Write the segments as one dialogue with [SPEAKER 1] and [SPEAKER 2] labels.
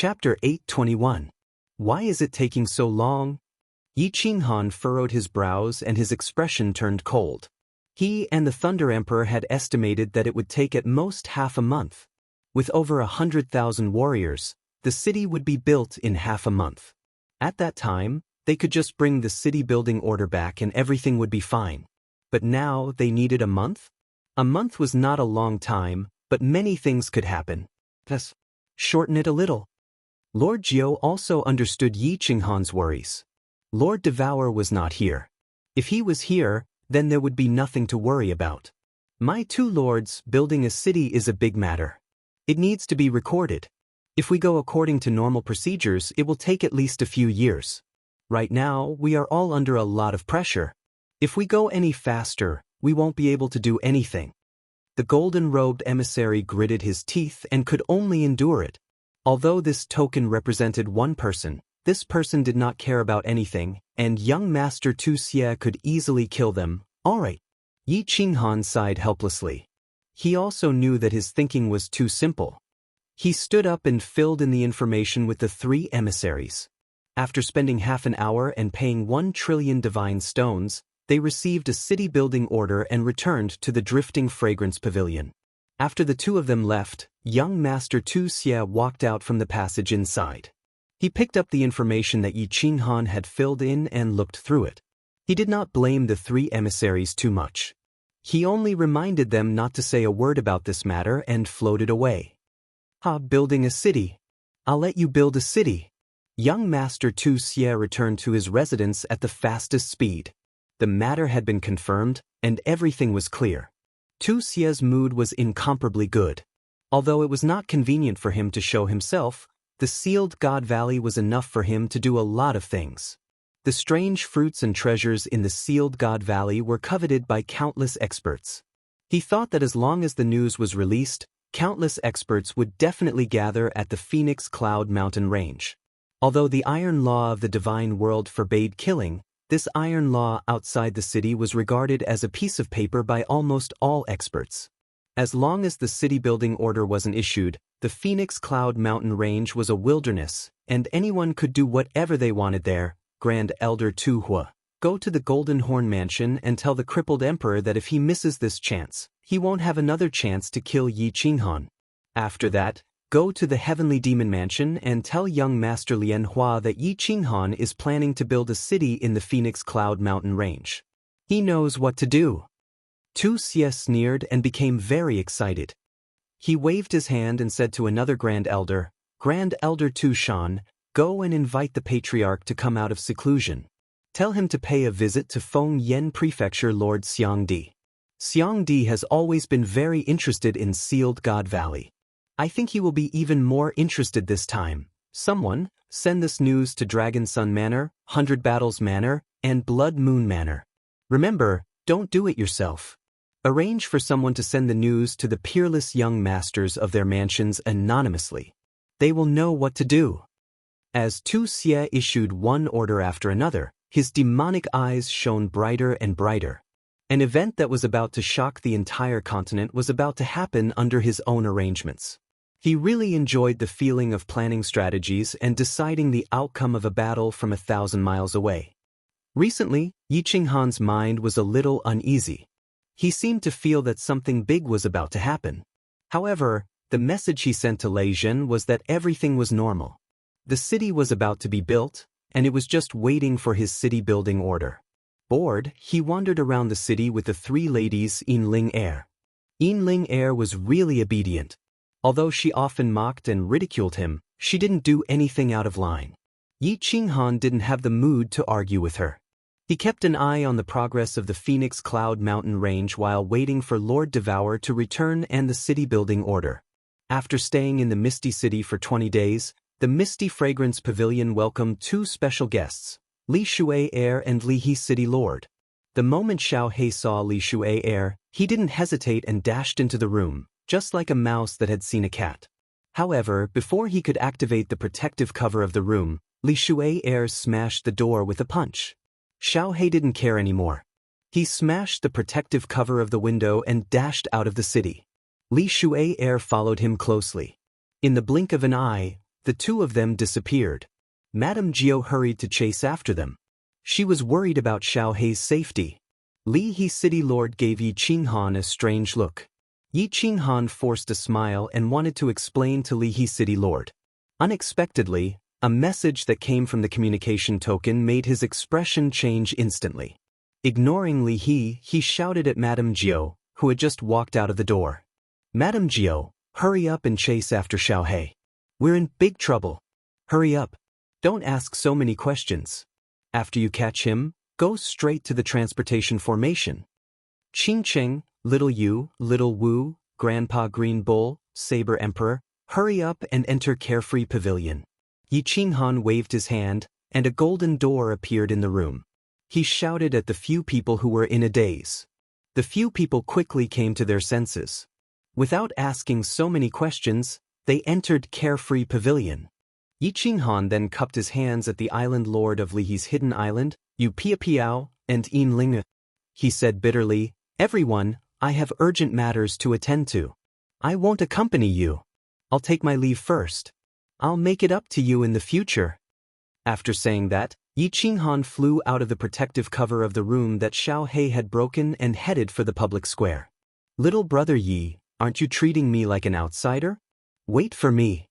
[SPEAKER 1] Chapter 821. Why is it taking so long? Yi Qinghan furrowed his brows and his expression turned cold. He and the Thunder Emperor had estimated that it would take at most half a month. With over 100,000 warriors, the city would be built in half a month. At that time, they could just bring the city building order back and everything would be fine. But now they needed a month? A month was not a long time, but many things could happen. Thus, shorten it a little. Lord Jiao also understood Yi Qinghan's worries. Lord Devour was not here. If he was here, then there would be nothing to worry about. My two lords, building a city is a big matter. It needs to be recorded. If we go according to normal procedures, it will take at least a few years. Right now, we are all under a lot of pressure. If we go any faster, we won't be able to do anything. The golden-robed emissary gritted his teeth and could only endure it. Although this token represented one person, this person did not care about anything, and young Master Tu Xie could easily kill them. All right. Yi Qinghan sighed helplessly. He also knew that his thinking was too simple. He stood up and filled in the information with the three emissaries. After spending half an hour and paying 1 trillion divine stones, they received a city-building order and returned to the drifting fragrance pavilion. After the two of them left, young Master Tu Xie walked out from the passage inside. He picked up the information that Yi Qinghan had filled in and looked through it. He did not blame the three emissaries too much. He only reminded them not to say a word about this matter and floated away. Building a city. I'll let you build a city. Young Master Tu Xie returned to his residence at the fastest speed. The matter had been confirmed, and everything was clear. Tu Xie's mood was incomparably good. Although it was not convenient for him to show himself, the sealed God Valley was enough for him to do a lot of things. The strange fruits and treasures in the sealed God Valley were coveted by countless experts. He thought that as long as the news was released, countless experts would definitely gather at the Phoenix Cloud Mountain Range. Although the iron law of the divine world forbade killing, this iron law outside the city was regarded as a piece of paper by almost all experts. As long as the city-building order wasn't issued, the Phoenix Cloud Mountain Range was a wilderness, and anyone could do whatever they wanted there. Grand Elder Tu Hua, go to the Golden Horn Mansion and tell the crippled emperor that if he misses this chance, he won't have another chance to kill Yi Qinghan. After that, go to the Heavenly Demon Mansion and tell young Master Lian Hua that Yi Qinghan is planning to build a city in the Phoenix Cloud Mountain Range. He knows what to do. Tu Xie sneered and became very excited. He waved his hand and said to another Grand Elder Tu Shan, go and invite the Patriarch to come out of seclusion. Tell him to pay a visit to Feng Yen Prefecture Lord Xiangdi. Xiangdi has always been very interested in Sealed God Valley. I think he will be even more interested this time. Someone, send this news to Dragon Sun Manor, 100 Battles Manor, and Blood Moon Manor. Remember, don't do it yourself. Arrange for someone to send the news to the peerless young masters of their mansions anonymously. They will know what to do. As Tu Xie issued one order after another, his demonic eyes shone brighter and brighter. An event that was about to shock the entire continent was about to happen under his own arrangements. He really enjoyed the feeling of planning strategies and deciding the outcome of a battle from 1,000 miles away. Recently, Yi Qinghan's mind was a little uneasy. He seemed to feel that something big was about to happen. However, the message he sent to Lei Zhen was that everything was normal. The city was about to be built, and it was just waiting for his city-building order. Bored, he wandered around the city with the three ladies in Ling Air. Ling Air was really obedient. Although she often mocked and ridiculed him, she didn't do anything out of line. Yi Qinghan didn't have the mood to argue with her. He kept an eye on the progress of the Phoenix Cloud Mountain Range while waiting for Lord Devour to return and the city-building order. After staying in the Misty City for 20 days, the Misty Fragrance Pavilion welcomed two special guests, Li Shuai Heir and Li He City Lord. The moment Xiao He saw Li Shuai Heir, he didn't hesitate and dashed into the room, just like a mouse that had seen a cat. However, before he could activate the protective cover of the room, Li Shuai Heir smashed the door with a punch. Xiao He didn't care anymore. He smashed the protective cover of the window and dashed out of the city. Li Shuai Heir followed him closely. In the blink of an eye, the two of them disappeared. Madame Gio hurried to chase after them. She was worried about Xiao Hei's safety. Li He City Lord gave Yi Qinghan a strange look. Yi Qinghan forced a smile and wanted to explain to Li He City Lord. Unexpectedly, a message that came from the communication token made his expression change instantly. Ignoring Li He, he shouted at Madame Gio, who had just walked out of the door. Madame Gio, hurry up and chase after Xiao Hei. We're in big trouble. Hurry up. Don't ask so many questions. After you catch him, go straight to the transportation formation. Qing Cheng, Little Yu, Little Wu, Grandpa Green Bull, Saber Emperor, hurry up and enter Carefree Pavilion. Yi Qinghan waved his hand, and a golden door appeared in the room. He shouted at the few people who were in a daze. The few people quickly came to their senses. Without asking so many questions, they entered Carefree Pavilion. Yi Qinghan then cupped his hands at the island lord of Lihi's hidden island, Yu Piao, and Yin Ling. He said bitterly, "Everyone, I have urgent matters to attend to. I won't accompany you. I'll take my leave first. I'll make it up to you in the future." After saying that, Yi Qinghan flew out of the protective cover of the room that Xiao Hei had broken and headed for the public square. "Little brother Yi, aren't you treating me like an outsider? Wait for me."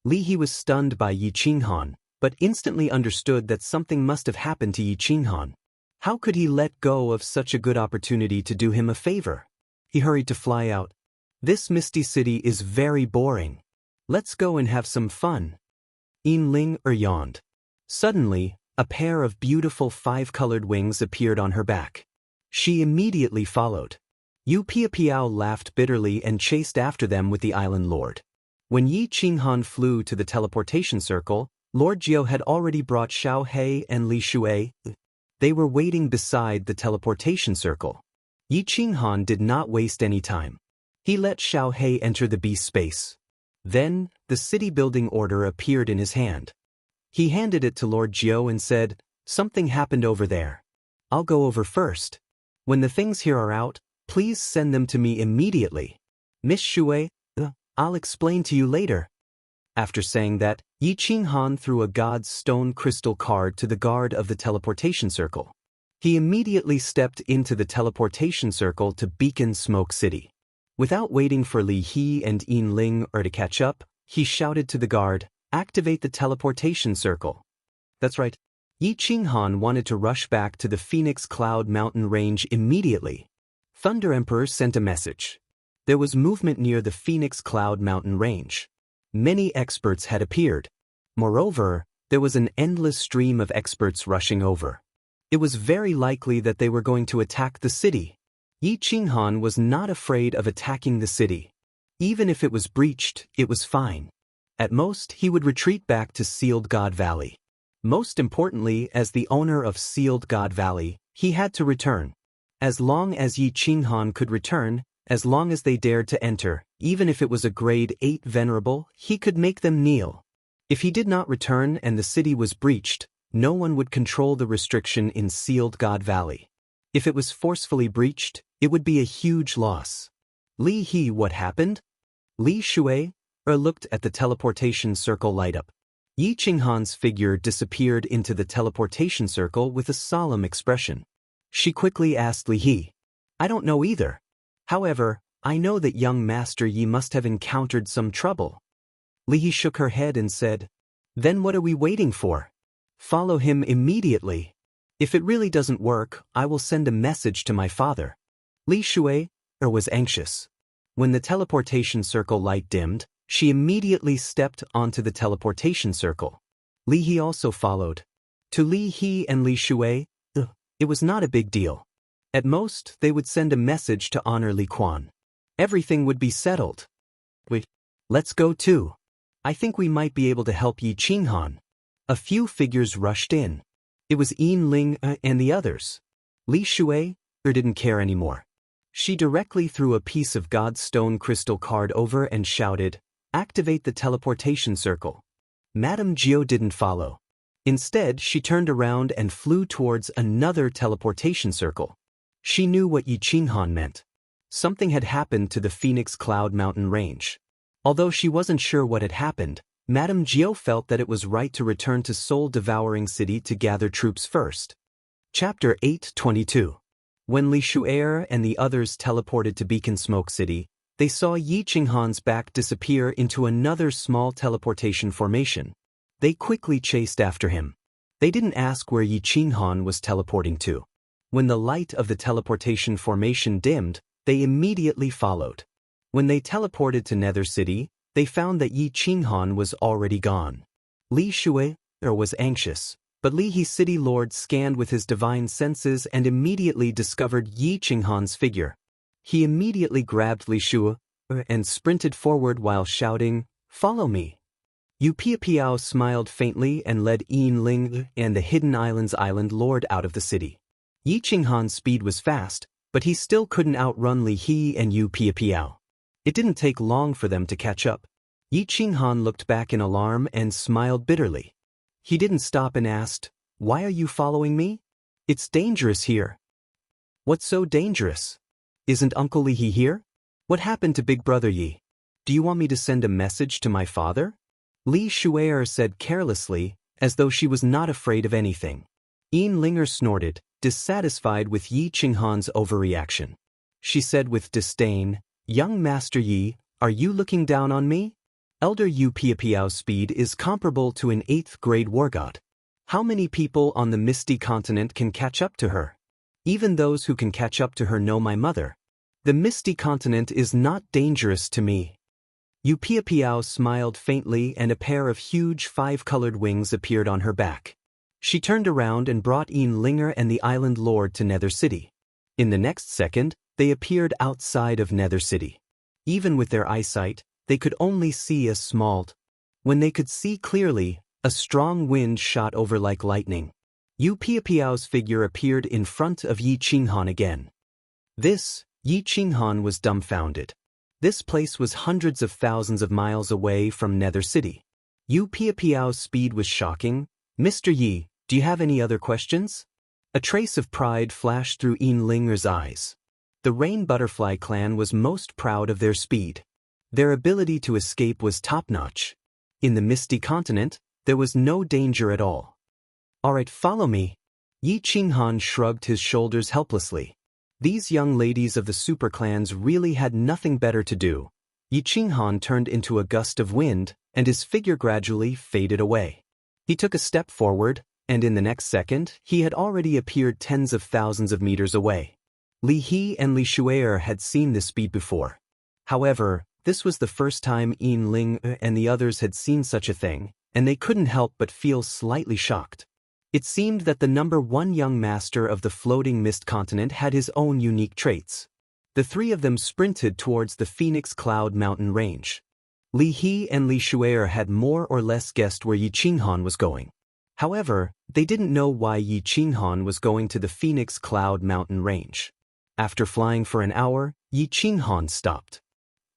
[SPEAKER 1] Li He was stunned by Yi Qinghan, but instantly understood that something must have happened to Yi Qinghan. How could he let go of such a good opportunity to do him a favor? He hurried to fly out. "This misty city is very boring. Let's go and have some fun." Yin Ling yawned. Suddenly, a pair of beautiful five-colored wings appeared on her back. She immediately followed. Yu Piao laughed bitterly and chased after them with the island lord. When Yi Qinghan flew to the teleportation circle, Lord Jiao had already brought Xiao Hei and Li Shui. They were waiting beside the teleportation circle. Yi Qinghan did not waste any time. He let Xiao Hei enter the beast space. Then, the city-building order appeared in his hand. He handed it to Lord Jiao and said, "Something happened over there. I'll go over first. When the things here are out, please send them to me immediately. Miss Shui, I'll explain to you later." After saying that, Yi Qinghan threw a God's stone crystal card to the guard of the teleportation circle. He immediately stepped into the teleportation circle to Beacon Smoke City. Without waiting for Li He and Yin Ling to catch up, he shouted to the guard, "Activate the teleportation circle." That's right. Yi Qinghan wanted to rush back to the Phoenix Cloud Mountain Range immediately. Thunder Emperor sent a message. There was movement near the Phoenix Cloud Mountain Range. Many experts had appeared. Moreover, there was an endless stream of experts rushing over. It was very likely that they were going to attack the city. Yi Qinghan was not afraid of attacking the city. Even if it was breached, it was fine. At most, he would retreat back to Sealed God Valley. Most importantly, as the owner of Sealed God Valley, he had to return. As long as Yi Qinghan could return, as long as they dared to enter, even if it was a grade 8 venerable, he could make them kneel. If he did not return and the city was breached, no one would control the restriction in Sealed God Valley. If it was forcefully breached, it would be a huge loss. Li He, what happened? Li Shui looked at the teleportation circle light up. Yi Qinghan's figure disappeared into the teleportation circle with a solemn expression. She quickly asked Li He, "I don't know either. However, I know that young Master Yi must have encountered some trouble." Li He shook her head and said, "Then what are we waiting for? Follow him immediately. If it really doesn't work, I will send a message to my father." Li Shui was anxious. When the teleportation circle light dimmed, she immediately stepped onto the teleportation circle. Li He also followed. To Li He and Li Shui, it was not a big deal. At most, they would send a message to honor Li Quan. Everything would be settled. "Wait, let's go too. I think we might be able to help Yi Qinghan." A few figures rushed in. It was Yin Ling and the others. Li Shui didn't care anymore. She directly threw a piece of God's stone crystal card over and shouted, "Activate the teleportation circle." Madame Gio didn't follow. Instead, she turned around and flew towards another teleportation circle. She knew what Yi Qinghan meant. Something had happened to the Phoenix Cloud Mountain Range. Although she wasn't sure what had happened, Madame Jiao felt that it was right to return to Soul-Devouring City to gather troops first. Chapter 8:22. When Li Shu'er and the others teleported to Beacon Smoke City, they saw Yi Qinghan's back disappear into another small teleportation formation. They quickly chased after him. They didn't ask where Yi Qinghan was teleporting to. When the light of the teleportation formation dimmed, they immediately followed. When they teleported to Nether City, they found that Yi Qinghan was already gone. Li Shu'er was anxious, but Li He City Lord scanned with his divine senses and immediately discovered Yi Qinghan's figure. He immediately grabbed Li Shu'er and sprinted forward while shouting, "Follow me." Yu Piapiao smiled faintly and led Yin Ling and the Hidden Islands Island Lord out of the city. Yi Qinghan's speed was fast, but he still couldn't outrun Li He and Yu Piapiao. It didn't take long for them to catch up. Yi Qinghan looked back in alarm and smiled bitterly. He didn't stop and asked, "Why are you following me? It's dangerous here." "What's so dangerous? Isn't Uncle Li He here? What happened to Big Brother Yi? Do you want me to send a message to my father?" Li Shu'er said carelessly, as though she was not afraid of anything. Yin Linger snorted, dissatisfied with Yi Qinghan's overreaction. She said with disdain, "Young Master Yi, are you looking down on me? Elder Yu Piapiao's speed is comparable to an 8th grade war god. How many people on the Misty Continent can catch up to her? Even those who can catch up to her know my mother. The Misty Continent is not dangerous to me." Yu Piapiao smiled faintly and a pair of huge 5-colored wings appeared on her back. She turned around and brought Yin Linger and the Island Lord to Nether City. In the next second, they appeared outside of Nether City. Even with their eyesight, they could only see a small. When they could see clearly, a strong wind shot over like lightning. Yu Piapiao's figure appeared in front of Yi Qinghan again. Yi Qinghan was dumbfounded. This place was hundreds of thousands of miles away from Nether City. Yu Piapiao's speed was shocking. "Mr. Yi, do you have any other questions?" A trace of pride flashed through Yin Linger's eyes. The Rain Butterfly clan was most proud of their speed. Their ability to escape was top-notch. In the Misty Continent, there was no danger at all. "Alright, follow me." Yi Qinghan shrugged his shoulders helplessly. These young ladies of the super clans really had nothing better to do. Yi Qinghan turned into a gust of wind, and his figure gradually faded away. He took a step forward, and in the next second, he had already appeared tens of thousands of meters away. Li He and Li Shu'er had seen this speed before. However, this was the first time Yin Ling and the others had seen such a thing, and they couldn't help but feel slightly shocked. It seemed that the #1 young master of the floating mist continent had his own unique traits. The three of them sprinted towards the Phoenix Cloud Mountain range. Li He and Li Shu'er had more or less guessed where Yi Qinghan was going. However, they didn't know why Yi Qinghan was going to the Phoenix Cloud Mountain range. After flying for an hour, Yi Qinghan stopped.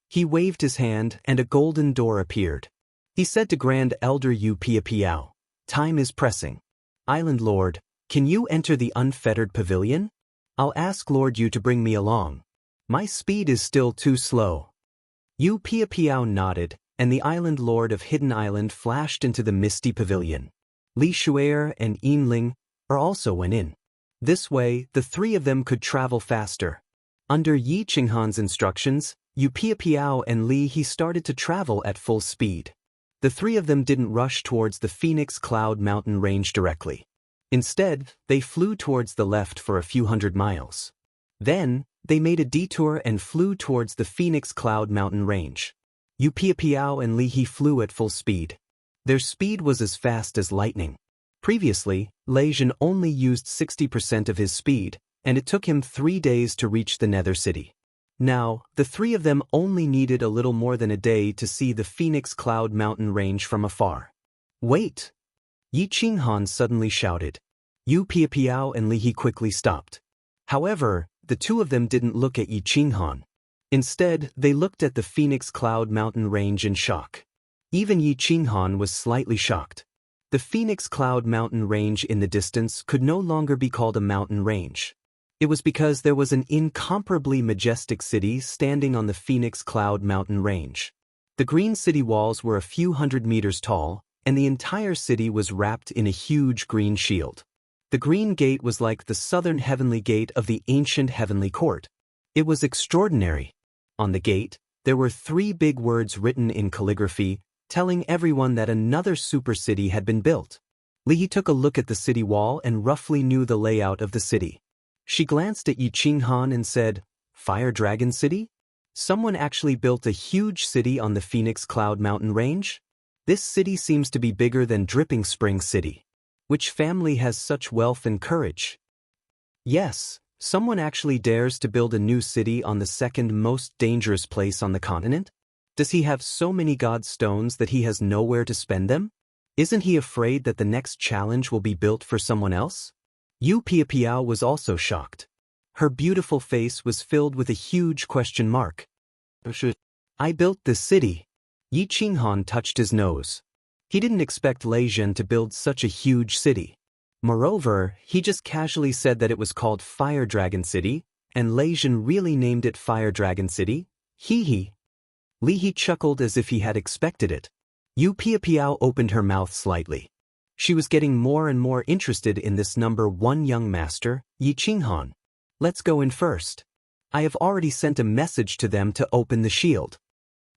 [SPEAKER 1] He waved his hand and a golden door appeared. He said to Grand Elder Yu Piapiao, "Time is pressing. Island Lord, can you enter the unfettered pavilion? I'll ask Lord Yu to bring me along. My speed is still too slow." Yu Piapiao nodded, and the Island Lord of Hidden Island flashed into the misty pavilion. Li Shu'er and Yin Ling also went in. This way, the three of them could travel faster. Under Yi Qinghan's instructions, Yu Piapiao and Li He started to travel at full speed. The three of them didn't rush towards the Phoenix Cloud Mountain range directly. Instead, they flew towards the left for a few hundred miles. Then, they made a detour and flew towards the Phoenix Cloud Mountain range. Yu Piapiao and Li He flew at full speed. Their speed was as fast as lightning. Previously, Lei Jin only used 60% of his speed, and it took him 3 days to reach the Nether City. Now, the three of them only needed a little more than a day to see the Phoenix Cloud Mountain range from afar. "Wait!" Yi Qinghan suddenly shouted. Yu Piapiao and Li He quickly stopped. However, the two of them didn't look at Yi Qinghan. Instead, they looked at the Phoenix Cloud Mountain range in shock. Even Yi Qinghan was slightly shocked. The Phoenix Cloud Mountain range in the distance could no longer be called a mountain range. It was because there was an incomparably majestic city standing on the Phoenix Cloud Mountain range. The green city walls were a few hundred meters tall, and the entire city was wrapped in a huge green shield. The green gate was like the southern heavenly gate of the ancient heavenly court. It was extraordinary. On the gate, there were 3 big words written in calligraphy, telling everyone that another super city had been built. Li took a look at the city wall and roughly knew the layout of the city. She glanced at Yi Qinghan and said, "Fire Dragon City? Someone actually built a huge city on the Phoenix Cloud Mountain Range? This city seems to be bigger than Dripping Spring City. Which family has such wealth and courage?" "Yes, someone actually dares to build a new city on the second most dangerous place on the continent? Does he have so many god stones that he has nowhere to spend them? Isn't he afraid that the next challenge will be built for someone else?" Yu Piapiao was also shocked. Her beautiful face was filled with a huge question mark. "I built this city." Yi Qinghan touched his nose. He didn't expect Lei Zhen to build such a huge city. Moreover, he just casually said that it was called Fire Dragon City, and Lei Zhen really named it Fire Dragon City? Hee hee. Li He chuckled as if he had expected it. Yu Piapiao opened her mouth slightly. She was getting more and more interested in this number 1 young master, Yi Qinghan. "Let's go in first. I have already sent a message to them to open the shield."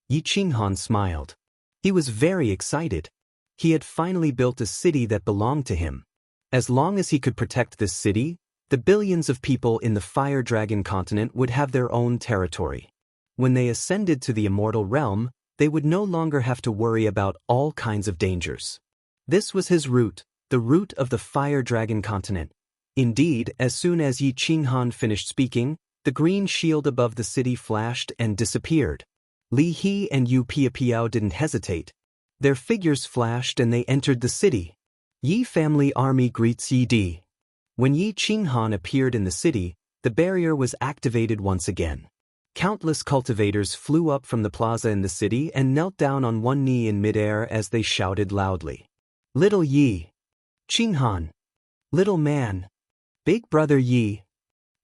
[SPEAKER 1] Yi Qinghan smiled. He was very excited. He had finally built a city that belonged to him. As long as he could protect this city, the billions of people in the Fire Dragon continent would have their own territory. When they ascended to the immortal realm, they would no longer have to worry about all kinds of dangers. This was his route, the route of the Fire Dragon continent. Indeed, as soon as Yi Qinghan finished speaking, the green shield above the city flashed and disappeared. Li He and Yu Piapiao didn't hesitate. Their figures flashed and they entered the city. Yi family army greets Yi Di. When Yi Qinghan appeared in the city, the barrier was activated once again. Countless cultivators flew up from the plaza in the city and knelt down on one knee in midair as they shouted loudly. "Little Yi! Qinghan! Little man! Big brother Yi!"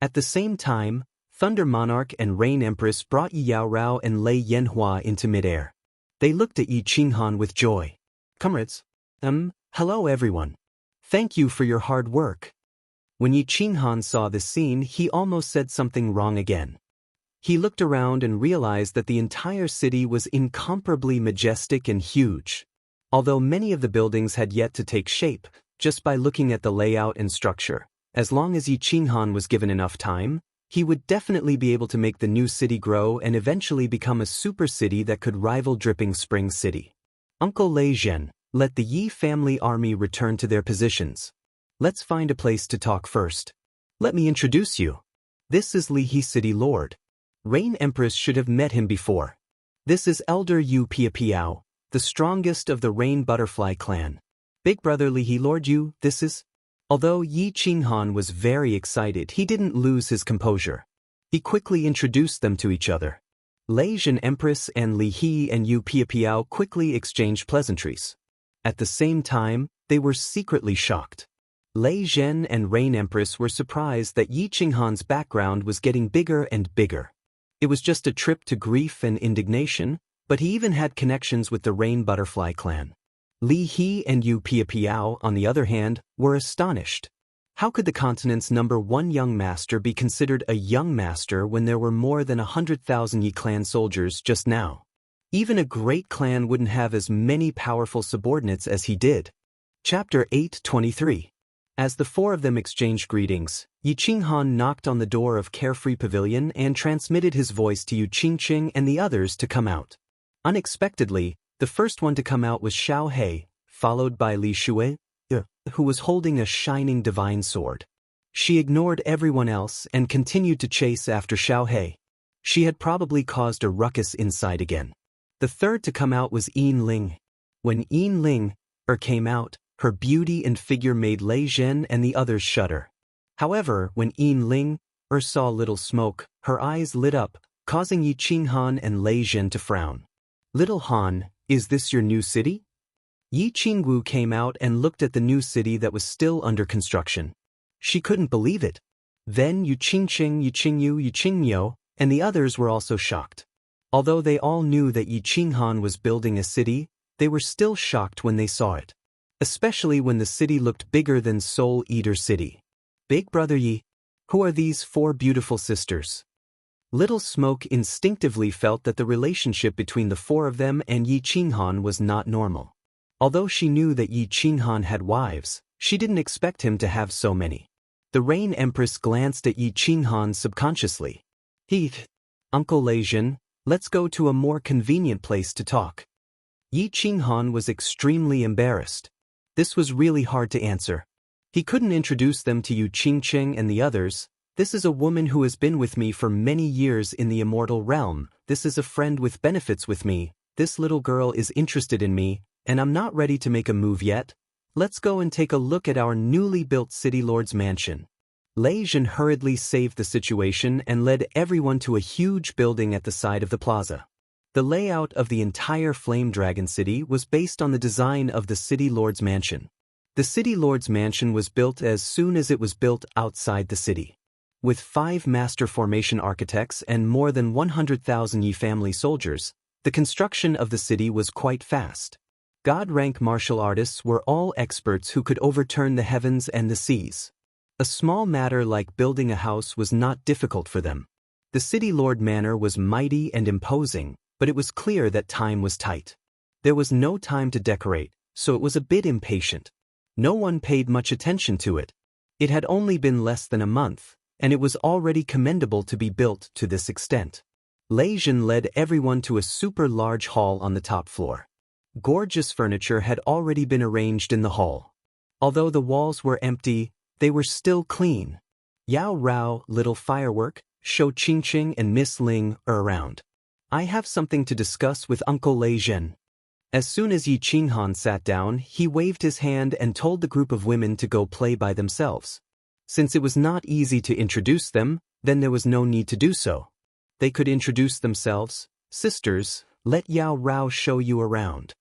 [SPEAKER 1] At the same time, Thunder Monarch and Rain Empress brought Yi Yaorao and Lei Yanhua into midair. They looked at Yi Qinghan with joy. "Comrades, hello everyone. Thank you for your hard work." When Yi Qinghan saw this scene, he almost said something wrong again. He looked around and realized that the entire city was incomparably majestic and huge. Although many of the buildings had yet to take shape, just by looking at the layout and structure, as long as Yi Qinghan was given enough time, he would definitely be able to make the new city grow and eventually become a super city that could rival Dripping Spring City. "Uncle Lei Zhen, let the Yi family army return to their positions. Let's find a place to talk first. Let me introduce you. This is Li He City Lord. Rain Empress should have met him before. This is Elder Yu Piapiao, the strongest of the Rain Butterfly clan. Big brother Li He Lord Yu, this is..." Although Yi Qinghan was very excited, he didn't lose his composure. He quickly introduced them to each other. Lei Zhen Empress and Li He and Yu Piapiao quickly exchanged pleasantries. At the same time, they were secretly shocked. Lei Zhen and Rain Empress were surprised that Yi Qinghan's background was getting bigger and bigger. It was just a trip to grief and indignation, but he even had connections with the Rain Butterfly clan. Li He and Yu Piapiao, on the other hand, were astonished. How could the continent's number 1 young master be considered a young master when there were more than 100,000 Yi clan soldiers just now? Even a great clan wouldn't have as many powerful subordinates as he did. Chapter 8:23. As the 4 of them exchanged greetings, Yi Qinghan knocked on the door of Carefree Pavilion and transmitted his voice to Yu Qingqing and the others to come out. Unexpectedly, the first one to come out was Xiao He, followed by Li Shui, who was holding a shining divine sword. She ignored everyone else and continued to chase after Xiao He. She had probably caused a ruckus inside again. The third to come out was Yin Ling. When Yin Ling came out, her beauty and figure made Lei Zhen and the others shudder. However, when Yin Ling saw little smoke, her eyes lit up, causing Yi Qinghan and Lei Zhen to frown. "Little Han, is this your new city?" Yi Qingwu came out and looked at the new city that was still under construction. She couldn't believe it. Then Yu Qingqing, Yu Qingyu, Yu Qingmiu, and the others were also shocked. Although they all knew that Yi Qinghan was building a city, they were still shocked when they saw it. Especially when the city looked bigger than Soul Eater City. Big Brother Yi, who are these four beautiful sisters? Little Smoke instinctively felt that the relationship between the four of them and Yi Qinghan was not normal. Although she knew that Yi Qinghan had wives, she didn't expect him to have so many. The Rain Empress glanced at Yi Qinghan subconsciously. Uncle Leijin, let's go to a more convenient place to talk. Yi Qinghan was extremely embarrassed. This was really hard to answer. He couldn't introduce them to Yu Qingcheng and the others. This is a woman who has been with me for many years in the immortal realm. This is a friend with benefits with me. This little girl is interested in me, and I'm not ready to make a move yet. Let's go and take a look at our newly built City Lord's mansion. Lei Jin hurriedly saved the situation and led everyone to a huge building at the side of the plaza. The layout of the entire Flame Dragon City was based on the design of the City Lord's mansion. The City Lord's mansion was built as soon as it was built outside the city. With 5 master formation architects and more than 100,000 Yi family soldiers, the construction of the city was quite fast. God-rank martial artists were all experts who could overturn the heavens and the seas. A small matter like building a house was not difficult for them. The City Lord Manor was mighty and imposing, but it was clear that time was tight. There was no time to decorate, so it was a bit impatient. No one paid much attention to it. It had only been less than a month, and it was already commendable to be built to this extent. Lei Jin led everyone to a super large hall on the top floor. Gorgeous furniture had already been arranged in the hall. Although the walls were empty, they were still clean. Yao Rao, Little Firework, Shou Qingqing and Miss Ling are around. I have something to discuss with Uncle Lei Jin. As soon as Yi Qinghan sat down, he waved his hand and told the group of women to go play by themselves. Since it was not easy to introduce them, then there was no need to do so. They could introduce themselves. Sisters, let Yao Rao show you around.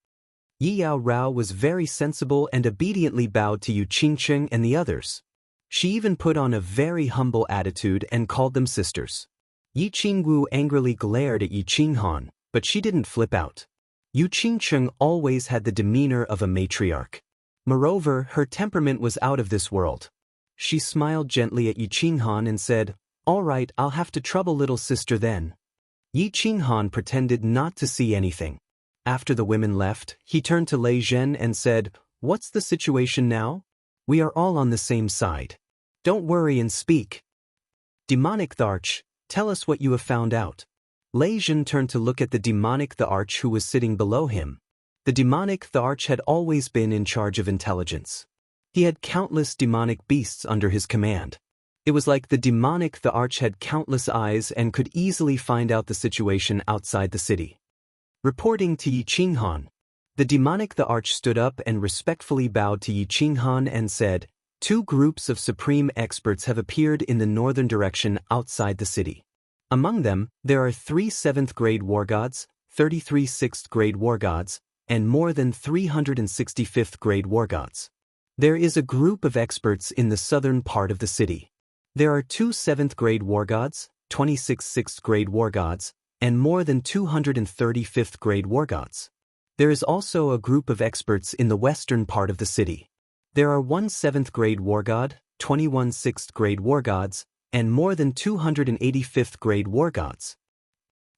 [SPEAKER 1] Yi Yao Rao was very sensible and obediently bowed to Yu Qingcheng and the others. She even put on a very humble attitude and called them sisters. Yi Qingwu angrily glared at Yi Qinghan, but she didn't flip out. Yu Qingcheng always had the demeanor of a matriarch. Moreover, her temperament was out of this world. She smiled gently at Yi Qinghan and said, "All right, I'll have to trouble little sister then." Yi Qinghan pretended not to see anything. After the women left, he turned to Lei Zhen and said, "What's the situation now? We are all on the same side. Don't worry and speak. Demonic the Arch, tell us what you have found out." Lei Zhen turned to look at the Demonic the Arch who was sitting below him. The Demonic the Arch had always been in charge of intelligence. He had countless demonic beasts under his command. It was like the Demonic the Arch had countless eyes and could easily find out the situation outside the city. Reporting to Yi Qinghan, the Demonic the Arch stood up and respectfully bowed to Yi Qinghan and said, "2 groups of supreme experts have appeared in the northern direction outside the city. Among them, there are 3 7th-grade war gods, 33 6th-grade war gods, and more than 360 5th-grade war gods. There is a group of experts in the southern part of the city. There are 2 7th-grade war gods, 26 6th-grade war gods, and more than 230 5th-grade war gods. There is also a group of experts in the western part of the city. There are 1 7th-grade war god, 21 6th-grade war gods, and more than 280 5th-grade war gods."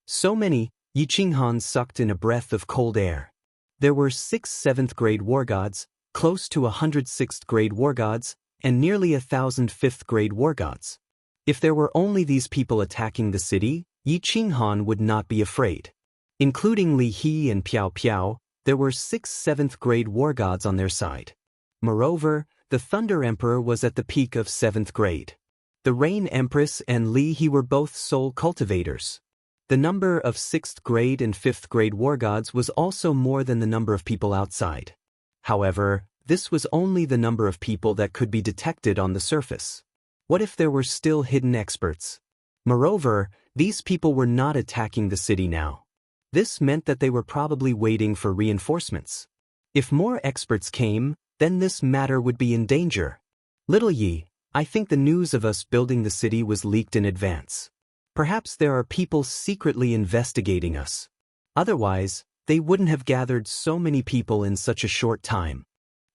[SPEAKER 1] So many, Yi Qinghan sucked in a breath of cold air. There were 6 7th-grade war gods, close to 100 6th-grade war gods, and nearly 1,000 5th-grade war gods. If there were only these people attacking the city, Yi Qinghan would not be afraid. Including Li He and Piao Piao, there were 6 7th-grade war gods on their side. Moreover, the Thunder Emperor was at the peak of 7th grade. The Rain Empress and Li He were both soul cultivators. The number of 6th grade and 5th grade war gods was also more than the number of people outside. However, this was only the number of people that could be detected on the surface. What if there were still hidden experts? Moreover, these people were not attacking the city now. This meant that they were probably waiting for reinforcements. If more experts came, then this matter would be in danger. "Little Yi, I think the news of us building the city was leaked in advance. Perhaps there are people secretly investigating us. Otherwise, they wouldn't have gathered so many people in such a short time.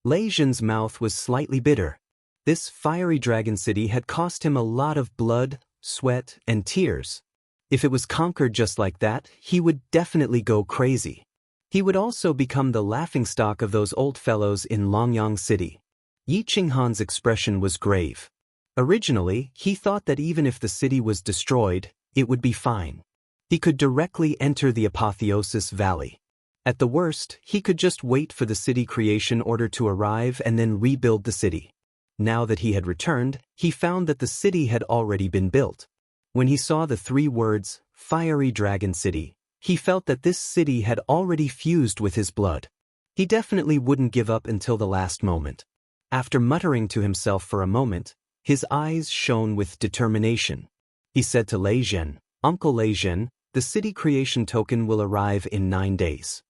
[SPEAKER 1] Lei Zhen's mouth was slightly bitter. This fiery dragon city had cost him a lot of blood, sweat, and tears. If it was conquered just like that, he would definitely go crazy. He would also become the laughingstock of those old fellows in Longyang City. Yi Qinghan's expression was grave. Originally, he thought that even if the city was destroyed, it would be fine. He could directly enter the Apotheosis Valley. At the worst, he could just wait for the city creation order to arrive and then rebuild the city. Now that he had returned, he found that the city had already been built. When he saw the 3 words, Fiery Dragon City, he felt that this city had already fused with his blood. He definitely wouldn't give up until the last moment. After muttering to himself for a moment, his eyes shone with determination. He said to Lei Zhen, "Uncle Lei Zhen, the city creation token will arrive in 9 days.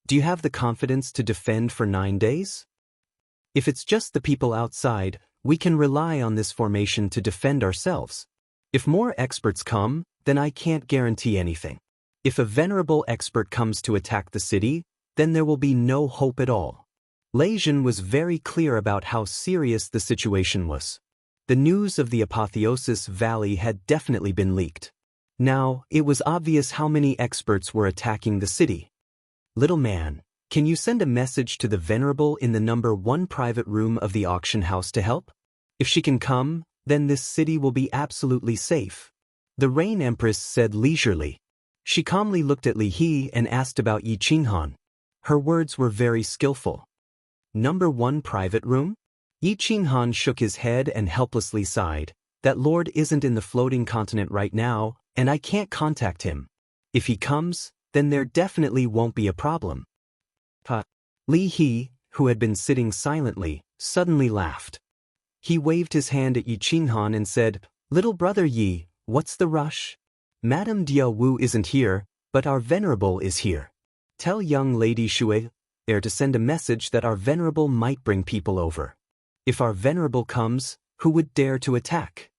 [SPEAKER 1] Do you have the confidence to defend for 9 days? If it's just the people outside, we can rely on this formation to defend ourselves. If more experts come, then I can't guarantee anything. If a venerable expert comes to attack the city, then there will be no hope at all." Lei Zhen was very clear about how serious the situation was. The news of the Apotheosis Valley had definitely been leaked. Now, it was obvious how many experts were attacking the city. "Little man, can you send a message to the Venerable in the number 1 private room of the auction house to help? If she can come, then this city will be absolutely safe," the Rain Empress said leisurely. She calmly looked at Li He and asked about Yi Qinghan. Her words were very skillful. "Number 1 private room?" Yi Qinghan shook his head and helplessly sighed. "That lord isn't in the floating continent right now, and I can't contact him. If he comes, then there definitely won't be a problem." Li He, who had been sitting silently, suddenly laughed. He waved his hand at Yi Qinghan and said, "Little brother Yi, what's the rush? Madame Diao Wu isn't here, but our Venerable is here. Tell young lady Shui there to send a message that our Venerable might bring people over. If our Venerable comes, who would dare to attack?"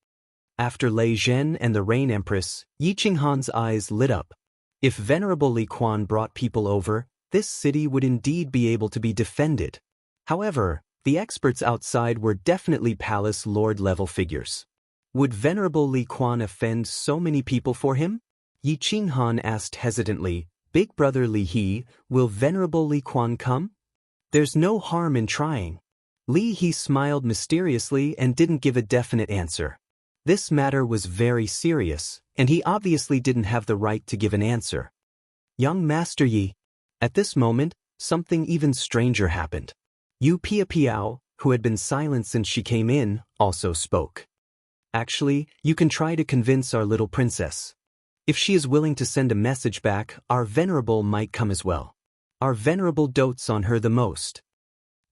[SPEAKER 1] After Lei Zhen and the Rain Empress, Yi Qinghan's eyes lit up. If Venerable Li Quan brought people over, this city would indeed be able to be defended. However, the experts outside were definitely Palace Lord-level figures. Would Venerable Li Quan offend so many people for him? Yi Qinghan asked hesitantly, "Big brother Li He, will Venerable Li Quan come?" "There's no harm in trying." Li He smiled mysteriously and didn't give a definite answer. This matter was very serious, and he obviously didn't have the right to give an answer. "Young Master Yi." At this moment, something even stranger happened. Yu Piao, who had been silent since she came in, also spoke. "Actually, you can try to convince our little princess. If she is willing to send a message back, our Venerable might come as well. Our Venerable dotes on her the most."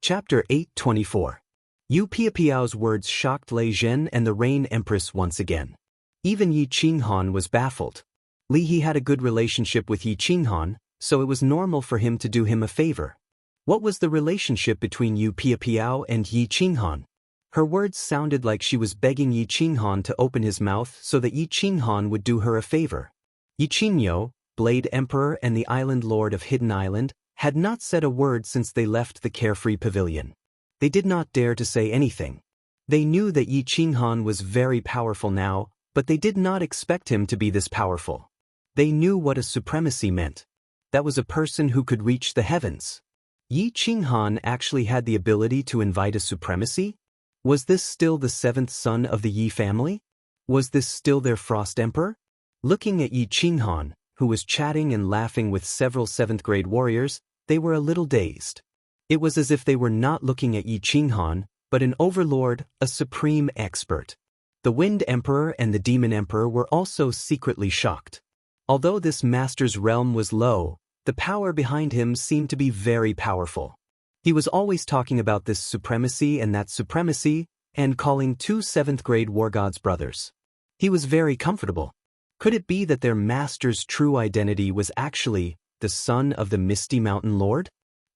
[SPEAKER 1] Chapter 8:24. Yu Piao's words shocked Lei Zhen and the Rain Empress once again. Even Yi Qinghan was baffled. Li He had a good relationship with Yi Qinghan, so it was normal for him to do him a favor. What was the relationship between Yu Piao and Yi Qinghan? Her words sounded like she was begging Yi Qinghan to open his mouth so that Yi Qinghan would do her a favor. Yi Qingyo, Blade Emperor and the Island Lord of Hidden Island, had not said a word since they left the carefree pavilion. They did not dare to say anything. They knew that Yi Qinghan was very powerful now, but they did not expect him to be this powerful. They knew what a supremacy meant. That was a person who could reach the heavens. Yi Qinghan actually had the ability to invite a supremacy? Was this still the 7th son of the Yi family? Was this still their Frost Emperor? Looking at Yi Qinghan, who was chatting and laughing with several 7th-grade warriors, they were a little dazed. It was as if they were not looking at Yi Qinghan, but an overlord, a supreme expert. The Wind Emperor and the Demon Emperor were also secretly shocked. Although this master's realm was low, the power behind him seemed to be very powerful. He was always talking about this supremacy and that supremacy, and calling 2 7th-grade war gods brothers. He was very comfortable. Could it be that their master's true identity was actually the son of the Misty Mountain Lord?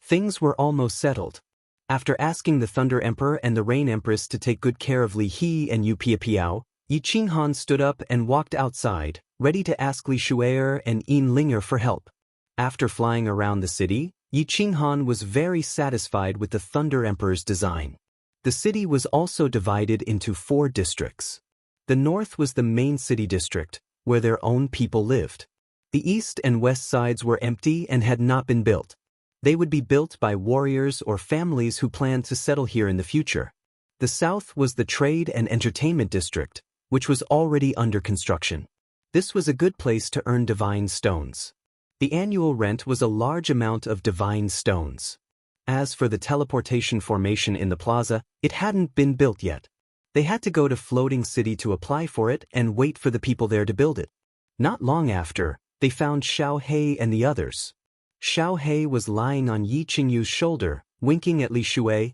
[SPEAKER 1] Things were almost settled. After asking the Thunder Emperor and the Rain Empress to take good care of Li He and Yu Piao, Yi Qinghan stood up and walked outside, ready to ask Li Shu'er and Yin Linger for help. After flying around the city, Yi Qinghan was very satisfied with the Thunder Emperor's design. The city was also divided into 4 districts. The north was the main city district, where their own people lived. The east and west sides were empty and had not been built. They would be built by warriors or families who planned to settle here in the future. The south was the trade and entertainment district, which was already under construction. This was a good place to earn divine stones. The annual rent was a large amount of divine stones. As for the teleportation formation in the plaza, it hadn't been built yet. They had to go to Floating City to apply for it and wait for the people there to build it. Not long after, they found Xiao He and the others. Xiao He was lying on Yi Qingyu's shoulder, winking at Li Shu'er.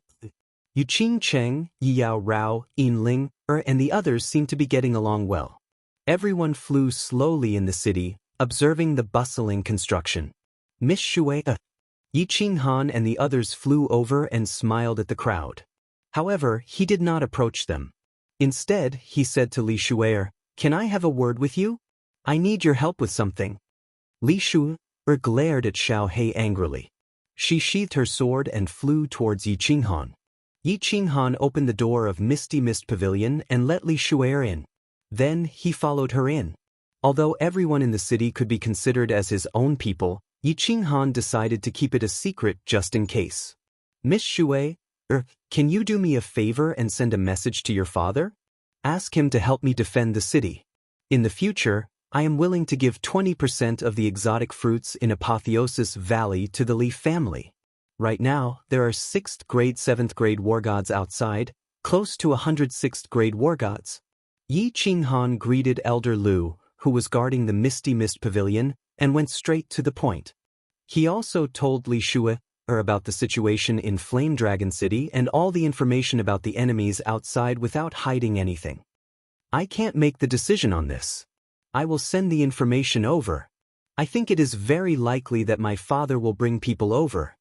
[SPEAKER 1] Yu Qingcheng, Yi Yao Rao, Yin Ling, and the others seemed to be getting along well. Everyone flew slowly in the city, observing the bustling construction. Miss Shu'er, Yi Qinghan and the others flew over and smiled at the crowd. However, he did not approach them. Instead, he said to Li Shu'er, "Can I have a word with you? I need your help with something." Li Shu'er glared at Xiao He angrily. She sheathed her sword and flew towards Yi Qinghan. Yi Qinghan opened the door of Misty Mist Pavilion and let Li Shu'er in. Then he followed her in. Although everyone in the city could be considered as his own people, Yi Qinghan decided to keep it a secret just in case. "Miss Shu'er, can you do me a favor and send a message to your father? Ask him to help me defend the city. In the future, I am willing to give 20% of the exotic fruits in Apotheosis Valley to the Li family. Right now, there are 6th grade 7th grade war gods outside, close to 100 6th grade war gods." Yi Qinghan greeted Elder Lu, who was guarding the Misty Mist Pavilion, and went straight to the point. He also told Li Shu'er about the situation in Flame Dragon City and all the information about the enemies outside without hiding anything. "I can't make the decision on this. I will send the information over. I think it is very likely that my father will bring people over."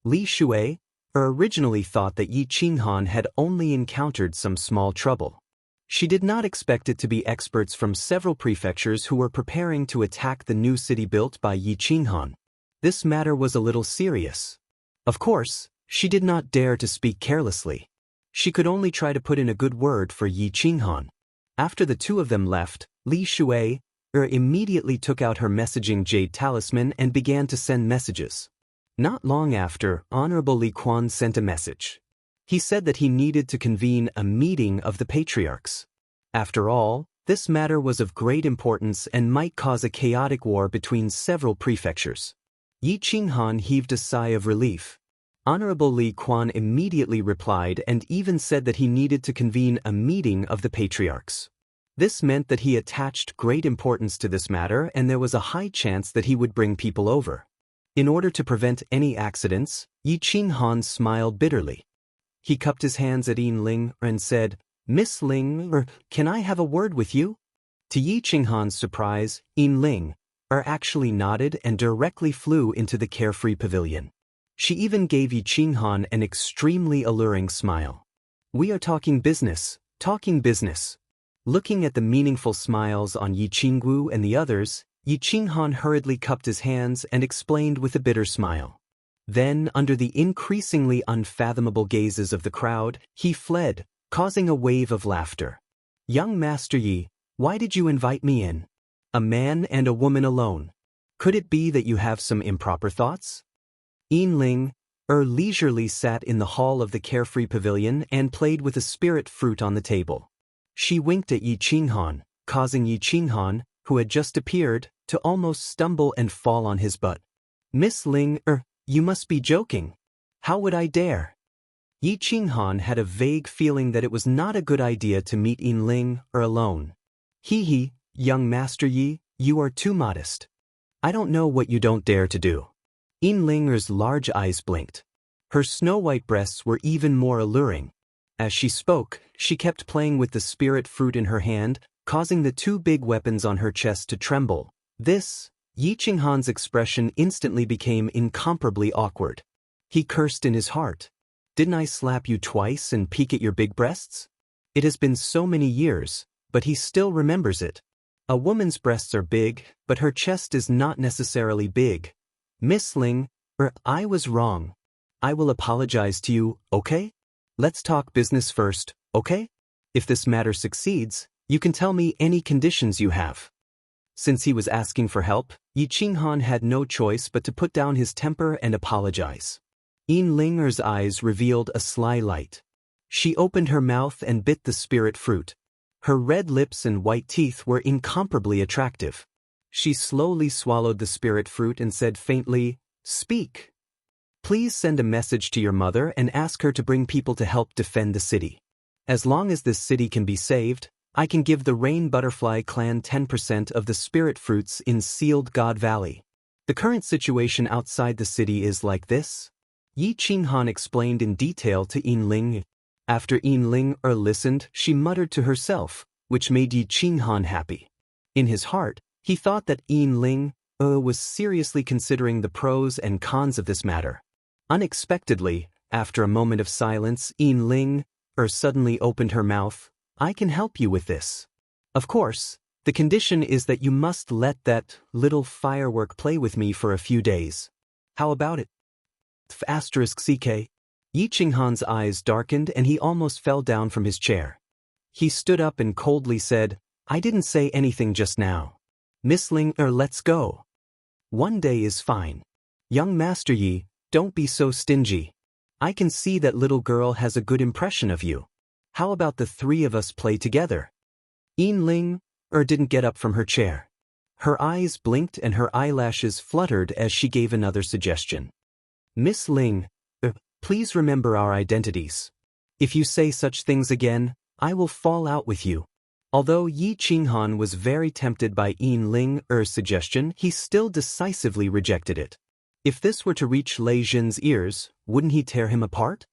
[SPEAKER 1] Li Shu'er originally thought that Yi Qinghan had only encountered some small trouble. She did not expect it to be experts from several prefectures who were preparing to attack the new city built by Yi Qinghan. This matter was a little serious. Of course, she did not dare to speak carelessly. She could only try to put in a good word for Yi Qinghan. After the two of them left, Li Shu'er immediately took out her messaging jade talisman and began to send messages. Not long after, Honorable Li Quan sent a message. He said that he needed to convene a meeting of the patriarchs. After all, this matter was of great importance and might cause a chaotic war between several prefectures. Yi Qinghan heaved a sigh of relief. Honorable Li Quan immediately replied and even said that he needed to convene a meeting of the patriarchs. This meant that he attached great importance to this matter and there was a high chance that he would bring people over. In order to prevent any accidents, Yi Qinghan smiled bitterly. He cupped his hands at Yin Ling and said, "Miss Ling, can I have a word with you?" To Yi Qinghan's surprise, Yin Ling actually nodded and directly flew into the carefree pavilion. She even gave Yi Qinghan an extremely alluring smile. "We are talking business, talking business." Looking at the meaningful smiles on Yi Qinggu and the others, Yi Qinghan hurriedly cupped his hands and explained with a bitter smile. Then, under the increasingly unfathomable gazes of the crowd, he fled, causing a wave of laughter. "Young Master Yi, why did you invite me in? A man and a woman alone. Could it be that you have some improper thoughts?" Yin Ling leisurely sat in the hall of the carefree pavilion and played with a spirit fruit on the table. She winked at Yi Qinghan, causing Yi Qinghan, who had just appeared, to almost stumble and fall on his butt. "Miss Ling, you must be joking. How would I dare?" Yi Qinghan had a vague feeling that it was not a good idea to meet Yin Ling alone. He, young Master Yi, you are too modest. I don't know what you don't dare to do." Yin Ling's large eyes blinked. Her snow-white breasts were even more alluring. As she spoke, she kept playing with the spirit fruit in her hand, causing the two big weapons on her chest to tremble. Yi Qinghan's expression instantly became incomparably awkward. He cursed in his heart. "Didn't I slap you twice and peek at your big breasts? It has been so many years, but he still remembers it. A woman's breasts are big, but her chest is not necessarily big. Miss Ling, I was wrong. I will apologize to you, okay? Let's talk business first, okay? If this matter succeeds, you can tell me any conditions you have. Since he was asking for help, Yi Qinghan had no choice but to put down his temper and apologize. Yin Linger's eyes revealed a sly light. She opened her mouth and bit the spirit fruit. Her red lips and white teeth were incomparably attractive. She slowly swallowed the spirit fruit and said faintly, "Speak. Please send a message to your mother and ask her to bring people to help defend the city. As long as this city can be saved, I can give the Rain Butterfly clan 10% of the spirit fruits in Sealed God Valley. The current situation outside the city is like this." Yi Qinghan explained in detail to Yin Ling. After Yin Ling listened, she muttered to herself, which made Yi Qinghan happy. In his heart, he thought that Yin Ling was seriously considering the pros and cons of this matter. Unexpectedly, after a moment of silence, Yin Ling suddenly opened her mouth. "I can help you with this. Of course, the condition is that you must let that little firework play with me for a few days. How about it?" *CK. Yi Qinghan's eyes darkened and he almost fell down from his chair. He stood up and coldly said, "I didn't say anything just now. Miss Ling, let's go. One day is fine. Young Master Yi, don't be so stingy. I can see that little girl has a good impression of you. How about the three of us play together?" Yin Ling didn't get up from her chair. Her eyes blinked and her eyelashes fluttered as she gave another suggestion. "Miss Ling, please remember our identities. If you say such things again, I will fall out with you." Although Yi Qinghan was very tempted by Yin Ling's suggestion, he still decisively rejected it. If this were to reach Lei Jin's ears, wouldn't he tear him apart?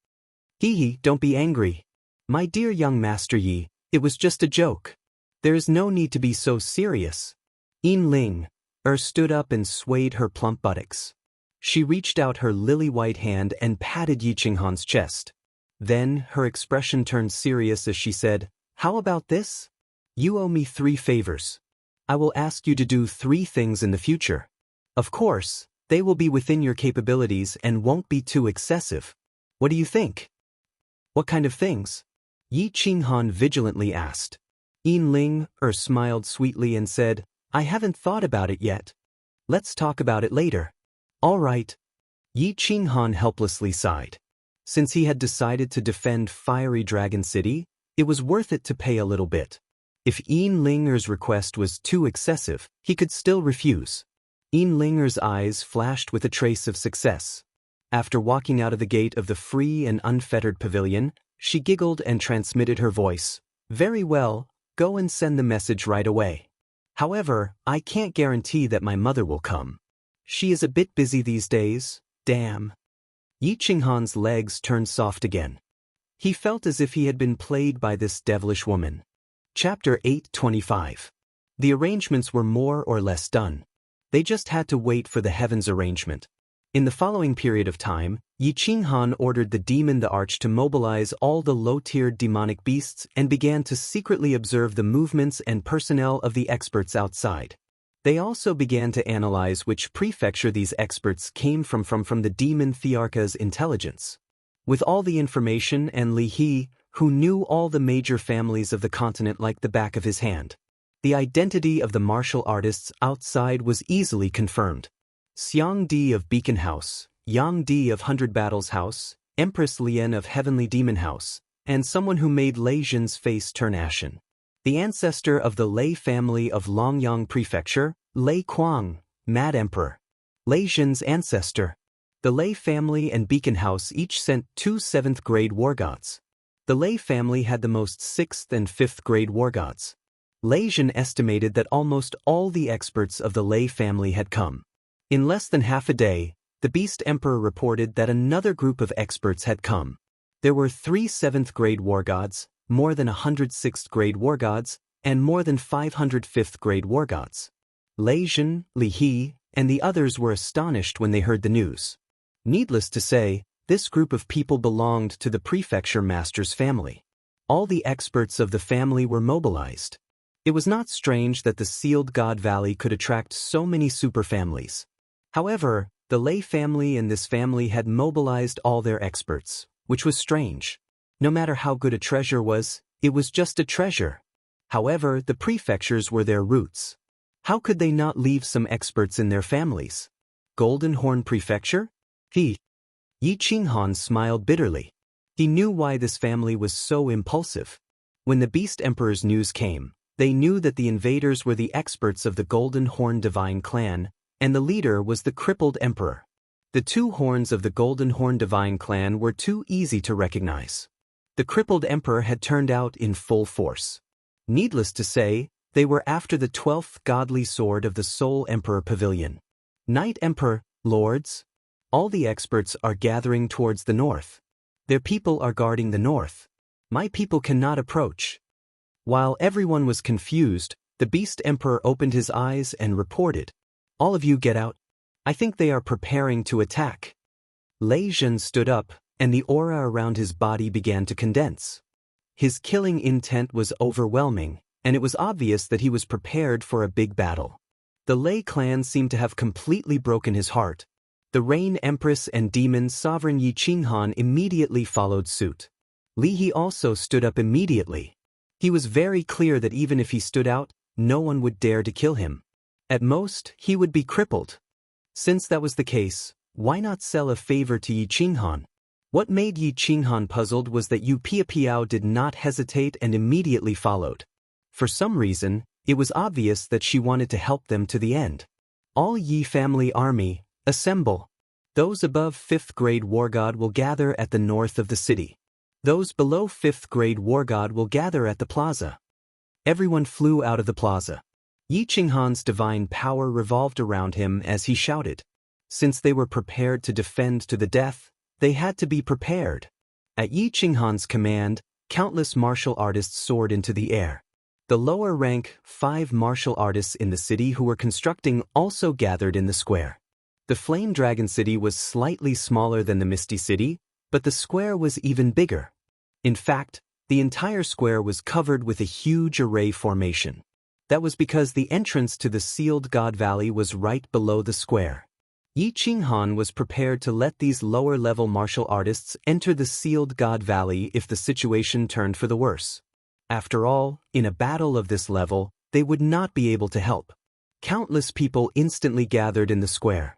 [SPEAKER 1] "Hee, don't be angry. My dear young Master Yi, it was just a joke. There is no need to be so serious." Yin Ling stood up and swayed her plump buttocks. She reached out her lily-white hand and patted Yi Qinghan's chest. Then her expression turned serious as she said, "How about this? You owe me 3 favors. I will ask you to do 3 things in the future. Of course, they will be within your capabilities and won't be too excessive. What do you think?" "What kind of things?" Yi Qinghan vigilantly asked. Yin Ling smiled sweetly and said, "I haven't thought about it yet. Let's talk about it later." "All right." Yi Qinghan helplessly sighed. Since he had decided to defend Fiery Dragon City, it was worth it to pay a little bit. If Yin Linger's request was too excessive, he could still refuse. Yin Linger's eyes flashed with a trace of success. After walking out of the gate of the free and unfettered pavilion, she giggled and transmitted her voice. "Very well, go and send the message right away. However, I can't guarantee that my mother will come. She is a bit busy these days, damn." Yi Qinghan's legs turned soft again. He felt as if he had been played by this devilish woman. Chapter 8:25. The arrangements were more or less done. They just had to wait for the heavens arrangement. In the following period of time, Yi Qinghan ordered the demon the Arch to mobilize all the low-tiered demonic beasts and began to secretly observe the movements and personnel of the experts outside. They also began to analyze which prefecture these experts came from the demon Thearka's intelligence. With all the information and Li He, who knew all the major families of the continent like the back of his hand, the identity of the martial artists outside was easily confirmed. Xiang Di of Beacon House, Yang Di of Hundred Battles House, Empress Lien of Heavenly Demon House, and someone who made Lei Jin's face turn ashen. The ancestor of the Lei family of Longyang Prefecture, Lei Kuang, Mad Emperor. Lei Jin's ancestor. The Lei family and Beacon House each sent 2 7th-grade war gods. The Lei family had the most 6th and 5th-grade war gods. Lei Jin estimated that almost all the experts of the Lei family had come. In less than half a day, the Beast Emperor reported that another group of experts had come. There were 3 7th-grade war gods, more than 100 6th-grade war gods, and more than 500 5th-grade war gods. Lei Jin, Li He, and the others were astonished when they heard the news. Needless to say, this group of people belonged to the prefecture master's family. All the experts of the family were mobilized. It was not strange that the Sealed God Valley could attract so many superfamilies. However, the Lei family and this family had mobilized all their experts, which was strange. No matter how good a treasure was, it was just a treasure. However, the prefectures were their roots. How could they not leave some experts in their families? Golden Horn Prefecture? Yi Qinghan smiled bitterly. He knew why this family was so impulsive. When the Beast Emperor's news came, they knew that the invaders were the experts of the Golden Horn Divine Clan, and the leader was the crippled emperor. The two horns of the Golden Horn Divine Clan were too easy to recognize. The crippled emperor had turned out in full force. Needless to say, they were after the 12th godly sword of the Soul Emperor Pavilion. Knight Emperor, lords, all the experts are gathering towards the north. Their people are guarding the north. My people cannot approach. While everyone was confused, the Beast Emperor opened his eyes and reported, "All of you get out. I think they are preparing to attack." Lei Zhen stood up, and the aura around his body began to condense. His killing intent was overwhelming, and it was obvious that he was prepared for a big battle. The Lei clan seemed to have completely broken his heart. The Rain Empress and Demon Sovereign Yi Qinghan immediately followed suit. Li He also stood up immediately. He was very clear that even if he stood out, no one would dare to kill him. At most, he would be crippled. Since that was the case, why not sell a favor to Yi Qinghan? What made Yi Qinghan puzzled was that Yu Piapiao did not hesitate and immediately followed. For some reason, it was obvious that she wanted to help them to the end. All Yi family army, assemble. Those above 5th grade War God will gather at the north of the city. Those below 5th grade War God will gather at the plaza. Everyone flew out of the plaza. Yi Qinghan's divine power revolved around him as he shouted. Since they were prepared to defend to the death, they had to be prepared. At Yi Qinghan's command, countless martial artists soared into the air. The lower rank 5 martial artists in the city who were constructing also gathered in the square. The Flame Dragon City was slightly smaller than the Misty City, but the square was even bigger. In fact, the entire square was covered with a huge array formation. That was because the entrance to the Sealed God Valley was right below the square. Yi Qinghan was prepared to let these lower-level martial artists enter the Sealed God Valley if the situation turned for the worse. After all, in a battle of this level, they would not be able to help. Countless people instantly gathered in the square.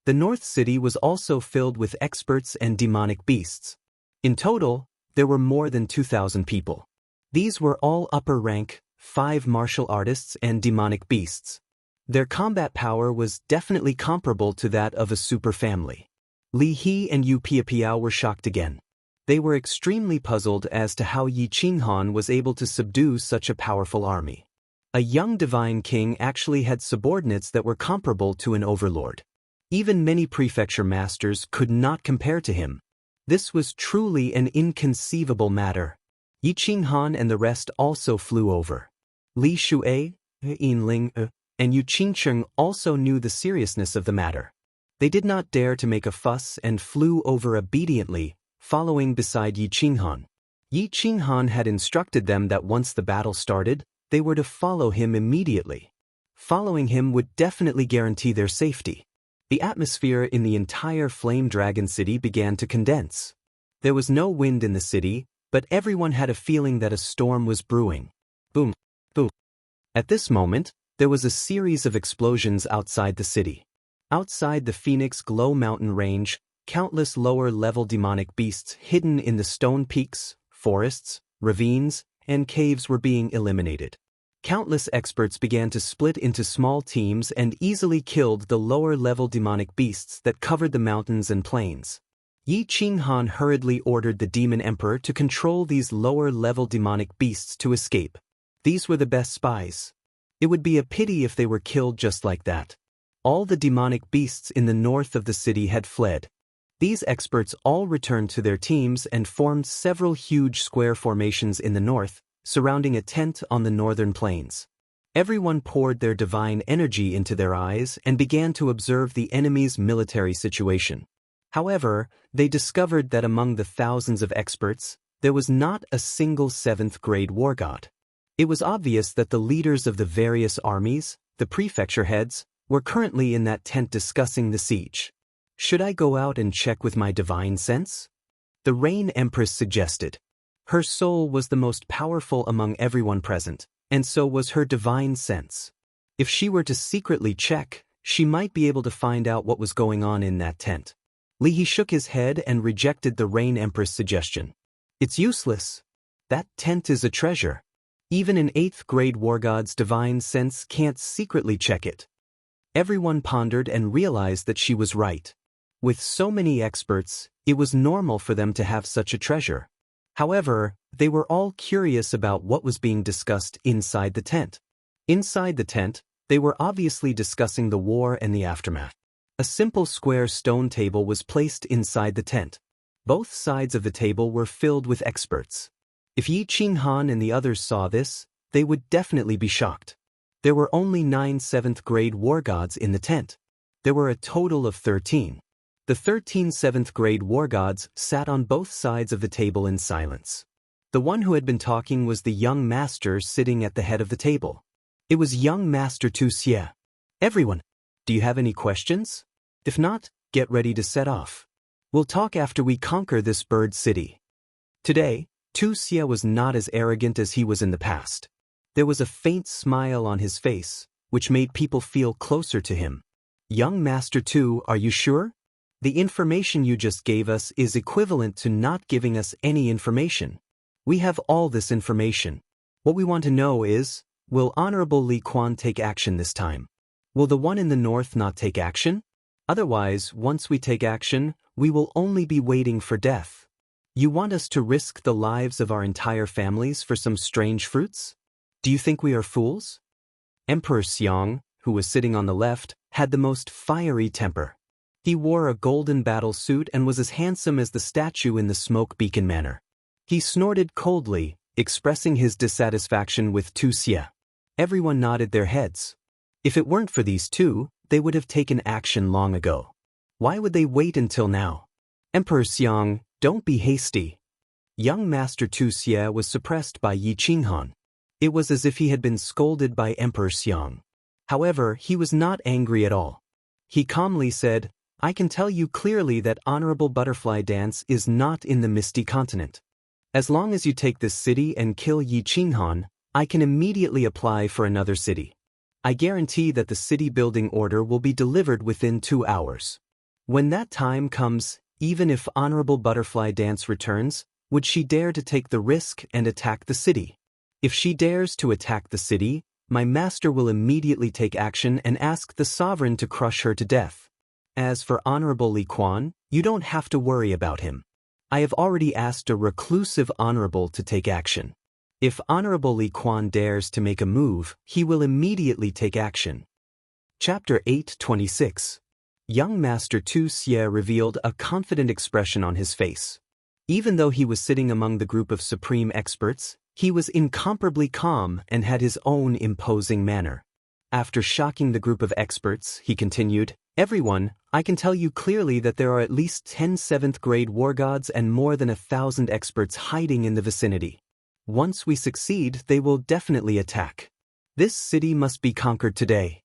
[SPEAKER 1] The North City was also filled with experts and demonic beasts. In total, there were more than 2,000 people. These were all upper-rank, 5 martial artists and demonic beasts. Their combat power was definitely comparable to that of a super family. Li He and Yu Piapiao were shocked again. They were extremely puzzled as to how Yi Qinghan was able to subdue such a powerful army. A young divine king actually had subordinates that were comparable to an overlord. Even many prefecture masters could not compare to him. This was truly an inconceivable matter. Yi Qinghan and the rest also flew over. Li Shuai, Yinling, and Yu Qingcheng also knew the seriousness of the matter. They did not dare to make a fuss and flew over obediently, following beside Yi Qinghan. Yi Qinghan had instructed them that once the battle started, they were to follow him immediately. Following him would definitely guarantee their safety. The atmosphere in the entire Flame Dragon City began to condense. There was no wind in the city, but everyone had a feeling that a storm was brewing. Boom, boom. At this moment, there was a series of explosions outside the city. Outside the Phoenix Glow Mountain Range, countless lower-level demonic beasts hidden in the stone peaks, forests, ravines, and caves were being eliminated. Countless experts began to split into small teams and easily killed the lower-level demonic beasts that covered the mountains and plains. Yi Qinghan hurriedly ordered the Demon Emperor to control these lower-level demonic beasts to escape. These were the best spies. It would be a pity if they were killed just like that. All the demonic beasts in the north of the city had fled. These experts all returned to their teams and formed several huge square formations in the north, surrounding a tent on the northern plains. Everyone poured their divine energy into their eyes and began to observe the enemy's military situation. However, they discovered that among the thousands of experts, there was not a single 7th grade war god. It was obvious that the leaders of the various armies, the prefecture heads, were currently in that tent discussing the siege. Should I go out and check with my divine sense? The Rain Empress suggested. Her soul was the most powerful among everyone present, and so was her divine sense. If she were to secretly check, she might be able to find out what was going on in that tent. Li He shook his head and rejected the Rain Empress' suggestion. It's useless. That tent is a treasure. Even an 8th grade war god's divine sense can't secretly check it. Everyone pondered and realized that she was right. With so many experts, it was normal for them to have such a treasure. However, they were all curious about what was being discussed inside the tent. Inside the tent, they were obviously discussing the war and the aftermath. A simple square stone table was placed inside the tent. Both sides of the table were filled with experts. If Yi Qinghan and the others saw this, they would definitely be shocked. There were only 9 7th grade war gods in the tent. There were a total of 13. The 13 7th grade war gods sat on both sides of the table in silence. The one who had been talking was the young master sitting at the head of the table. It was young Master Tu Xie. Everyone, do you have any questions? If not, get ready to set off. We'll talk after we conquer this bird city. Today, Tu Xie was not as arrogant as he was in the past. There was a faint smile on his face, which made people feel closer to him. Young Master Tu, are you sure? The information you just gave us is equivalent to not giving us any information. We have all this information. What we want to know is, will Honorable Li Quan take action this time? Will the one in the north not take action? Otherwise, once we take action, we will only be waiting for death. You want us to risk the lives of our entire families for some strange fruits? Do you think we are fools? Emperor Xiang, who was sitting on the left, had the most fiery temper. He wore a golden battle suit and was as handsome as the statue in the smoke beacon manner. He snorted coldly, expressing his dissatisfaction with Tu Xie. Everyone nodded their heads. If it weren't for these two, they would have taken action long ago. Why would they wait until now? Emperor Xiang, don't be hasty. Young Master Tu Xie was suppressed by Yi Qinghan. It was as if he had been scolded by Emperor Xiang. However, he was not angry at all. He calmly said, I can tell you clearly that Honorable Butterfly Dance is not in the Misty Continent. As long as you take this city and kill Yi Qinghan, I can immediately apply for another city. I guarantee that the city building order will be delivered within 2 hours. When that time comes, even if Honorable Butterfly Dance returns, would she dare to take the risk and attack the city? If she dares to attack the city, my master will immediately take action and ask the sovereign to crush her to death. As for Honorable Li Quan, you don't have to worry about him. I have already asked a reclusive honorable to take action. If Honorable Li Quan dares to make a move, he will immediately take action. Chapter 8:26. Young Master Tu Xie revealed a confident expression on his face. Even though he was sitting among the group of supreme experts, he was incomparably calm and had his own imposing manner. After shocking the group of experts, he continued, Everyone, I can tell you clearly that there are at least 10 7th grade war gods and more than 1,000 experts hiding in the vicinity. Once we succeed, they will definitely attack. This city must be conquered today.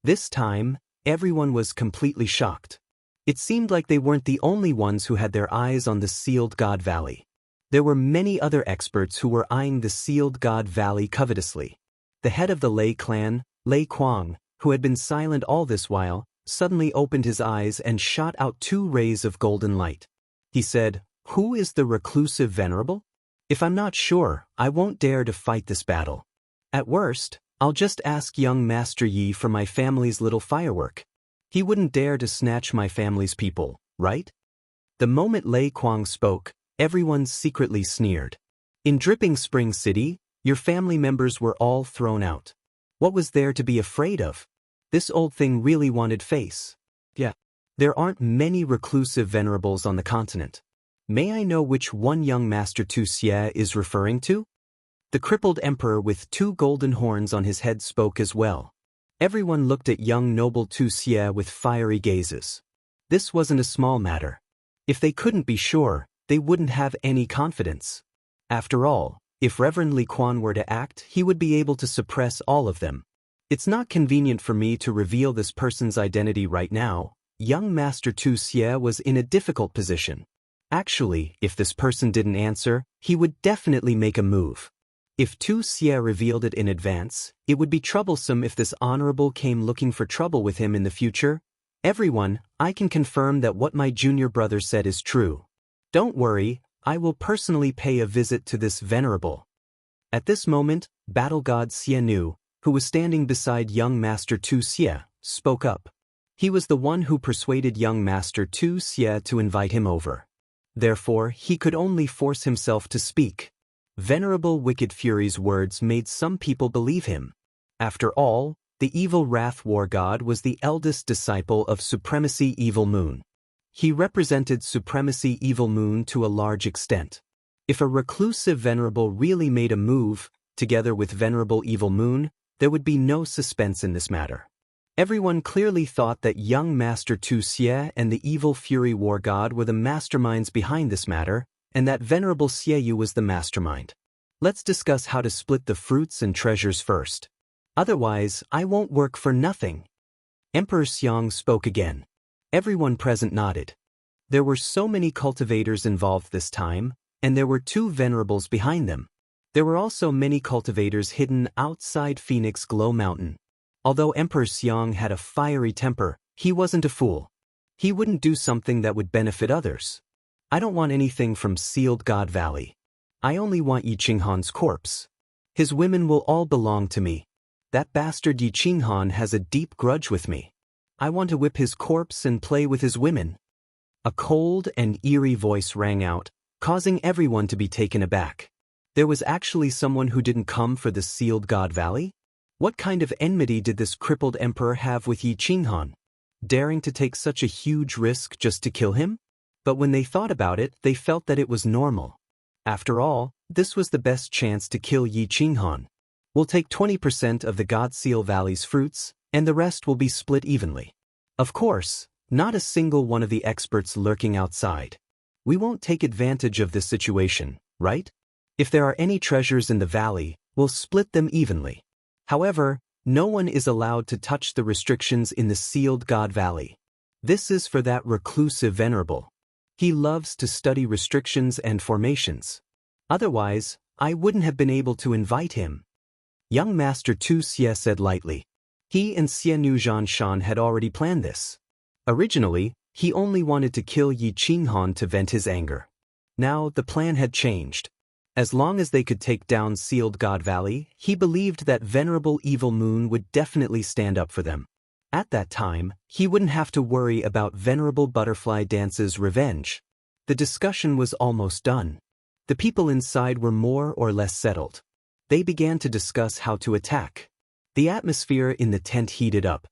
[SPEAKER 1] This time, everyone was completely shocked. It seemed like they weren't the only ones who had their eyes on the Sealed God Valley. There were many other experts who were eyeing the Sealed God Valley covetously. The head of the Lei clan, Lei Kuang, who had been silent all this while, suddenly opened his eyes and shot out 2 rays of golden light. He said, Who is the reclusive venerable? If I'm not sure, I won't dare to fight this battle. At worst, I'll just ask young Master Yi for my family's little firework. He wouldn't dare to snatch my family's people, right? The moment Lei Kuang spoke, everyone secretly sneered. In Dripping Spring City, your family members were all thrown out. What was there to be afraid of? This old thing really wanted face. Yeah. There aren't many reclusive venerables on the continent. May I know which one young Master Tu Xie is referring to? The crippled emperor with 2 golden horns on his head spoke as well. Everyone looked at young noble Tu Xie with fiery gazes. This wasn't a small matter. If they couldn't be sure, they wouldn't have any confidence. After all, If Reverend Li Quan were to act, he would be able to suppress all of them. It's not convenient for me to reveal this person's identity right now. Young Master Tu Xie was in a difficult position. Actually, if this person didn't answer, he would definitely make a move. If Tu Xie revealed it in advance, it would be troublesome if this honorable came looking for trouble with him in the future. Everyone, I can confirm that what my junior brother said is true. Don't worry, I will personally pay a visit to this venerable. At this moment, Battle God Xianu, who was standing beside young Master Tu Xie, spoke up. He was the one who persuaded young Master Tu Xie to invite him over. Therefore, he could only force himself to speak. Venerable Wicked Fury's words made some people believe him. After all, the evil Wrath War God was the eldest disciple of Supremacy Evil Moon. He represented Supremacy Evil Moon to a large extent. If a reclusive Venerable really made a move, together with Venerable Evil Moon, there would be no suspense in this matter. Everyone clearly thought that young Master Tu Xie and the Evil Fury War God were the masterminds behind this matter, and that Venerable Xieyu was the mastermind. Let's discuss how to split the fruits and treasures first. Otherwise, I won't work for nothing. Emperor Xiang spoke again. Everyone present nodded. There were so many cultivators involved this time, and there were 2 venerables behind them. There were also many cultivators hidden outside Phoenix Glow Mountain. Although Emperor Xiang had a fiery temper, he wasn't a fool. He wouldn't do something that would benefit others. I don't want anything from Sealed God Valley. I only want Yi Qinghan's corpse. His women will all belong to me. That bastard Yi Qinghan has a deep grudge with me. I want to whip his corpse and play with his women. A cold and eerie voice rang out, causing everyone to be taken aback. There was actually someone who didn't come for the Sealed God Valley? What kind of enmity did this crippled emperor have with Yi Qinghan? Daring to take such a huge risk just to kill him? But when they thought about it, they felt that it was normal. After all, this was the best chance to kill Yi Qinghan. We'll take 20% of the God Seal Valley's fruits, and the rest will be split evenly. Of course, not a single one of the experts lurking outside. We won't take advantage of this situation, right? If there are any treasures in the valley, we'll split them evenly. However, no one is allowed to touch the restrictions in the Sealed God Valley. This is for that reclusive venerable. He loves to study restrictions and formations. Otherwise, I wouldn't have been able to invite him. Young Master Tu Xie said lightly. He and Xianu Zhanshan had already planned this. Originally, he only wanted to kill Yi Qinghan to vent his anger. Now, the plan had changed. As long as they could take down Sealed God Valley, he believed that Venerable Evil Moon would definitely stand up for them. At that time, he wouldn't have to worry about Venerable Butterfly Dance's revenge. The discussion was almost done. The people inside were more or less settled. They began to discuss how to attack. The atmosphere in the tent heated up.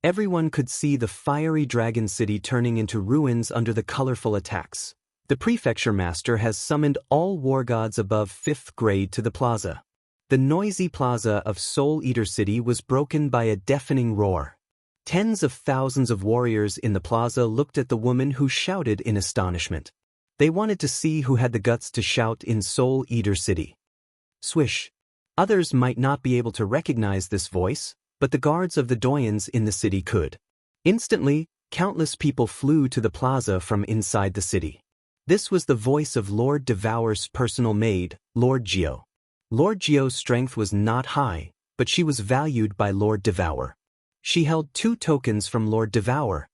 [SPEAKER 1] Everyone could see the fiery dragon city turning into ruins under the colorful attacks. The prefecture master has summoned all war gods above 5th grade to the plaza. The noisy plaza of Soul Eater City was broken by a deafening roar. Tens of thousands of warriors in the plaza looked at the woman who shouted in astonishment. They wanted to see who had the guts to shout in Soul Eater City. Swish. Others might not be able to recognize this voice, but the guards of the doyens in the city could. Instantly, countless people flew to the plaza from inside the city. This was the voice of Lord Devour's personal maid, Lord Jiao. Lord Jiao's strength was not high, but she was valued by Lord Devour. She held 2 tokens from Lord Devour.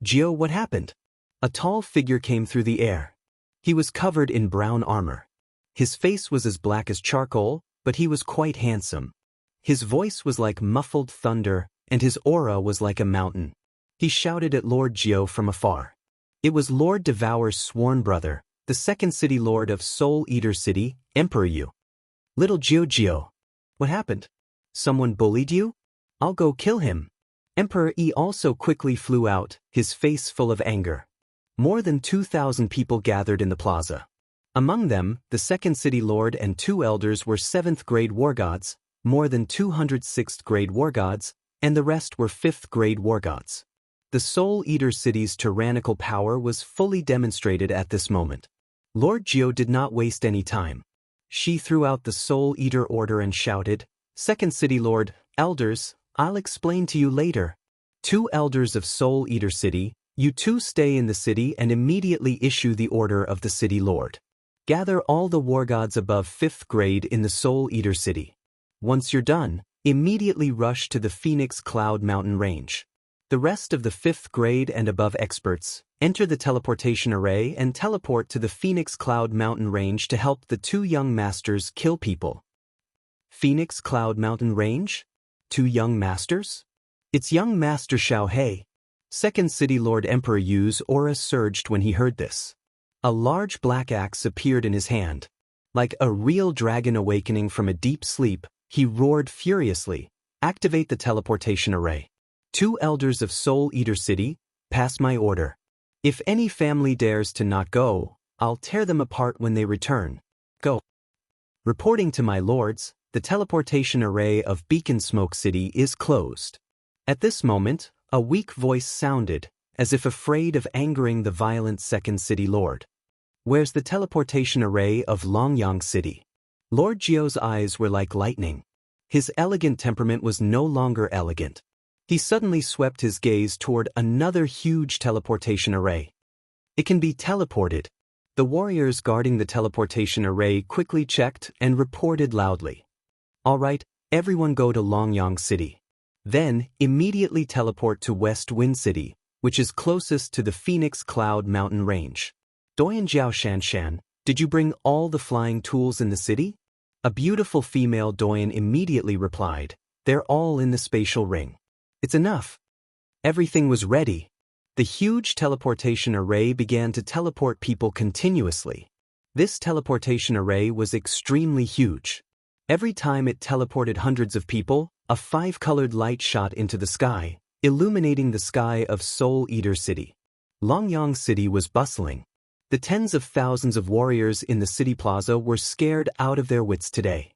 [SPEAKER 1] Jiao, what happened? A tall figure came through the air. He was covered in brown armor. His face was as black as charcoal, but he was quite handsome. His voice was like muffled thunder, and his aura was like a mountain. He shouted at Lord Jiao from afar. It was Lord Devour's sworn brother, the 2nd City Lord of Soul Eater City, Emperor Yu. Little Jiao. What happened? Someone bullied you? I'll go kill him. Emperor Yi also quickly flew out, his face full of anger. More than 2,000 people gathered in the plaza. Among them, the 2nd City Lord and 2 elders were 7th grade war gods, more than 200 6th grade war gods, and the rest were 5th grade war gods. The Soul Eater City's tyrannical power was fully demonstrated at this moment. Lord Jiao did not waste any time. She threw out the Soul Eater order and shouted, "Second City Lord, elders, I'll explain to you later. 2 elders of Soul Eater City, you 2 stay in the city and immediately issue the order of the City Lord. Gather all the war gods above 5th grade in the Soul Eater City. Once you're done, immediately rush to the Phoenix Cloud Mountain Range. The rest of the 5th grade and above experts, enter the teleportation array and teleport to the Phoenix Cloud Mountain Range to help the 2 young masters kill people." Phoenix Cloud Mountain Range? 2 young masters? It's young Master Xiao He. Second City Lord Emperor Yu's aura surged when he heard this. A large black axe appeared in his hand. Like a real dragon awakening from a deep sleep, he roared furiously, "Activate the teleportation array. 2 elders of Soul Eater City, pass my order. If any family dares to not go, I'll tear them apart when they return. Go." Reporting to my lords, the teleportation array of Beacon Smoke City is closed. At this moment, a weak voice sounded, as if afraid of angering the violent Second City Lord. "Where's the teleportation array of Longyang City?" Lord Jiao's eyes were like lightning. His elegant temperament was no longer elegant. He suddenly swept his gaze toward another huge teleportation array. "It can be teleported." The warriors guarding the teleportation array quickly checked and reported loudly. "All right, everyone go to Longyang City. Then, immediately teleport to West Wind City, which is closest to the Phoenix Cloud Mountain Range." "Doyan Jiao Shanshan, did you bring all the flying tools in the city?" A beautiful female Doyan immediately replied, "They're all in the spatial ring." "It's enough." Everything was ready. The huge teleportation array began to teleport people continuously. This teleportation array was extremely huge. Every time it teleported hundreds of people, a 5-colored light shot into the sky, illuminating the sky of Soul Eater City. Longyang City was bustling. The tens of thousands of warriors in the city plaza were scared out of their wits today.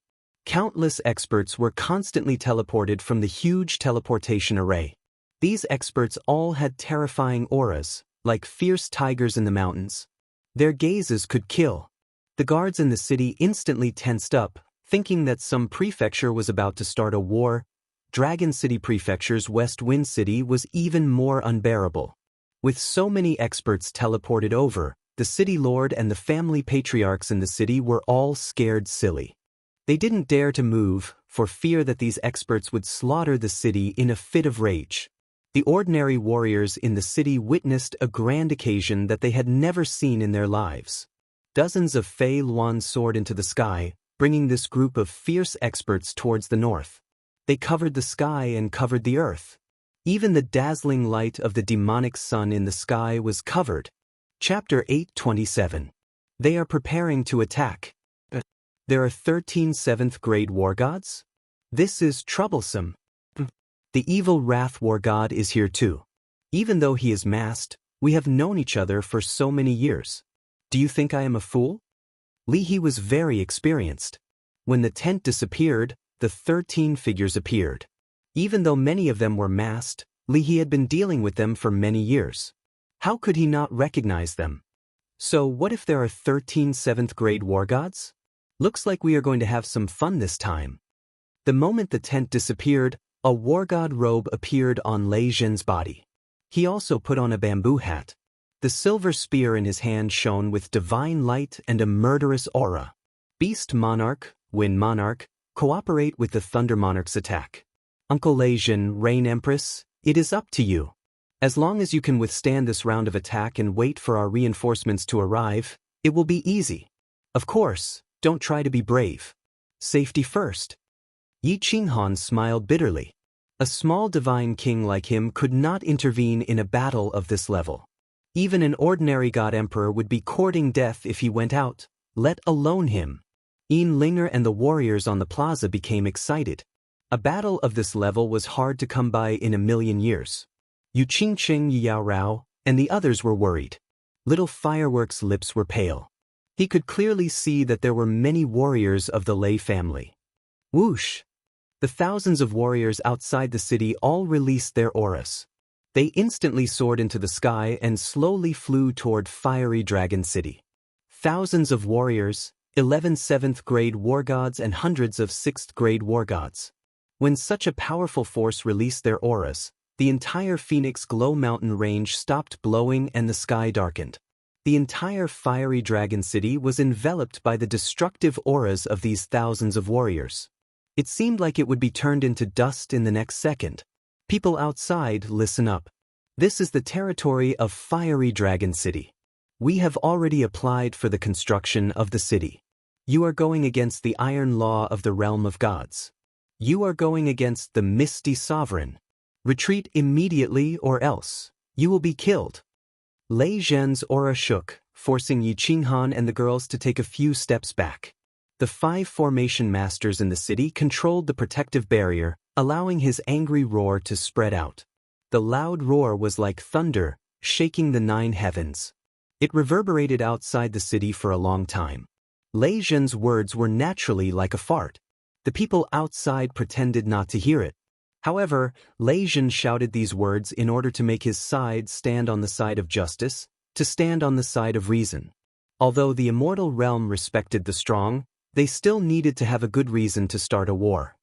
[SPEAKER 1] Countless experts were constantly teleported from the huge teleportation array. These experts all had terrifying auras, like fierce tigers in the mountains. Their gazes could kill. The guards in the city instantly tensed up, thinking that some prefecture was about to start a war. Dragon City Prefecture's West Wind City was even more unbearable. With so many experts teleported over, the city lord and the family patriarchs in the city were all scared silly. They didn't dare to move, for fear that these experts would slaughter the city in a fit of rage. The ordinary warriors in the city witnessed a grand occasion that they had never seen in their lives. Dozens of Fei Luan soared into the sky, bringing this group of fierce experts towards the north. They covered the sky and covered the earth. Even the dazzling light of the demonic sun in the sky was covered. Chapter 8:27. They are preparing to attack. There are 13 7th grade war gods? This is troublesome. The evil Wrath War God is here too. Even though he is masked, we have known each other for so many years. Do you think I am a fool? Li He was very experienced. When the tent disappeared, the 13 figures appeared. Even though many of them were masked, Li He had been dealing with them for many years. How could he not recognize them? So what if there are 13 7th grade war gods? Looks like we are going to have some fun this time. The moment the tent disappeared, a war god robe appeared on Lei Zhen's body. He also put on a bamboo hat. The silver spear in his hand shone with divine light and a murderous aura. Beast Monarch, Wind Monarch, cooperate with the Thunder Monarch's attack. Uncle Lei Zhen, Rain Empress, it is up to you. As long as you can withstand this round of attack and wait for our reinforcements to arrive, it will be easy. Of course, don't try to be brave. Safety first. Yi Qinghan smiled bitterly. A small divine king like him could not intervene in a battle of this level. Even an ordinary god emperor would be courting death if he went out, let alone him. Yin Linger and the warriors on the plaza became excited. A battle of this level was hard to come by in a million years. Yu Qingqing, Yao Rao, and the others were worried. Little Fireworks' lips were pale. He could clearly see that there were many warriors of the Lei family. Whoosh! The thousands of warriors outside the city all released their auras. They instantly soared into the sky and slowly flew toward Fiery Dragon City. Thousands of warriors, 11 7th-grade war gods and hundreds of 6th-grade war gods. When such a powerful force released their auras, the entire Phoenix Glow Mountain range stopped blowing and the sky darkened. The entire fiery dragon city was enveloped by the destructive auras of these thousands of warriors. It seemed like it would be turned into dust in the next second. People outside, listen up. This is the territory of Fiery Dragon City. We have already applied for the construction of the city. You are going against the iron law of the realm of gods. You are going against the misty sovereign. Retreat immediately or else you will be killed. Lei Zhen's aura shook, forcing Yi Qinghan and the girls to take a few steps back. The 5 formation masters in the city controlled the protective barrier, allowing his angry roar to spread out. The loud roar was like thunder, shaking the 9 heavens. It reverberated outside the city for a long time. Lei Zhen's words were naturally like a fart. The people outside pretended not to hear it. However, Lei Zhen shouted these words in order to make his side stand on the side of justice, to stand on the side of reason. Although the immortal realm respected the strong, they still needed to have a good reason to start a war.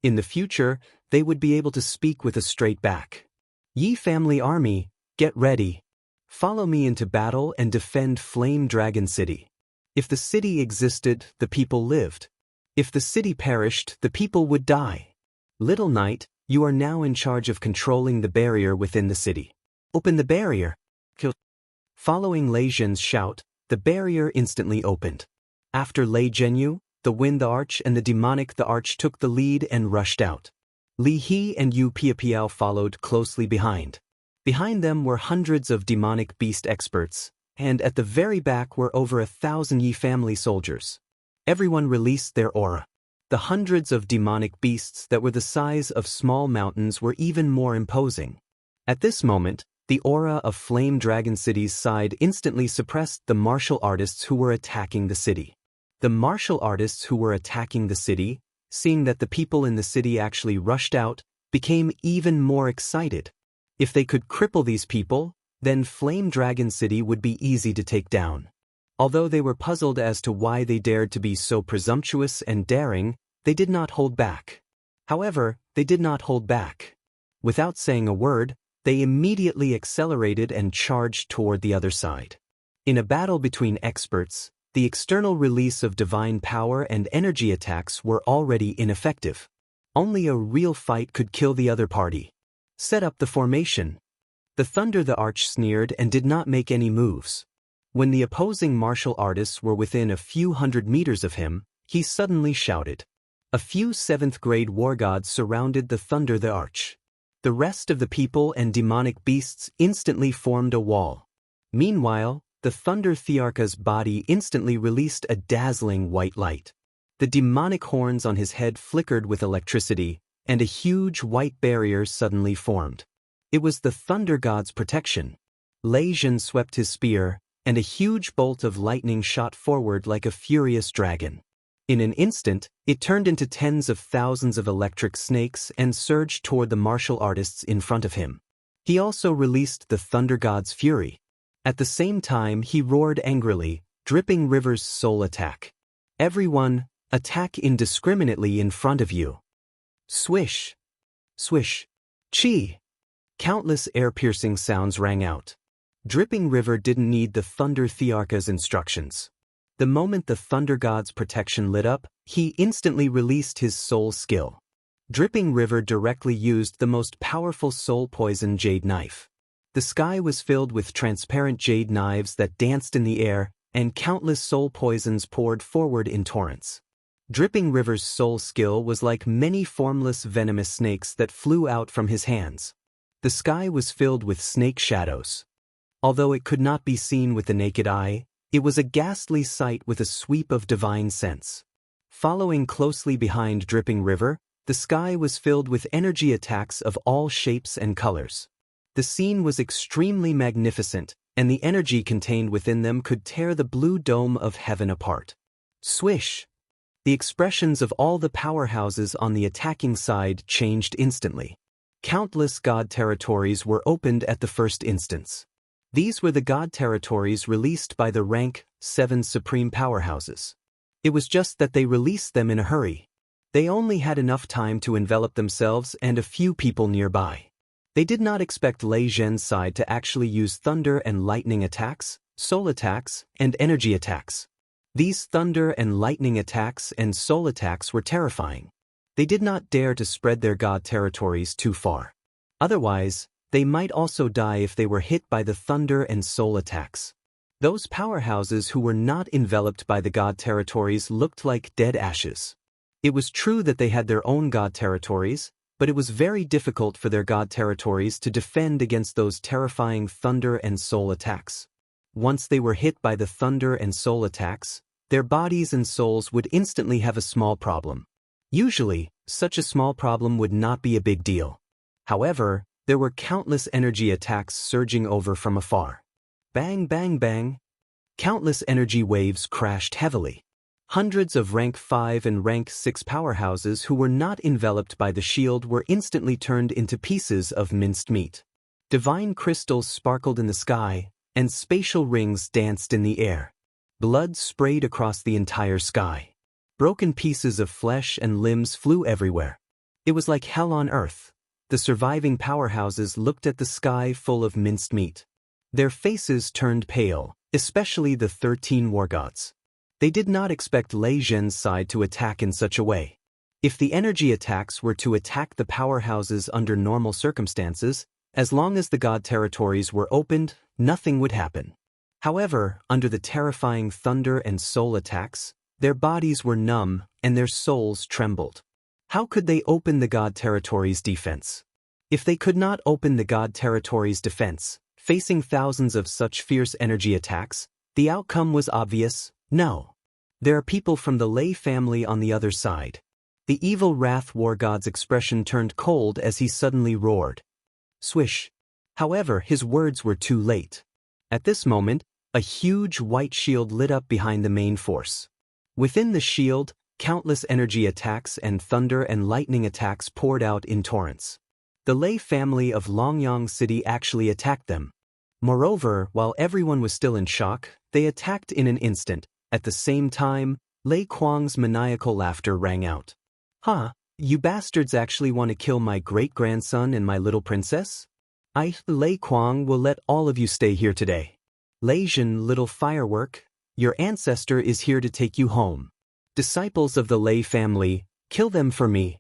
[SPEAKER 1] In the future, they would be able to speak with a straight back. Yi family army, get ready. Follow me into battle and defend Flame Dragon City. If the city existed, the people lived. If the city perished, the people would die. Little Knight, you are now in charge of controlling the barrier within the city. Open the barrier. Kill. Following Lei Zhen's shout, the barrier instantly opened. After Lei Zhenyu, the Wind the Arch and the Demonic the Arch took the lead and rushed out. Li He and Yu Piapiao followed closely behind. Behind them were hundreds of demonic beast experts, and at the very back were over 1,000 Yi family soldiers. Everyone released their aura. The hundreds of demonic beasts that were the size of small mountains were even more imposing. At this moment, the aura of Flame Dragon City's side instantly suppressed the martial artists who were attacking the city. The martial artists who were attacking the city, seeing that the people in the city actually rushed out, became even more excited. If they could cripple these people, then Flame Dragon City would be easy to take down. Although they were puzzled as to why they dared to be so presumptuous and daring, they did not hold back. However, they did not hold back. Without saying a word, they immediately accelerated and charged toward the other side. In a battle between experts, the external release of divine power and energy attacks were already ineffective. Only a real fight could kill the other party. Set up the formation. The Thunder the Arch sneered and did not make any moves. When the opposing martial artists were within a few hundred meters of him, he suddenly shouted. A few 7th-grade war gods surrounded the Thunder the Arch. The rest of the people and demonic beasts instantly formed a wall. Meanwhile, the Thunder Thearcha's body instantly released a dazzling white light. The demonic horns on his head flickered with electricity, and a huge white barrier suddenly formed. It was the Thunder God's protection. Lei Zhen swept his spear, and a huge bolt of lightning shot forward like a furious dragon. In an instant, it turned into tens of thousands of electric snakes and surged toward the martial artists in front of him. He also released the Thunder God's fury. At the same time, he roared angrily, Dripping River's soul attack. Everyone, attack indiscriminately in front of you. Swish. Swish. Chi. Countless air-piercing sounds rang out. Dripping River didn't need the Thunder Thearcha's instructions. The moment the Thunder God's protection lit up, he instantly released his soul skill. Dripping River directly used the most powerful soul poison jade knife. The sky was filled with transparent jade knives that danced in the air, and countless soul poisons poured forward in torrents. Dripping River's soul skill was like many formless venomous snakes that flew out from his hands. The sky was filled with snake shadows. Although it could not be seen with the naked eye, it was a ghastly sight with a sweep of divine sense. Following closely behind Dripping River, the sky was filled with energy attacks of all shapes and colors. The scene was extremely magnificent, and the energy contained within them could tear the blue dome of heaven apart. Swish! The expressions of all the powerhouses on the attacking side changed instantly. Countless god territories were opened at the first instance. These were the god territories released by the rank 7 supreme powerhouses. It was just that they released them in a hurry. They only had enough time to envelop themselves and a few people nearby. They did not expect Lei Zhen's side to actually use thunder and lightning attacks, soul attacks, and energy attacks. These thunder and lightning attacks and soul attacks were terrifying. They did not dare to spread their god territories too far. Otherwise, they might also die if they were hit by the thunder and soul attacks. Those powerhouses who were not enveloped by the god territories looked like dead ashes. It was true that they had their own god territories, but it was very difficult for their god territories to defend against those terrifying thunder and soul attacks. Once they were hit by the thunder and soul attacks, their bodies and souls would instantly have a small problem. Usually, such a small problem would not be a big deal. However, there were countless energy attacks surging over from afar. Bang, bang, bang. Countless energy waves crashed heavily. Hundreds of rank 5 and rank 6 powerhouses who were not enveloped by the shield were instantly turned into pieces of minced meat. Divine crystals sparkled in the sky, and spatial rings danced in the air. Blood sprayed across the entire sky. Broken pieces of flesh and limbs flew everywhere. It was like hell on earth. The surviving powerhouses looked at the sky full of minced meat. Their faces turned pale, especially the 13 war gods. They did not expect Lei Zhen's side to attack in such a way. If the energy attacks were to attack the powerhouses under normal circumstances, as long as the god territories were opened, nothing would happen. However, under the terrifying thunder and soul attacks, their bodies were numb and their souls trembled. How could they open the god territories' defense? If they could not open the god territories' defense, facing thousands of such fierce energy attacks, the outcome was obvious: no. There are people from the Lei family on the other side. The evil Wrath War God's expression turned cold as he suddenly roared. Swish. However, his words were too late. At this moment, a huge white shield lit up behind the main force. Within the shield, countless energy attacks and thunder and lightning attacks poured out in torrents. The Lei family of Longyang City actually attacked them. Moreover, while everyone was still in shock, they attacked in an instant. At the same time, Lei Kuang's maniacal laughter rang out. Huh, you bastards actually want to kill my great-grandson and my little princess? Lei Kuang will let all of you stay here today. Lei Zhen, little firework, your ancestor is here to take you home. Disciples of the Lei family, kill them for me.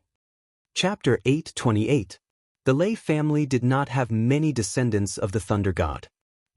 [SPEAKER 1] Chapter 8:28. The Lei family did not have many descendants of the Thunder God.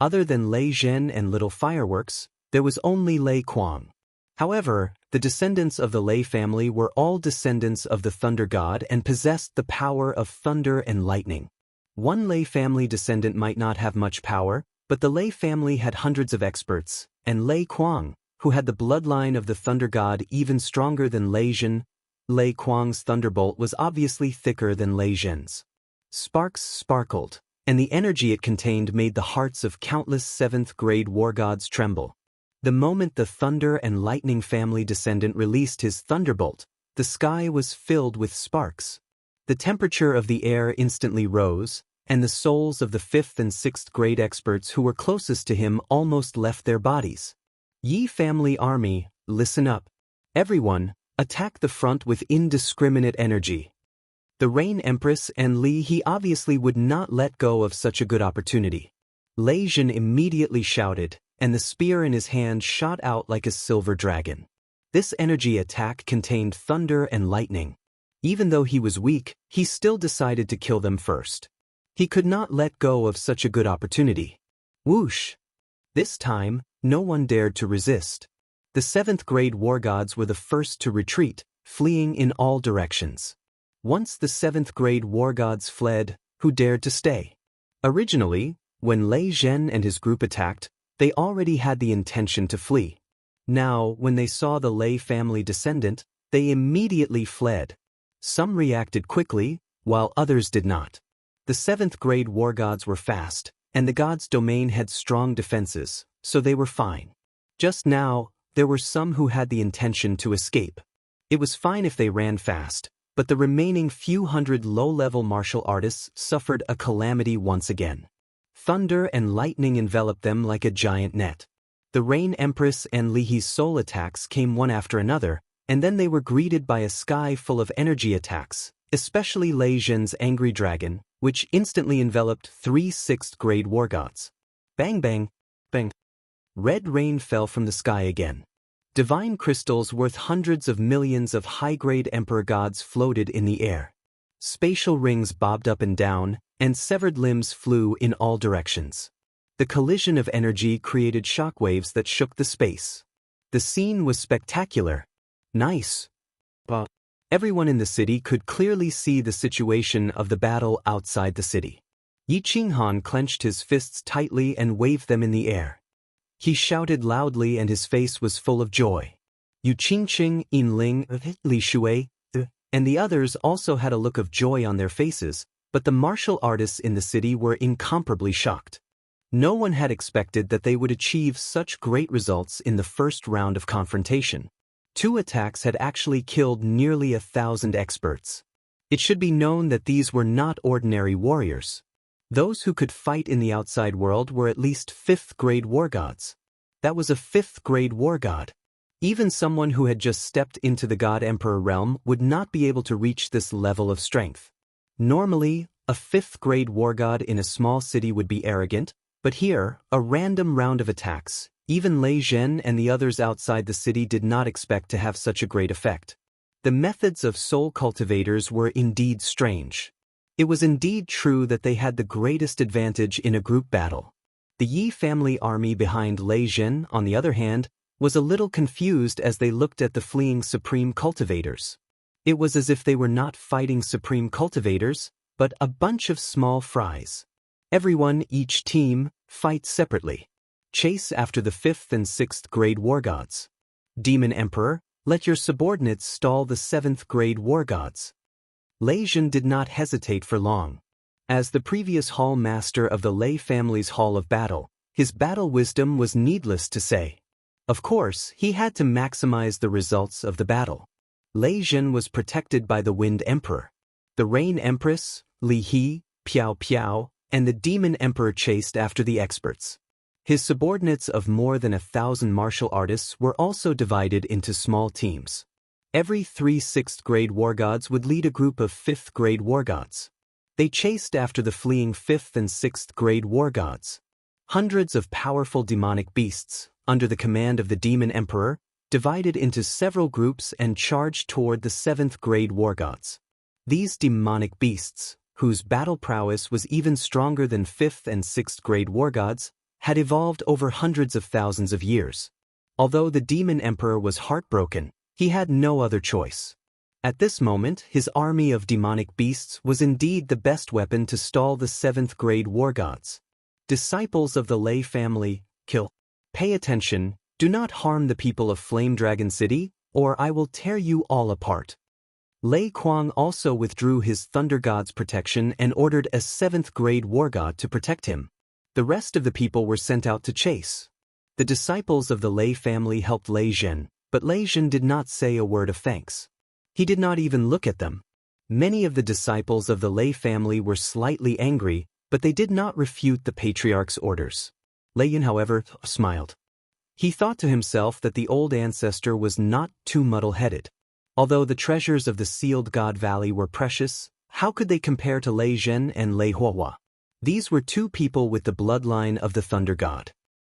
[SPEAKER 1] Other than Lei Zhen and Little Fireworks, there was only Lei Kuang. However, the descendants of the Lei family were all descendants of the Thunder God and possessed the power of thunder and lightning. One Lei family descendant might not have much power, but the Lei family had hundreds of experts, and Lei Kuang, who had the bloodline of the Thunder God even stronger than Lei Zhen, Lei Kuang's thunderbolt was obviously thicker than Lei Zhen's. Sparks sparkled, and the energy it contained made the hearts of countless 7th-grade war gods tremble. The moment the Thunder and Lightning family descendant released his thunderbolt, the sky was filled with sparks. The temperature of the air instantly rose, and the souls of the 5th and 6th grade experts who were closest to him almost left their bodies. Yi family army, listen up. Everyone, attack the front with indiscriminate energy. The Rain Empress and Li He obviously would not let go of such a good opportunity. Lei Zhen immediately shouted, and the spear in his hand shot out like a silver dragon. This energy attack contained thunder and lightning. Even though he was weak, he still decided to kill them first. He could not let go of such a good opportunity. Whoosh! This time, no one dared to resist. The 7th-grade war gods were the first to retreat, fleeing in all directions. Once the 7th-grade war gods fled, who dared to stay? Originally, when Lei Zhen and his group attacked, they already had the intention to flee. Now, when they saw the Lei family descendant, they immediately fled. Some reacted quickly, while others did not. The 7th-grade war gods were fast, and the god's domain had strong defenses, so they were fine. Just now, there were some who had the intention to escape. It was fine if they ran fast, but the remaining few hundred low-level martial artists suffered a calamity once again. Thunder and lightning enveloped them like a giant net. The Rain Empress and Li He's soul attacks came one after another, and then they were greeted by a sky full of energy attacks, especially Lei Zhen's angry dragon, which instantly enveloped 3 6th-grade war gods. Bang bang, bang. Red rain fell from the sky again. Divine crystals worth hundreds of millions of high-grade emperor gods floated in the air. Spatial rings bobbed up and down, and severed limbs flew in all directions. The collision of energy created shockwaves that shook the space. The scene was spectacular. Nice. But everyone in the city could clearly see the situation of the battle outside the city. Yi Qinghan clenched his fists tightly and waved them in the air. He shouted loudly and his face was full of joy. Yu Qingqing, Yin Ling, Li Shui, and the others also had a look of joy on their faces, but the martial artists in the city were incomparably shocked. No one had expected that they would achieve such great results in the first round of confrontation. 2 attacks had actually killed nearly 1,000 experts. It should be known that these were not ordinary warriors. Those who could fight in the outside world were at least 5th-grade war gods. That was a 5th-grade war god. Even someone who had just stepped into the God-Emperor realm would not be able to reach this level of strength. Normally, a 5th-grade war god in a small city would be arrogant, but here, a random round of attacks, even Lei Zhen and the others outside the city did not expect to have such a great effect. The methods of soul cultivators were indeed strange. It was indeed true that they had the greatest advantage in a group battle. The Yi family army behind Lei Zhen, on the other hand, was a little confused as they looked at the fleeing supreme cultivators. It was as if they were not fighting supreme cultivators, but a bunch of small fries. Everyone, each team, fight separately. Chase after the 5th and 6th-grade war gods. Demon Emperor, let your subordinates stall the 7th-grade war gods. Lei Zhen did not hesitate for long. As the previous hall master of the Lei family's hall of battle, his battle wisdom was needless to say. Of course, he had to maximize the results of the battle. Lei Zhen was protected by the Wind Emperor. The Rain Empress, Li He, Piao Piao, and the Demon Emperor chased after the experts. His subordinates of more than 1,000 martial artists were also divided into small teams. Every 3 6th-grade war gods would lead a group of 5th-grade war gods. They chased after the fleeing 5th and 6th-grade war gods. Hundreds of powerful demonic beasts, under the command of the Demon Emperor, divided into several groups and charged toward the 7th-grade war gods. These demonic beasts, whose battle prowess was even stronger than 5th and 6th-grade war gods, had evolved over hundreds of thousands of years. Although the Demon Emperor was heartbroken, he had no other choice. At this moment, his army of demonic beasts was indeed the best weapon to stall the 7th-grade war gods. Disciples of the Lei family, kill. Pay attention, do not harm the people of Flame Dragon City, or I will tear you all apart. Lei Kuang also withdrew his Thunder God's protection and ordered a 7th-grade war god to protect him. The rest of the people were sent out to chase. The disciples of the Lei family helped Lei Zhen, but Lei Zhen did not say a word of thanks. He did not even look at them. Many of the disciples of the Lei family were slightly angry, but they did not refute the patriarch's orders. Lei Yin, however, smiled. He thought to himself that the old ancestor was not too muddle-headed. Although the treasures of the Sealed God Valley were precious, how could they compare to Lei Zhen and Lei Huohua? These were 2 people with the bloodline of the Thunder God.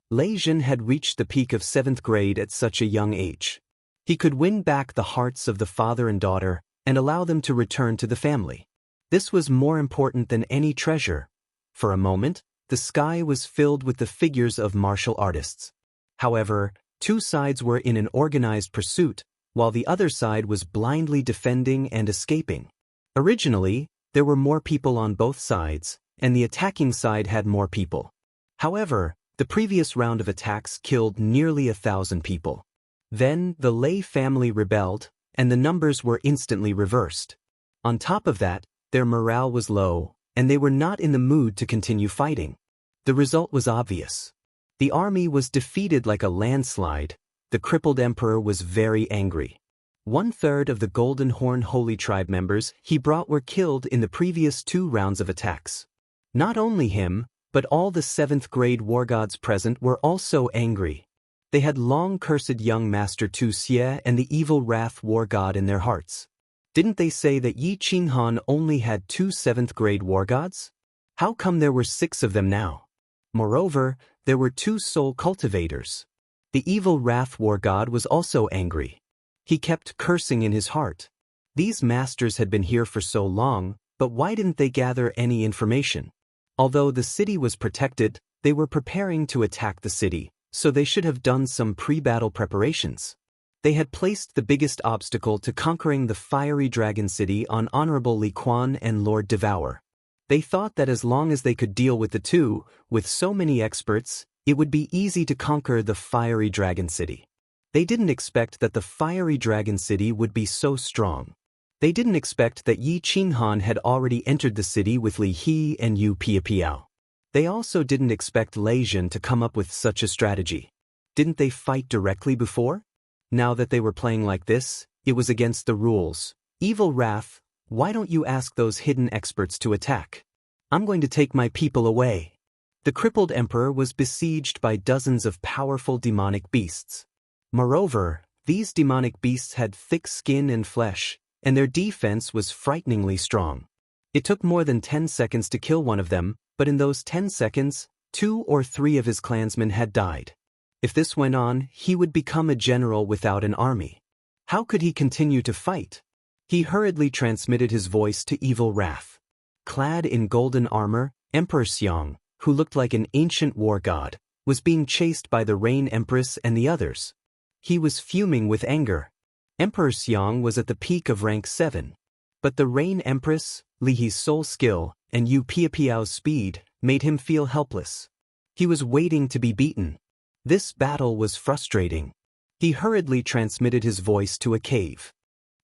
[SPEAKER 1] Lei Zhen had reached the peak of 7th grade at such a young age. He could win back the hearts of the father and daughter and allow them to return to the family. This was more important than any treasure. For a moment, the sky was filled with the figures of martial artists. However, 2 sides were in an organized pursuit, while the other side was blindly defending and escaping. Originally, there were more people on both sides, and the attacking side had more people. However, the previous round of attacks killed nearly 1,000 people. Then, the Lei family rebelled, and the numbers were instantly reversed. On top of that, their morale was low, and they were not in the mood to continue fighting. The result was obvious. The army was defeated like a landslide. The crippled emperor was very angry. 1/3 of the Golden Horn Holy Tribe members he brought were killed in the previous 2 rounds of attacks. Not only him, but all the 7th grade war gods present were also angry. They had long cursed young Master Tu Xie and the evil wrath war god in their hearts. Didn't they say that Yi Qinghan only had 2 7th-grade war gods? How come there were 6 of them now? Moreover, there were 2 soul cultivators. The evil wrath war god was also angry. He kept cursing in his heart. These masters had been here for so long, but why didn't they gather any information? Although the city was protected, they were preparing to attack the city, so they should have done some pre-battle preparations. They had placed the biggest obstacle to conquering the fiery dragon city on Honorable Li Quan and Lord Devour. They thought that as long as they could deal with the two, with so many experts, it would be easy to conquer the fiery dragon city. They didn't expect that the fiery dragon city would be so strong. They didn't expect that Yi Qinghan had already entered the city with Li He and Yu Piapiao. They also didn't expect Lei Zhen to come up with such a strategy. Didn't they fight directly before? Now that they were playing like this, it was against the rules. Evil Wrath, why don't you ask those hidden experts to attack? I'm going to take my people away. The crippled emperor was besieged by dozens of powerful demonic beasts. Moreover, these demonic beasts had thick skin and flesh, and their defense was frighteningly strong. It took more than 10 seconds to kill one of them, but in those 10 seconds, 2 or 3 of his clansmen had died. If this went on, he would become a general without an army. How could he continue to fight? He hurriedly transmitted his voice to Evil Wrath. Clad in golden armor, Emperor Xiang, who looked like an ancient war god, was being chased by the Rain Empress and the others. He was fuming with anger. Emperor Xiang was at the peak of rank 7. But the Rain Empress, Li He's soul skill, and Yu Piapiao's speed made him feel helpless. He was waiting to be beaten. This battle was frustrating. He hurriedly transmitted his voice to a cave.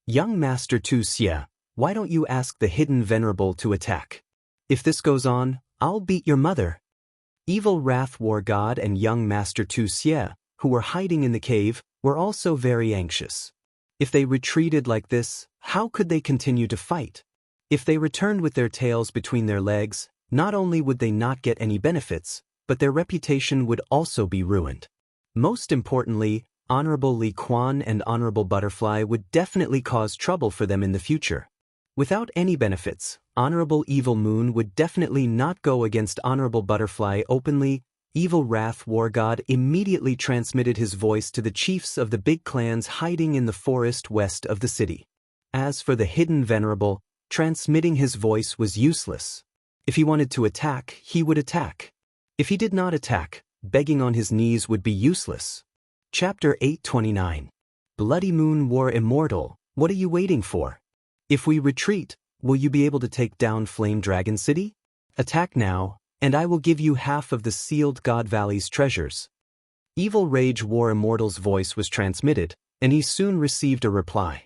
[SPEAKER 1] Young Master Tu Xie, why don't you ask the hidden venerable to attack? If this goes on, I'll beat your mother. Evil Wrath War God and young Master Tu Xie, who were hiding in the cave, were also very anxious. If they retreated like this, how could they continue to fight? If they returned with their tails between their legs, not only would they not get any benefits, but their reputation would also be ruined. Most importantly, Honorable Li Quan and Honorable Butterfly would definitely cause trouble for them in the future. Without any benefits, Honorable Evil Moon would definitely not go against Honorable Butterfly openly. Evil Wrath War God immediately transmitted his voice to the chiefs of the big clans hiding in the forest west of the city. As for the hidden venerable, transmitting his voice was useless. If he wanted to attack, he would attack. If he did not attack, begging on his knees would be useless. Chapter 829. Bloody Moon War Immortal, what are you waiting for? If we retreat, will you be able to take down Flame Dragon City? Attack now, and I will give you half of the sealed God Valley's treasures. Evil Rage War Immortal's voice was transmitted, and he soon received a reply.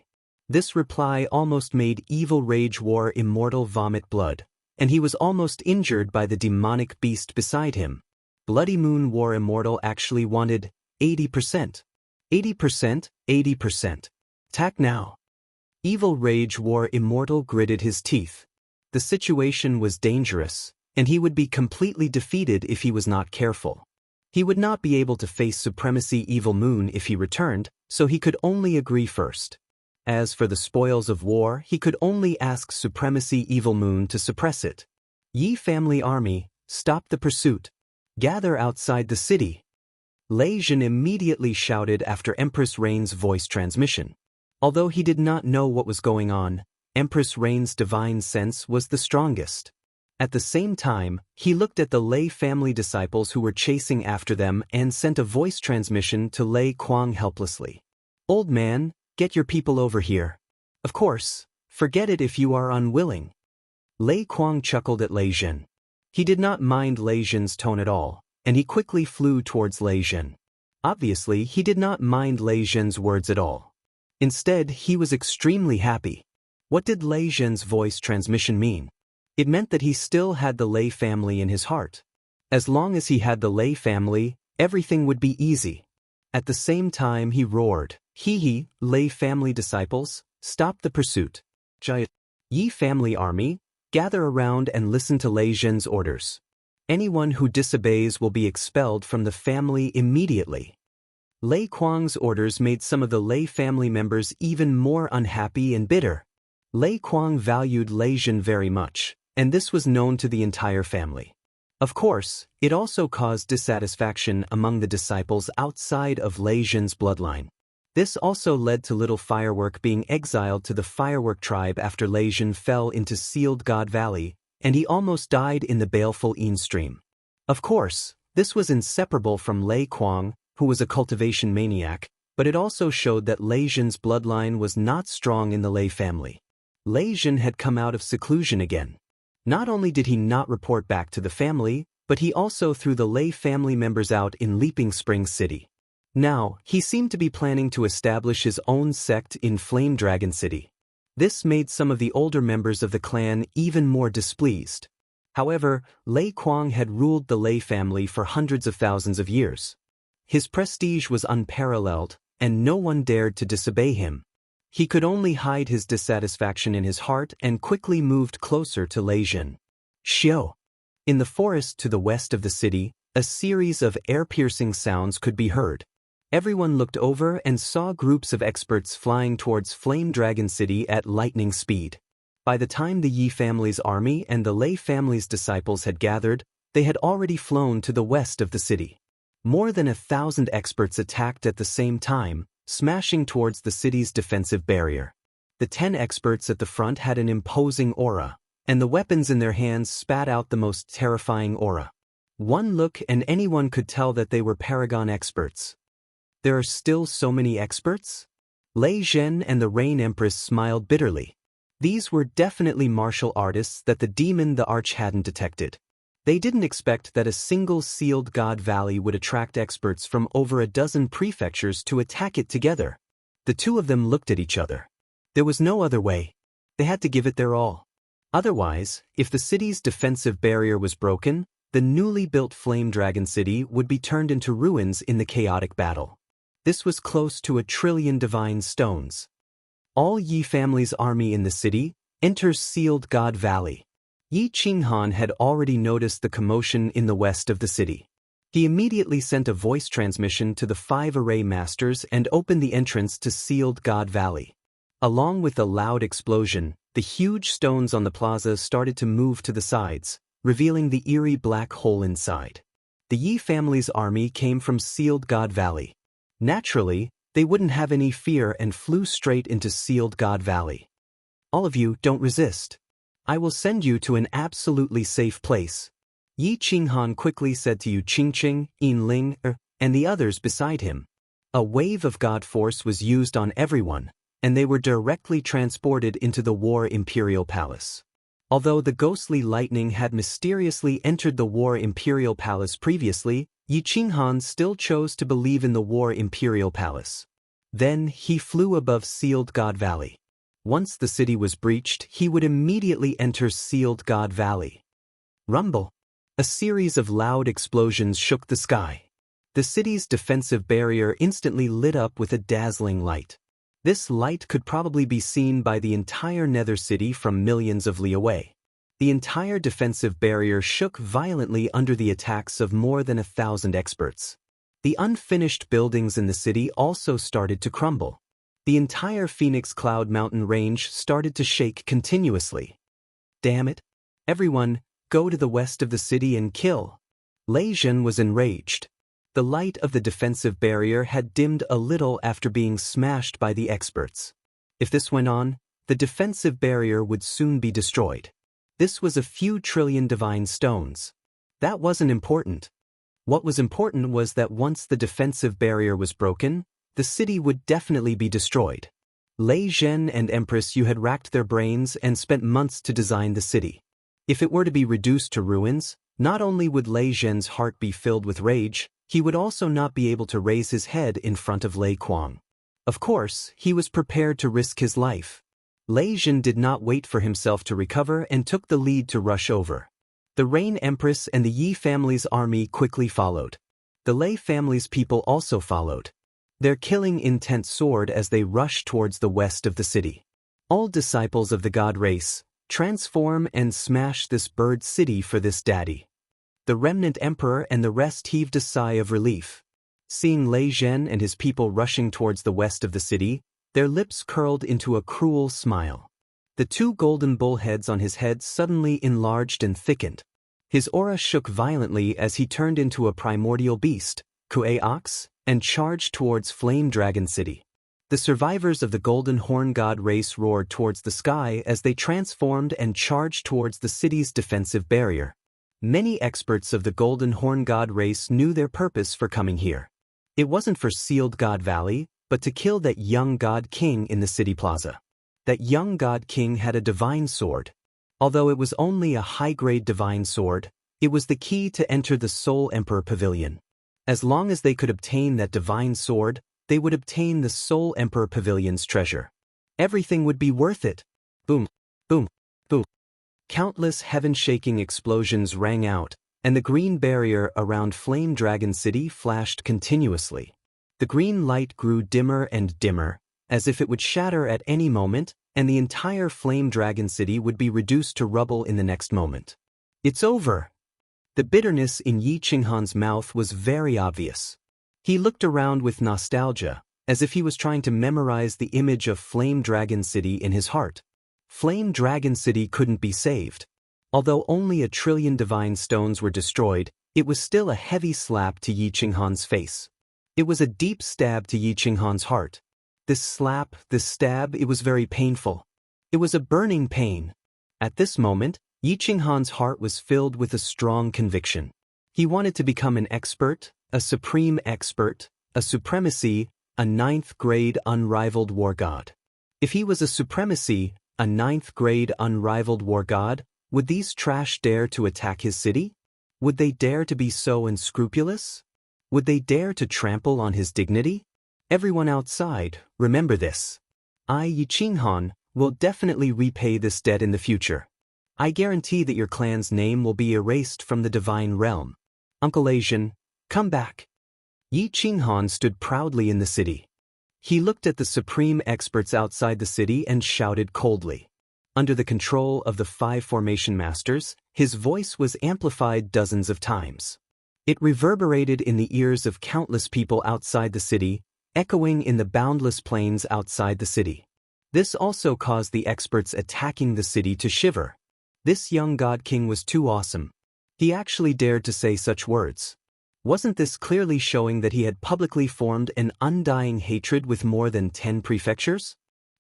[SPEAKER 1] This reply almost made Evil Rage War Immortal vomit blood, and he was almost injured by the demonic beast beside him. Bloody Moon War Immortal actually wanted 80%. 80%, 80%. Attack now. Evil Rage War Immortal gritted his teeth. The situation was dangerous, and he would be completely defeated if he was not careful. He would not be able to face Supremacy Evil Moon if he returned, so he could only agree first. As for the spoils of war, he could only ask Supremacy Evil Moon to suppress it. Yi family army, stop the pursuit. Gather outside the city. Lei Zhen immediately shouted after Empress Rain's voice transmission. Although he did not know what was going on, Empress Rain's divine sense was the strongest. At the same time, he looked at the Lei family disciples who were chasing after them and sent a voice transmission to Lei Kuang helplessly. Old man, get your people over here. Of course, forget it if you are unwilling. Lei Kuang chuckled at Lei Zhen. He did not mind Lei Zhen's tone at all, and he quickly flew towards Lei Zhen. Obviously, he did not mind Lei Zhen's words at all. Instead, he was extremely happy. What did Lei Zhen's voice transmission mean? It meant that he still had the Lei family in his heart. As long as he had the Lei family, everything would be easy. At the same time he roared, "Hee, Lei family disciples, stop the pursuit. Yi family army, gather around and listen to Lei Zhen's orders. Anyone who disobeys will be expelled from the family immediately." Lei Kuang's orders made some of the Lei family members even more unhappy and bitter. Lei Kuang valued Lei Zhen very much, and this was known to the entire family. Of course, it also caused dissatisfaction among the disciples outside of Lei Zhen's bloodline. This also led to Little Firework being exiled to the Firework tribe after Lei Zhen fell into Sealed God Valley, and he almost died in the baleful Yin stream. Of course, this was inseparable from Lei Kuang, who was a cultivation maniac, but it also showed that Lei Zhen's bloodline was not strong in the Lei family. Lei Zhen had come out of seclusion again. Not only did he not report back to the family, but he also threw the Lei family members out in Leaping Springs City. Now, he seemed to be planning to establish his own sect in Flame Dragon City. This made some of the older members of the clan even more displeased. However, Lei Kuang had ruled the Lei family for hundreds of thousands of years. His prestige was unparalleled, and no one dared to disobey him. He could only hide his dissatisfaction in his heart and quickly moved closer to Lei Zhen. Xiao. In the forest to the west of the city, a series of air-piercing sounds could be heard. Everyone looked over and saw groups of experts flying towards Flame Dragon City at lightning speed. By the time the Yi family's army and the Lei family's disciples had gathered, they had already flown to the west of the city. More than 1,000 experts attacked at the same time, smashing towards the city's defensive barrier. The 10 experts at the front had an imposing aura, and the weapons in their hands spat out the most terrifying aura. One look and anyone could tell that they were Paragon experts. There are still so many experts? Lei Zhen and the Rain Empress smiled bitterly. These were definitely martial artists that the demon the Arch hadn't detected. They didn't expect that a single Sealed God Valley would attract experts from over a dozen prefectures to attack it together. The two of them looked at each other. There was no other way. They had to give it their all. Otherwise, if the city's defensive barrier was broken, the newly built Flame Dragon City would be turned into ruins in the chaotic battle. This was close to 1 trillion divine stones. All Yi family's army in the city enters Sealed God Valley. Yi Qinghan had already noticed the commotion in the west of the city. He immediately sent a voice transmission to the 5 array masters and opened the entrance to Sealed God Valley. Along with the loud explosion, the huge stones on the plaza started to move to the sides, revealing the eerie black hole inside. The Yi family's army came from Sealed God Valley. Naturally, they wouldn't have any fear and flew straight into Sealed God Valley. All of you don't resist. I will send you to an absolutely safe place. Yi Qinghan quickly said to Yu Qingqing, Yin Ling, and the others beside him. A wave of God force was used on everyone, and they were directly transported into the War Imperial Palace. Although the ghostly lightning had mysteriously entered the War Imperial Palace previously, Yi Qinghan still chose to believe in the War Imperial Palace. Then he flew above Sealed God Valley. Once the city was breached, he would immediately enter Sealed God Valley. Rumble. A series of loud explosions shook the sky. The city's defensive barrier instantly lit up with a dazzling light. This light could probably be seen by the entire Nether City from millions of li away. The entire defensive barrier shook violently under the attacks of more than 1,000 experts. The unfinished buildings in the city also started to crumble. The entire Phoenix Cloud Mountain range started to shake continuously. Damn it! Everyone, go to the west of the city and kill. Lei Zhen was enraged. The light of the defensive barrier had dimmed a little after being smashed by the experts. If this went on, the defensive barrier would soon be destroyed. This was a few trillion divine stones. That wasn't important. What was important was that once the defensive barrier was broken, the city would definitely be destroyed. Lei Zhen and Empress Yu had racked their brains and spent months to design the city. If it were to be reduced to ruins, not only would Lei Zhen's heart be filled with rage, he would also not be able to raise his head in front of Lei Kuang. Of course, he was prepared to risk his life. Lei Zhen did not wait for himself to recover and took the lead to rush over. The Rain Empress and the Yi family's army quickly followed. The Lei family's people also followed. Their killing intent soared as they rushed towards the west of the city. All disciples of the god race, transform and smash this bird city for this daddy. The remnant emperor and the rest heaved a sigh of relief. Seeing Lei Zhen and his people rushing towards the west of the city, their lips curled into a cruel smile. The two golden bullheads on his head suddenly enlarged and thickened. His aura shook violently as he turned into a primordial beast, Kue Ox, and charged towards Flame Dragon City. The survivors of the Golden Horn God race roared towards the sky as they transformed and charged towards the city's defensive barrier. Many experts of the Golden Horn God race knew their purpose for coming here. It wasn't for Sealed God Valley, but to kill that young God King in the city plaza. That young God King had a divine sword. Although it was only a high-grade divine sword, it was the key to enter the Soul Emperor Pavilion. As long as they could obtain that divine sword, they would obtain the Soul Emperor Pavilion's treasure. Everything would be worth it. Boom, boom, boom. Countless heaven-shaking explosions rang out, and the green barrier around Flame Dragon City flashed continuously. The green light grew dimmer and dimmer, as if it would shatter at any moment, and the entire Flame Dragon City would be reduced to rubble in the next moment. It's over. The bitterness in Yi Qinghan's mouth was very obvious. He looked around with nostalgia, as if he was trying to memorize the image of Flame Dragon City in his heart. Flame Dragon City couldn't be saved. Although only 1 trillion divine stones were destroyed, it was still a heavy slap to Yi Qinghan's face. It was a deep stab to Yi Qinghan's heart. This slap, this stab, it was very painful. It was a burning pain. At this moment, Yi Qinghan's heart was filled with a strong conviction. He wanted to become an expert, a supreme expert, a supremacy, a 9th-grade unrivaled war god. If he was a supremacy, a 9th-grade unrivaled war god, would these trash dare to attack his city? Would they dare to be so unscrupulous? Would they dare to trample on his dignity? Everyone outside, remember this. I, Yi Qinghan, will definitely repay this debt in the future. I guarantee that your clan's name will be erased from the divine realm. Uncle Asian, come back. Yi Qinghan stood proudly in the city. He looked at the supreme experts outside the city and shouted coldly. Under the control of the 5 formation masters, his voice was amplified dozens of times. It reverberated in the ears of countless people outside the city, echoing in the boundless plains outside the city. This also caused the experts attacking the city to shiver. This young god king was too awesome. He actually dared to say such words. Wasn't this clearly showing that he had publicly formed an undying hatred with more than 10 prefectures?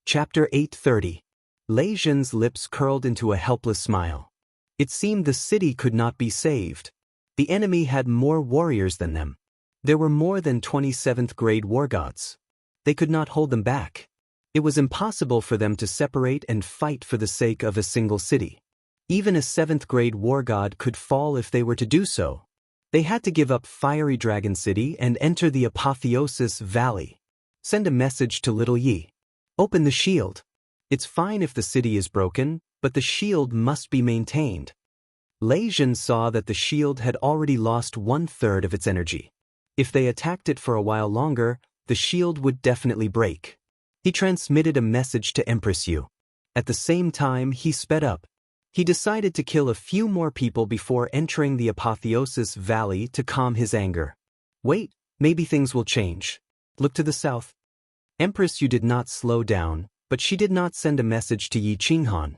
[SPEAKER 1] Chapter 830. Lei Zhen's lips curled into a helpless smile. It seemed the city could not be saved. The enemy had more warriors than them. There were more than 27th-grade war gods. They could not hold them back. It was impossible for them to separate and fight for the sake of a single city. Even a 7th-grade war god could fall if they were to do so. They had to give up Fiery Dragon City and enter the Apotheosis Valley. Send a message to Little Yi. Open the shield. It's fine if the city is broken, but the shield must be maintained. Lei Zhen saw that the shield had already lost 1/3 of its energy. If they attacked it for a while longer, the shield would definitely break. He transmitted a message to Empress Yu. At the same time, he sped up. He decided to kill a few more people before entering the Apotheosis Valley to calm his anger. Wait, maybe things will change. Look to the south. Empress Yu did not slow down, but she did not send a message to Yi Qinghan.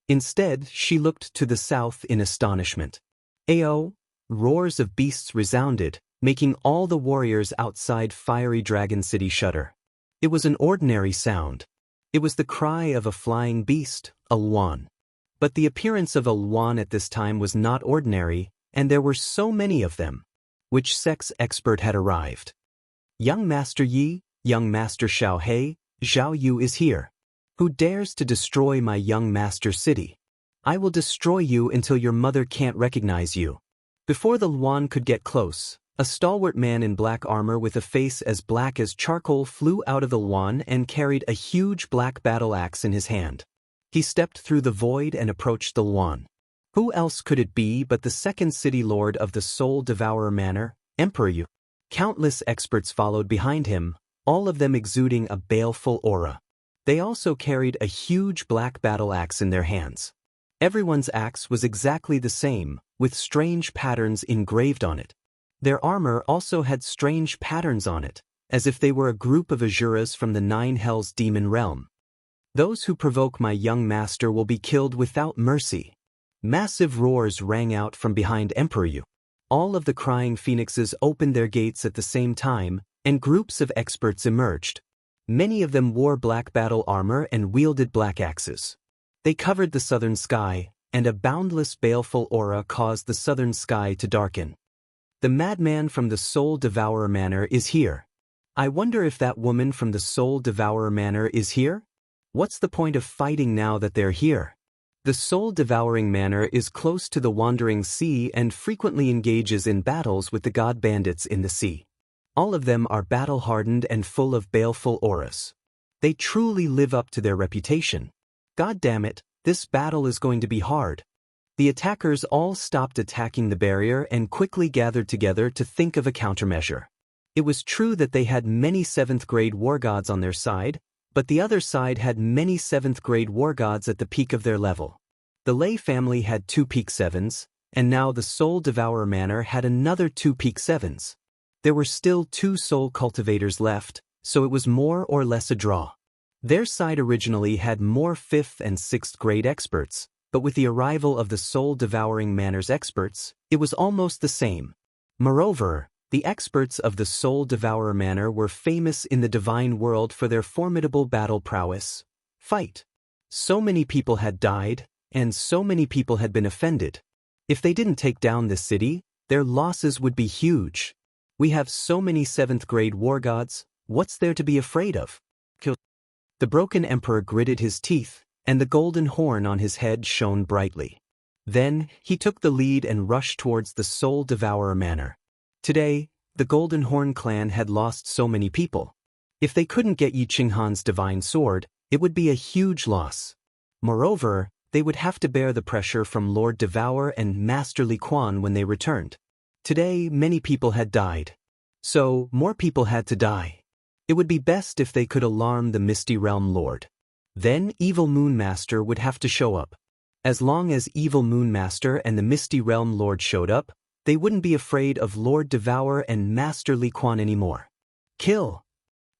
[SPEAKER 1] Instead, she looked to the south in astonishment. Ayo! Roars of beasts resounded, making all the warriors outside Fiery Dragon City shudder. It was an ordinary sound. It was the cry of a flying beast, a Luan. But the appearance of a Luan at this time was not ordinary, and there were so many of them. Which sex expert had arrived? Young Master Yi, young Master Xiaohei, Zhao Yu is here. Who dares to destroy my young master's city? I will destroy you until your mother can't recognize you. Before the Luan could get close, a stalwart man in black armor with a face as black as charcoal flew out of the Luan and carried a huge black battle axe in his hand. He stepped through the void and approached the Luan. Who else could it be but the second city lord of the Soul Devourer Manor, Emperor Yu? Countless experts followed behind him, all of them exuding a baleful aura. They also carried a huge black battle axe in their hands. Everyone's axe was exactly the same, with strange patterns engraved on it. Their armor also had strange patterns on it, as if they were a group of Asuras from the Nine Hells demon realm. Those who provoke my young master will be killed without mercy. Massive roars rang out from behind Emperor Yu. All of the crying phoenixes opened their gates at the same time, and groups of experts emerged. Many of them wore black battle armor and wielded black axes. They covered the southern sky, and a boundless baleful aura caused the southern sky to darken. The madman from the Soul Devourer Manor is here. I wonder if that woman from the Soul Devourer Manor is here? What's the point of fighting now that they're here? The soul-devouring manor is close to the wandering sea and frequently engages in battles with the god bandits in the sea. All of them are battle-hardened and full of baleful auras. They truly live up to their reputation. God damn it, this battle is going to be hard. The attackers all stopped attacking the barrier and quickly gathered together to think of a countermeasure. It was true that they had many 7th-grade war gods on their side, but the other side had many 7th-grade war gods at the peak of their level. The Lei family had 2 peak 7s, and now the Soul Devourer Manor had another 2 peak 7s. There were still 2 soul cultivators left, so it was more or less a draw. Their side originally had more 5th and 6th grade experts, but with the arrival of the Soul Devouring Manor's experts, it was almost the same. Moreover, the experts of the Soul Devourer Manor were famous in the divine world for their formidable battle prowess. Fight. So many people had died, and so many people had been offended. If they didn't take down this city, their losses would be huge. We have so many 7th-grade war gods, what's there to be afraid of? Kill. The broken emperor gritted his teeth, and the golden horn on his head shone brightly. Then, he took the lead and rushed towards the Soul Devourer Manor. Today, the Golden Horn clan had lost so many people. If they couldn't get Yi Qinghan's divine sword, it would be a huge loss. Moreover, they would have to bear the pressure from Lord Devour and Master Li Quan when they returned. Today, many people had died. So, more people had to die. It would be best if they could alarm the Misty Realm Lord. Then, Evil Moon Master would have to show up. As long as Evil Moon Master and the Misty Realm Lord showed up, they wouldn't be afraid of Lord Devour and Master Li Quan anymore. Kill!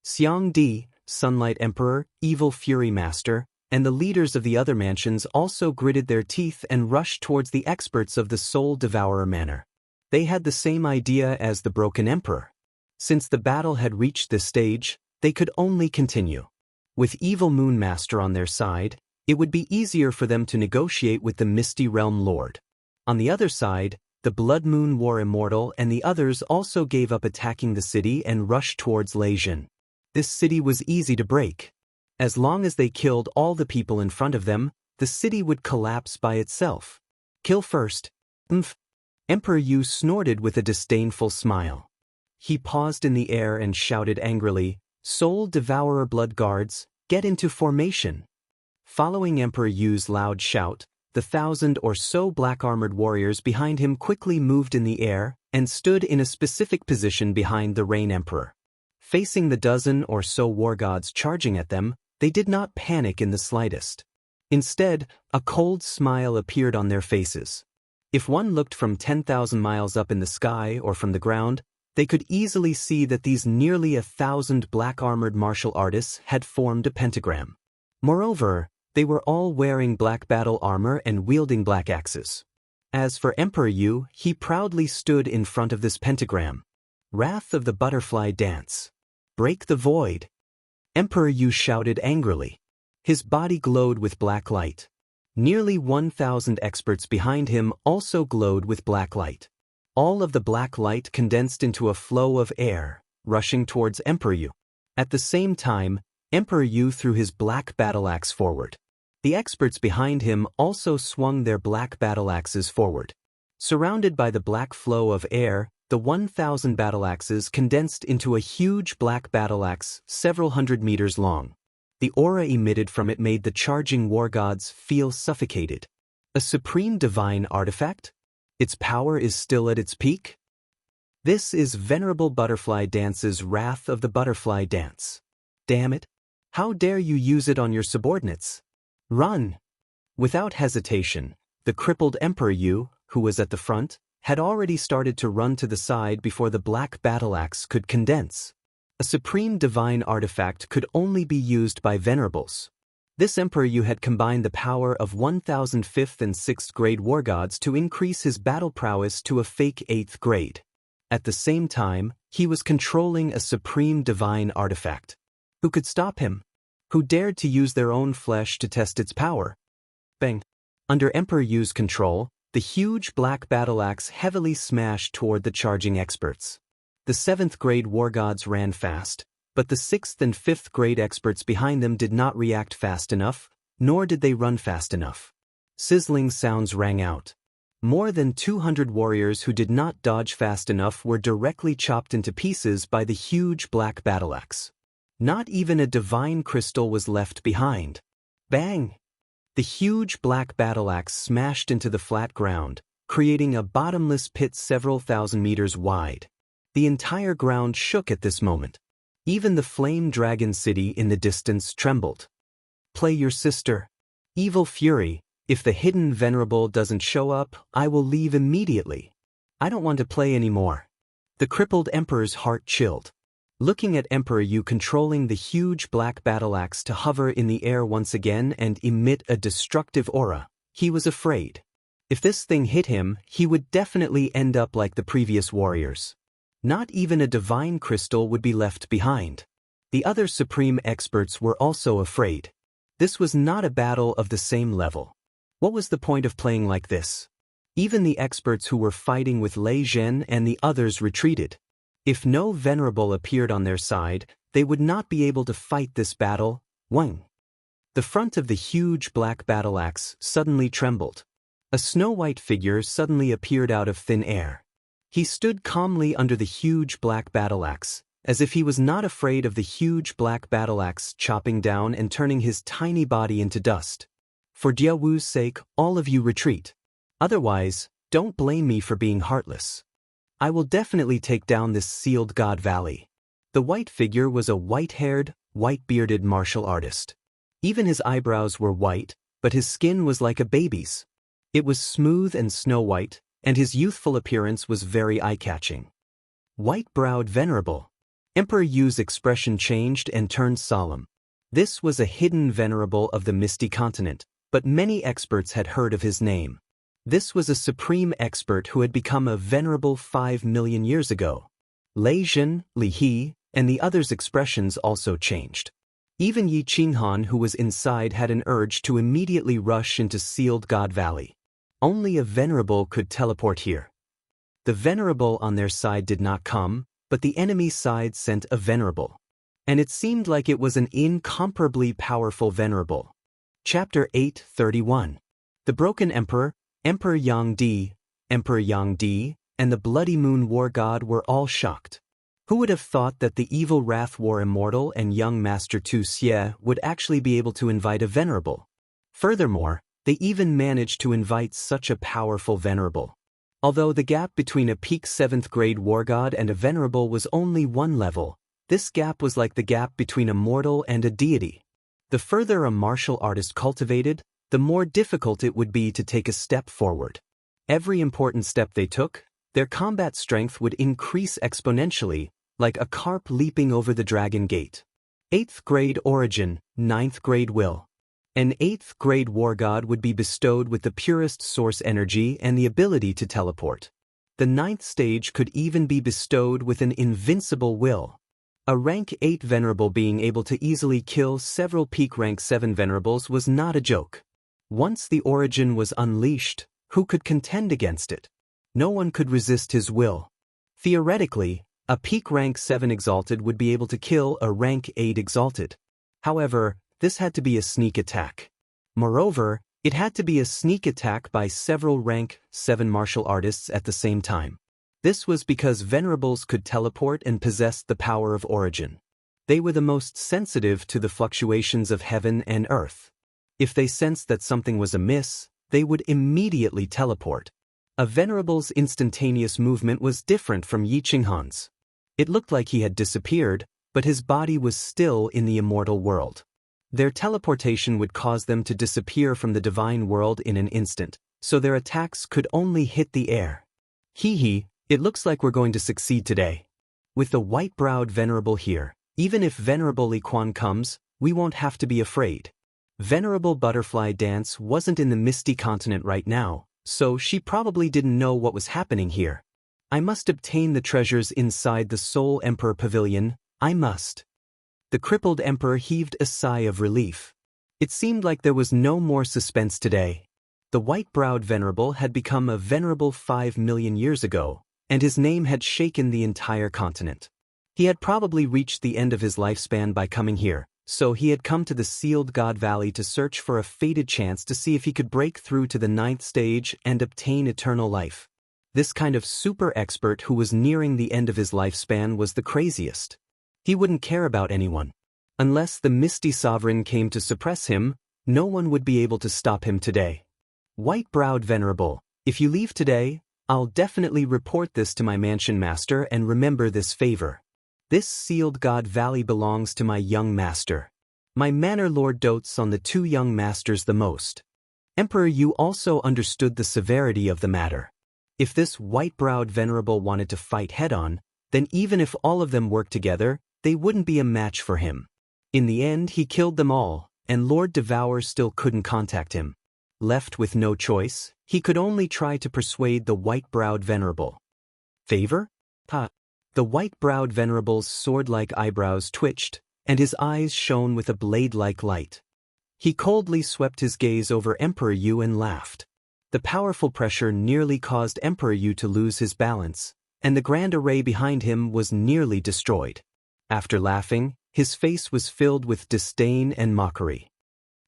[SPEAKER 1] Xiang Di, Sunlight Emperor, Evil Fury Master, and the leaders of the other mansions also gritted their teeth and rushed towards the experts of the Soul Devourer Manor. They had the same idea as the Broken Emperor. Since the battle had reached this stage, they could only continue. With Evil Moon Master on their side, it would be easier for them to negotiate with the Misty Realm Lord. On the other side, the Blood Moon War Immortal and the others also gave up attacking the city and rushed towards Leijin. This city was easy to break. As long as they killed all the people in front of them, the city would collapse by itself. Kill first. Emperor Yu snorted with a disdainful smile. He paused in the air and shouted angrily, "Soul Devourer Blood Guards, get into formation." Following Emperor Yu's loud shout, the 1,000 or so black-armored warriors behind him quickly moved in the air and stood in a specific position behind the Rain Emperor. Facing the dozen or so war gods charging at them, they did not panic in the slightest. Instead, a cold smile appeared on their faces. If one looked from 10,000 miles up in the sky or from the ground, they could easily see that these nearly 1,000 black-armored martial artists had formed a pentagram. Moreover, they were all wearing black battle armor and wielding black axes. As for Emperor Yu, he proudly stood in front of this pentagram. Wrath of the Butterfly Dance. Break the void. Emperor Yu shouted angrily. His body glowed with black light. Nearly 1,000 experts behind him also glowed with black light. All of the black light condensed into a flow of air, rushing towards Emperor Yu. At the same time, Emperor Yu threw his black battle axe forward. The experts behind him also swung their black battle axes forward. Surrounded by the black flow of air, the 1,000 battle axes condensed into a huge black battle axe several hundred meters long. The aura emitted from it made the charging war gods feel suffocated. A supreme divine artifact? Its power is still at its peak? This is Venerable Butterfly Dance's Wrath of the Butterfly Dance. Damn it! How dare you use it on your subordinates? Run! Without hesitation, the crippled Emperor Yu, who was at the front, had already started to run to the side before the black battle axe could condense. A supreme divine artifact could only be used by venerables. This Emperor Yu had combined the power of 1,005th and 6th grade war gods to increase his battle prowess to a fake 8th grade. At the same time, he was controlling a supreme divine artifact. Who could stop him? Who dared to use their own flesh to test its power? Bang! Under Emperor Yu's control, the huge black battle axe heavily smashed toward the charging experts. The 7th grade war gods ran fast, but the 6th and 5th grade experts behind them did not react fast enough, nor did they run fast enough. Sizzling sounds rang out. More than 200 warriors who did not dodge fast enough were directly chopped into pieces by the huge black battle axe. Not even a divine crystal was left behind. Bang! The huge black battle axe smashed into the flat ground, creating a bottomless pit several thousand meters wide. The entire ground shook at this moment. Even the flame dragon city in the distance trembled. Play your sister. Evil fury, if the hidden venerable doesn't show up, I will leave immediately. I don't want to play anymore. The crippled emperor's heart chilled. Looking at Emperor Yu controlling the huge black battle axe to hover in the air once again and emit a destructive aura, he was afraid. If this thing hit him, he would definitely end up like the previous warriors. Not even a divine crystal would be left behind. The other supreme experts were also afraid. This was not a battle of the same level. What was the point of playing like this? Even the experts who were fighting with Lei Zhen and the others retreated. If no venerable appeared on their side, they would not be able to fight this battle. Wang! The front of the huge black battle axe suddenly trembled. A snow-white figure suddenly appeared out of thin air. He stood calmly under the huge black battle axe, as if he was not afraid of the huge black battle axe chopping down and turning his tiny body into dust. For Jia Wu's sake, all of you retreat. Otherwise, don't blame me for being heartless. I will definitely take down this sealed god valley. The white figure was a white-haired, white-bearded martial artist. Even his eyebrows were white, but his skin was like a baby's. It was smooth and snow-white, and his youthful appearance was very eye-catching. White-browed venerable. Emperor Yu's expression changed and turned solemn. This was a hidden venerable of the Misty Continent, but many experts had heard of his name. This was a supreme expert who had become a venerable 5 million years ago. Lei Zhen, Li He, and the others' expressions also changed. Even Yi Qinghan, who was inside, had an urge to immediately rush into Sealed God Valley. Only a venerable could teleport here. The venerable on their side did not come, but the enemy side sent a venerable. And it seemed like it was an incomparably powerful venerable. Chapter 8:31. The Broken Emperor, Emperor Yang Di, and the Bloody Moon War God were all shocked. Who would have thought that the evil Wrath War Immortal and young Master Tu Xie would actually be able to invite a venerable? Furthermore, they even managed to invite such a powerful venerable. Although the gap between a peak 7th grade war god and a venerable was only one level, this gap was like the gap between a mortal and a deity. The further a martial artist cultivated, the more difficult it would be to take a step forward. Every important step they took, their combat strength would increase exponentially, like a carp leaping over the dragon gate. 8th grade origin, 9th grade will. An 8th grade war god would be bestowed with the purest source energy and the ability to teleport. The 9th stage could even be bestowed with an invincible will. A rank 8 venerable being able to easily kill several peak rank 7 venerables was not a joke. Once the origin was unleashed, who could contend against it? No one could resist his will. Theoretically, a peak rank 7 exalted would be able to kill a rank 8 exalted. However, this had to be a sneak attack. Moreover, it had to be a sneak attack by several rank 7 martial artists at the same time. This was because venerables could teleport and possessed the power of origin. They were the most sensitive to the fluctuations of heaven and earth. If they sensed that something was amiss, they would immediately teleport. A venerable's instantaneous movement was different from Yi Qinghan's. It looked like he had disappeared, but his body was still in the immortal world. Their teleportation would cause them to disappear from the divine world in an instant, so their attacks could only hit the air. Hee hee, it looks like we're going to succeed today. With the white-browed Venerable here, even if Venerable Li Quan comes, we won't have to be afraid. Venerable Butterfly Dance wasn't in the Misty Continent right now, so she probably didn't know what was happening here. I must obtain the treasures inside the Soul Emperor Pavilion, I must. The crippled Emperor heaved a sigh of relief. It seemed like there was no more suspense today. The white-browed Venerable had become a venerable 5 million years ago, and his name had shaken the entire continent. He had probably reached the end of his lifespan by coming here, so he had come to the Sealed God Valley to search for a fated chance to see if he could break through to the 9th stage and obtain eternal life. This kind of super expert who was nearing the end of his lifespan was the craziest. He wouldn't care about anyone. Unless the Misty Sovereign came to suppress him, no one would be able to stop him today. White-browed Venerable, if you leave today, I'll definitely report this to my mansion master and remember this favor. This Sealed God Valley belongs to my young master. My Manor Lord dotes on the 2 young masters the most. Emperor Yu also understood the severity of the matter. If this white-browed Venerable wanted to fight head-on, then even if all of them worked together, they wouldn't be a match for him. In the end, he killed them all, and Lord Devour still couldn't contact him. Left with no choice, he could only try to persuade the white-browed Venerable. Favor? Ha! The white-browed Venerable's sword-like eyebrows twitched, and his eyes shone with a blade-like light. He coldly swept his gaze over Emperor Yu and laughed. The powerful pressure nearly caused Emperor Yu to lose his balance, and the grand array behind him was nearly destroyed. After laughing, his face was filled with disdain and mockery.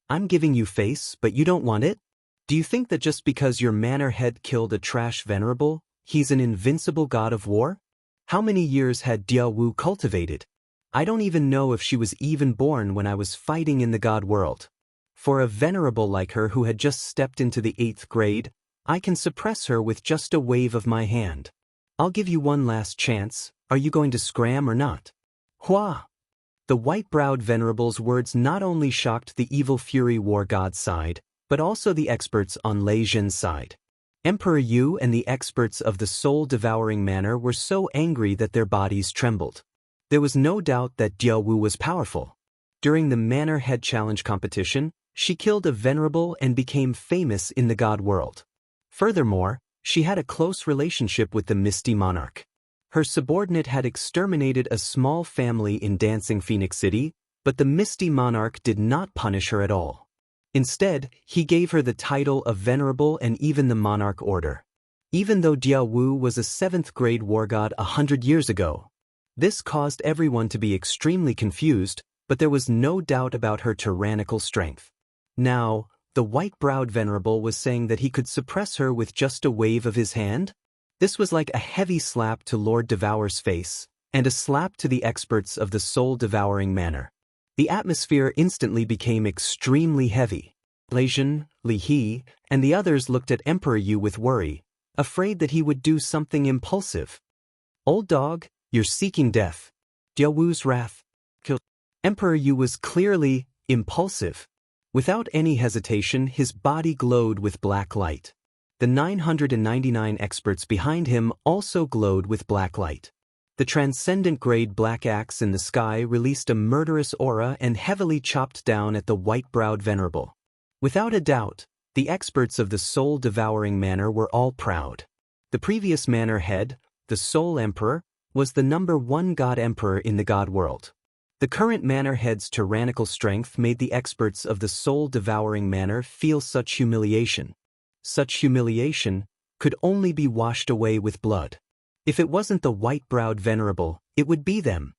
[SPEAKER 1] I'm giving you face, but you don't want it? Do you think that just because your manor head killed a trash venerable, he's an invincible god of war? How many years had Dia Wu cultivated? I don't even know if she was even born when I was fighting in the god world. For a venerable like her who had just stepped into the 8th grade, I can suppress her with just a wave of my hand. I'll give you one last chance. Are you going to scram or not? Hua! The white-browed Venerable's words not only shocked the evil Fury War God's side, but also the experts on Lei Jin's side. Emperor Yu and the experts of the soul-devouring manor were so angry that their bodies trembled. There was no doubt that Dia Wu was powerful. During the Manor Head Challenge competition, she killed a venerable and became famous in the god world. Furthermore, she had a close relationship with the Misty Monarch. Her subordinate had exterminated a small family in Dancing Phoenix City, but the Misty Monarch did not punish her at all. Instead, he gave her the title of Venerable and even the Monarch Order. Even though Dia Wu was a 7th grade war god 100 years ago. This caused everyone to be extremely confused, but there was no doubt about her tyrannical strength. Now, the white-browed Venerable was saying that he could suppress her with just a wave of his hand? This was like a heavy slap to Lord Devour's face, and a slap to the experts of the soul-devouring manor. The atmosphere instantly became extremely heavy. Lei Jin, Li He, and the others looked at Emperor Yu with worry, afraid that he would do something impulsive. Old dog, you're seeking death. Dia Wu's wrath. Emperor Yu was clearly impulsive. Without any hesitation, his body glowed with black light. The 999 experts behind him also glowed with black light. The transcendent grade black axe in the sky released a murderous aura and heavily chopped down at the white-browed Venerable. Without a doubt, the experts of the soul-devouring manor were all proud. The previous manor head, the Soul Emperor, was the #1 god emperor in the god world. The current manor head's tyrannical strength made the experts of the soul-devouring manor feel such humiliation. Such humiliation could only be washed away with blood. If it wasn't the white-browed Venerable, it would be them.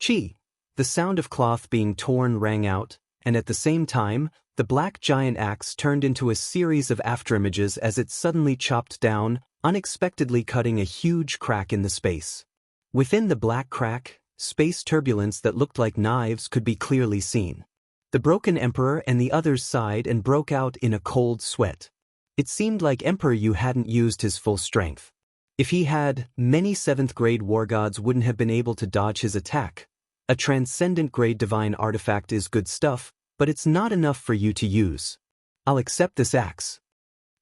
[SPEAKER 1] Chi! The sound of cloth being torn rang out, and at the same time, the black giant axe turned into a series of afterimages as it suddenly chopped down, unexpectedly cutting a huge crack in the space. Within the black crack, space turbulence that looked like knives could be clearly seen. The broken Emperor and the others sighed and broke out in a cold sweat. It seemed like Emperor Yu hadn't used his full strength. If he had, many 7th grade war gods wouldn't have been able to dodge his attack. A transcendent grade divine artifact is good stuff, but it's not enough for you to use. I'll accept this axe.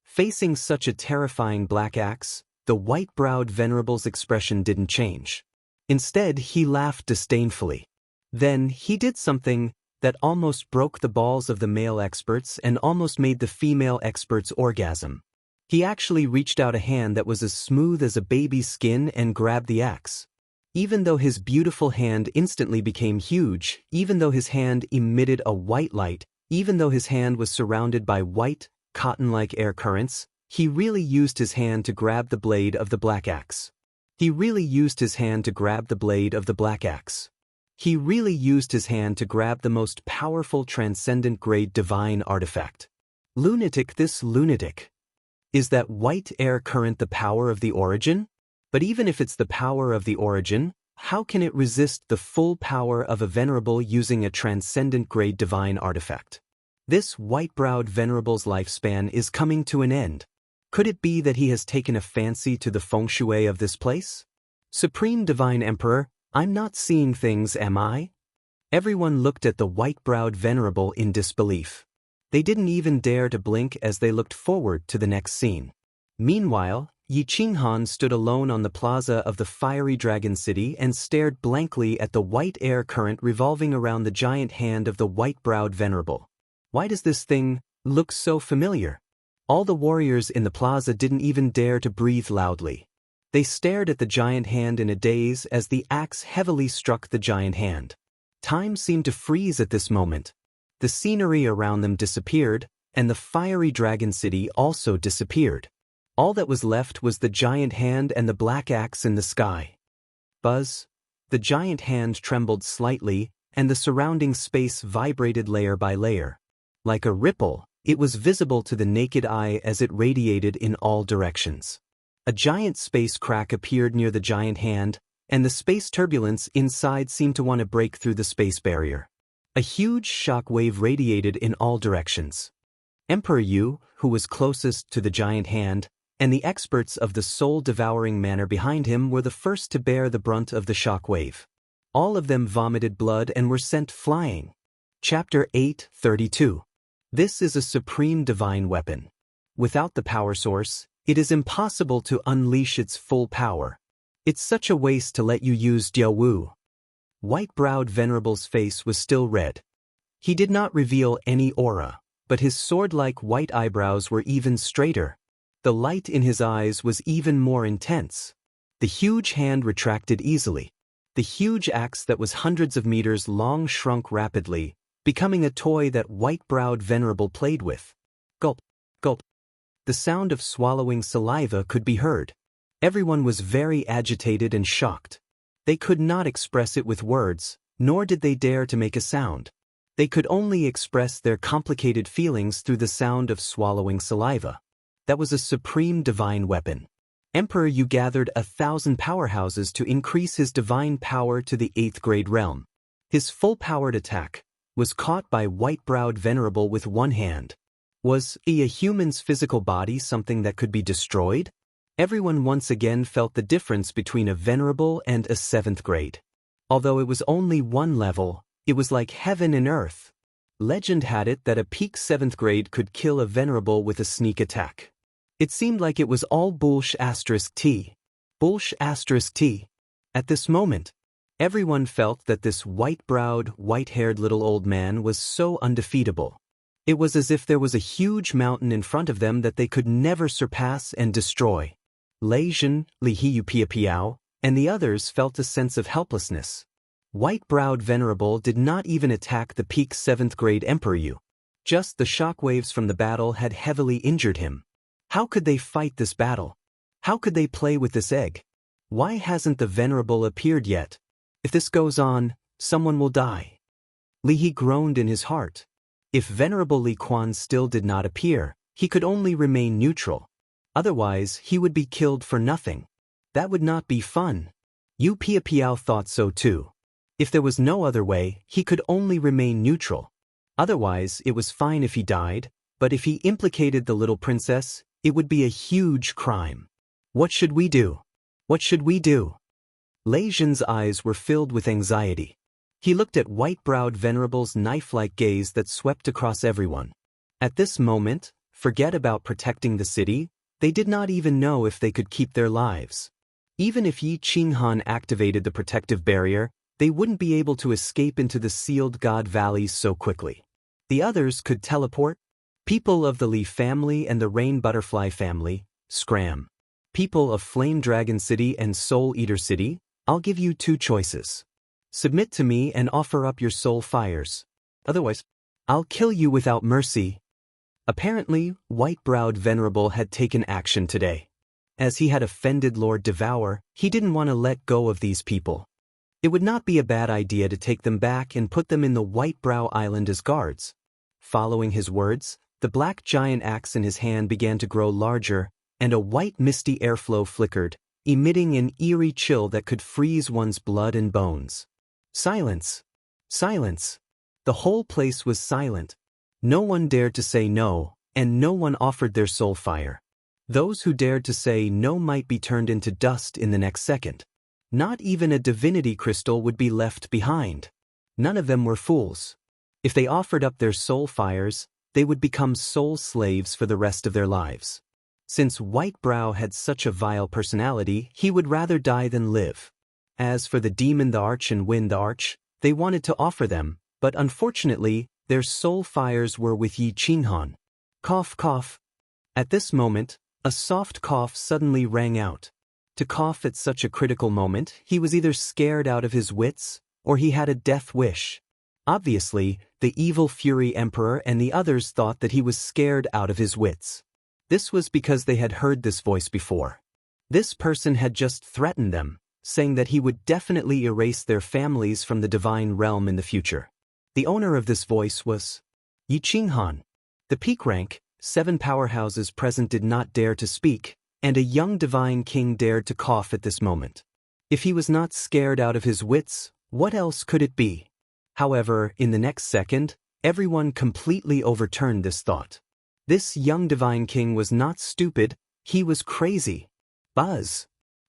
[SPEAKER 1] Facing such a terrifying black axe, The white-browed venerable's expression didn't change. Instead, he laughed disdainfully. Then, he did something that almost broke the balls of the male experts and almost made the female experts orgasm. He actually reached out a hand that was as smooth as a baby's skin and grabbed the axe. Even though his beautiful hand instantly became huge, even though his hand emitted a white light, even though his hand was surrounded by white, cotton-like air currents, he really used his hand to grab the blade of the black axe. He really used his hand to grab the blade of the black axe. He really used his hand to grab the most powerful transcendent-grade divine artifact. Lunatic, this lunatic. Is that white air current the power of the origin? But even if it's the power of the origin, how can it resist the full power of a venerable using a transcendent-grade divine artifact? This white-browed venerable's lifespan is coming to an end. Could it be that he has taken a fancy to the feng shui of this place? Supreme Divine Emperor, I'm not seeing things, am I? Everyone looked at the white-browed venerable in disbelief. They didn't even dare to blink as they looked forward to the next scene. Meanwhile, Yi Qinghan stood alone on the plaza of the fiery dragon city and stared blankly at the white air current revolving around the giant hand of the white-browed venerable. Why does this thing look so familiar? All the warriors in the plaza didn't even dare to breathe loudly. They stared at the giant hand in a daze as the axe heavily struck the giant hand. Time seemed to freeze at this moment. The scenery around them disappeared, and the fiery dragon city also disappeared. All that was left was the giant hand and the black axe in the sky. Buzz. The giant hand trembled slightly, and the surrounding space vibrated layer by layer. Like a ripple, it was visible to the naked eye as it radiated in all directions. A giant space crack appeared near the giant hand, and the space turbulence inside seemed to want to break through the space barrier. A huge shock wave radiated in all directions. Emperor Yu, who was closest to the giant hand, and the experts of the soul-devouring manner behind him were the first to bear the brunt of the shock wave. All of them vomited blood and were sent flying. Chapter 8:32. This is a supreme divine weapon. Without the power source, it is impossible to unleash its full power. It's such a waste to let you use Diawu. White-browed venerable's face was still red. He did not reveal any aura, but his sword-like white eyebrows were even straighter. The light in his eyes was even more intense. The huge hand retracted easily. The huge axe that was hundreds of meters long shrunk rapidly, becoming a toy that white-browed venerable played with. Gulp, gulp. The sound of swallowing saliva could be heard. Everyone was very agitated and shocked. They could not express it with words, nor did they dare to make a sound. They could only express their complicated feelings through the sound of swallowing saliva. That was a supreme divine weapon. Emperor Yu gathered 1,000 powerhouses to increase his divine power to the 8th grade realm. His full-powered attack was caught by white-browed venerable with one hand. Was a human's physical body something that could be destroyed? Everyone once again felt the difference between a venerable and a 7th grade. Although it was only one level, it was like heaven and earth. Legend had it that a peak 7th grade could kill a venerable with a sneak attack. It seemed like it was all bullsh*t. Bullsh*t. At this moment, everyone felt that this white-browed, white-haired little old man was so undefeatable. It was as if there was a huge mountain in front of them that they could never surpass and destroy. Lei Zhen, Li Hiyu Piao, and the others felt a sense of helplessness. White-browed venerable did not even attack the peak 7th grade Emperor Yu. Just the shockwaves from the battle had heavily injured him. How could they fight this battle? How could they play with this egg? Why hasn't the venerable appeared yet? If this goes on, someone will die. Li He groaned in his heart. If Venerable Li Quan still did not appear, he could only remain neutral. Otherwise, he would be killed for nothing. That would not be fun. Yu Piao thought so too. If there was no other way, he could only remain neutral. Otherwise, it was fine if he died, but if he implicated the little princess, it would be a huge crime. What should we do? What should we do? Lei Zhen's eyes were filled with anxiety. He looked at white-browed Venerable's knife-like gaze that swept across everyone. At this moment, forget about protecting the city. They did not even know if they could keep their lives. Even if Yi Qinghan activated the protective barrier, they wouldn't be able to escape into the sealed God valleys so quickly. The others could teleport. People of the Li family and the Rain Butterfly family, scram. People of Flame Dragon City and Soul Eater City, I'll give you two choices. Submit to me and offer up your soul fires. Otherwise, I'll kill you without mercy. Apparently, White-Browed Venerable had taken action today. As he had offended Lord Devour, he didn't want to let go of these people. It would not be a bad idea to take them back and put them in the White Brow Island as guards. Following his words, the black giant axe in his hand began to grow larger, and a white misty airflow flickered, emitting an eerie chill that could freeze one's blood and bones. Silence! Silence! The whole place was silent. No one dared to say no, and no one offered their soul fire. Those who dared to say no might be turned into dust in the next second. Not even a divinity crystal would be left behind. None of them were fools. If they offered up their soul fires, they would become soul slaves for the rest of their lives. Since White Brow had such a vile personality, he would rather die than live. As for the Demon the Arch and Wind the Arch, they wanted to offer them, but unfortunately, their soul fires were with Yi Qinghan. Cough, cough. At this moment, a soft cough suddenly rang out. To cough at such a critical moment, he was either scared out of his wits, or he had a death wish. Obviously, the evil Fury Emperor and the others thought that he was scared out of his wits. This was because they had heard this voice before. This person had just threatened them, saying that he would definitely erase their families from the divine realm in the future. The owner of this voice was Yi Qinghan. The peak rank, 7 powerhouses present did not dare to speak, and a young divine king dared to cough at this moment. If he was not scared out of his wits, what else could it be? However, in the next second, everyone completely overturned this thought. This young divine king was not stupid, he was crazy. Buzz!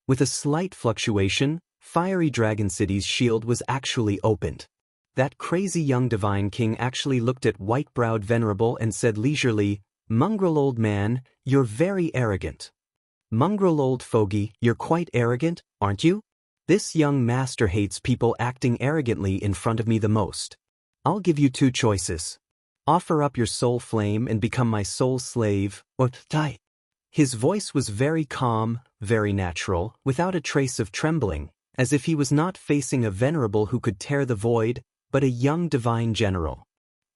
[SPEAKER 1] With a slight fluctuation, Fiery Dragon City's shield was actually opened. That crazy young divine king actually looked at White-Browed Venerable and said leisurely, "Mongrel old man, you're very arrogant." "Mongrel old fogey, you're quite arrogant, aren't you? This young master hates people acting arrogantly in front of me the most. I'll give you two choices. Offer up your soul flame and become my soul slave, or die." His voice was very calm, very natural, without a trace of trembling, as if he was not facing a venerable who could tear the void, but a young divine general.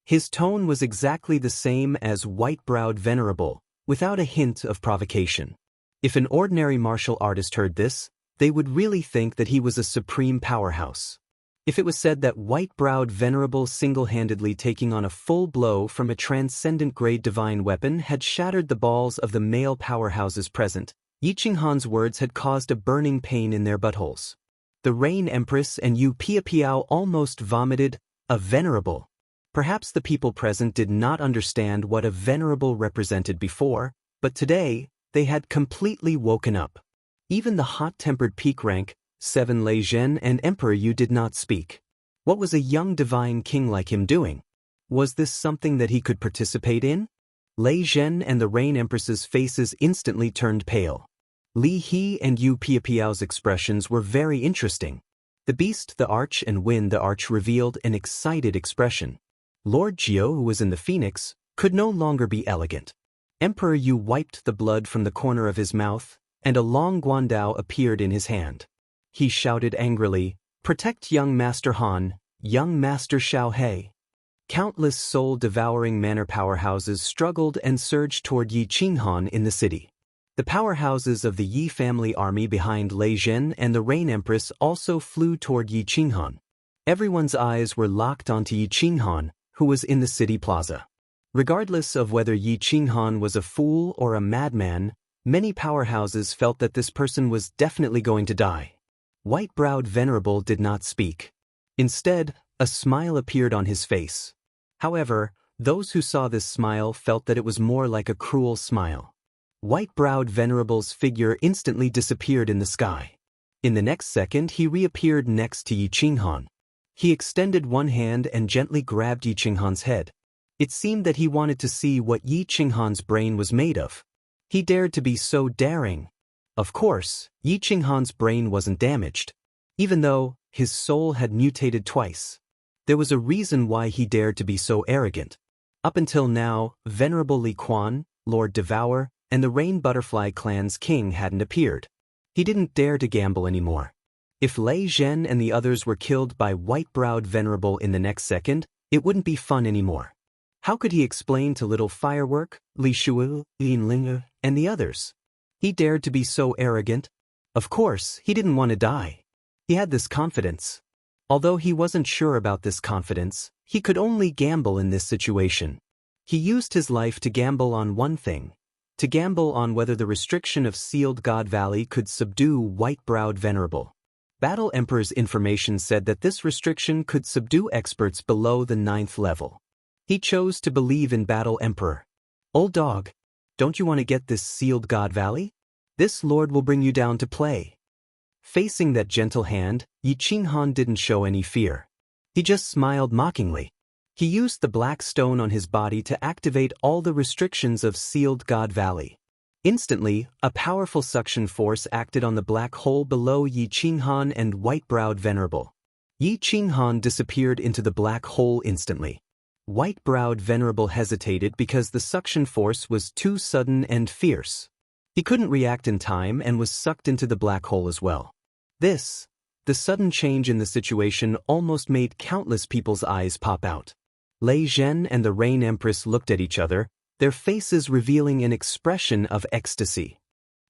[SPEAKER 1] His tone was exactly the same as White-Browed Venerable, without a hint of provocation. If an ordinary martial artist heard this, they would really think that he was a supreme powerhouse. If it was said that White-Browed Venerable single-handedly taking on a full blow from a transcendent-grade divine weapon had shattered the balls of the male powerhouses present, Yi Qinghan's words had caused a burning pain in their buttholes. The Rain Empress and Yu Piapiao almost vomited, a venerable. Perhaps the people present did not understand what a venerable represented before, but today, they had completely woken up. Even the hot-tempered peak rank, 7 Lei Zhen and Emperor Yu did not speak. What was a young divine king like him doing? Was this something that he could participate in? Lei Zhen and the Rain Empress's faces instantly turned pale. Li He and Yu Piapiao's expressions were very interesting. The Beast the Arch and Wind the Arch revealed an excited expression. Lord Jiao, who was in the Phoenix, could no longer be elegant. Emperor Yu wiped the blood from the corner of his mouth, and a long guandao appeared in his hand. He shouted angrily, "Protect young Master Han, young Master Xiao He." Countless soul-devouring manor powerhouses struggled and surged toward Yi Qinghan in the city. The powerhouses of the Yi family army behind Lei Zhen and the Rain Empress also flew toward Yi Qinghan. Everyone's eyes were locked onto Yi Qinghan, who was in the city plaza. Regardless of whether Yi Qinghan was a fool or a madman, many powerhouses felt that this person was definitely going to die. White-Browed Venerable did not speak. Instead, a smile appeared on his face. However, those who saw this smile felt that it was more like a cruel smile. White-Browed Venerable's figure instantly disappeared in the sky. In the next second, he reappeared next to Yi Qinghan. He extended one hand and gently grabbed Yi Qinghan's head. It seemed that he wanted to see what Yi Qinghan's brain was made of. He dared to be so daring. Of course, Yi Qinghan's brain wasn't damaged. Even though his soul had mutated twice. There was a reason why he dared to be so arrogant. Up until now, Venerable Li Quan, Lord Devour, and the Rain Butterfly clan's king hadn't appeared. He didn't dare to gamble anymore. If Lei Zhen and the others were killed by White-Browed Venerable in the next second, it wouldn't be fun anymore. How could he explain to Little Firework, Li Shuo, Lin Ling, and the others? He dared to be so arrogant. Of course, he didn't want to die. He had this confidence. Although he wasn't sure about this confidence, he could only gamble in this situation. He used his life to gamble on one thing. To gamble on whether the restriction of Sealed God Valley could subdue White-Browed Venerable. Battle Emperor's information said that this restriction could subdue experts below the 9th level. He chose to believe in Battle Emperor. Old dog, don't you want to get this Sealed God Valley? This lord will bring you down to play. Facing that gentle hand, Yi Qinghan didn't show any fear. He just smiled mockingly. He used the black stone on his body to activate all the restrictions of Sealed God Valley. Instantly, a powerful suction force acted on the black hole below Yi Qinghan and White-Browed Venerable. Yi Qinghan disappeared into the black hole instantly. White-Browed Venerable hesitated because the suction force was too sudden and fierce. He couldn't react in time and was sucked into the black hole as well. The sudden change in the situation almost made countless people's eyes pop out. Lei Zhen and the Rain Empress looked at each other, their faces revealing an expression of ecstasy.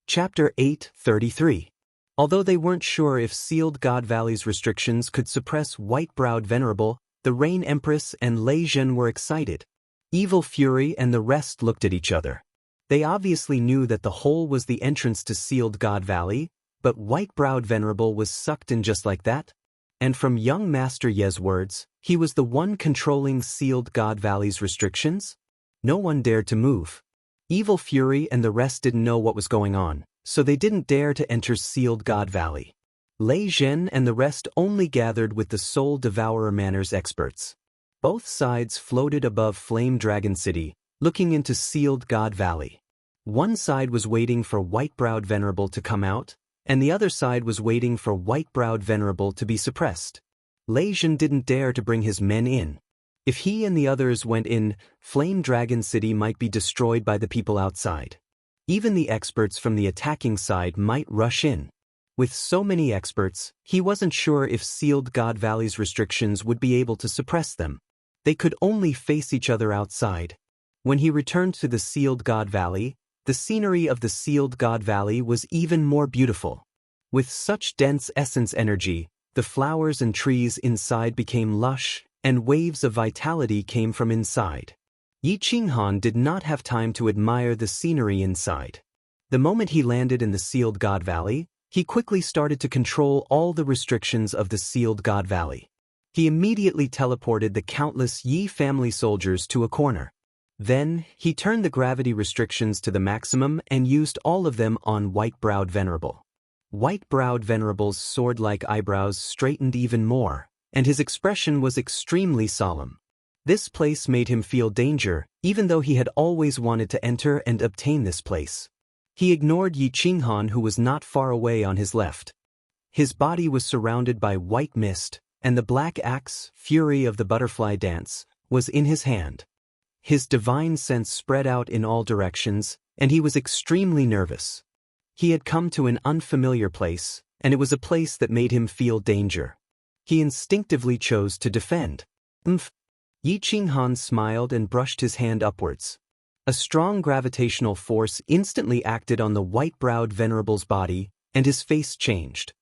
[SPEAKER 1] Chapter 8:33. Although they weren't sure if Sealed God Valley's restrictions could suppress White-Browed Venerable, the Rain Empress and Lei Zhen were excited. Evil Fury and the rest looked at each other. They obviously knew that the hole was the entrance to Sealed God Valley, but White-Browed Venerable was sucked in just like that. And from young Master Ye's words, he was the one controlling Sealed God Valley's restrictions? No one dared to move. Evil Fury and the rest didn't know what was going on, so they didn't dare to enter Sealed God Valley. Lei Zhen and the rest only gathered with the Soul Devourer Manners experts. Both sides floated above Flame Dragon City, looking into Sealed God Valley. One side was waiting for White-Browed Venerable to come out, and the other side was waiting for White-Browed Venerable to be suppressed. Lei Zhen didn't dare to bring his men in. If he and the others went in, Flame Dragon City might be destroyed by the people outside. Even the experts from the attacking side might rush in. With so many experts, he wasn't sure if Sealed God Valley's restrictions would be able to suppress them. They could only face each other outside. When he returned to the Sealed God Valley, the scenery of the Sealed God Valley was even more beautiful. With such dense essence energy, the flowers and trees inside became lush, and waves of vitality came from inside. Yi Qinghan did not have time to admire the scenery inside. The moment he landed in the Sealed God Valley, he quickly started to control all the restrictions of the Sealed God Valley. He immediately teleported the countless Yi family soldiers to a corner. Then, he turned the gravity restrictions to the maximum and used all of them on White-Browed Venerable. White-Browed Venerable's sword-like eyebrows straightened even more, and his expression was extremely solemn. This place made him feel danger, even though he had always wanted to enter and obtain this place. He ignored Yi Qinghan, who was not far away on his left. His body was surrounded by white mist, and the black axe, Fury of the Butterfly Dance, was in his hand. His divine sense spread out in all directions, and he was extremely nervous. He had come to an unfamiliar place, and it was a place that made him feel danger. He instinctively chose to defend. Yi Qinghan smiled and brushed his hand upwards. A strong gravitational force instantly acted on the White-Browed Venerable's body, and his face changed.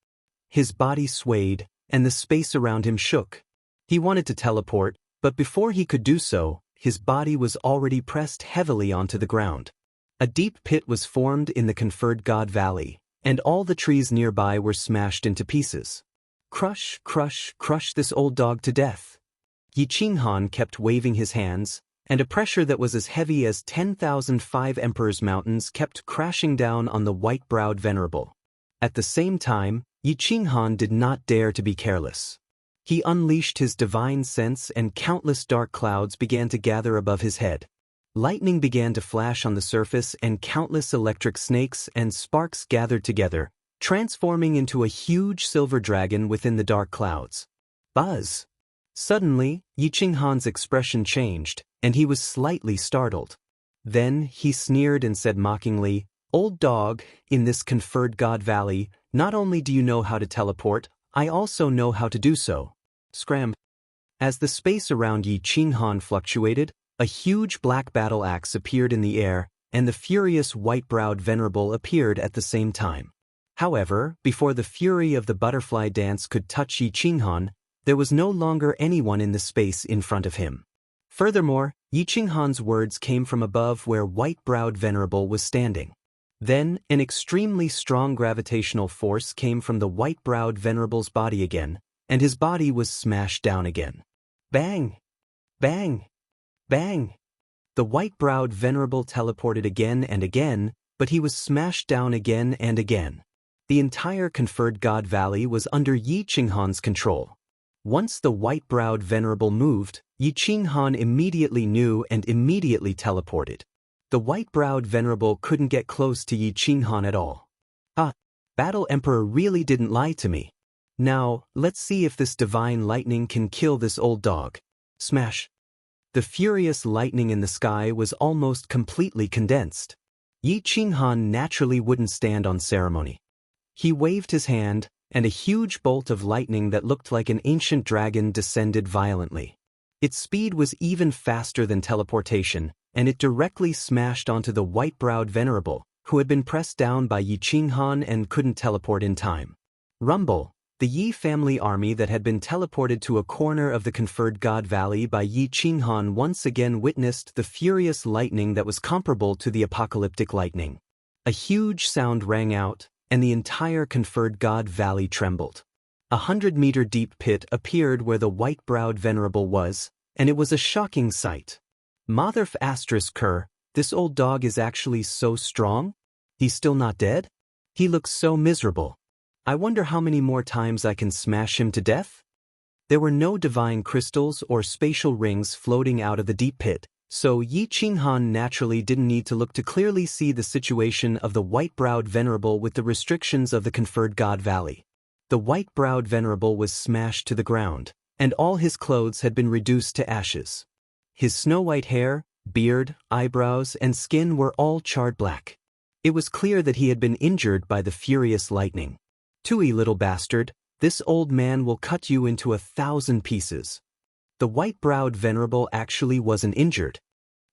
[SPEAKER 1] His body swayed, and the space around him shook. He wanted to teleport, but before he could do so, his body was already pressed heavily onto the ground. A deep pit was formed in the conferred God Valley, and all the trees nearby were smashed into pieces. Crush, crush, crush this old dog to death. Yi Qinghan kept waving his hands, and a pressure that was as heavy as 10,005 Emperor's Mountains kept crashing down on the White-Browed Venerable. At the same time, Yi Qinghan did not dare to be careless. He unleashed his divine sense and countless dark clouds began to gather above his head. Lightning began to flash on the surface and countless electric snakes and sparks gathered together, transforming into a huge silver dragon within the dark clouds. Buzz! Suddenly, Yi Qinghan's expression changed, and he was slightly startled. Then he sneered and said mockingly, "Old dog, in this conferred God Valley, not only do you know how to teleport, I also know how to do so." Scram! As the space around Yi Qinghan fluctuated, a huge black battle axe appeared in the air, and the furious white-browed venerable appeared at the same time. However, before the fury of the butterfly dance could touch Yi Qinghan, there was no longer anyone in the space in front of him. Furthermore, Yi Qinghan's words came from above where white-browed venerable was standing. Then, an extremely strong gravitational force came from the white-browed venerable's body again, and his body was smashed down again. Bang! Bang! Bang! The white-browed venerable teleported again and again, but he was smashed down again and again. The entire conferred God Valley was under Yi Qinghan's control. Once the white-browed venerable moved, Yi Qinghan immediately knew and immediately teleported. The white-browed venerable couldn't get close to Yi Qinghan at all. Battle Emperor really didn't lie to me. Now, let's see if this divine lightning can kill this old dog. Smash! The furious lightning in the sky was almost completely condensed. Yi Qinghan naturally wouldn't stand on ceremony. He waved his hand, and a huge bolt of lightning that looked like an ancient dragon descended violently. Its speed was even faster than teleportation, and it directly smashed onto the white-browed venerable, who had been pressed down by Yi Qinghan and couldn't teleport in time. Rumble! The Yi family army that had been teleported to a corner of the conferred God Valley by Yi Qinghan once again witnessed the furious lightning that was comparable to the apocalyptic lightning. A huge sound rang out, and the entire conferred God Valley trembled. 100-meter deep pit appeared where the white-browed venerable was, and it was a shocking sight. Motherf **Cur, this old dog is actually so strong? He's still not dead? He looks so miserable. I wonder how many more times I can smash him to death? There were no divine crystals or spatial rings floating out of the deep pit, so Yi Qinghan naturally didn't need to look to clearly see the situation of the white-browed venerable with the restrictions of the conferred God Valley. The white-browed venerable was smashed to the ground, and all his clothes had been reduced to ashes. His snow-white hair, beard, eyebrows, and skin were all charred black. It was clear that he had been injured by the furious lightning. "Tui, little bastard, this old man will cut you into 1,000 pieces." The white-browed venerable actually wasn't injured.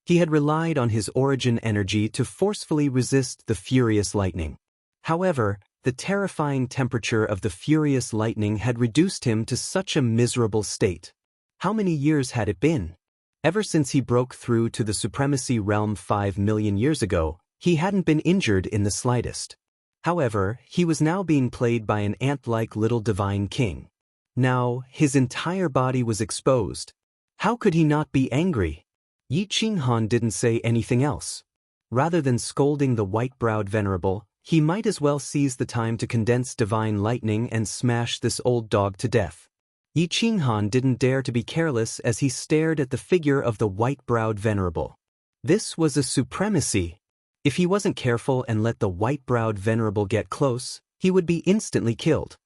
[SPEAKER 1] He had relied on his origin energy to forcefully resist the furious lightning. However, the terrifying temperature of the furious lightning had reduced him to such a miserable state. How many years had it been? Ever since he broke through to the supremacy realm 5 million years ago, he hadn't been injured in the slightest. However, he was now being played by an ant-like little divine king. Now, his entire body was exposed. How could he not be angry? Yi Qinghan didn't say anything else. Rather than scolding the white-browed venerable, he might as well seize the time to condense divine lightning and smash this old dog to death. Yi Qinghan didn't dare to be careless as he stared at the figure of the white-browed venerable. This was a supremacy. If he wasn't careful and let the white-browed venerable get close, he would be instantly killed.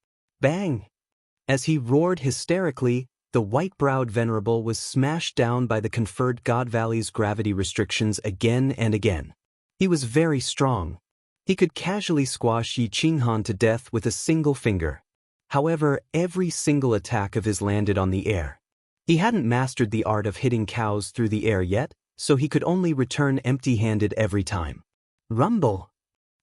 [SPEAKER 1] Bang! As he roared hysterically, the white-browed venerable was smashed down by the conferred God Valley's gravity restrictions again and again. He was very strong. He could casually squash Yi Qinghan to death with a single finger. However, every single attack of his landed on the air. He hadn't mastered the art of hitting cows through the air yet, so he could only return empty-handed every time. Rumble!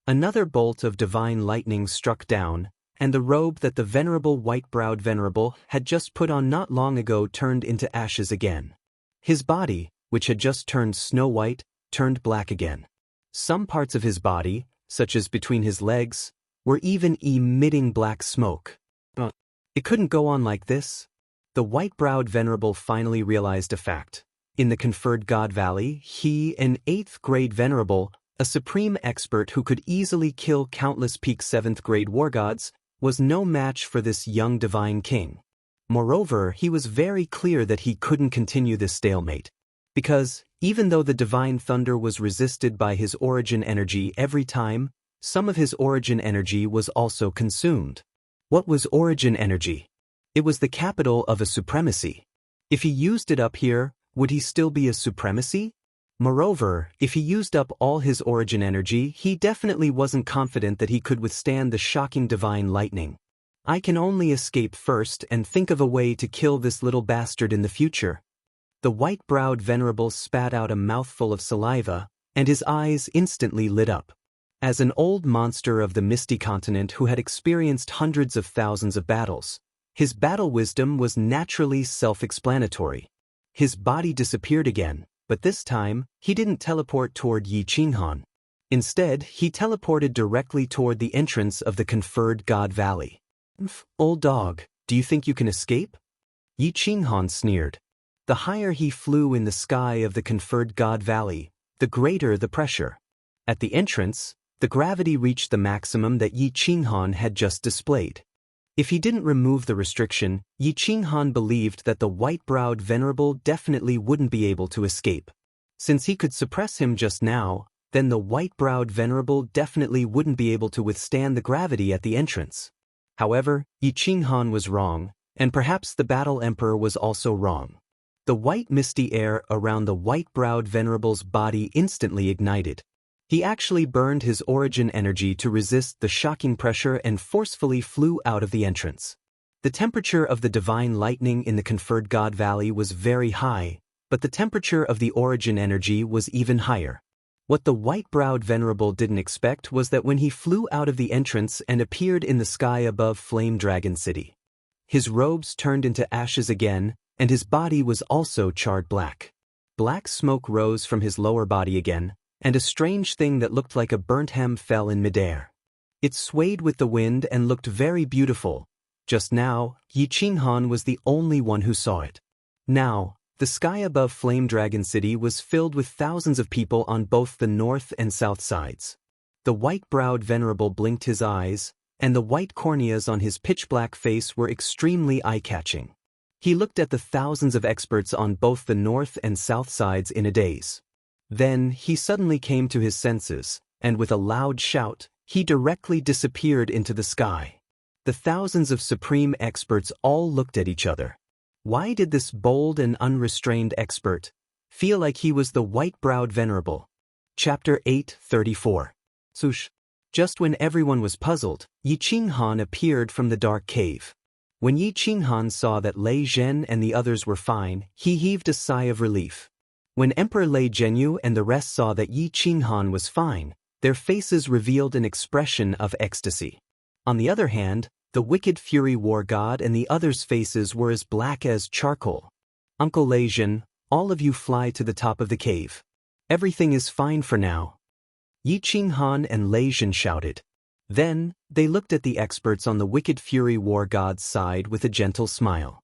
[SPEAKER 1] Another bolt of divine lightning struck down, and the robe that the venerable white-browed venerable had just put on not long ago turned into ashes again. His body, which had just turned snow-white, turned black again. Some parts of his body, such as between his legs, were even emitting black smoke. It couldn't go on like this. The white-browed venerable finally realized a fact. In the conferred God Valley, he, an 8th-grade venerable, a supreme expert who could easily kill countless peak 7th-grade war gods, was no match for this young divine king. Moreover, he was very clear that he couldn't continue this stalemate. Because, even though the divine thunder was resisted by his origin energy every time, some of his origin energy was also consumed. What was origin energy? It was the capital of a supremacy. If he used it up here, would he still be a supremacy? Moreover, if he used up all his origin energy, he definitely wasn't confident that he could withstand the shocking divine lightning. I can only escape first and think of a way to kill this little bastard in the future. The white-browed venerable spat out a mouthful of saliva, and his eyes instantly lit up. As an old monster of the misty continent who had experienced hundreds of thousands of battles, his battle wisdom was naturally self-explanatory. His body disappeared again, but this time, he didn't teleport toward Yi Qinghan. Instead, he teleported directly toward the entrance of the conferred God Valley. Old dog, do you think you can escape? Yi Qinghan sneered. The higher he flew in the sky of the conferred God Valley, the greater the pressure. At the entrance, the gravity reached the maximum that Yi Qinghan had just displayed. If he didn't remove the restriction, Yi Qinghan believed that the white-browed venerable definitely wouldn't be able to escape. Since he could suppress him just now, then the white-browed venerable definitely wouldn't be able to withstand the gravity at the entrance. However, Yi Qinghan was wrong, and perhaps the Battle Emperor was also wrong. The white misty air around the white-browed venerable's body instantly ignited. He actually burned his origin energy to resist the shocking pressure and forcefully flew out of the entrance. The temperature of the divine lightning in the conferred God Valley was very high, but the temperature of the origin energy was even higher. What the white-browed venerable didn't expect was that when he flew out of the entrance and appeared in the sky above Flame Dragon City, his robes turned into ashes again, and his body was also charred black. Black smoke rose from his lower body again, and a strange thing that looked like a burnt hem fell in midair. It swayed with the wind and looked very beautiful. Just now, Yi Qinghan was the only one who saw it. Now, the sky above Flame Dragon City was filled with thousands of people on both the north and south sides. The white-browed venerable blinked his eyes, and the white corneas on his pitch-black face were extremely eye-catching. He looked at the thousands of experts on both the north and south sides in a daze. Then, he suddenly came to his senses, and with a loud shout, he directly disappeared into the sky. The thousands of supreme experts all looked at each other. Why did this bold and unrestrained expert feel like he was the white-browed venerable? Chapter 8:34. Sush. Just when everyone was puzzled, Yi Qinghan appeared from the dark cave. When Yi Qinghan saw that Lei Zhen and the others were fine, he heaved a sigh of relief. When Emperor Lei Zhenyu and the rest saw that Yi Qinghan was fine, their faces revealed an expression of ecstasy. On the other hand, the wicked Fury War God and the others' faces were as black as charcoal. Uncle Lei Zhen, all of you fly to the top of the cave. Everything is fine for now. Yi Qinghan and Lei Zhen shouted. Then, they looked at the experts on the wicked Fury War God's side with a gentle smile.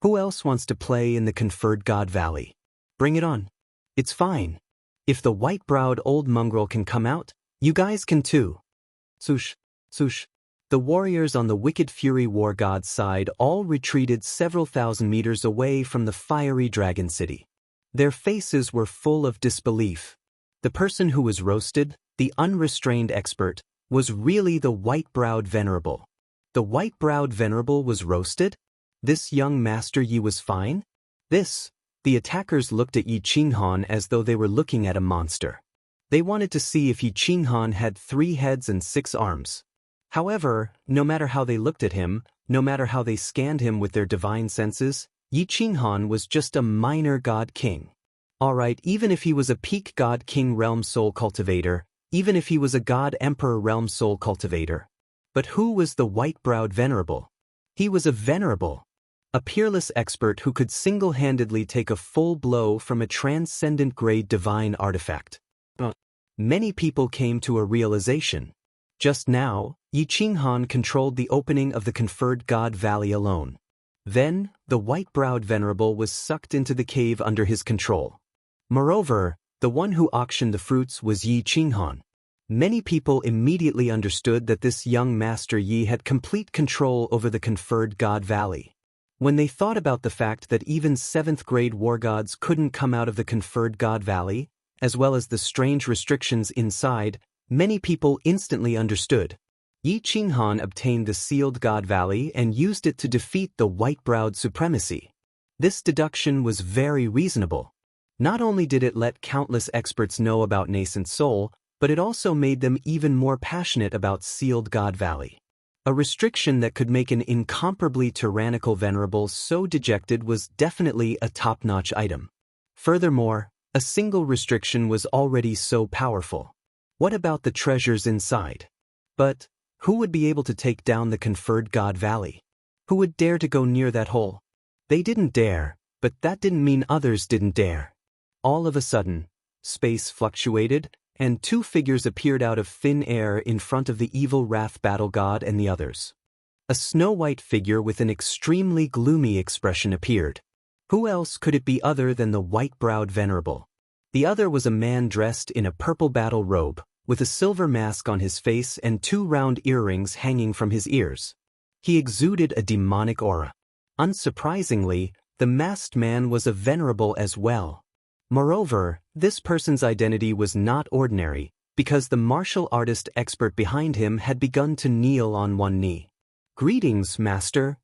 [SPEAKER 1] Who else wants to play in the conferred God Valley? Bring it on. It's fine. If the white-browed old mongrel can come out, you guys can too. Sush, sush. The warriors on the wicked Fury War God's side all retreated several thousand meters away from the fiery dragon city. Their faces were full of disbelief. The person who was roasted, the unrestrained expert, was really the white-browed venerable. The white-browed venerable was roasted? This young Master Yi was fine? The attackers looked at Yi Qinghan as though they were looking at a monster. They wanted to see if Yi Qinghan had 3 heads and 6 arms. However, no matter how they looked at him, no matter how they scanned him with their divine senses, Yi Qinghan was just a minor god king. Alright, even if he was a peak god king realm soul cultivator, even if he was a god emperor realm soul cultivator. But who was the white-browed venerable? He was a venerable. A peerless expert who could single-handedly take a full blow from a transcendent-grade divine artifact. Many people came to a realization. Just now, Yi Qinghan controlled the opening of the conferred God Valley alone. Then, the white-browed venerable was sucked into the cave under his control. Moreover, the one who auctioned the fruits was Yi Qinghan. Many people immediately understood that this young Master Yi had complete control over the conferred God Valley. When they thought about the fact that even 7th grade war gods couldn't come out of the conferred God Valley, as well as the strange restrictions inside, many people instantly understood. Yi Qinghan obtained the sealed God Valley and used it to defeat the white-browed supremacy. This deduction was very reasonable. Not only did it let countless experts know about nascent soul, but it also made them even more passionate about sealed God Valley. A restriction that could make an incomparably tyrannical venerable so dejected was definitely a top-notch item. Furthermore, a single restriction was already so powerful. What about the treasures inside? But who would be able to take down the conferred God Valley? Who would dare to go near that hole? They didn't dare, but that didn't mean others didn't dare. All of a sudden, space fluctuated, and 2 figures appeared out of thin air in front of the evil wrath battle god and the others. A snow-white figure with an extremely gloomy expression appeared. Who else could it be other than the white-browed venerable? The other was a man dressed in a purple battle robe, with a silver mask on his face and 2 round earrings hanging from his ears. He exuded a demonic aura. Unsurprisingly, the masked man was a venerable as well. Moreover, this person's identity was not ordinary, because the martial artist expert behind him had begun to kneel on one knee. "Greetings, Master."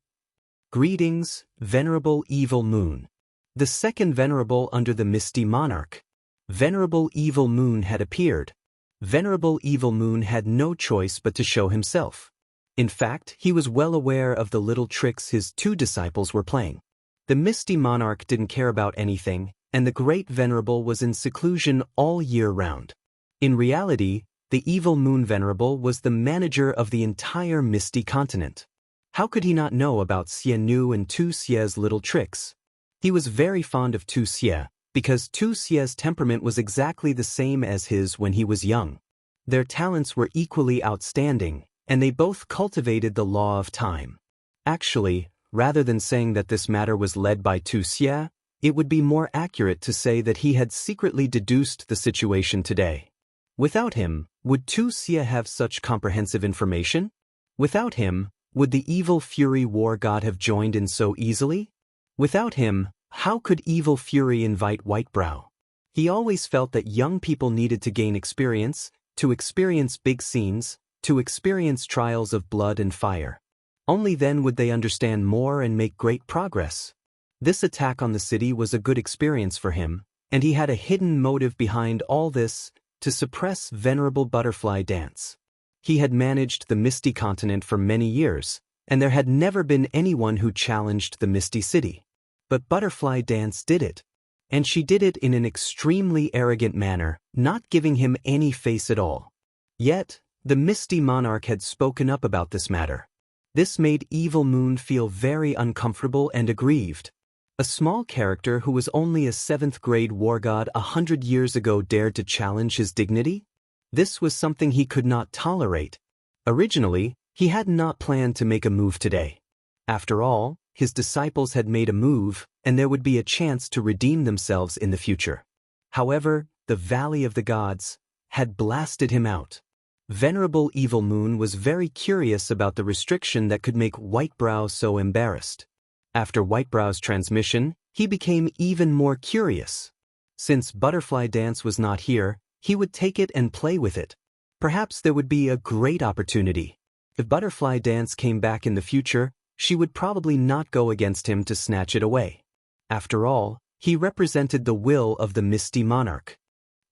[SPEAKER 1] "Greetings, Venerable Evil Moon." The second venerable under the misty monarch. Venerable Evil Moon had appeared. Venerable Evil Moon had no choice but to show himself. In fact, he was well aware of the little tricks his 2 disciples were playing. The misty monarch didn't care about anything, and the great venerable was in seclusion all year round. In reality, the evil moon venerable was the manager of the entire misty continent. How could he not know about Xie Nu and Tu Xie's little tricks? He was very fond of Tu Xie, because Tu Xie's temperament was exactly the same as his when he was young. Their talents were equally outstanding, and they both cultivated the law of time. Actually, rather than saying that this matter was led by Tu Xie, it would be more accurate to say that he had secretly deduced the situation today. Without him, would Tu Xie have such comprehensive information? Without him, would the evil Fury War God have joined in so easily? Without him, how could evil Fury invite Whitebrow? He always felt that young people needed to gain experience, to experience big scenes, to experience trials of blood and fire. Only then would they understand more and make great progress. This attack on the city was a good experience for him, and he had a hidden motive behind all this, to suppress Venerable Butterfly Dance. He had managed the Misty Continent for many years, and there had never been anyone who challenged the Misty City. But Butterfly Dance did it. And she did it in an extremely arrogant manner, not giving him any face at all. Yet, the Misty Monarch had spoken up about this matter. This made Evil Moon feel very uncomfortable and aggrieved. A small character who was only a 7th grade war god 100 years ago dared to challenge his dignity? This was something he could not tolerate. Originally, he had not planned to make a move today. After all, his disciples had made a move, and there would be a chance to redeem themselves in the future. However, the Valley of the Gods had blasted him out. Venerable Evil Moon was very curious about the restriction that could make Whitebrow so embarrassed. After Whitebrow's transmission, he became even more curious. Since Butterfly Dance was not here, he would take it and play with it. Perhaps there would be a great opportunity. If Butterfly Dance came back in the future, she would probably not go against him to snatch it away. After all, he represented the will of the Misty Monarch.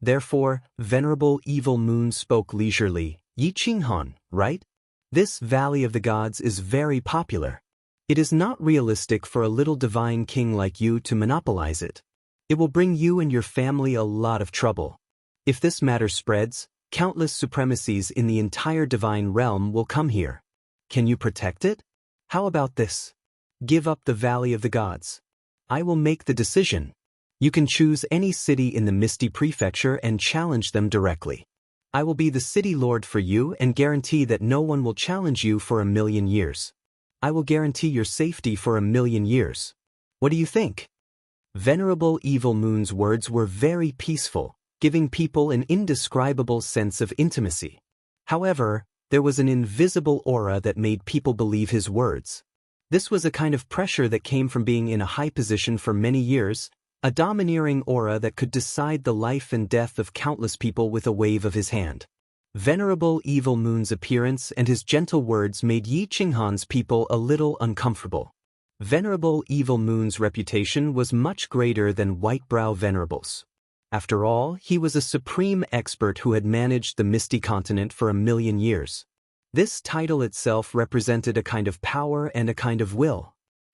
[SPEAKER 1] Therefore, Venerable Evil Moon spoke leisurely. "Yi Qinghan, right? This Valley of the Gods is very popular. It is not realistic for a little divine king like you to monopolize it. It will bring you and your family a lot of trouble. If this matter spreads, countless supremacies in the entire divine realm will come here. Can you protect it? How about this? Give up the Valley of the Gods. I will make the decision. You can choose any city in the Misty Prefecture and challenge them directly. I will be the city lord for you and guarantee that no one will challenge you for 1,000,000 years. I will guarantee your safety for 1,000,000 years. What do you think?" Venerable Evil Moon's words were very peaceful, giving people an indescribable sense of intimacy. However, there was an invisible aura that made people believe his words. This was a kind of pressure that came from being in a high position for many years, a domineering aura that could decide the life and death of countless people with a wave of his hand. Venerable Evil Moon's appearance and his gentle words made Yi Qinghan's people a little uncomfortable. Venerable Evil Moon's reputation was much greater than Whitebrow Venerables. After all, he was a supreme expert who had managed the Misty Continent for 1,000,000 years. This title itself represented a kind of power and a kind of will.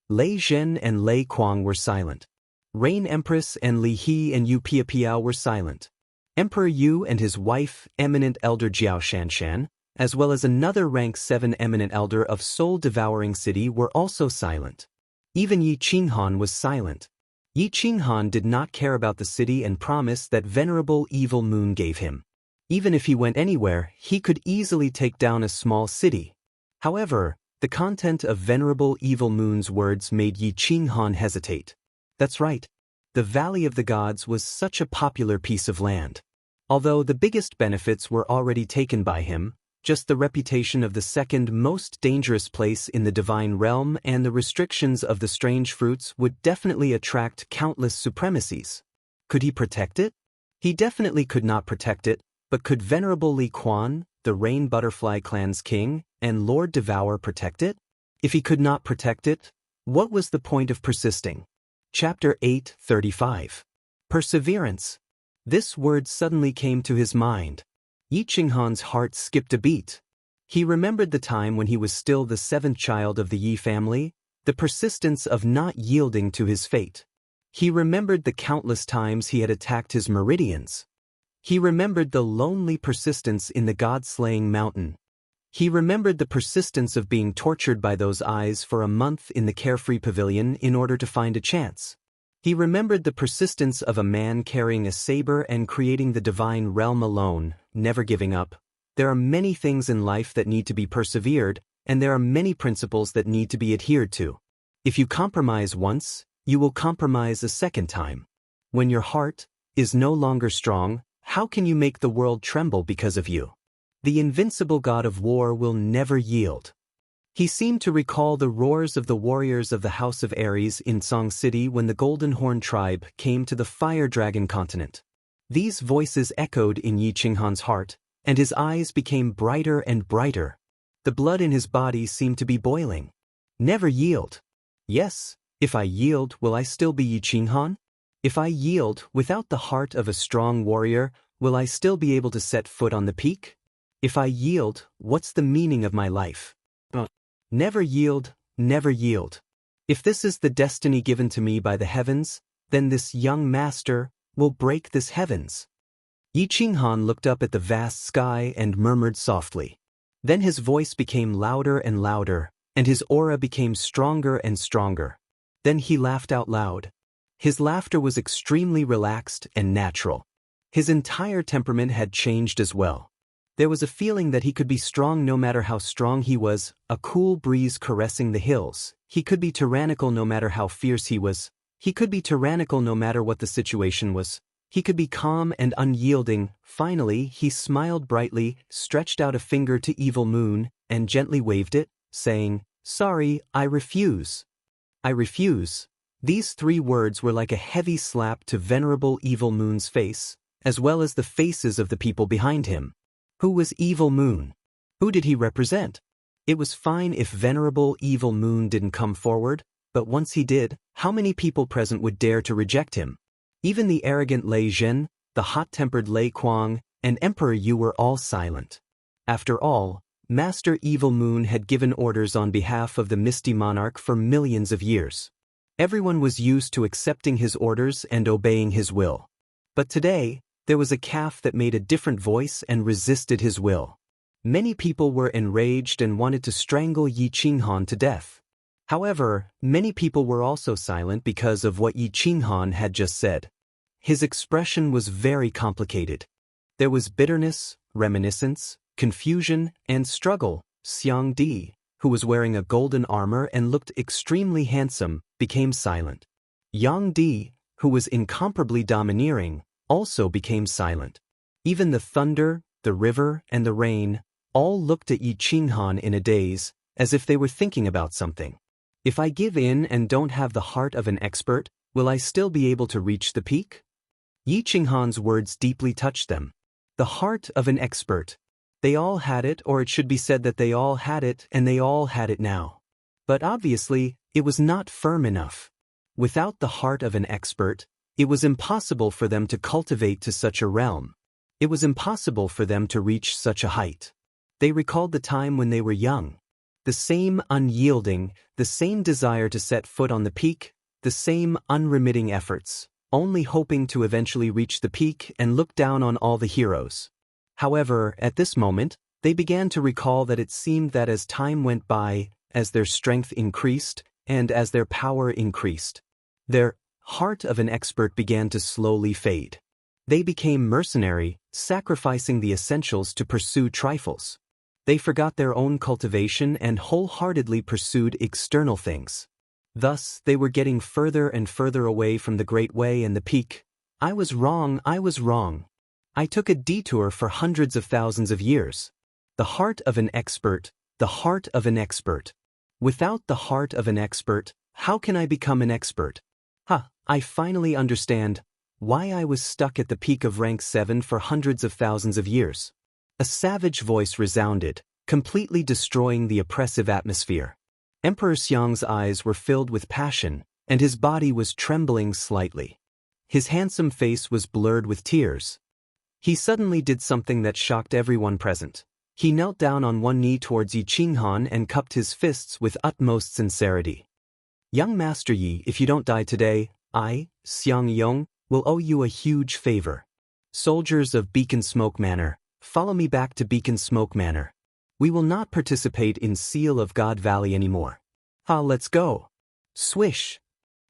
[SPEAKER 1] Lei Zhen and Lei Kuang were silent. Rain Empress and Li He and Yu Piapiao were silent. Emperor Yu and his wife, Eminent Elder Jiao Shanshan, as well as another rank 7 Eminent Elder of Soul-Devouring City were also silent. Even Yi Qinghan was silent. Yi Qinghan did not care about the city and promise that Venerable Evil Moon gave him. Even if he went anywhere, he could easily take down a small city. However, the content of Venerable Evil Moon's words made Yi Qinghan hesitate. That's right. The Valley of the Gods was such a popular piece of land. Although the biggest benefits were already taken by him, just the reputation of the second most dangerous place in the divine realm and the restrictions of the strange fruits would definitely attract countless supremacies. Could he protect it? He definitely could not protect it, but could Venerable Li Quan, the Rain Butterfly Clan's king, and Lord Devour protect it? If he could not protect it, what was the point of persisting? Chapter 8:35. Perseverance. This word suddenly came to his mind. Yi Qinghan's heart skipped a beat. He remembered the time when he was still the 7th child of the Yi family, the persistence of not yielding to his fate. He remembered the countless times he had attacked his meridians. He remembered the lonely persistence in the god-slaying mountain. He remembered the persistence of being tortured by those eyes for a month in the carefree pavilion in order to find a chance. He remembered the persistence of a man carrying a saber and creating the divine realm alone, never giving up. There are many things in life that need to be persevered, and there are many principles that need to be adhered to. If you compromise once, you will compromise a second time. When your heart is no longer strong, how can you make the world tremble because of you? The invincible god of war will never yield. He seemed to recall the roars of the warriors of the House of Ares in Song City when the Golden Horn tribe came to the Fire Dragon continent. These voices echoed in Yi Qinghan's heart, and his eyes became brighter and brighter. The blood in his body seemed to be boiling. Never yield. Yes, if I yield, will I still be Yi Qinghan? If I yield without the heart of a strong warrior, will I still be able to set foot on the peak? If I yield, what's the meaning of my life? Never yield, never yield. If this is the destiny given to me by the heavens, then this young master will break this heavens. Yi Qinghan looked up at the vast sky and murmured softly. Then his voice became louder and louder, and his aura became stronger and stronger. Then he laughed out loud. His laughter was extremely relaxed and natural. His entire temperament had changed as well. There was a feeling that he could be strong no matter how strong he was, a cool breeze caressing the hills. He could be tyrannical no matter how fierce he was. He could be tyrannical no matter what the situation was. He could be calm and unyielding. Finally, he smiled brightly, stretched out a finger to Evil Moon, and gently waved it, saying, "Sorry, I refuse. I refuse." These 3 words were like a heavy slap to Venerable Evil Moon's face, as well as the faces of the people behind him. Who was Evil Moon? Who did he represent? It was fine if Venerable Evil Moon didn't come forward, but once he did, how many people present would dare to reject him? Even the arrogant Lei Zhen, the hot-tempered Lei Kuang, and Emperor Yu were all silent. After all, Master Evil Moon had given orders on behalf of the Misty Monarch for millions of years. Everyone was used to accepting his orders and obeying his will. But today, there was a calf that made a different voice and resisted his will. Many people were enraged and wanted to strangle Yi Qinghan to death. However, many people were also silent because of what Yi Qinghan had just said. His expression was very complicated. There was bitterness, reminiscence, confusion, and struggle. Xiang Di, who was wearing a golden armor and looked extremely handsome, became silent. Yang Di, who was incomparably domineering, also became silent. Even the thunder, the river, and the rain all looked at Yi Qinghan in a daze, as if they were thinking about something. If I give in and don't have the heart of an expert, will I still be able to reach the peak? Yi Qinghan's words deeply touched them. The heart of an expert. They all had it, or it should be said that they all had it, and they all had it now. But obviously, it was not firm enough. Without the heart of an expert, it was impossible for them to cultivate to such a realm. It was impossible for them to reach such a height. They recalled the time when they were young. The same unyielding, the same desire to set foot on the peak, the same unremitting efforts, only hoping to eventually reach the peak and look down on all the heroes. However, at this moment, they began to recall that it seemed that as time went by, as their strength increased, and as their power increased, their heart of an expert began to slowly fade. They became mercenary, sacrificing the essentials to pursue trifles. They forgot their own cultivation and wholeheartedly pursued external things. Thus, they were getting further and further away from the great way and the peak. I was wrong, I was wrong. I took a detour for hundreds of thousands of years. The heart of an expert, the heart of an expert. Without the heart of an expert, how can I become an expert? I finally understand why I was stuck at the peak of rank 7 for hundreds of thousands of years. A savage voice resounded, completely destroying the oppressive atmosphere. Emperor Xiang's eyes were filled with passion, and his body was trembling slightly. His handsome face was blurred with tears. He suddenly did something that shocked everyone present. He knelt down on one knee towards Yi Qinghan and cupped his fists with utmost sincerity. Young Master Yi, if you don't die today, I, Xiang Yong, will owe you a huge favor. Soldiers of Beacon Smoke Manor, follow me back to Beacon Smoke Manor. We will not participate in Seal of God Valley anymore. Let's go. Swish.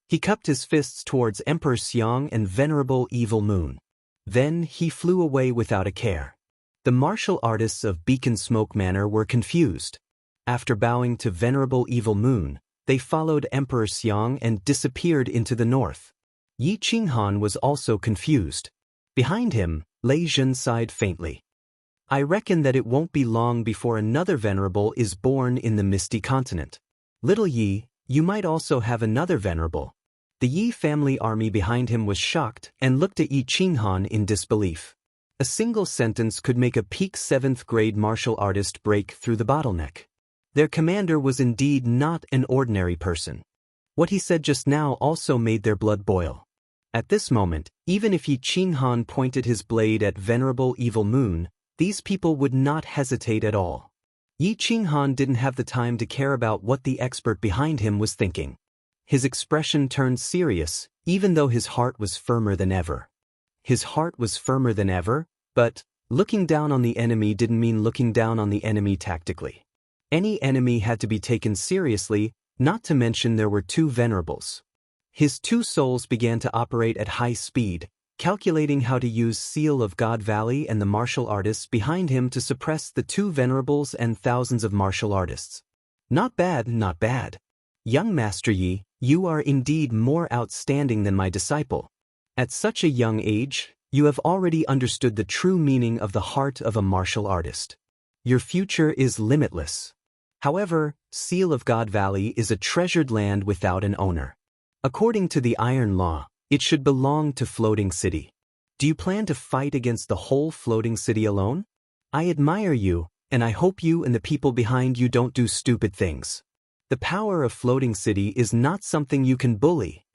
[SPEAKER 1] He cupped his fists towards Emperor Xiang and Venerable Evil Moon. Then he flew away without a care. The martial artists of Beacon Smoke Manor were confused. After bowing to Venerable Evil Moon, they followed Emperor Xiang and disappeared into the north. Yi Qinghan was also confused. Behind him, Lei Zhen sighed faintly. I reckon that it won't be long before another venerable is born in the Misty Continent. Little Yi, you might also have another venerable. The Yi family army behind him was shocked and looked at Yi Qinghan in disbelief. A single sentence could make a peak 7th grade martial artist break through the bottleneck. Their commander was indeed not an ordinary person. What he said just now also made their blood boil. At this moment, even if Yi Qinghan pointed his blade at Venerable Evil Moon, these people would not hesitate at all. Yi Qinghan didn't have the time to care about what the expert behind him was thinking. His expression turned serious, even though his heart was firmer than ever. His heart was firmer than ever, but looking down on the enemy didn't mean looking down on the enemy tactically. Any enemy had to be taken seriously, not to mention there were two venerables. His two souls began to operate at high speed, calculating how to use Seal of God Valley and the martial artists behind him to suppress the two venerables and thousands of martial artists. Not bad, not bad. Young Master Yi, you are indeed more outstanding than my disciple. At such a young age, you have already understood the true meaning of the heart of a martial artist. Your future is limitless. However, Seal of God Valley is a treasured land without an owner. According to the Iron Law, it should belong to Floating City. Do you plan to fight against the whole Floating City alone? I admire you, and I hope you and the people behind you don't do stupid things. The power of Floating City is not something you can bully.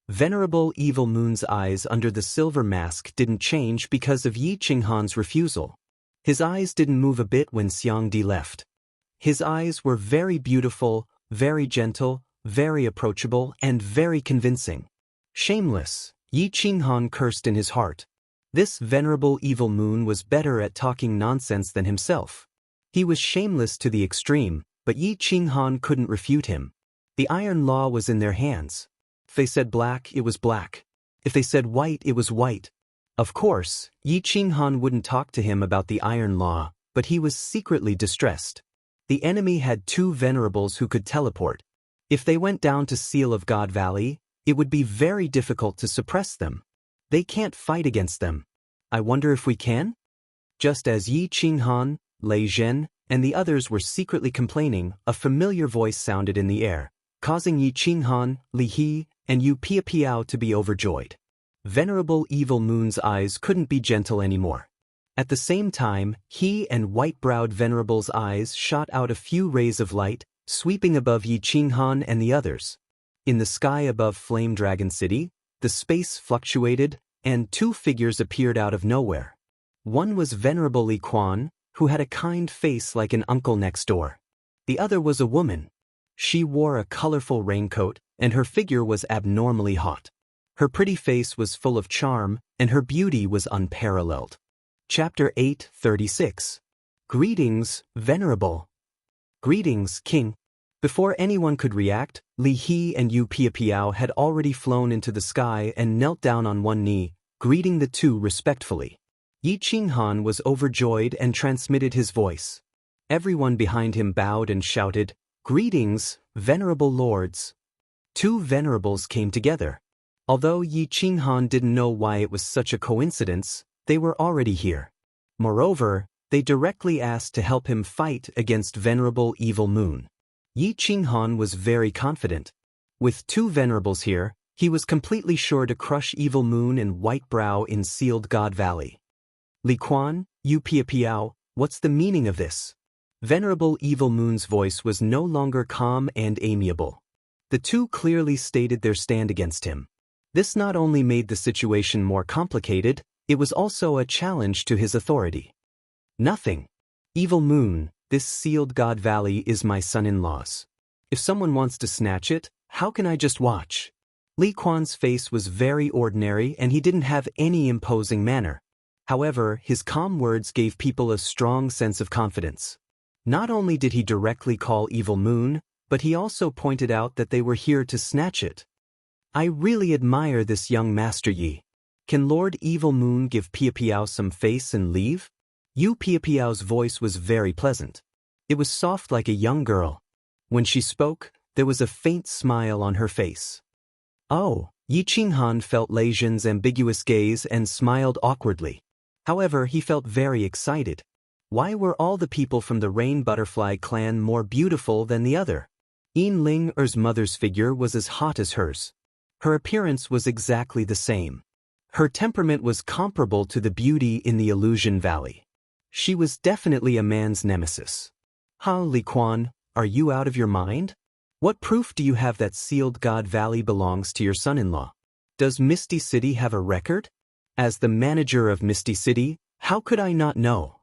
[SPEAKER 1] Venerable Evil Moon's eyes under the silver mask didn't change because of Yi Qinghan's refusal. His eyes didn't move a bit when Xiang Di left. His eyes were very beautiful, very gentle, very approachable, and very convincing. Shameless, Yi Qinghan cursed in his heart. This Venerable Evil Moon was better at talking nonsense than himself. He was shameless to the extreme, but Yi Qinghan couldn't refute him. The Iron Law was in their hands. If they said black, it was black. If they said white, it was white. Of course, Yi Qinghan wouldn't talk to him about the Iron Law, but he was secretly distressed. The enemy had two venerables who could teleport. If they went down to Seal of God Valley, it would be very difficult to suppress them. They can't fight against them. I wonder if we can? Just as Yi Qinghan, Lei Zhen, and the others were secretly complaining, a familiar voice sounded in the air. causing Yi Qinghan, Li He, and Yu Piapiao to be overjoyed. Venerable Evil Moon's eyes couldn't be gentle anymore. At the same time, he and white-browed Venerable's eyes shot out a few rays of light, sweeping above Yi Qinghan and the others. In the sky above Flame Dragon City, the space fluctuated, and two figures appeared out of nowhere. One was Venerable Li Quan, who had a kind face like an uncle next door. The other was a woman. She wore a colorful raincoat, and her figure was abnormally hot. Her pretty face was full of charm, and her beauty was unparalleled. Chapter 8:36. Greetings, Venerable. Greetings, King. Before anyone could react, Li He and Yu Piapiao had already flown into the sky and knelt down on one knee, greeting the two respectfully. Yi Qinghan was overjoyed and transmitted his voice. Everyone behind him bowed and shouted, "Greetings, Venerable Lords." Two venerables came together. Although Yi Qinghan didn't know why it was such a coincidence, they were already here. Moreover, they directly asked to help him fight against Venerable Evil Moon. Yi Qinghan was very confident. With two venerables here, he was completely sure to crush Evil Moon and White Brow in Sealed God Valley. Li Quan, Yu Piapiao, what's the meaning of this? Venerable Evil Moon's voice was no longer calm and amiable. The two clearly stated their stand against him. This not only made the situation more complicated, it was also a challenge to his authority. Nothing. Evil Moon, this Sealed God Valley is my son-in-law's. If someone wants to snatch it, how can I just watch? Li Quan's face was very ordinary and he didn't have any imposing manner. However, his calm words gave people a strong sense of confidence. Not only did he directly call Evil Moon, but he also pointed out that they were here to snatch it. I really admire this young Master Yi. Can Lord Evil Moon give Piapiao some face and leave? Yu Piapiao's voice was very pleasant. It was soft like a young girl. When she spoke, there was a faint smile on her face. Oh, Yi Qinghan felt Lei Zhen's ambiguous gaze and smiled awkwardly. However, he felt very excited. Why were all the people from the Rain Butterfly clan more beautiful than the other? Yin Ling Er's mother's figure was as hot as hers. Her appearance was exactly the same. Her temperament was comparable to the beauty in the Illusion Valley. She was definitely a man's nemesis. Li Quan, are you out of your mind? What proof do you have that Sealed God Valley belongs to your son-in-law? Does Misty City have a record? As the manager of Misty City, how could I not know?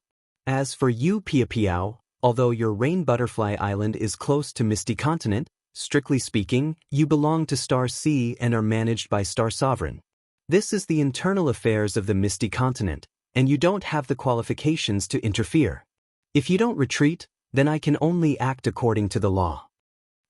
[SPEAKER 1] As for you, Piapiao, although your Rain Butterfly Island is close to Misty Continent, strictly speaking, you belong to Star Sea and are managed by Star Sovereign. This is the internal affairs of the Misty Continent, and you don't have the qualifications to interfere. If you don't retreat, then I can only act according to the law.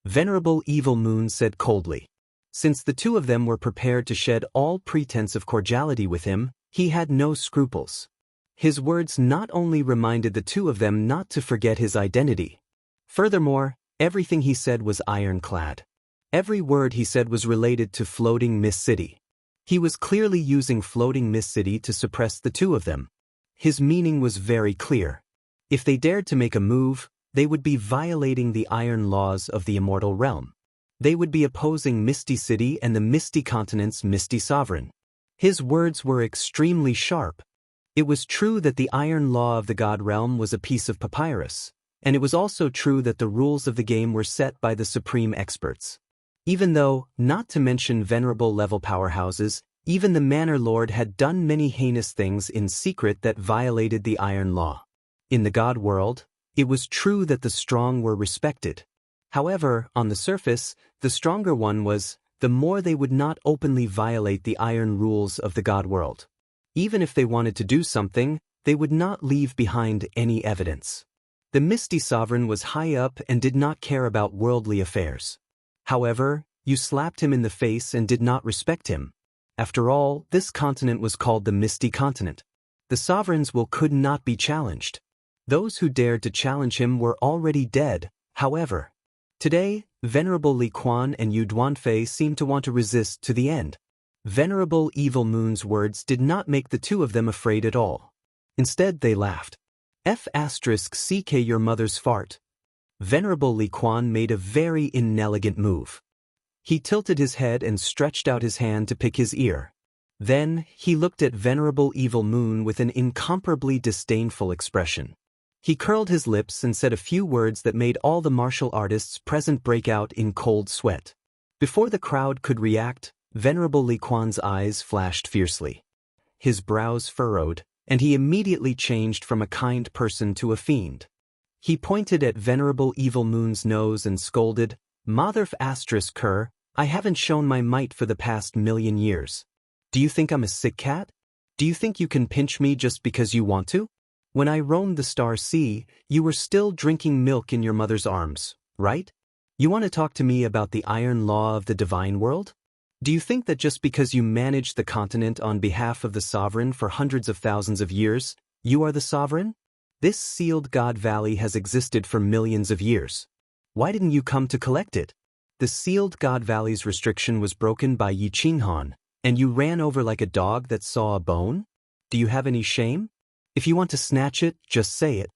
[SPEAKER 1] Venerable Evil Moon said coldly. Since the two of them were prepared to shed all pretense of cordiality with him, he had no scruples. His words not only reminded the two of them not to forget his identity. Furthermore, everything he said was ironclad. Every word he said was related to Floating Mist City. He was clearly using Floating Mist City to suppress the two of them. His meaning was very clear. If they dared to make a move, they would be violating the iron laws of the immortal realm. They would be opposing Misty City and the Misty Continent's Misty Sovereign. His words were extremely sharp. It was true that the iron law of the God Realm was a piece of papyrus, and it was also true that the rules of the game were set by the supreme experts. Even though, not to mention venerable level powerhouses, even the Manor Lord had done many heinous things in secret that violated the iron law. In the God world, it was true that the strong were respected. However, on the surface, the stronger one was, the more they would not openly violate the iron rules of the God world. Even if they wanted to do something, they would not leave behind any evidence. The Misty Sovereign was high up and did not care about worldly affairs. However, you slapped him in the face and did not respect him. After all, this continent was called the Misty Continent. The Sovereign's will could not be challenged. Those who dared to challenge him were already dead, however. Today, Venerable Li Quan and Yu Duanfei seemed to want to resist to the end. Venerable Evil Moon's words did not make the two of them afraid at all. Instead, they laughed. F*ck your mother's fart. Venerable Li Quan made a very inelegant move. He tilted his head and stretched out his hand to pick his ear. Then, he looked at Venerable Evil Moon with an incomparably disdainful expression. He curled his lips and said a few words that made all the martial artists present break out in cold sweat. Before the crowd could react, Venerable Li Quan's eyes flashed fiercely. His brows furrowed, and he immediately changed from a kind person to a fiend. He pointed at Venerable Evil Moon's nose and scolded, "Motherf asterisk cur, I haven't shown my might for the past 1,000,000 years. Do you think I'm a sick cat? Do you think you can pinch me just because you want to? When I roamed the Star Sea, you were still drinking milk in your mother's arms, right? You want to talk to me about the iron law of the divine world? Do you think that just because you managed the continent on behalf of the sovereign for hundreds of thousands of years, you are the sovereign? This sealed God Valley has existed for millions of years. Why didn't you come to collect it? The sealed God Valley's restriction was broken by Yi Qinghan, and you ran over like a dog that saw a bone? Do you have any shame? If you want to snatch it, just say it.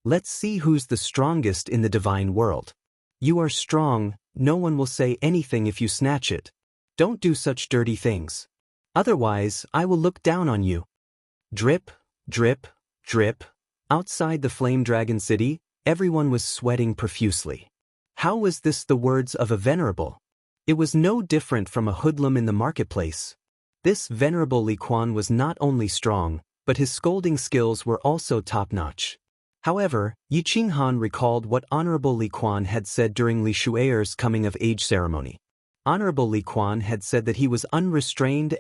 [SPEAKER 1] Let's see who's the strongest in the divine world. You are strong, no one will say anything if you snatch it. Don't do such dirty things. Otherwise, I will look down on you." Drip, drip, drip. Outside the Flame Dragon City, everyone was sweating profusely. How was this the words of a venerable? It was no different from a hoodlum in the marketplace. This Venerable Li Quan was not only strong, but his scolding skills were also top-notch. However, Yi Qinghan recalled what Honorable Li Quan had said during Li Shuer's coming-of-age ceremony. Honorable Li Quan had said that he was unrestrained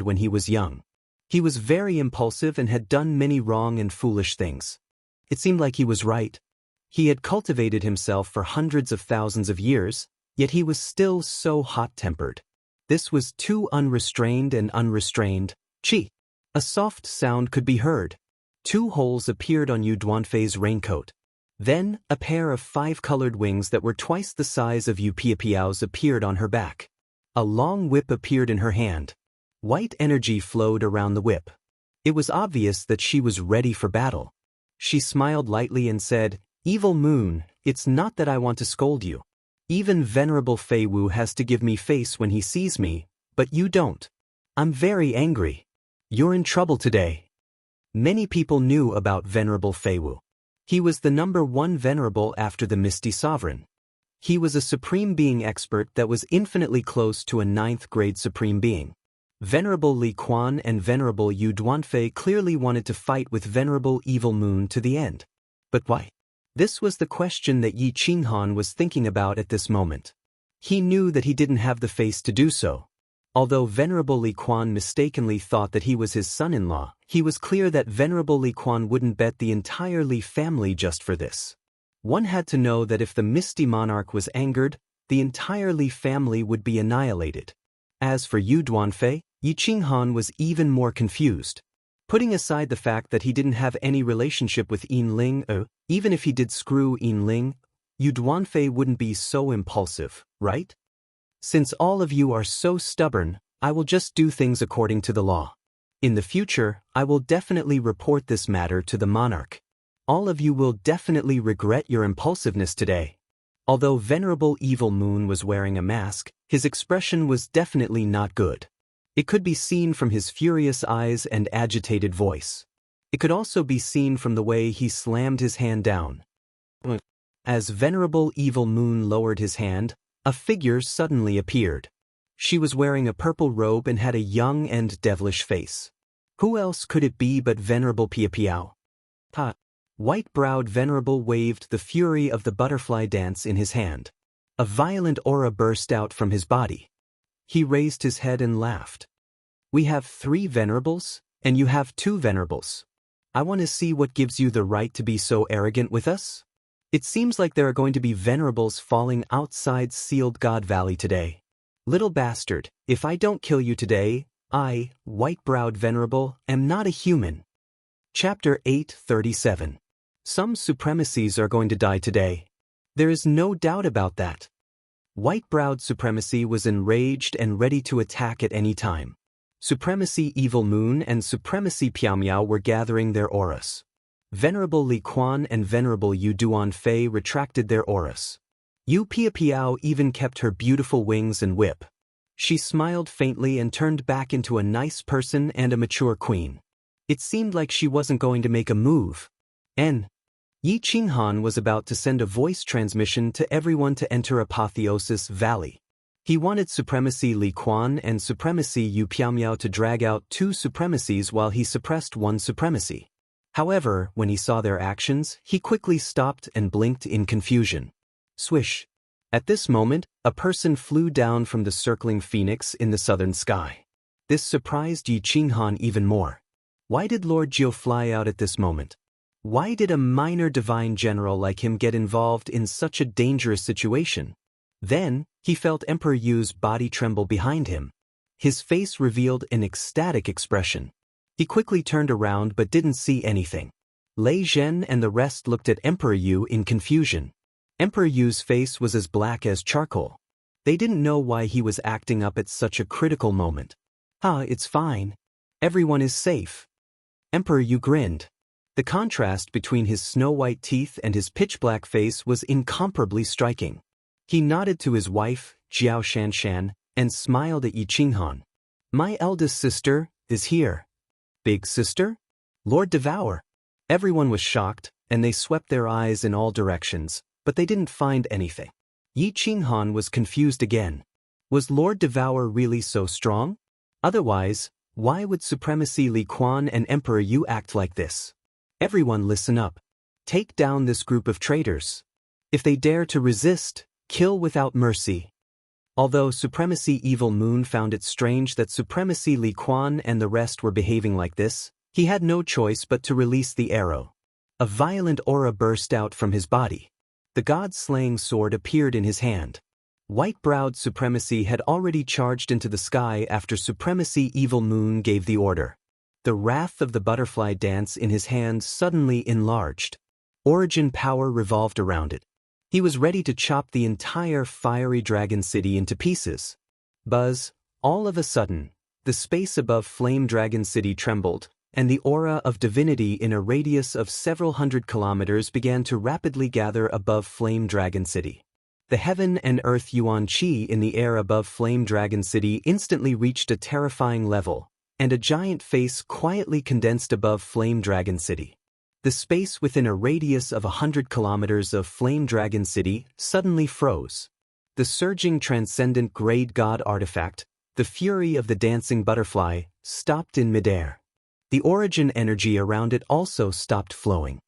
[SPEAKER 1] when he was young. He was very impulsive and had done many wrong and foolish things. It seemed like he was right. He had cultivated himself for hundreds of thousands of years, yet he was still so hot-tempered. This was too unrestrained and unrestrained. Chi! A soft sound could be heard. 2 holes appeared on Yu Duanfei's raincoat. Then, a pair of 5-colored wings that were twice the size of Yu Piapiao's appeared on her back. A long whip appeared in her hand. White energy flowed around the whip. It was obvious that she was ready for battle. She smiled lightly and said, "Evil Moon, it's not that I want to scold you. Even Venerable Fei Wu has to give me face when he sees me, but you don't. I'm very angry. You're in trouble today." Many people knew about Venerable Fei Wu. He was the #1 venerable after the Misty Sovereign. He was a Supreme Being expert that was infinitely close to a 9th-grade Supreme Being. Venerable Li Quan and Venerable Yu Duanfei clearly wanted to fight with Venerable Evil Moon to the end. But why? This was the question that Yi Qinghan was thinking about at this moment. He knew that he didn't have the face to do so. Although Venerable Li Quan mistakenly thought that he was his son-in-law, he was clear that Venerable Li Quan wouldn't bet the entire Li family just for this. One had to know that if the Misty Monarch was angered, the entire Li family would be annihilated. As for Yu Duanfei, Yi Qinghan was even more confused. Putting aside the fact that he didn't have any relationship with Yin Ling, even if he did screw Yin Ling, Yu Duanfei wouldn't be so impulsive, right? Since all of you are so stubborn, I will just do things according to the law. In the future, I will definitely report this matter to the monarch. All of you will definitely regret your impulsiveness today. Although Venerable Evil Moon was wearing a mask, his expression was definitely not good. It could be seen from his furious eyes and agitated voice. It could also be seen from the way he slammed his hand down. As Venerable Evil Moon lowered his hand, a figure suddenly appeared. She was wearing a purple robe and had a young and devilish face. Who else could it be but Venerable Piapiao? White-browed Venerable waved the fury of the butterfly dance in his hand. A violent aura burst out from his body. He raised his head and laughed. "We have 3 venerables, and you have 2 venerables. I want to see what gives you the right to be so arrogant with us? It seems like there are going to be venerables falling outside Sealed God Valley today. Little bastard, if I don't kill you today, I, white-browed venerable, am not a human." Chapter 837. Some supremacies are going to die today. There is no doubt about that. White-browed supremacy was enraged and ready to attack at any time. Supremacy Evil Moon and Supremacy Piao Miao were gathering their auras. Venerable Li Quan and Venerable Yu Duan Fei retracted their auras. Yu Piapiao even kept her beautiful wings and whip. She smiled faintly and turned back into a nice person and a mature queen. It seemed like she wasn't going to make a move. Yi Qinghan was about to send a voice transmission to everyone to enter Apotheosis Valley. He wanted Supremacy Li Quan and Supremacy Yu Piaomiao to drag out 2 supremacies while he suppressed 1 supremacy. However, when he saw their actions, he quickly stopped and blinked in confusion. Swish! At this moment, a person flew down from the circling phoenix in the southern sky. This surprised Yi Qinghan even more. Why did Lord Jiu fly out at this moment? Why did a minor divine general like him get involved in such a dangerous situation? Then, he felt Emperor Yu's body tremble behind him. His face revealed an ecstatic expression. He quickly turned around but didn't see anything. Lei Zhen and the rest looked at Emperor Yu in confusion. Emperor Yu's face was as black as charcoal. They didn't know why he was acting up at such a critical moment. It's fine. Everyone is safe. Emperor Yu grinned. The contrast between his snow-white teeth and his pitch-black face was incomparably striking. He nodded to his wife, Jiao Shanshan, and smiled at Yi Qinghan. My eldest sister is here. Big sister? Lord Devour. Everyone was shocked, and they swept their eyes in all directions, but they didn't find anything. Yi Qinghan was confused again. Was Lord Devour really so strong? Otherwise, why would Supremacy Li Quan and Emperor Yu act like this? Everyone listen up. Take down this group of traitors. If they dare to resist, kill without mercy. Although Supremacy Evil Moon found it strange that Supremacy Li Quan and the rest were behaving like this, he had no choice but to release the arrow. A violent aura burst out from his body. The god-slaying sword appeared in his hand. White-browed Supremacy had already charged into the sky after Supremacy Evil Moon gave the order. The wrath of the butterfly dance in his hand suddenly enlarged. Origin power revolved around it. He was ready to chop the entire fiery dragon city into pieces. Buzz! All of a sudden, the space above Flame Dragon City trembled, and the aura of divinity in a radius of several hundred kilometers began to rapidly gather above Flame Dragon City. The heaven and earth yuan qi in the air above Flame Dragon City instantly reached a terrifying level, and a giant face quietly condensed above Flame Dragon City. The space within a radius of 100 kilometers of Flame Dragon City suddenly froze. The surging transcendent grade god artifact, the fury of the dancing butterfly, stopped in midair. The origin energy around it also stopped flowing.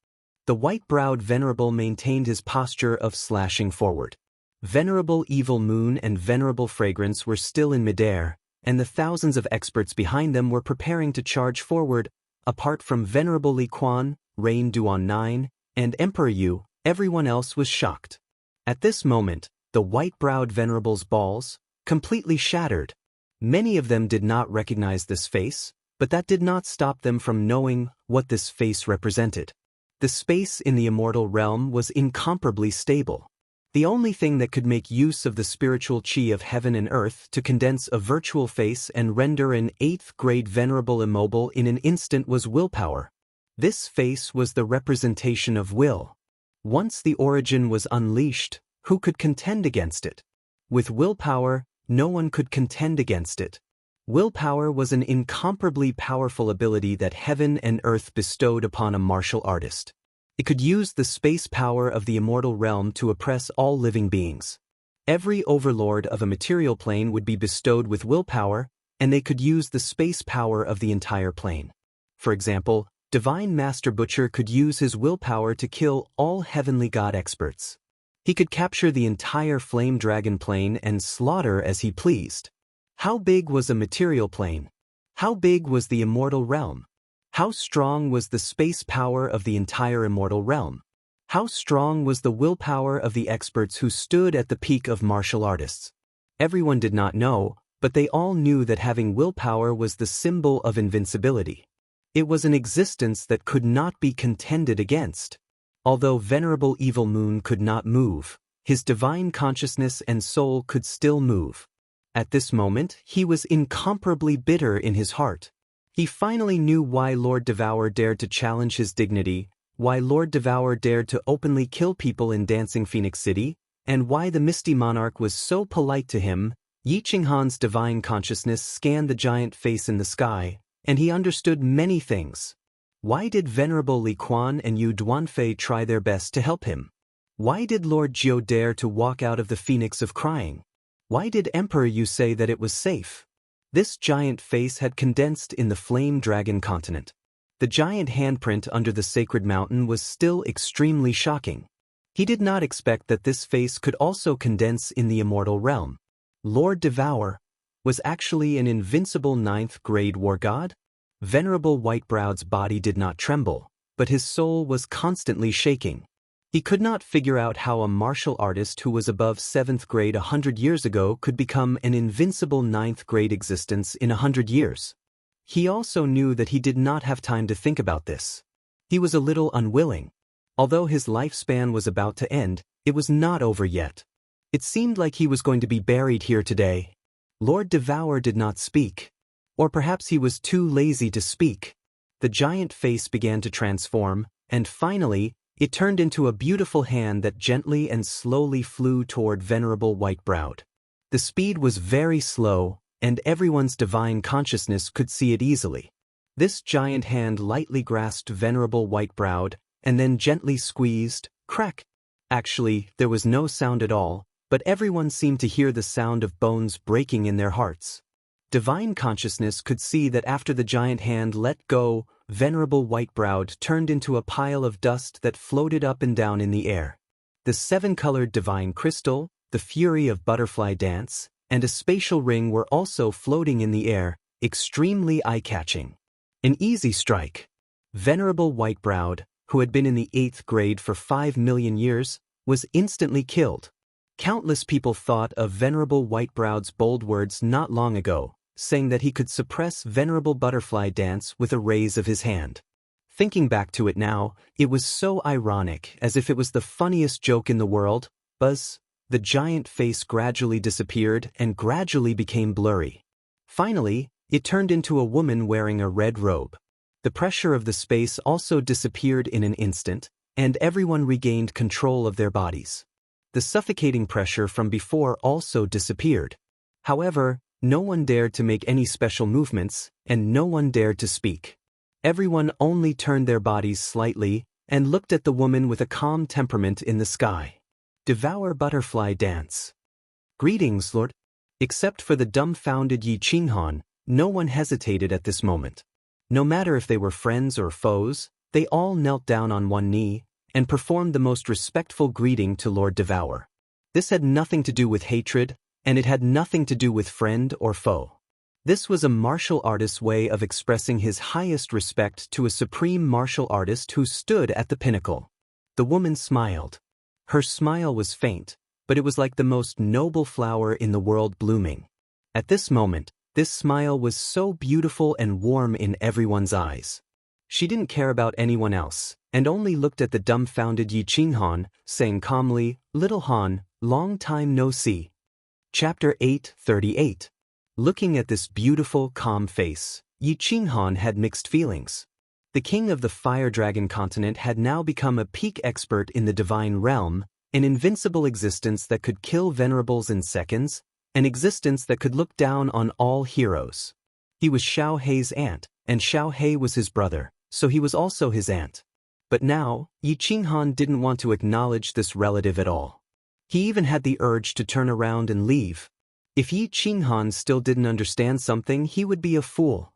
[SPEAKER 1] The white-browed Venerable maintained his posture of slashing forward. Venerable Evil Moon and Venerable Fragrance were still in midair, and the thousands of experts behind them were preparing to charge forward. Apart from Venerable Li Quan, Rain Duan 9, and Emperor Yu, everyone else was shocked. At this moment, the white-browed Venerable's balls completely shattered. Many of them did not recognize this face, but that did not stop them from knowing what this face represented. The space in the immortal realm was incomparably stable. The only thing that could make use of the spiritual chi of heaven and earth to condense a virtual face and render an 8th-grade Venerable immobile in an instant was willpower. This face was the representation of will. Once the origin was unleashed, who could contend against it? With willpower, no one could contend against it. Willpower was an incomparably powerful ability that heaven and earth bestowed upon a martial artist. It could use the space power of the immortal realm to oppress all living beings. Every overlord of a material plane would be bestowed with willpower, and they could use the space power of the entire plane. For example, Divine Master Butcher could use his willpower to kill all heavenly god experts. He could capture the entire Flame Dragon plane and slaughter as he pleased. How big was a material plane? How big was the immortal realm? How strong was the space power of the entire immortal realm? How strong was the willpower of the experts who stood at the peak of martial artists? Everyone did not know, but they all knew that having willpower was the symbol of invincibility. It was an existence that could not be contended against. Although Venerable Evil Moon could not move, his divine consciousness and soul could still move. At this moment, he was incomparably bitter in his heart. He finally knew why Lord Devour dared to challenge his dignity, why Lord Devour dared to openly kill people in Dancing Phoenix City, and why the Misty Monarch was so polite to him. Yi Qinghan's divine consciousness scanned the giant face in the sky, and he understood many things. Why did Venerable Li Quan and Yu Duanfei try their best to help him? Why did Lord Jiu dare to walk out of the Phoenix of Crying? Why did Emperor Yu say that it was safe? This giant face had condensed in the Flame Dragon continent. The giant handprint under the sacred mountain was still extremely shocking. He did not expect that this face could also condense in the immortal realm. Lord Devour was actually an invincible 9th-grade war god? Venerable Whitebrowd's body did not tremble, but his soul was constantly shaking. He could not figure out how a martial artist who was above 7th grade 100 years ago could become an invincible 9th-grade existence in 100 years. He also knew that he did not have time to think about this. He was a little unwilling. Although his lifespan was about to end, it was not over yet. It seemed like he was going to be buried here today. Lord Devour did not speak. Or perhaps he was too lazy to speak. The giant face began to transform, and finally, it turned into a beautiful hand that gently and slowly flew toward Venerable Whitebrowd. The speed was very slow, and everyone's divine consciousness could see it easily. This giant hand lightly grasped Venerable Whitebrowd, and then gently squeezed, crack. Actually, there was no sound at all, but everyone seemed to hear the sound of bones breaking in their hearts. Divine consciousness could see that after the giant hand let go, Venerable Whitebrowd turned into a pile of dust that floated up and down in the air. The 7-colored divine crystal, the fury of butterfly dance, and a spatial ring were also floating in the air, extremely eye-catching. An easy strike. Venerable Whitebrowd, who had been in the 8th grade for 5 million years, was instantly killed. Countless people thought of Venerable Whitebrowd's bold words not long ago, saying that he could suppress Venerable Butterfly Dance with a raise of his hand. Thinking back to it now, it was so ironic, as if it was the funniest joke in the world. Buzz, the giant face gradually disappeared and gradually became blurry. Finally, it turned into a woman wearing a red robe. The pressure of the space also disappeared in an instant, and everyone regained control of their bodies. The suffocating pressure from before also disappeared. However, no one dared to make any special movements, and no one dared to speak. Everyone only turned their bodies slightly and looked at the woman with a calm temperament in the sky. Devour Butterfly Dance. Greetings, Lord. Except for the dumbfounded Yi Qinghan, no one hesitated at this moment. No matter if they were friends or foes, they all knelt down on one knee and performed the most respectful greeting to Lord Devour. This had nothing to do with hatred, and it had nothing to do with friend or foe. This was a martial artist's way of expressing his highest respect to a supreme martial artist who stood at the pinnacle. The woman smiled. Her smile was faint, but it was like the most noble flower in the world blooming. At this moment, this smile was so beautiful and warm in everyone's eyes. She didn't care about anyone else, and only looked at the dumbfounded Yi Qinghan, saying calmly, "Little Han, long time no see." Chapter 8:38. Looking at this beautiful, calm face, Yi Qinghan had mixed feelings. The king of the Fire Dragon continent had now become a peak expert in the divine realm, an invincible existence that could kill venerables in seconds, an existence that could look down on all heroes. He was Xiao Hei's aunt, and Xiao Hei was his brother, so he was also his aunt. But now, Yi Qinghan didn't want to acknowledge this relative at all. He even had the urge to turn around and leave. If Yi Qinghan still didn't understand something, he would be a fool.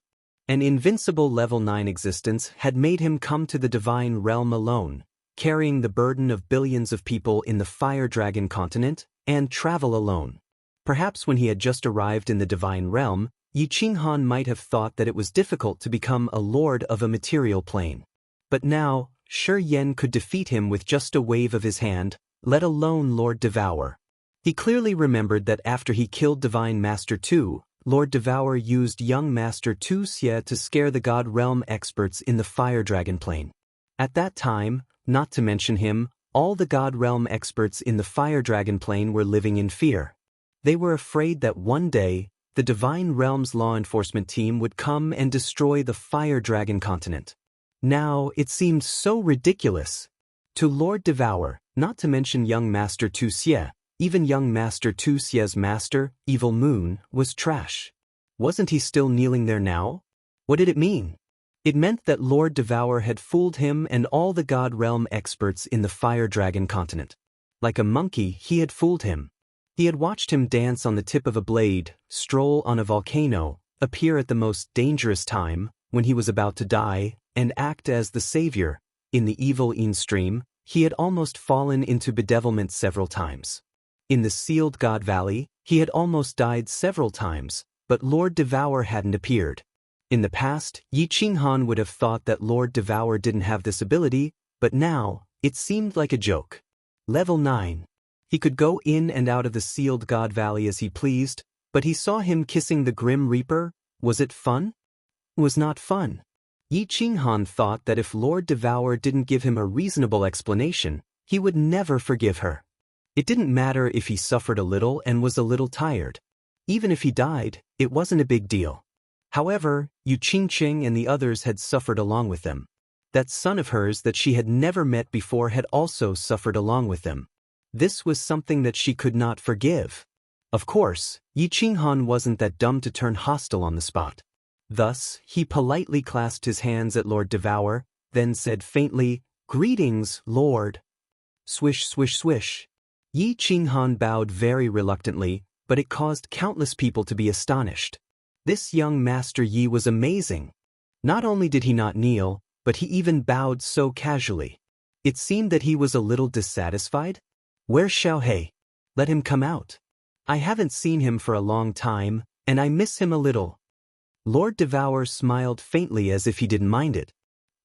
[SPEAKER 1] An invincible level 9 existence had made him come to the divine realm alone, carrying the burden of billions of people in the Fire Dragon continent, and travel alone. Perhaps when he had just arrived in the divine realm, Yi Qinghan might have thought that it was difficult to become a lord of a material plane. But now, Shi Yan could defeat him with just a wave of his hand, let alone Lord Devour. He clearly remembered that after he killed Divine Master Tu, Lord Devour used young Master Tu Xie to scare the God Realm experts in the Fire Dragon plane. At that time, not to mention him, all the God Realm experts in the Fire Dragon plane were living in fear. They were afraid that one day, the Divine Realm's law enforcement team would come and destroy the Fire Dragon continent. Now, it seemed so ridiculous. To Lord Devour, not to mention young Master Tu Xie, even young Master Tu Xie's master, Evil Moon, was trash. Wasn't he still kneeling there now? What did it mean? It meant that Lord Devour had fooled him and all the God Realm experts in the Fire Dragon continent. Like a monkey, he had fooled him. He had watched him dance on the tip of a blade, stroll on a volcano, appear at the most dangerous time, when he was about to die, and act as the savior. In the evil stream, he had almost fallen into bedevilment several times. In the sealed God Valley, he had almost died several times, but Lord Devour hadn't appeared. In the past, Yi Qinghan would have thought that Lord Devour didn't have this ability, but now, it seemed like a joke. Level 9. He could go in and out of the sealed God Valley as he pleased, but he saw him kissing the Grim Reaper. Was it fun? Was not fun. Yi Qinghan thought that if Lord Devour didn't give him a reasonable explanation, he would never forgive her. It didn't matter if he suffered a little and was a little tired. Even if he died, it wasn't a big deal. However, Yu Qingqing and the others had suffered along with them. That son of hers that she had never met before had also suffered along with them. This was something that she could not forgive. Of course, Yi Qinghan wasn't that dumb to turn hostile on the spot. Thus, he politely clasped his hands at Lord Devour, then said faintly, "Greetings, Lord." Swish, swish, swish. Yi Qinghan bowed very reluctantly, but it caused countless people to be astonished. This young Master Yi was amazing. Not only did he not kneel, but he even bowed so casually. It seemed that he was a little dissatisfied. Where's Xiaohei? Let him come out. I haven't seen him for a long time, and I miss him a little. Lord Devour smiled faintly as if he didn't mind it.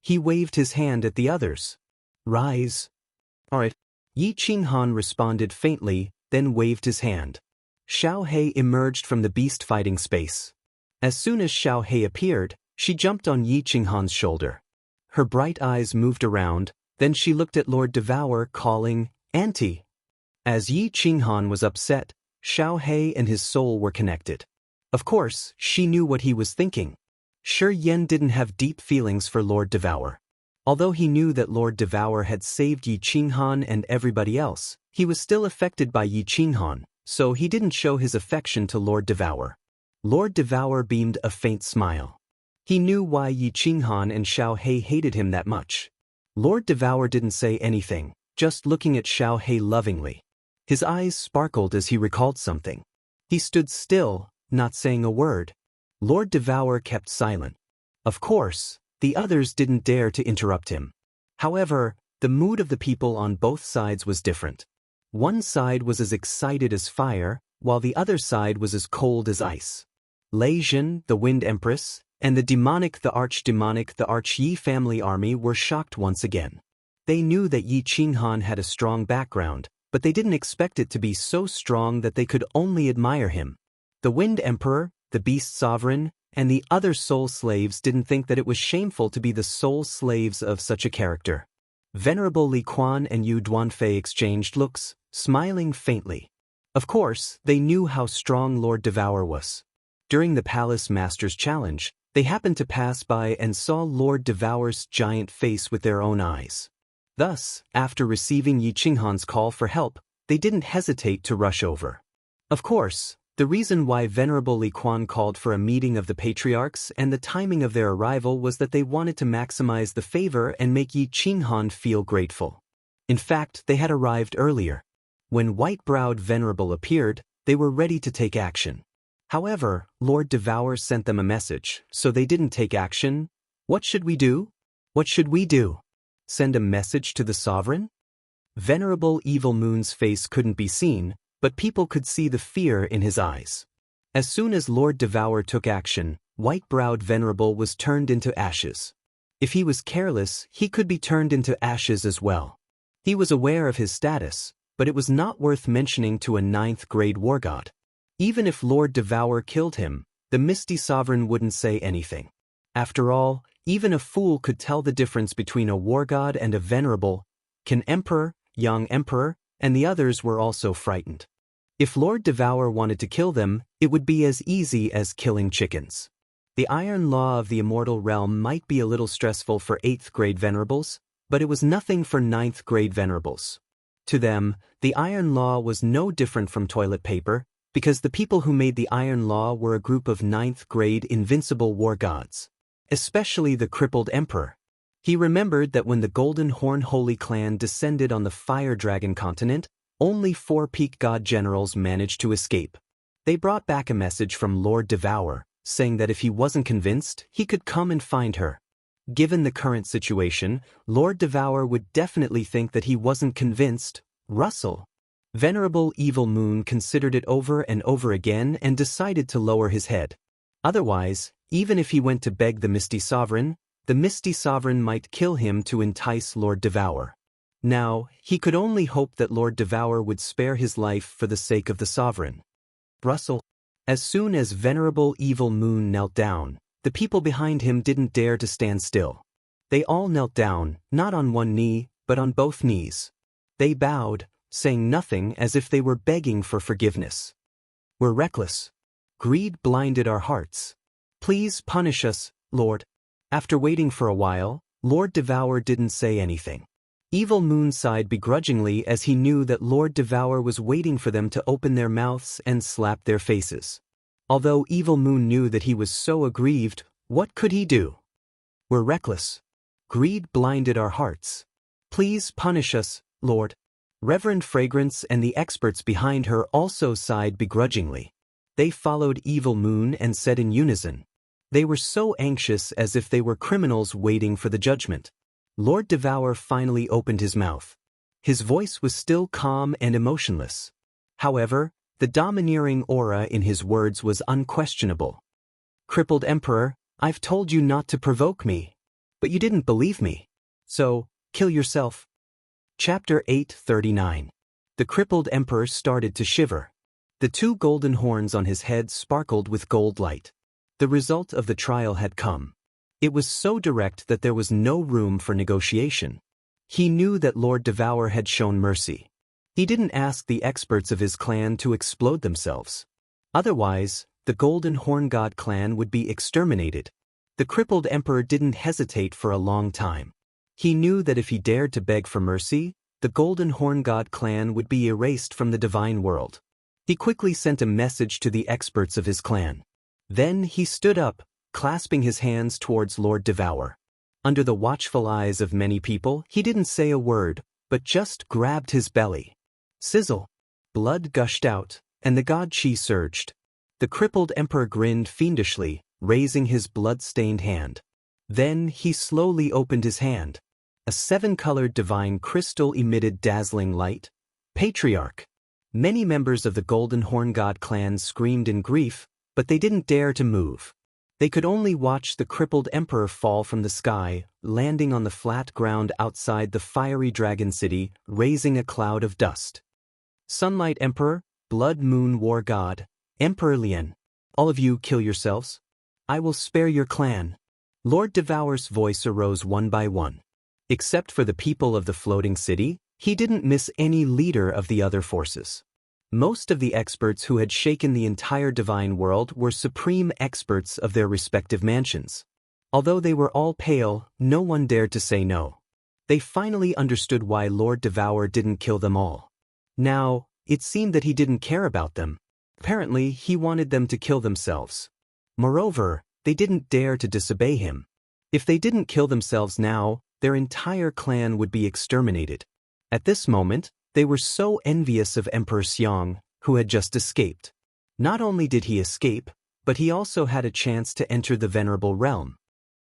[SPEAKER 1] He waved his hand at the others. Rise. All right. Yi Qinghan responded faintly, then waved his hand. Xiaohei emerged from the beast fighting space. As soon as Xiaohei appeared, she jumped on Yi Qinghan's shoulder. Her bright eyes moved around, then she looked at Lord Devour, calling, "Auntie." As Yi Qinghan was upset, Xiaohei and his soul were connected. Of course, she knew what he was thinking. Shi Yan didn't have deep feelings for Lord Devour. Although he knew that Lord Devour had saved Yi Qinghan and everybody else, he was still affected by Yi Qinghan, so he didn't show his affection to Lord Devour. Lord Devour beamed a faint smile. He knew why Yi Qinghan and Xiaohei hated him that much. Lord Devour didn't say anything, just looking at Xiaohei lovingly. His eyes sparkled as he recalled something. He stood still, not saying a word. Lord Devour kept silent. Of course, the others didn't dare to interrupt him. However, the mood of the people on both sides was different. One side was as excited as fire, while the other side was as cold as ice. Lei Jin, the Wind Empress, and the archdemonic, the Arch-Yi family army were shocked once again. They knew that Yi Qinghan had a strong background, but they didn't expect it to be so strong that they could only admire him. The Wind Emperor, the Beast Sovereign, and the other soul slaves didn't think that it was shameful to be the sole slaves of such a character. Venerable Li Quan and Yu Duanfei exchanged looks, smiling faintly. Of course, they knew how strong Lord Devour was. During the Palace Masters Challenge, they happened to pass by and saw Lord Devour's giant face with their own eyes. Thus, after receiving Yi Qinghan's call for help, they didn't hesitate to rush over. Of course, the reason why Venerable Li Quan called for a meeting of the patriarchs and the timing of their arrival was that they wanted to maximize the favor and make Yi Qinghan feel grateful. In fact, they had arrived earlier. When white-browed Venerable appeared, they were ready to take action. However, Lord Devour sent them a message, so they didn't take action. What should we do? What should we do? Send a message to the sovereign? Venerable Evil Moon's face couldn't be seen, but people could see the fear in his eyes. As soon as Lord Devour took action, white-browed Venerable was turned into ashes. If he was careless, he could be turned into ashes as well. He was aware of his status, but it was not worth mentioning to a 9th-grade war god. Even if Lord Devour killed him, the Misty Sovereign wouldn't say anything. After all, even a fool could tell the difference between a war god and a venerable. Can Emperor, young Emperor, and the others were also frightened. If Lord Devour wanted to kill them, it would be as easy as killing chickens. The iron law of the immortal realm might be a little stressful for 8th grade venerables, but it was nothing for 9th grade venerables. To them, the iron law was no different from toilet paper, because the people who made the iron law were a group of 9th grade invincible war gods. Especially the crippled emperor. He remembered that when the Golden Horn Holy Clan descended on the Fire Dragon continent, only 4 peak god generals managed to escape. They brought back a message from Lord Devour, saying that if he wasn't convinced, he could come and find her. Given the current situation, Lord Devour would definitely think that he wasn't convinced. Russell. Venerable Evil Moon considered it over and over again and decided to lower his head. Otherwise, even if he went to beg the Misty Sovereign might kill him to entice Lord Devour. Now, he could only hope that Lord Devour would spare his life for the sake of the Sovereign. Russell. As soon as Venerable Evil Moon knelt down, the people behind him didn't dare to stand still. They all knelt down, not on one knee, but on both knees. They bowed, saying nothing as if they were begging for forgiveness. We're reckless. Greed blinded our hearts. Please punish us, Lord. After waiting for a while, Lord Devour didn't say anything. Evil Moon sighed begrudgingly as he knew that Lord Devour was waiting for them to open their mouths and slap their faces. Although Evil Moon knew that he was so aggrieved, what could he do? We're reckless. Greed blinded our hearts. Please punish us, Lord. Reverend Fragrance and the experts behind her also sighed begrudgingly. They followed Evil Moon and said in unison. They were so anxious as if they were criminals waiting for the judgment. Lord Devour finally opened his mouth. His voice was still calm and emotionless. However, the domineering aura in his words was unquestionable. Crippled Emperor, I've told you not to provoke me. But you didn't believe me. So, kill yourself. Chapter 839. The crippled emperor started to shiver. The 2 golden horns on his head sparkled with gold light. The result of the trial had come. It was so direct that there was no room for negotiation. He knew that Lord Devour had shown mercy. He didn't ask the experts of his clan to explode themselves. Otherwise, the Golden Horn God clan would be exterminated. The crippled emperor didn't hesitate for a long time. He knew that if he dared to beg for mercy, the Golden Horn God clan would be erased from the divine world. He quickly sent a message to the experts of his clan. Then he stood up, clasping his hands towards Lord Devour. Under the watchful eyes of many people, he didn't say a word, but just grabbed his belly. Sizzle. Blood gushed out, and the god chi surged. The crippled emperor grinned fiendishly, raising his blood-stained hand. Then he slowly opened his hand. A 7-colored divine crystal emitted dazzling light. Patriarch. Many members of the Golden Horn God clan screamed in grief, but they didn't dare to move. They could only watch the crippled emperor fall from the sky, landing on the flat ground outside the fiery dragon city, raising a cloud of dust. Sunlight Emperor, Blood Moon War God, Emperor Lien. All of you kill yourselves. I will spare your clan. Lord Devour's voice arose one by one. Except for the people of the floating city, he didn't miss any leader of the other forces. Most of the experts who had shaken the entire divine world were supreme experts of their respective mansions. Although they were all pale, no one dared to say no. They finally understood why Lord Devour didn't kill them all. Now, it seemed that he didn't care about them. Apparently, he wanted them to kill themselves. Moreover, they didn't dare to disobey him. If they didn't kill themselves now, their entire clan would be exterminated. At this moment, they were so envious of Emperor Xiong, who had just escaped. Not only did he escape, but he also had a chance to enter the venerable realm.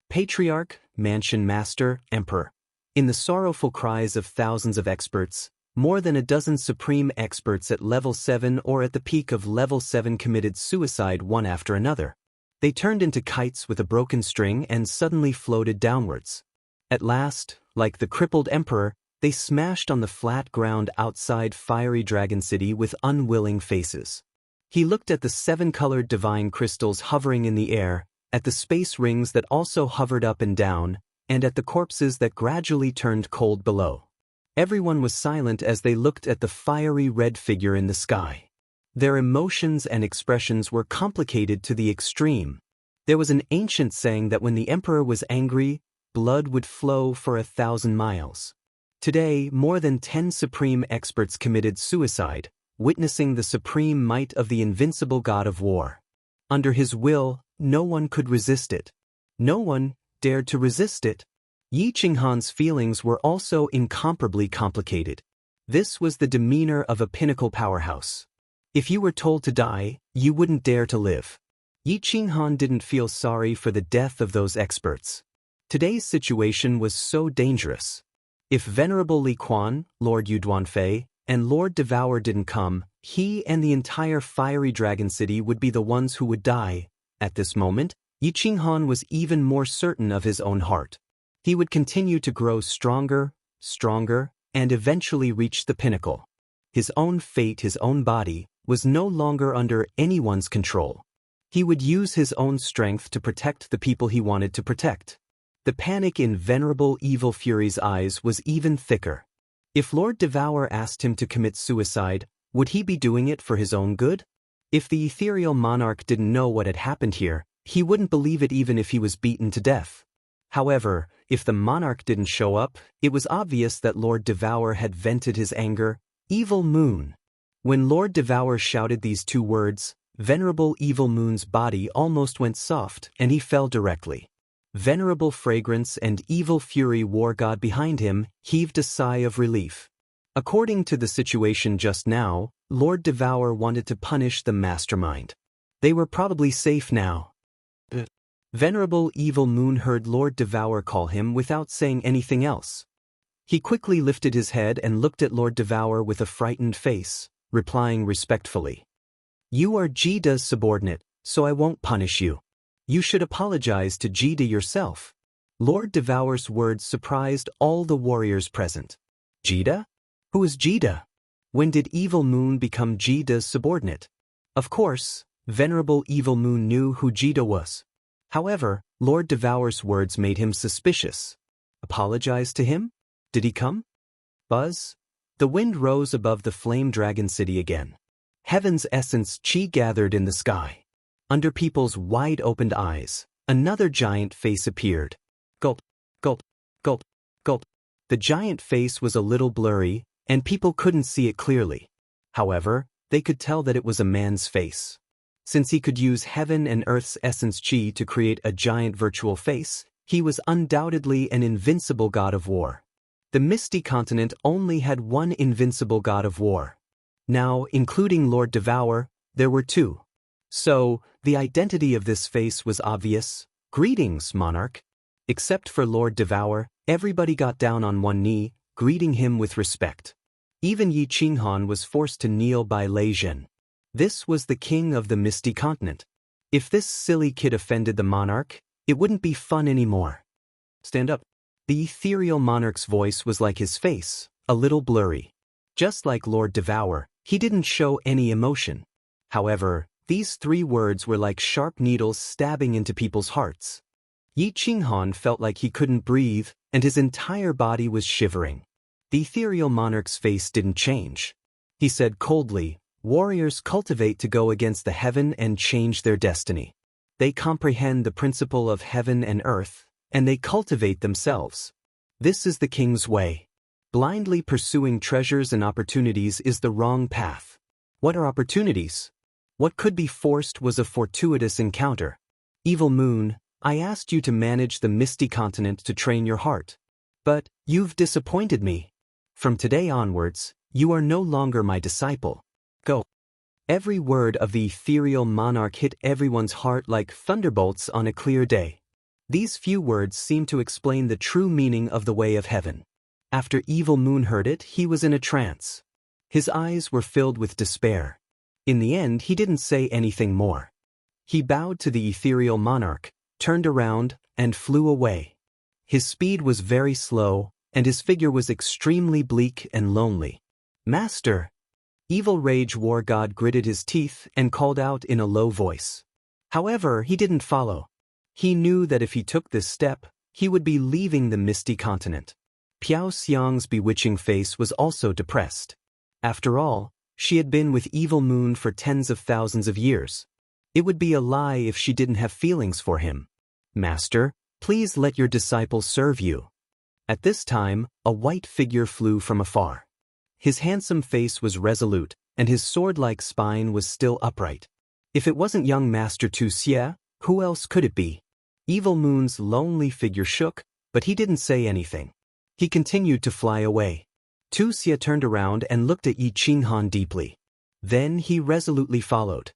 [SPEAKER 1] Patriarch, Mansion Master, Emperor. In the sorrowful cries of thousands of experts, more than a dozen supreme experts at level 7 or at the peak of level 7 committed suicide one after another. They turned into kites with a broken string and suddenly floated downwards. At last, like the crippled emperor, they smashed on the flat ground outside Fiery Dragon City with unwilling faces. He looked at the 7-colored divine crystals hovering in the air, at the space rings that also hovered up and down, and at the corpses that gradually turned cold below. Everyone was silent as they looked at the fiery red figure in the sky. Their emotions and expressions were complicated to the extreme. There was an ancient saying that when the emperor was angry, blood would flow for 1,000 miles. Today, more than 10 supreme experts committed suicide, witnessing the supreme might of the invincible god of war. Under his will, no one could resist it. No one dared to resist it. Yi Qinghan's feelings were also incomparably complicated. This was the demeanor of a pinnacle powerhouse. If you were told to die, you wouldn't dare to live. Yi Qinghan didn't feel sorry for the death of those experts. Today's situation was so dangerous. If Venerable Li Quan, Lord Yu Duanfei, and Lord Devour didn't come, he and the entire fiery dragon city would be the ones who would die. At this moment, Yi Qinghan was even more certain of his own heart. He would continue to grow stronger, and eventually reach the pinnacle. His own fate, his own body, was no longer under anyone's control. He would use his own strength to protect the people he wanted to protect. The panic in Venerable Evil Fury's eyes was even thicker. If Lord Devour asked him to commit suicide, would he be doing it for his own good? If the ethereal monarch didn't know what had happened here, he wouldn't believe it even if he was beaten to death. However, if the monarch didn't show up, it was obvious that Lord Devour had vented his anger. Evil Moon. When Lord Devour shouted these two words, Venerable Evil Moon's body almost went soft and he fell directly. Venerable Fragrance and Evil Fury War God behind him heaved a sigh of relief. According to the situation just now, Lord Devour wanted to punish the mastermind. They were probably safe now. But Venerable Evil Moon heard Lord Devour call him without saying anything else. He quickly lifted his head and looked at Lord Devour with a frightened face, replying respectfully. You are Jida's subordinate, so I won't punish you. You should apologize to Jida yourself. Lord Devour's words surprised all the warriors present. Jida? Who is Jida? When did Evil Moon become Jida's subordinate? Of course, Venerable Evil Moon knew who Jida was. However, Lord Devour's words made him suspicious. Apologize to him? Did he come? Buzz? The wind rose above the flame dragon city again. Heaven's essence chi gathered in the sky. Under people's wide-opened eyes, another giant face appeared. Gulp, gulp, gulp, gulp. The giant face was a little blurry, and people couldn't see it clearly. However, they could tell that it was a man's face. Since he could use heaven and earth's essence chi to create a giant virtual face, he was undoubtedly an invincible god of war. The Misty Continent only had one invincible god of war. Now, including Lord Devour, there were two. So, the identity of this face was obvious. Greetings, monarch. Except for Lord Devour, everybody got down on one knee, greeting him with respect. Even Yi Qinghan was forced to kneel by Lei Zhen. This was the king of the Misty Continent. If this silly kid offended the monarch, it wouldn't be fun anymore. Stand up. The ethereal monarch's voice was like his face, a little blurry. Just like Lord Devour, he didn't show any emotion. However, these three words were like sharp needles stabbing into people's hearts. Yi Qinghan felt like he couldn't breathe, and his entire body was shivering. The ethereal monarch's face didn't change. He said coldly, warriors cultivate to go against the heaven and change their destiny. They comprehend the principle of heaven and earth, and they cultivate themselves. This is the king's way. Blindly pursuing treasures and opportunities is the wrong path. What are opportunities? What could be forced was a fortuitous encounter. Evil Moon, I asked you to manage the Misty Continent to train your heart. But you've disappointed me. From today onwards, you are no longer my disciple. Go. Every word of the ethereal monarch hit everyone's heart like thunderbolts on a clear day. These few words seemed to explain the true meaning of the way of heaven. After Evil Moon heard it, he was in a trance. His eyes were filled with despair. In the end, he didn't say anything more. He bowed to the ethereal monarch, turned around, and flew away. His speed was very slow, and his figure was extremely bleak and lonely. Master! Evil Rage War God gritted his teeth and called out in a low voice. However, he didn't follow. He knew that if he took this step, he would be leaving the Misty Continent. Piao Xiang's bewitching face was also depressed. After all, she had been with Evil Moon for tens of thousands of years. It would be a lie if she didn't have feelings for him. Master, please let your disciple serve you. At this time, a white figure flew from afar. His handsome face was resolute, and his sword-like spine was still upright. If it wasn't young Master Tu Xie, who else could it be? Evil Moon's lonely figure shook, but he didn't say anything. He continued to fly away. Tu Xie turned around and looked at Yi Qinghan deeply. Then he resolutely followed.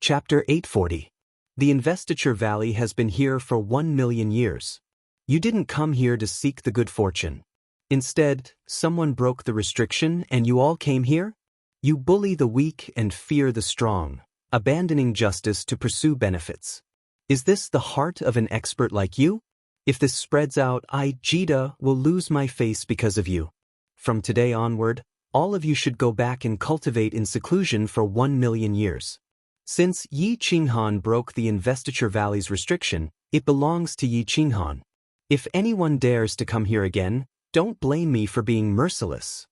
[SPEAKER 1] Chapter 840. The Investiture Valley has been here for 1 million years. You didn't come here to seek the good fortune. Instead, someone broke the restriction and you all came here? You bully the weak and fear the strong, abandoning justice to pursue benefits. Is this the heart of an expert like you? If this spreads out, I, Jida, will lose my face because of you. From today onward, all of you should go back and cultivate in seclusion for 1 million years. Since Yi Qinghan broke the Investiture Valley's restriction, it belongs to Yi Qinghan. If anyone dares to come here again, don't blame me for being merciless.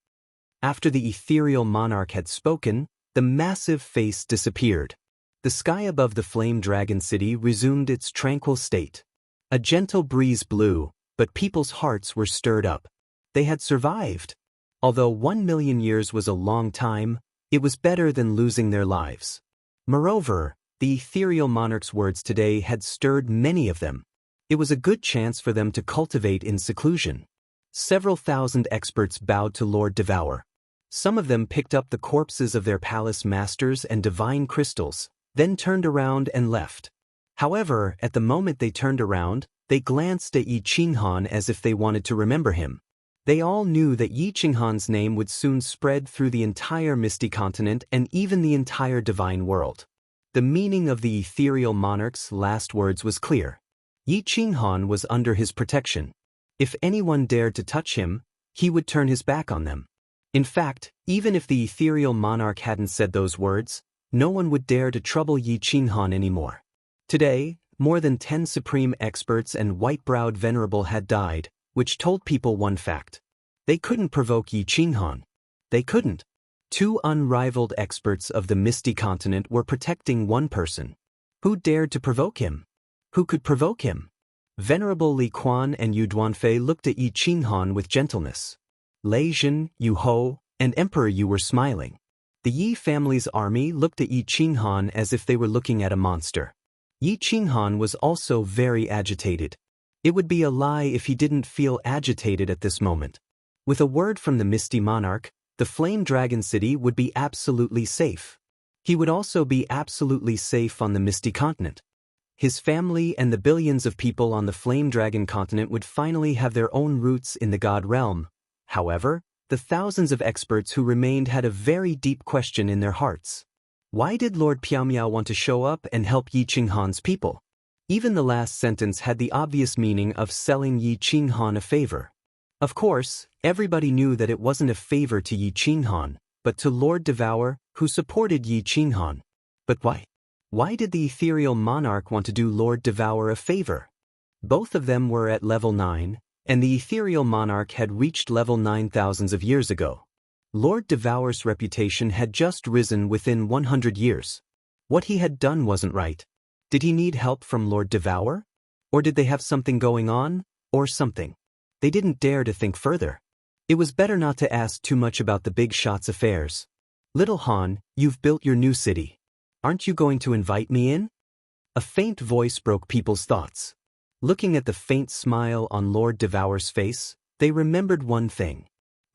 [SPEAKER 1] After the ethereal monarch had spoken, the massive face disappeared. The sky above the flame dragon city resumed its tranquil state. A gentle breeze blew, but people's hearts were stirred up. They had survived. Although 1 million years was a long time, it was better than losing their lives. Moreover, the ethereal monarch's words today had stirred many of them. It was a good chance for them to cultivate in seclusion. Several thousand experts bowed to Lord Devour. Some of them picked up the corpses of their palace masters and divine crystals, then turned around and left. However, at the moment they turned around, they glanced at Yi Qinghan as if they wanted to remember him. They all knew that Yi Qinghan's name would soon spread through the entire Misty Continent and even the entire divine world. The meaning of the ethereal monarch's last words was clear. Yi Qinghan was under his protection. If anyone dared to touch him, he would turn his back on them. In fact, even if the ethereal monarch hadn't said those words, no one would dare to trouble Yi Qinghan anymore. Today, more than 10 supreme experts and white-browed venerable had died, which told people one fact. They couldn't provoke Yi Qinghan. They couldn't. 2 unrivaled experts of the Misty Continent were protecting one person. Who dared to provoke him? Who could provoke him? Venerable Li Quan and Yu Duanfei looked at Yi Qinghan with gentleness. Lei Jin, Yu Ho, and Emperor Yu were smiling. The Yi family's army looked at Yi Qinghan as if they were looking at a monster. Yi Qinghan was also very agitated. It would be a lie if he didn't feel agitated at this moment. With a word from the Misty Monarch, the Flame Dragon City would be absolutely safe. He would also be absolutely safe on the Misty Continent. His family and the billions of people on the Flame Dragon Continent would finally have their own roots in the God Realm. However, the thousands of experts who remained had a very deep question in their hearts. Why did Lord Piaomiao want to show up and help Yi Qinghan's people? Even the last sentence had the obvious meaning of selling Yi Qinghan a favor. Of course, everybody knew that it wasn't a favor to Yi Qinghan, but to Lord Devour, who supported Yi Qinghan. But why? Why did the ethereal monarch want to do Lord Devour a favor? Both of them were at level 9, and the ethereal monarch had reached level 9 thousands of years ago. Lord Devour's reputation had just risen within 100 years. What he had done wasn't right. Did he need help from Lord Devour? Or did they have something going on, or something? They didn't dare to think further. It was better not to ask too much about the big shot's affairs. Little Han, you've built your new city. Aren't you going to invite me in? A faint voice broke people's thoughts. Looking at the faint smile on Lord Devour's face, they remembered one thing.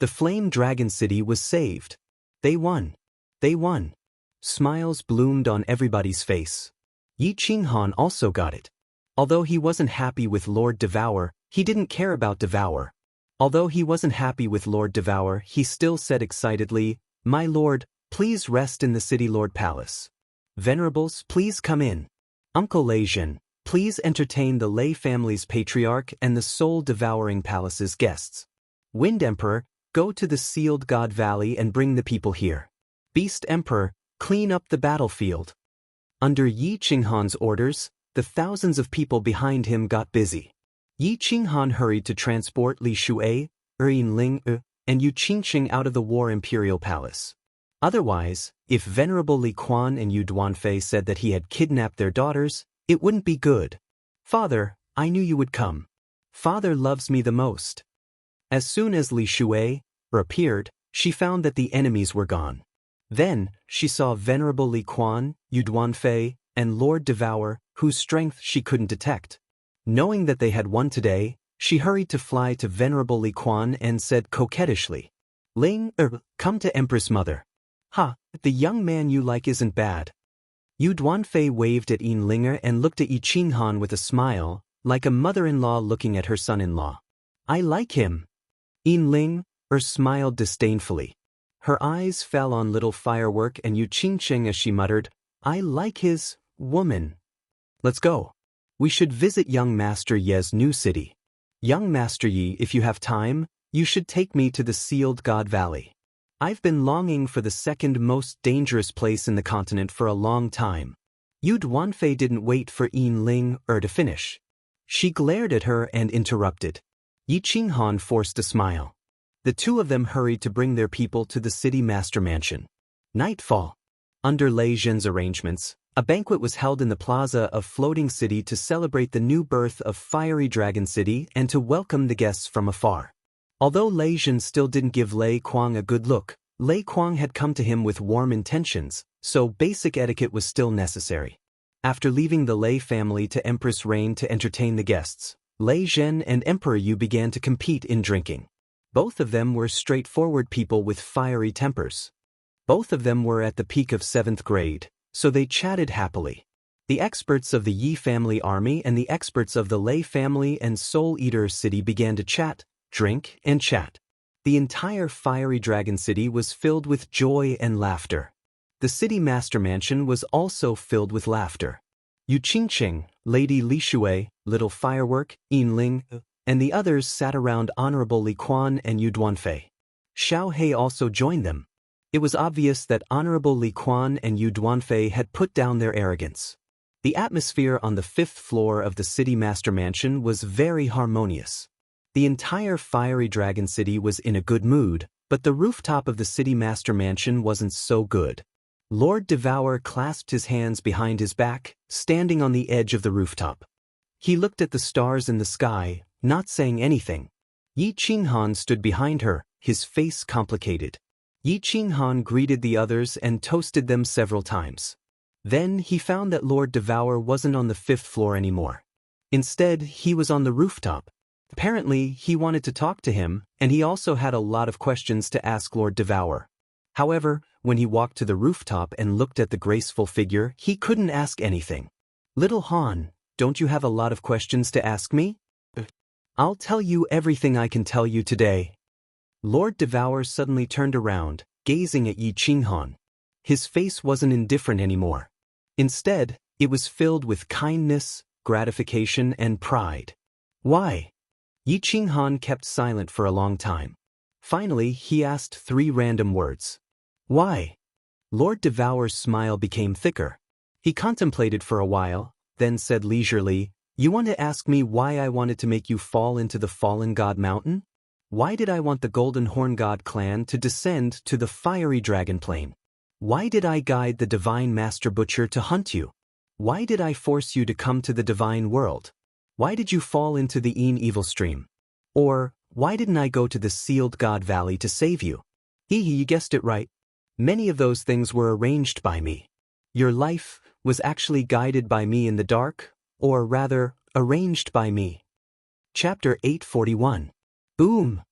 [SPEAKER 1] The Flame Dragon City was saved. They won. They won. Smiles bloomed on everybody's face. Yi Qinghan also got it. Although he wasn't happy with Lord Devour, he didn't care about Devour. Although he wasn't happy with Lord Devour, he still said excitedly, "My lord, please rest in the City Lord Palace. Venerables, please come in. Uncle Lei Jin, please entertain the Lei family's patriarch and the soul-devouring palace's guests. Wind Emperor, go to the Sealed God Valley and bring the people here. Beast Emperor, clean up the battlefield." Under Yi Qinghan's orders, the thousands of people behind him got busy. Yi Qinghan hurried to transport Li Shuai, Yin Ling, and Yu Qingxing out of the War Imperial Palace. Otherwise, if Venerable Li Quan and Yu Duanfei said that he had kidnapped their daughters, it wouldn't be good. Father, I knew you would come. Father loves me the most. As soon as Li Shui appeared, she found that the enemies were gone. Then, she saw Venerable Li Quan, Yu Duanfei, and Lord Devour, whose strength she couldn't detect. Knowing that they had won today, she hurried to fly to Venerable Li Quan and said coquettishly, Ling, come to Empress Mother. Ha, the young man you like isn't bad. Yu Duanfei waved at Yin Linger and looked at Yi Qinghan with a smile, like a mother-in-law looking at her son-in-law. I like him. Yin Ling smiled disdainfully. Her eyes fell on little Firework and Yu Qingcheng as she muttered, I like his woman. Let's go. We should visit young Master Ye's new city. Young Master Yi, if you have time, you should take me to the Sealed God Valley. I've been longing for the second most dangerous place in the continent for a long time. Yu Duanfei didn't wait for Yin Ling to finish. She glared at her and interrupted. Yi Qinghan forced a smile. The two of them hurried to bring their people to the city master mansion. Nightfall. Under Lei Zhen's arrangements, a banquet was held in the plaza of Floating City to celebrate the new birth of Fiery Dragon City and to welcome the guests from afar. Although Lei Zhen still didn't give Lei Kuang a good look, Lei Kuang had come to him with warm intentions, so basic etiquette was still necessary. After leaving the Lei family to Empress Reign to entertain the guests, Lei Zhen and Emperor Yu began to compete in drinking. Both of them were straightforward people with fiery tempers. Both of them were at the peak of 7th grade, so they chatted happily. The experts of the Yi family army and the experts of the Lei family and Soul Eater City began to chat, drink, and chat. The entire Fiery Dragon City was filled with joy and laughter. The city master mansion was also filled with laughter. Yu Qingqing, Lady Li Shui, Little Firework, Yin Ling, and the others sat around Honorable Li Quan and Yu Duanfei. Xiao He also joined them. It was obvious that Honorable Li Quan and Yu Duanfei had put down their arrogance. The atmosphere on the 5th floor of the city master mansion was very harmonious. The entire Fiery Dragon City was in a good mood, but the rooftop of the city master mansion wasn't so good. Lord Devour clasped his hands behind his back, standing on the edge of the rooftop. He looked at the stars in the sky, not saying anything. Yi Qinghan stood behind her, his face complicated. Yi Qinghan greeted the others and toasted them several times. Then he found that Lord Devour wasn't on the 5th floor anymore. Instead, he was on the rooftop. Apparently, he wanted to talk to him, and he also had a lot of questions to ask Lord Devour. However, when he walked to the rooftop and looked at the graceful figure, he couldn't ask anything. Little Han, don't you have a lot of questions to ask me? I'll tell you everything I can tell you today. Lord Devour suddenly turned around, gazing at Yi Qinghan. His face wasn't indifferent anymore. Instead, it was filled with kindness, gratification, and pride. Why? Yi Qinghan kept silent for a long time. Finally, he asked 3 random words. Why? Lord Devour's smile became thicker. He contemplated for a while, then said leisurely, You want to ask me why I wanted to make you fall into the Fallen God Mountain? Why did I want the Golden Horn God clan to descend to the Fiery Dragon Plain? Why did I guide the Divine Master Butcher to hunt you? Why did I force you to come to the Divine World? Why did you fall into the Een Evil Stream? Or, why didn't I go to the Sealed God Valley to save you? You guessed it right. Many of those things were arranged by me. Your life was actually guided by me in the dark, or rather, arranged by me. Chapter 841. Boom!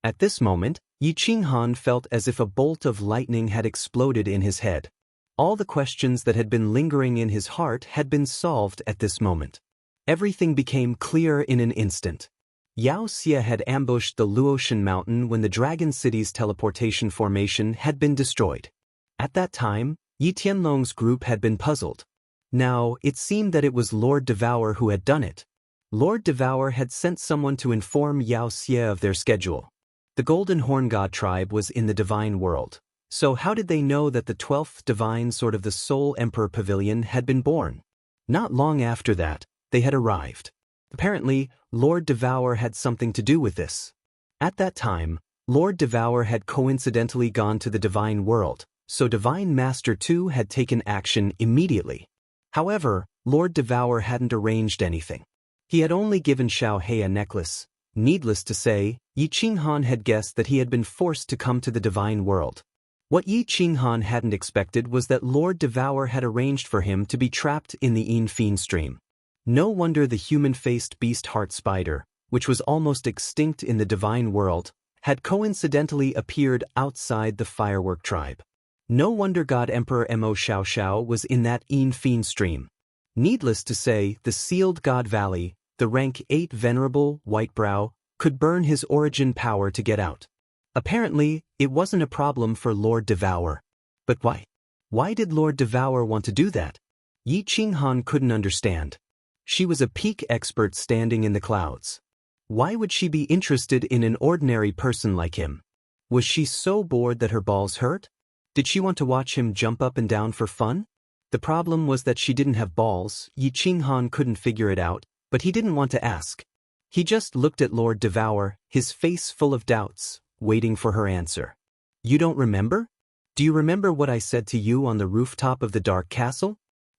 [SPEAKER 1] At this moment, Yi Qinghan felt as if a bolt of lightning had exploded in his head. All the questions that had been lingering in his heart had been solved at this moment. Everything became clear in an instant. Yao Xie had ambushed the Luotian Mountain when the Dragon City's teleportation formation had been destroyed. At that time, Yi Tianlong's group had been puzzled. Now, it seemed that it was Lord Devour who had done it. Lord Devour had sent someone to inform Yao Xie of their schedule. The Golden Horn God tribe was in the Divine World. So how did they know that the 12th Divine Sword of the Soul Emperor Pavilion had been born? Not long after that, they had arrived. Apparently, Lord Devour had something to do with this. At that time, Lord Devour had coincidentally gone to the Divine World, so Divine Master 2 had taken action immediately. However, Lord Devour hadn't arranged anything. He had only given Xiao He a necklace. Needless to say, Yi Qinghan had guessed that he had been forced to come to the divine world. What Yi Qinghan hadn't expected was that Lord Devour had arranged for him to be trapped in the Yin stream. No wonder the human-faced beast heart spider, which was almost extinct in the divine world, had coincidentally appeared outside the firework tribe. No wonder God Emperor Mo Xiao Xiao was in that Yin stream. Needless to say, the sealed God Valley, the rank 8 venerable, white brow, could burn his origin power to get out. Apparently, it wasn't a problem for Lord Devour. But why? Why did Lord Devour want to do that? Yi Qinghan couldn't understand. She was a peak expert standing in the clouds. Why would she be interested in an ordinary person like him? Was she so bored that her balls hurt? Did she want to watch him jump up and down for fun? The problem was that she didn't have balls. Yi Qinghan couldn't figure it out, but he didn't want to ask. He just looked at Lord Devour, his face full of doubts, waiting for her answer. You don't remember? Do you remember what I said to you on the rooftop of the Dark Castle?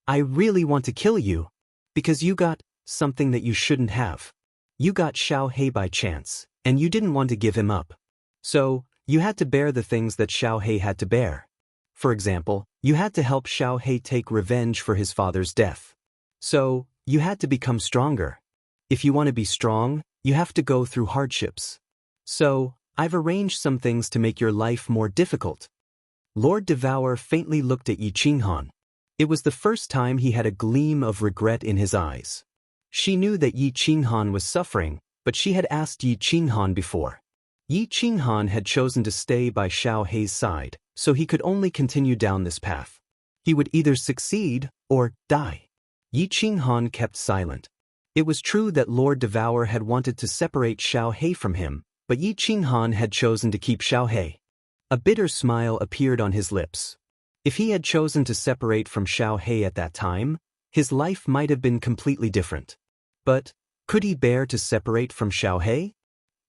[SPEAKER 1] I really want to kill you. Because you got something that you shouldn't have. You got Xiao He by chance, and you didn't want to give him up. So, you had to bear the things that Xiao He had to bear. For example, you had to help Xiao He take revenge for his father's death. So, you had to become stronger. If you want to be strong, you have to go through hardships. So, I've arranged some things to make your life more difficult. Lord Devour faintly looked at Yi Qinghan. It was the first time he had a gleam of regret in his eyes. She knew that Yi Qinghan was suffering, but she had asked Yi Qinghan before. Yi Qinghan had chosen to stay by Xiao He's side, so he could only continue down this path. He would either succeed or die. Yi Qinghan kept silent. It was true that Lord Devour had wanted to separate Xiao He from him, but Yi Qinghan had chosen to keep Xiao He. A bitter smile appeared on his lips. If he had chosen to separate from Xiao He at that time, his life might have been completely different. But, could he bear to separate from Xiao He?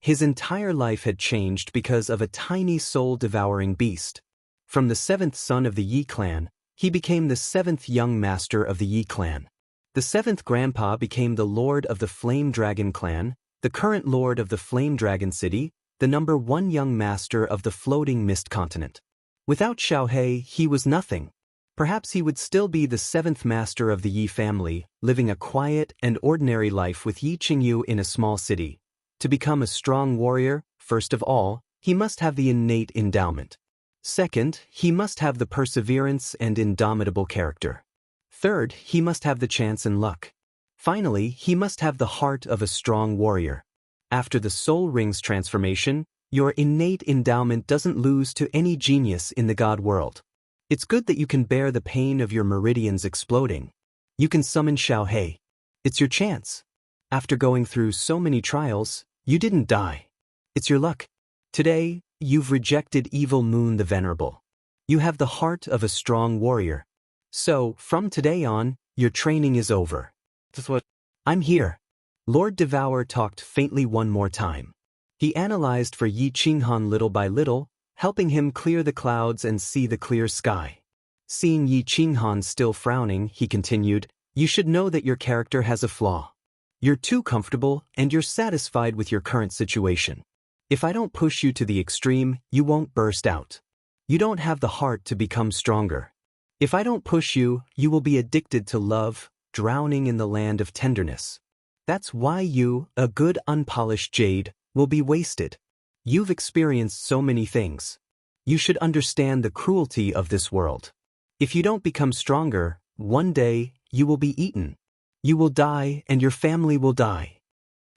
[SPEAKER 1] His entire life had changed because of a tiny soul-devouring beast. From the 7th son of the Yi clan, he became the 7th young master of the Yi clan. The 7th grandpa became the lord of the Flame Dragon clan, the current lord of the Flame Dragon city, the number 1 young master of the Floating Mist continent. Without Xiao He, he was nothing. Perhaps he would still be the 7th master of the Yi family, living a quiet and ordinary life with Yi Qingyu in a small city. To become a strong warrior, first of all, he must have the innate endowment. Second, he must have the perseverance and indomitable character. Third, he must have the chance and luck. Finally, he must have the heart of a strong warrior. After the Soul Ring's transformation, your innate endowment doesn't lose to any genius in the God world. It's good that you can bear the pain of your meridians exploding. You can summon Xiao He. It's your chance. After going through so many trials, you didn't die. It's your luck. Today, you've rejected Evil Moon the Venerable. You have the heart of a strong warrior. So, from today on, your training is over. That's what I'm here. Lord Devour talked faintly one more time. He analyzed for Yi Qinghan little by little, helping him clear the clouds and see the clear sky. Seeing Yi Qinghan still frowning, he continued, "You should know that your character has a flaw. You're too comfortable and you're satisfied with your current situation. If I don't push you to the extreme, you won't burst out. You don't have the heart to become stronger. If I don't push you, you will be addicted to love, drowning in the land of tenderness. That's why you, a good unpolished jade, will be wasted. You've experienced so many things. You should understand the cruelty of this world. If you don't become stronger, one day, you will be eaten. You will die and your family will die."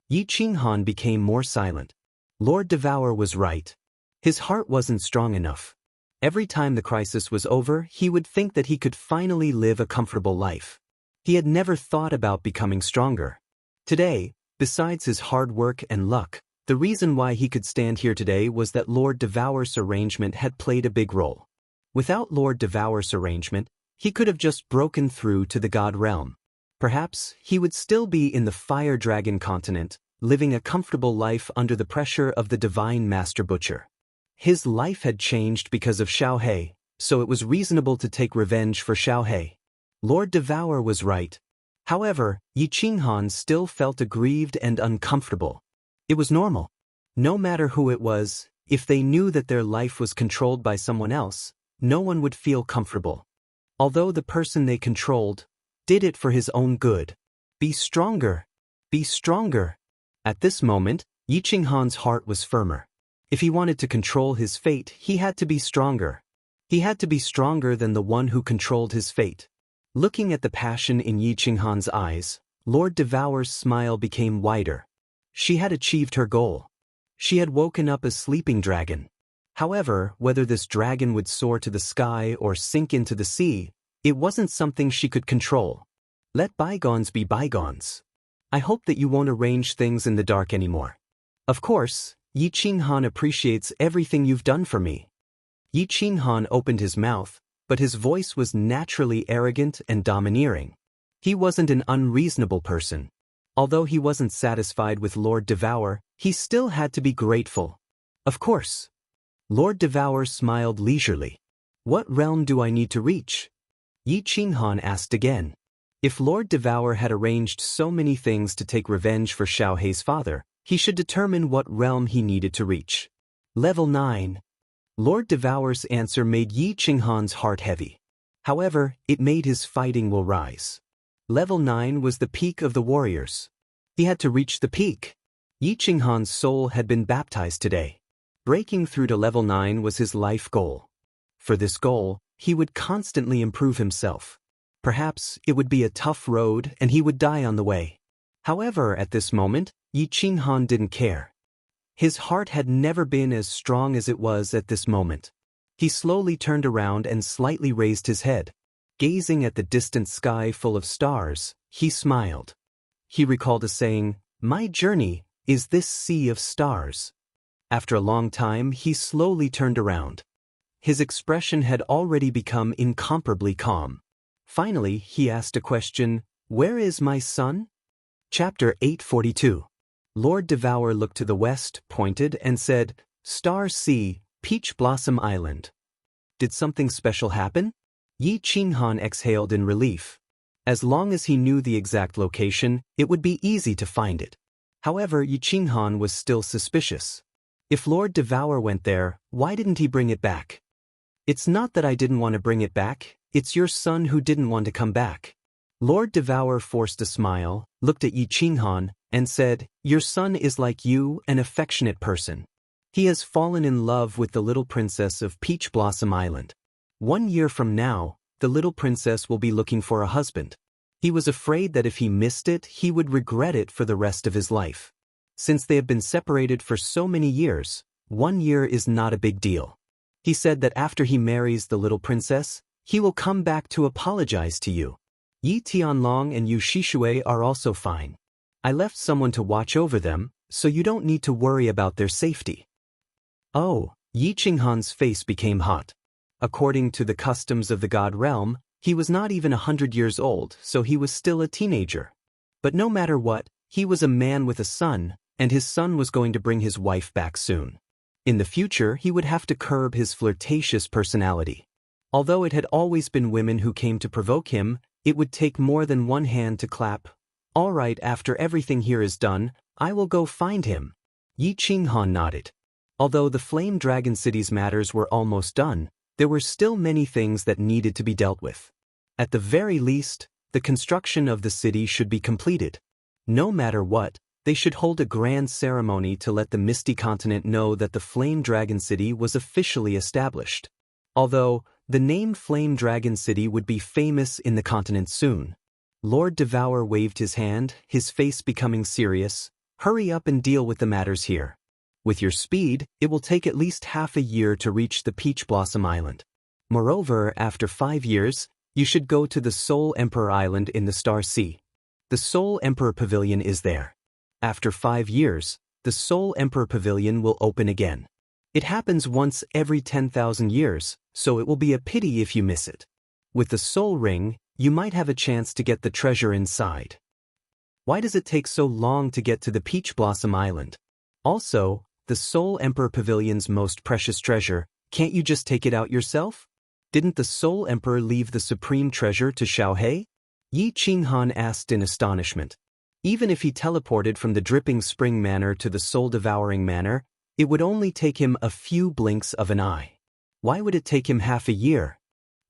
[SPEAKER 1] Yi Qinghan became more silent. Lord Devour was right. His heart wasn't strong enough. Every time the crisis was over, he would think that he could finally live a comfortable life. He had never thought about becoming stronger. Today, besides his hard work and luck, the reason why he could stand here today was that Lord Devour's arrangement had played a big role. Without Lord Devour's arrangement, he could have just broken through to the God realm. Perhaps he would still be in the Fire Dragon continent, living a comfortable life under the pressure of the Divine Master Butcher. His life had changed because of Xiao He, so it was reasonable to take revenge for Xiaohe. Lord Devour was right. However, Yi Qinghan still felt aggrieved and uncomfortable. It was normal. No matter who it was, if they knew that their life was controlled by someone else, no one would feel comfortable. Although the person they controlled did it for his own good. Be stronger. Be stronger. At this moment, Yi Qinghan's heart was firmer. If he wanted to control his fate, he had to be stronger. He had to be stronger than the one who controlled his fate. Looking at the passion in Yi Qinghan's eyes, Lord Devour's smile became wider. She had achieved her goal. She had woken up a sleeping dragon. However, whether this dragon would soar to the sky or sink into the sea, it wasn't something she could control. Let bygones be bygones. I hope that you won't arrange things in the dark anymore. Of course, Yi Qinghan appreciates everything you've done for me. Yi Qinghan opened his mouth, but his voice was naturally arrogant and domineering. He wasn't an unreasonable person. Although he wasn't satisfied with Lord Devour, he still had to be grateful. Of course. Lord Devour smiled leisurely. What realm do I need to reach? Yi Qinghan asked again. If Lord Devour had arranged so many things to take revenge for Xiaohe's father, he should determine what realm he needed to reach. Level 9. Lord Devour's answer made Yi Qinghan's heart heavy. However, it made his fighting will rise. Level 9 was the peak of the warriors. He had to reach the peak. Yi Qinghan's soul had been baptized today. Breaking through to level 9 was his life goal. For this goal, he would constantly improve himself. Perhaps it would be a tough road and he would die on the way. However, at this moment, Yi Qinghan didn't care. His heart had never been as strong as it was at this moment. He slowly turned around and slightly raised his head. Gazing at the distant sky full of stars, he smiled. He recalled a saying, "My journey is this sea of stars." After a long time, he slowly turned around. His expression had already become incomparably calm. Finally, he asked a question, "Where is my son?" Chapter 842. Lord Devour looked to the west, pointed, and said, "Star Sea, Peach Blossom Island." Did something special happen? Yi Qinghan exhaled in relief. As long as he knew the exact location, it would be easy to find it. However, Yi Qinghan was still suspicious. If Lord Devour went there, why didn't he bring it back? It's not that I didn't want to bring it back, it's your son who didn't want to come back. Lord Devour forced a smile, looked at Yi Qinghan, and said, "Your son is like you, an affectionate person. He has fallen in love with the little princess of Peach Blossom Island. 1 year from now, the little princess will be looking for a husband. He was afraid that if he missed it, he would regret it for the rest of his life. Since they have been separated for so many years, 1 year is not a big deal. He said that after he marries the little princess, he will come back to apologize to you. Yi Tianlong and Yu Shishui are also fine. I left someone to watch over them, so you don't need to worry about their safety." Oh, Yi Qinghan's face became hot. According to the customs of the God realm, he was not even 100 years old, so he was still a teenager. But no matter what, he was a man with a son, and his son was going to bring his wife back soon. In the future, he would have to curb his flirtatious personality. Although it had always been women who came to provoke him, it would take more than one hand to clap. "All right, after everything here is done, I will go find him." Yi Qinghan nodded. Although the Flame Dragon City's matters were almost done, there were still many things that needed to be dealt with. At the very least, the construction of the city should be completed. No matter what, they should hold a grand ceremony to let the Misty Continent know that the Flame Dragon City was officially established. Although, the name Flame Dragon City would be famous in the continent soon. Lord Devour waved his hand, his face becoming serious. "Hurry up and deal with the matters here. With your speed, it will take at least half a year to reach the Peach Blossom Island. Moreover, after 5 years, you should go to the Soul Emperor Island in the Star Sea. The Soul Emperor Pavilion is there. After 5 years, the Soul Emperor Pavilion will open again. It happens once every 10,000 years, so it will be a pity if you miss it. With the Soul Ring, you might have a chance to get the treasure inside." Why does it take so long to get to the Peach Blossom Island? Also, the Soul Emperor Pavilion's most precious treasure, can't you just take it out yourself? Didn't the Soul Emperor leave the supreme treasure to Xiaohe? Yi Qinghan asked in astonishment. Even if he teleported from the Dripping Spring Manor to the Soul-Devouring Manor, it would only take him a few blinks of an eye. Why would it take him half a year?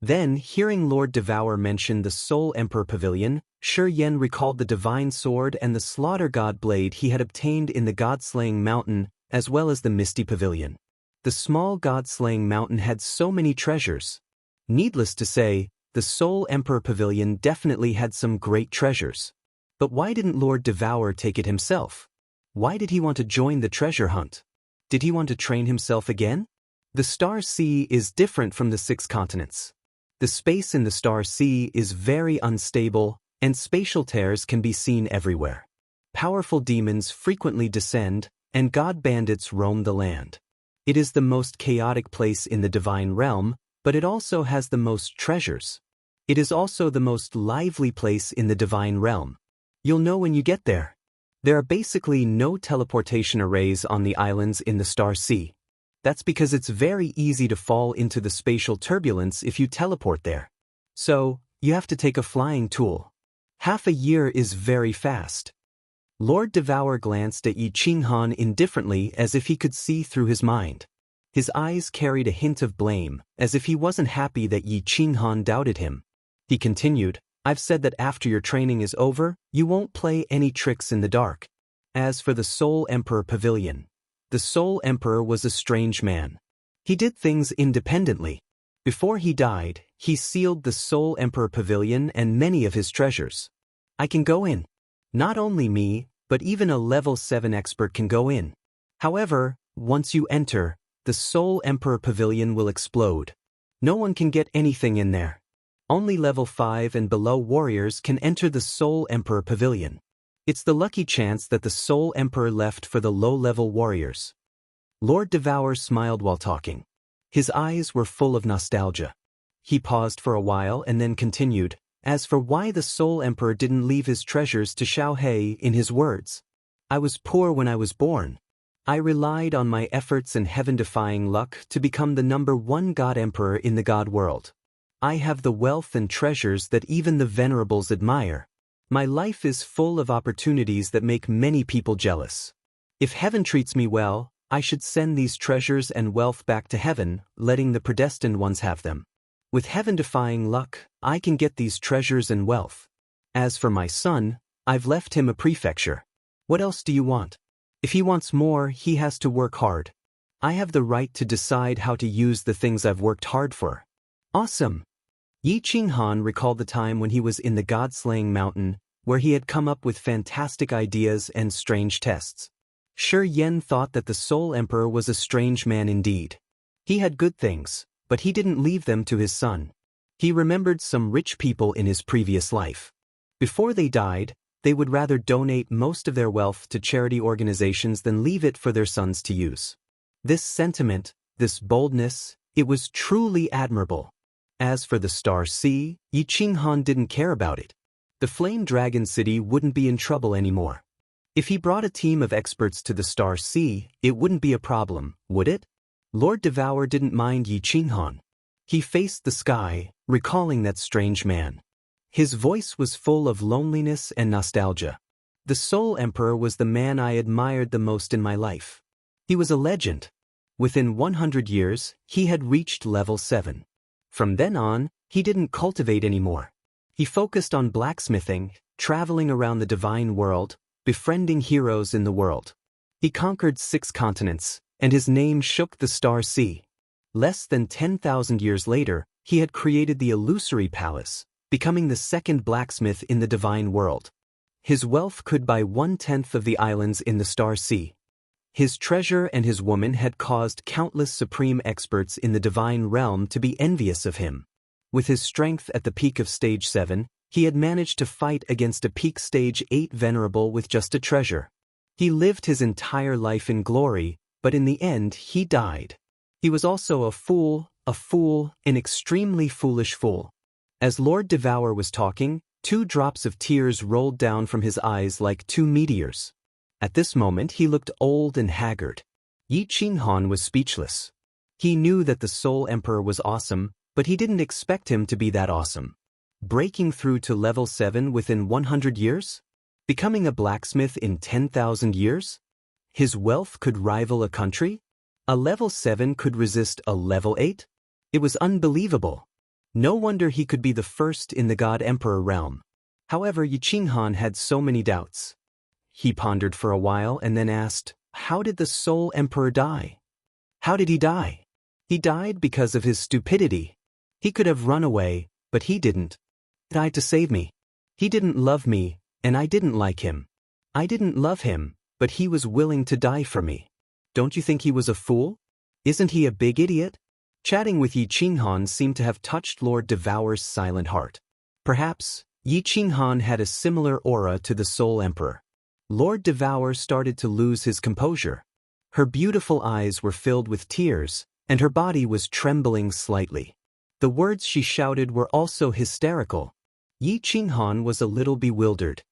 [SPEAKER 1] Then, hearing Lord Devour mention the Soul Emperor Pavilion, Shi Yan recalled the Divine Sword and the Slaughter God Blade he had obtained in the God-Slaying Mountain, as well as the Misty Pavilion. The small God-Slaying Mountain had so many treasures. Needless to say, the Soul Emperor Pavilion definitely had some great treasures. But why didn't Lord Devour take it himself? Why did he want to join the treasure hunt? Did he want to train himself again? The Star Sea is different from the 6 continents. The space in the Star Sea is very unstable, and spatial tears can be seen everywhere. Powerful demons frequently descend, and god bandits roam the land. It is the most chaotic place in the divine realm, but it also has the most treasures. It is also the most lively place in the divine realm. You'll know when you get there. There are basically no teleportation arrays on the islands in the Star Sea. That's because it's very easy to fall into the spatial turbulence if you teleport there. So, you have to take a flying tool. Half a year is very fast. Lord Devour glanced at Yi Qinghan indifferently as if he could see through his mind. His eyes carried a hint of blame, as if he wasn't happy that Yi Qinghan doubted him. He continued, "I've said that after your training is over, you won't play any tricks in the dark. As for the Soul Emperor Pavilion, the Soul Emperor was a strange man. He did things independently. Before he died, he sealed the Soul Emperor Pavilion and many of his treasures. I can go in. Not only me, but even a level 7 expert can go in. However, once you enter, the Soul Emperor Pavilion will explode. No one can get anything in there. Only level 5 and below warriors can enter the Soul Emperor Pavilion. It's the lucky chance that the Soul Emperor left for the low-level warriors." Lord Devour smiled while talking. His eyes were full of nostalgia. He paused for a while and then continued, "As for why the Soul Emperor didn't leave his treasures to Xiaohe, in his words, I was poor when I was born. I relied on my efforts and heaven-defying luck to become the #1 God Emperor in the God world. I have the wealth and treasures that even the venerables admire. My life is full of opportunities that make many people jealous. If heaven treats me well, I should send these treasures and wealth back to heaven, letting the predestined ones have them. With heaven-defying luck, I can get these treasures and wealth. As for my son, I've left him a prefecture. What else do you want? If he wants more, he has to work hard. I have the right to decide how to use the things I've worked hard for." Awesome! Yi Qinghan recalled the time when he was in the God-Slaying Mountain, where he had come up with fantastic ideas and strange tests. Shi Yan thought that the Soul Emperor was a strange man indeed. He had good things, but he didn't leave them to his son. He remembered some rich people in his previous life. Before they died, they would rather donate most of their wealth to charity organizations than leave it for their sons to use. This sentiment, this boldness, it was truly admirable. As for the Star Sea, Yi Qinghan didn't care about it. The Flame Dragon City wouldn't be in trouble anymore. If he brought a team of experts to the Star Sea, it wouldn't be a problem, would it? Lord Devour didn't mind Yi Qinghan. He faced the sky, recalling that strange man. His voice was full of loneliness and nostalgia. The Soul Emperor was the man I admired the most in my life. He was a legend. Within 100 years, he had reached level 7. From then on, he didn't cultivate anymore. He focused on blacksmithing, traveling around the divine world, befriending heroes in the world. He conquered 6 continents, and his name shook the Star Sea. Less than 10,000 years later, he had created the Illusory Palace, becoming the 2nd blacksmith in the divine world. His wealth could buy 1/10 of the islands in the Star Sea. His treasure and his woman had caused countless supreme experts in the divine realm to be envious of him. With his strength at the peak of Stage 7, he had managed to fight against a peak Stage 8 venerable with just a treasure. He lived his entire life in glory, but in the end he died. He was also a fool, an extremely foolish fool. As Lord Devour was talking, 2 drops of tears rolled down from his eyes like 2 meteors. At this moment he looked old and haggard. Yi Qinghan was speechless. He knew that the Soul Emperor was awesome, But he didn't expect him to be that awesome. Breaking through to level 7 within 100 years? Becoming a blacksmith in 10,000 years? His wealth could rival a country? A level 7 could resist a level 8? It was unbelievable. No wonder he could be the first in the God-Emperor realm. However, Yi Qinghan had so many doubts. He pondered for a while and then asked, how did the Soul Emperor die? How did he die? He died because of his stupidity. He could have run away, but he didn't. He died to save me. He didn't love me, and I didn't like him. I didn't love him, but he was willing to die for me. Don't you think he was a fool? Isn't he a big idiot? Chatting with Yi Qinghan seemed to have touched Lord Devour's silent heart. Perhaps, Yi Qinghan had a similar aura to the Soul Emperor. Lord Devour started to lose his composure. Her beautiful eyes were filled with tears, and her body was trembling slightly. The words she shouted were also hysterical. Yi Qinghan was a little bewildered.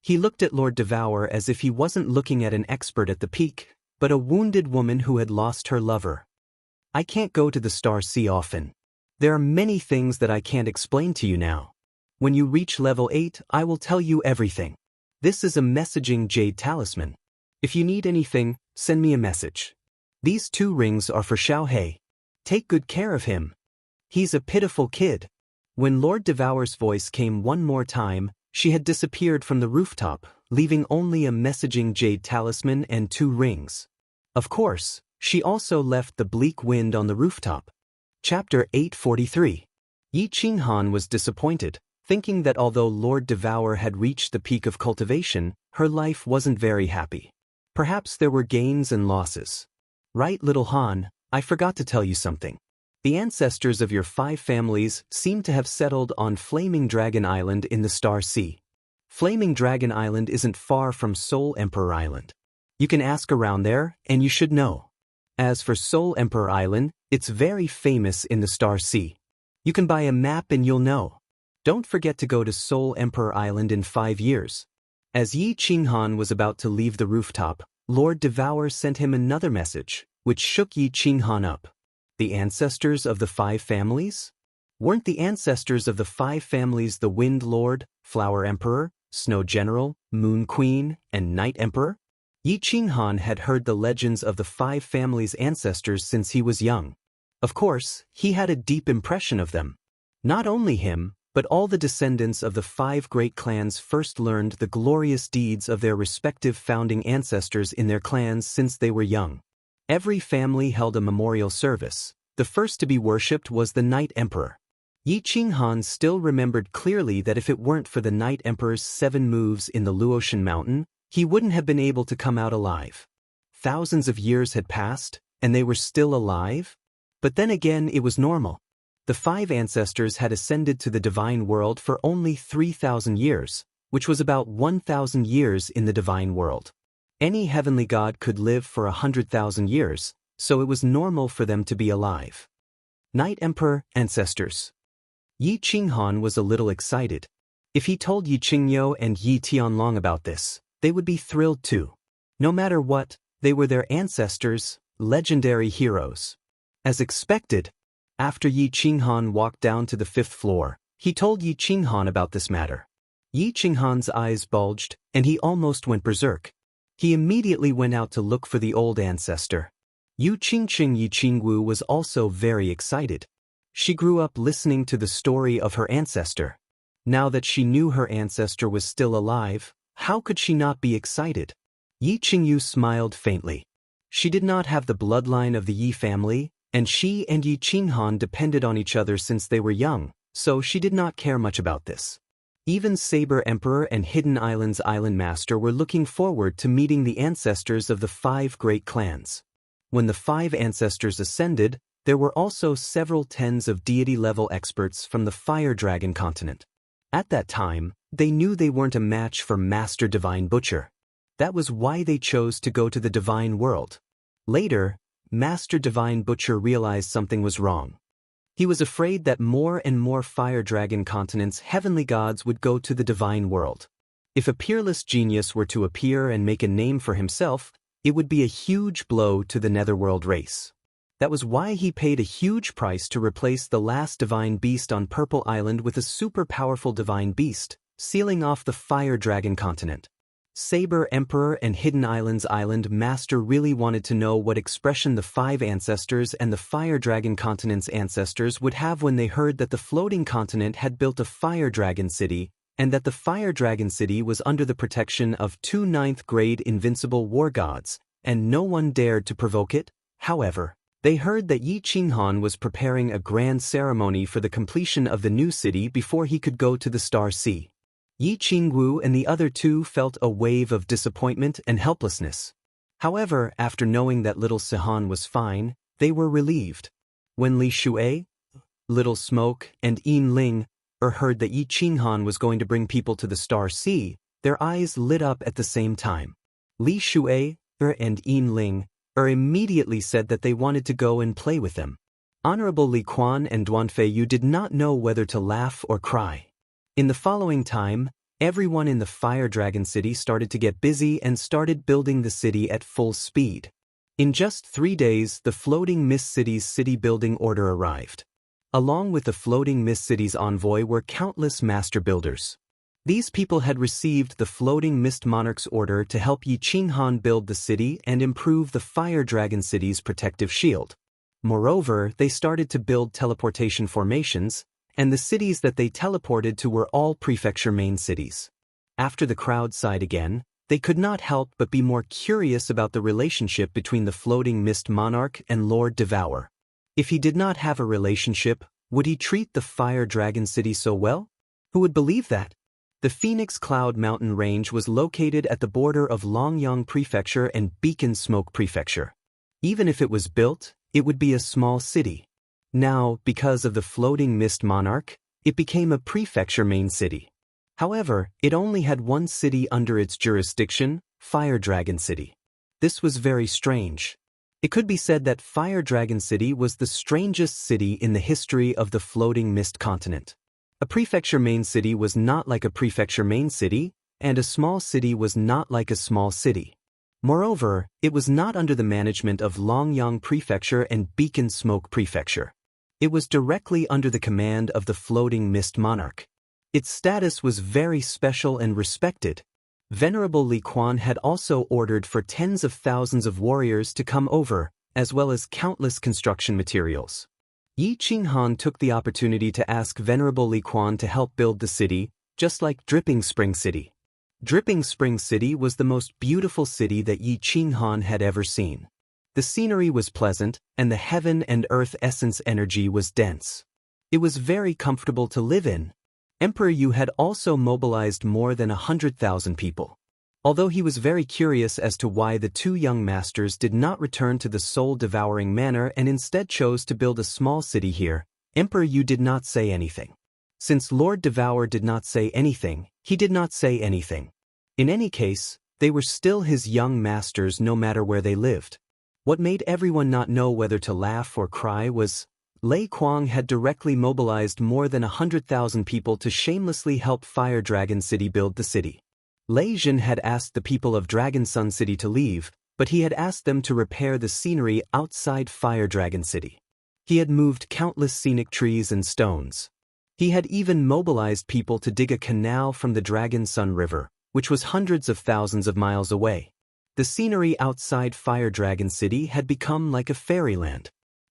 [SPEAKER 1] He looked at Lord Devour as if he wasn't looking at an expert at the peak, but a wounded woman who had lost her lover. I can't go to the Star Sea often. There are many things that I can't explain to you now. When you reach level 8, I will tell you everything. This is a messaging jade talisman. If you need anything, send me a message. These 2 rings are for Xiaohei. Take good care of him. He's a pitiful kid. When Lord Devour's voice came one more time, she had disappeared from the rooftop, leaving only a messaging jade talisman and 2 rings. Of course, she also left the bleak wind on the rooftop. Chapter 843. Yi Qinghan was disappointed, thinking that although Lord Devour had reached the peak of cultivation, her life wasn't very happy. Perhaps there were gains and losses. Right, little Han, I forgot to tell you something. The ancestors of your 5 families seem to have settled on Flaming Dragon Island in the Star Sea. Flaming Dragon Island isn't far from Soul Emperor Island. You can ask around there, and you should know. As for Soul Emperor Island, it's very famous in the Star Sea. You can buy a map and you'll know. Don't forget to go to Soul Emperor Island in 5 years. As Yi Qinghan was about to leave the rooftop, Lord Devour sent him another message, which shook Yi Qinghan up. The ancestors of the 5 families? Weren't the ancestors of the 5 families the Wind Lord, Flower Emperor, Snow General, Moon Queen, and Night Emperor? Yi Qinghan had heard the legends of the 5 families' ancestors since he was young. Of course, he had a deep impression of them. Not only him, but all the descendants of the 5 great clans first learned the glorious deeds of their respective founding ancestors in their clans since they were young. Every family held a memorial service. The first to be worshipped was the Night Emperor. Yi Qinghan still remembered clearly that if it weren't for the Night Emperor's 7 moves in the Luotian Mountain, he wouldn't have been able to come out alive. Thousands of years had passed, and they were still alive? But then again, it was normal. The 5 ancestors had ascended to the divine world for only 3,000 years, which was about 1,000 years in the divine world. Any heavenly god could live for 100,000 years, so it was normal for them to be alive. Night Emperor ancestors. Yi Qinghan was a little excited. If he told Yi Qingyo and Yi Tianlong about this, they would be thrilled too. No matter what, they were their ancestors, legendary heroes. As expected, after Yi Qinghan walked down to the 5th floor, he told Yi Qinghan about this matter. Yi Qinghan's eyes bulged, and he almost went berserk. He immediately went out to look for the old ancestor. Yu Qingqing Yi Qingwu was also very excited. She grew up listening to the story of her ancestor. Now that she knew her ancestor was still alive, how could she not be excited? Yi Qingyu smiled faintly. She did not have the bloodline of the Yi family, and she and Yi Qinghan depended on each other since they were young, so she did not care much about this. Even Saber Emperor and Hidden Island's Island Master were looking forward to meeting the ancestors of the 5 great clans. When the 5 ancestors ascended, there were also several tens of deity-level experts from the Fire Dragon continent. At that time, they knew they weren't a match for Master Divine Butcher. That was why they chose to go to the Divine World. Later, Master Divine Butcher realized something was wrong. He was afraid that more and more Fire Dragon continents' heavenly gods would go to the Divine World. If a peerless genius were to appear and make a name for himself, it would be a huge blow to the Netherworld race. That was why he paid a huge price to replace the last divine beast on Purple Island with a super powerful divine beast, sealing off the Fire Dragon continent. Saber Emperor and Hidden Islands Island Master really wanted to know what expression the 5 ancestors and the Fire Dragon continent's ancestors would have when they heard that the floating continent had built a Fire Dragon city, and that the Fire Dragon city was under the protection of 2 9th-grade invincible war gods, and no one dared to provoke it. However, they heard that Yi Qinghan was preparing a grand ceremony for the completion of the new city before he could go to the Star Sea. Yi Qingwu and the other 2 felt a wave of disappointment and helplessness. However, after knowing that Little Sihan was fine, they were relieved. When Li Shui, Little Smoke, and Yin Ling heard that Yi Qinghan was going to bring people to the Star Sea, their eyes lit up at the same time. Li Shui and Yin Ling immediately said that they wanted to go and play with them. Honorable Li Quan and Duan Feiyu did not know whether to laugh or cry. In the following time, everyone in the Fire Dragon City started to get busy and started building the city at full speed. In just 3 days, the Floating Mist City's city building order arrived. Along with the Floating Mist City's envoy were countless master builders. These people had received the Floating Mist Monarch's order to help Yi Qinghan build the city and improve the Fire Dragon City's protective shield. Moreover, they started to build teleportation formations, and the cities that they teleported to were all prefecture main cities. After the crowd sighed again, they could not help but be more curious about the relationship between the Floating Mist Monarch and Lord Devour. If he did not have a relationship, would he treat the Fire Dragon City so well? Who would believe that? The Phoenix Cloud Mountain Range was located at the border of Longyang Prefecture and Beacon Smoke Prefecture. Even if it was built, it would be a small city. Now, because of the Floating Mist Monarch, it became a prefecture main city. However, it only had 1 city under its jurisdiction, Fire Dragon City. This was very strange. It could be said that Fire Dragon City was the strangest city in the history of the Floating Mist continent. A prefecture main city was not like a prefecture main city, and a small city was not like a small city. Moreover, it was not under the management of Longyang Prefecture and Beacon Smoke Prefecture. It was directly under the command of the Floating Mist Monarch. Its status was very special and respected. Venerable Li Quan had also ordered for tens of thousands of warriors to come over, as well as countless construction materials. Yi Qinghan took the opportunity to ask Venerable Li Quan to help build the city, just like Dripping Spring City. Dripping Spring City was the most beautiful city that Yi Qinghan had ever seen. The scenery was pleasant, and the heaven and earth essence energy was dense. It was very comfortable to live in. Emperor Yu had also mobilized more than 100,000 people. Although he was very curious as to why the 2 young masters did not return to the soul-devouring manor and instead chose to build a small city here, Emperor Yu did not say anything. Since Lord Devour did not say anything, he did not say anything. In any case, they were still his young masters no matter where they lived. What made everyone not know whether to laugh or cry was, Lei Kuang had directly mobilized more than 100,000 people to shamelessly help Fire Dragon City build the city. Lei Jin had asked the people of Dragon Sun City to leave, but he had asked them to repair the scenery outside Fire Dragon City. He had moved countless scenic trees and stones. He had even mobilized people to dig a canal from the Dragon Sun River, which was hundreds of thousands of miles away. The scenery outside Fire Dragon City had become like a fairyland.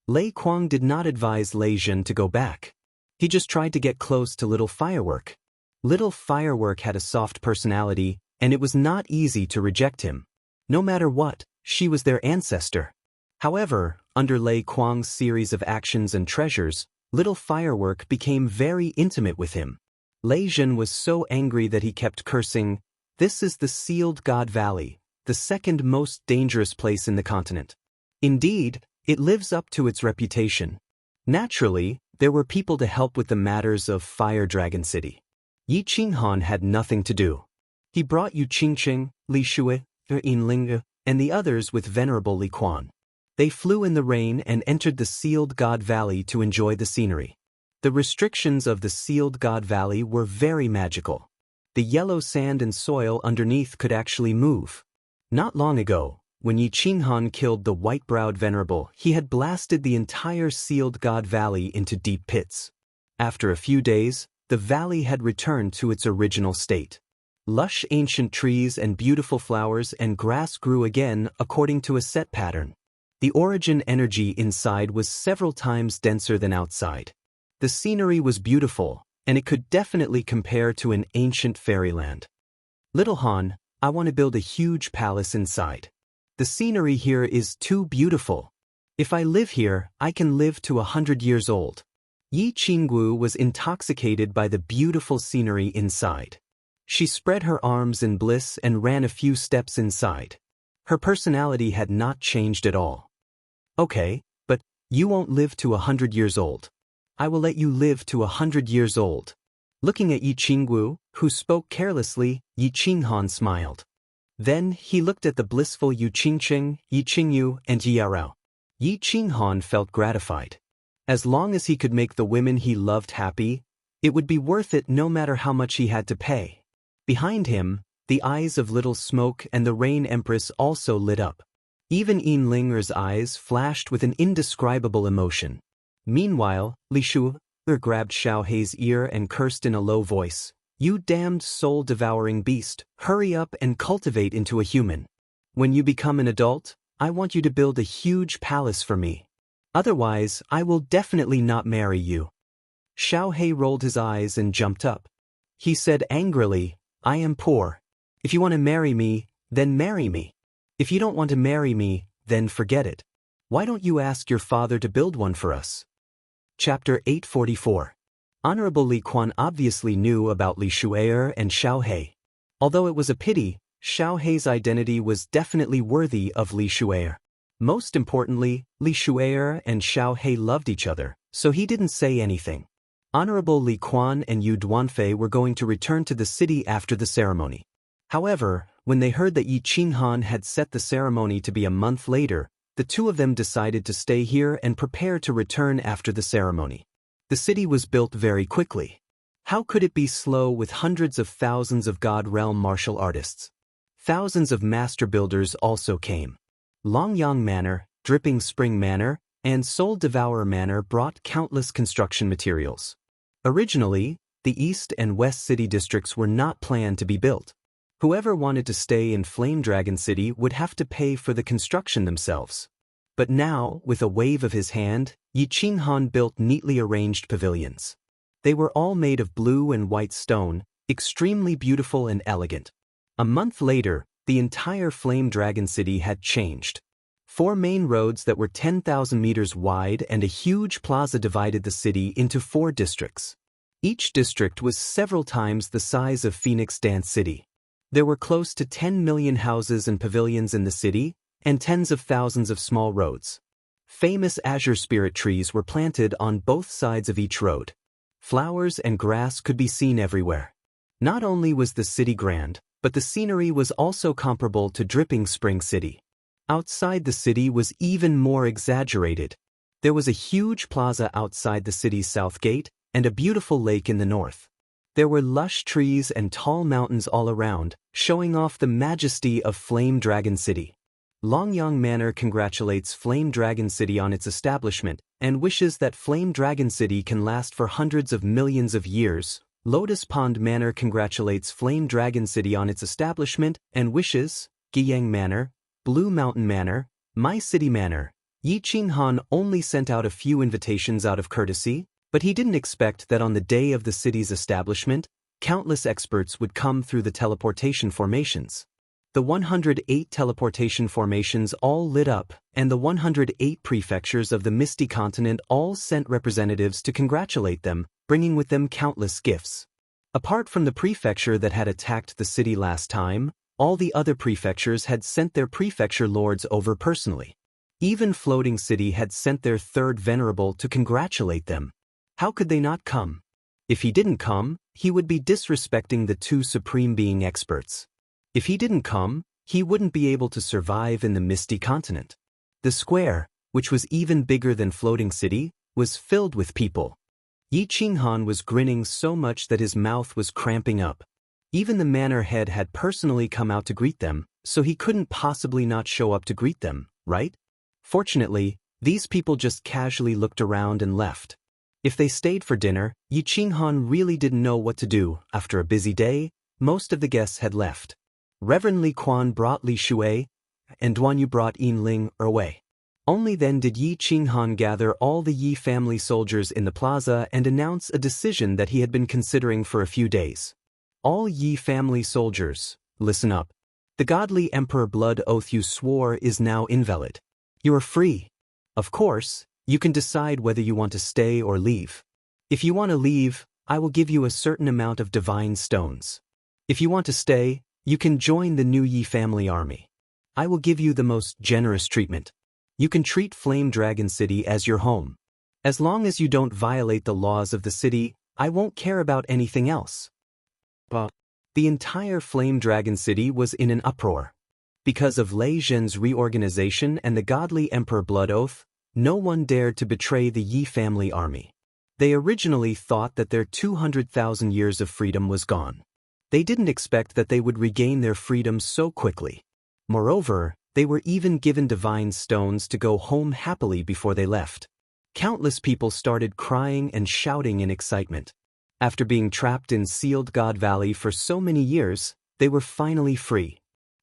[SPEAKER 1] Lei Kuang did not advise Lei Jin to go back. He just tried to get close to Little Firework. Little Firework had a soft personality, and it was not easy to reject him. No matter what, she was their ancestor. However, under Lei Kuang's series of actions and treasures, Little Firework became very intimate with him. Lei Jin was so angry that he kept cursing, "This is the Sealed God Valley, the second most dangerous place in the continent. Indeed, it lives up to its reputation." Naturally, there were people to help with the matters of Fire Dragon City. Yi Qinghan had nothing to do. He brought Yu Qingqing, Li Shui, Yin Ling, and the others with Venerable Li Quan. They flew in the rain and entered the Sealed God Valley to enjoy the scenery. The restrictions of the Sealed God Valley were very magical. The yellow sand and soil underneath could actually move. Not long ago, when Yi Qinghan killed the white-browed venerable, he had blasted the entire sealed god valley into deep pits. After a few days, the valley had returned to its original state. Lush ancient trees and beautiful flowers and grass grew again according to a set pattern. The origin energy inside was several times denser than outside. The scenery was beautiful, and it could definitely compare to an ancient fairyland. Little Han, I want to build a huge palace inside. The scenery here is too beautiful. If I live here, I can live to 100 years old. Yi Qingwu was intoxicated by the beautiful scenery inside. She spread her arms in bliss and ran a few steps inside. Her personality had not changed at all. Okay, but you won't live to 100 years old. I will let you live to 100 years old. Looking at Yi Qingwu, who spoke carelessly, Yi Qinghan smiled. Then he looked at the blissful Yu Qingqing, Yi Qingyu, and Yi Yarao. Yi Qinghan felt gratified. As long as he could make the women he loved happy, it would be worth it no matter how much he had to pay. Behind him, the eyes of Little Smoke and the Rain Empress also lit up. Even Yin Linger's eyes flashed with an indescribable emotion. Meanwhile, Li Shu grabbed Xiao Hei's ear and cursed in a low voice, "You damned soul-devouring beast, hurry up and cultivate into a human. When you become an adult, I want you to build a huge palace for me. Otherwise, I will definitely not marry you." Xiao Hei rolled his eyes and jumped up. He said angrily, "I am poor. If you want to marry me, then marry me. If you don't want to marry me, then forget it. Why don't you ask your father to build one for us?" Chapter 844. Honorable Li Quan obviously knew about Li Shu'er and Xiao Hei. Although it was a pity, Xiao Hei's identity was definitely worthy of Li Shu'er. Most importantly, Li Shu'er and Xiao Hei loved each other, so he didn't say anything. Honorable Li Quan and Yu Duanfei were going to return to the city after the ceremony. However, when they heard that Yi Qinghan had set the ceremony to be a month later, the two of them decided to stay here and prepare to return after the ceremony. The city was built very quickly. How could it be slow with hundreds of thousands of God Realm martial artists? Thousands of master builders also came. Longyang Manor, Dripping Spring Manor, and Soul Devourer Manor brought countless construction materials. Originally, the East and West City districts were not planned to be built. Whoever wanted to stay in Flame Dragon City would have to pay for the construction themselves. But now, with a wave of his hand, Yi Qinghan built neatly arranged pavilions. They were all made of blue and white stone, extremely beautiful and elegant. A month later, the entire Flame Dragon City had changed. 4 main roads that were 10,000 meters wide and a huge plaza divided the city into 4 districts. Each district was several times the size of Phoenix Dance City. There were close to 10 million houses and pavilions in the city, and tens of thousands of small roads. Famous azure spirit trees were planted on both sides of each road. Flowers and grass could be seen everywhere. Not only was the city grand, but the scenery was also comparable to Dripping Spring City. Outside the city was even more exaggerated. There was a huge plaza outside the city's south gate, and a beautiful lake in the north. There were lush trees and tall mountains all around, showing off the majesty of Flame Dragon City. Longyang Manor congratulates Flame Dragon City on its establishment, and wishes that Flame Dragon City can last for hundreds of millions of years. Lotus Pond Manor congratulates Flame Dragon City on its establishment, and wishes, Guiyang Manor, Blue Mountain Manor, My City Manor. Yi Qinghan only sent out a few invitations out of courtesy, but he didn't expect that on the day of the city's establishment, countless experts would come through the teleportation formations. The 108 teleportation formations all lit up, and the 108 prefectures of the Misty Continent all sent representatives to congratulate them, bringing with them countless gifts. Apart from the prefecture that had attacked the city last time, all the other prefectures had sent their prefecture lords over personally. Even Floating City had sent their third venerable to congratulate them. How could they not come? If he didn't come, he would be disrespecting the 2 Supreme Being experts. If he didn't come, he wouldn't be able to survive in the Misty Continent. The square, which was even bigger than Floating City, was filled with people. Yi Qinghan was grinning so much that his mouth was cramping up. Even the manor head had personally come out to greet them, so he couldn't possibly not show up to greet them, right? Fortunately, these people just casually looked around and left. If they stayed for dinner, Yi Qinghan really didn't know what to do. After a busy day, most of the guests had left. Reverend Li Quan brought Li Shui, and Duan Yu brought Yin Ling away. Only then did Yi Qinghan gather all the Yi family soldiers in the plaza and announce a decision that he had been considering for a few days. All Yi family soldiers, listen up. The godly emperor blood oath you swore is now invalid. You are free. Of course, you can decide whether you want to stay or leave. If you want to leave, I will give you a certain amount of divine stones. If you want to stay, you can join the new Yi family army. I will give you the most generous treatment. You can treat Flame Dragon City as your home. As long as you don't violate the laws of the city, I won't care about anything else. But the entire Flame Dragon City was in an uproar. Because of Lei Zhen's reorganization and the godly emperor blood oath, no one dared to betray the Yi family army. They originally thought that their 200,000 years of freedom was gone. They didn't expect that they would regain their freedom so quickly. Moreover, they were even given divine stones to go home happily before they left. Countless people started crying and shouting in excitement. After being trapped in Sealed God Valley for so many years, they were finally free.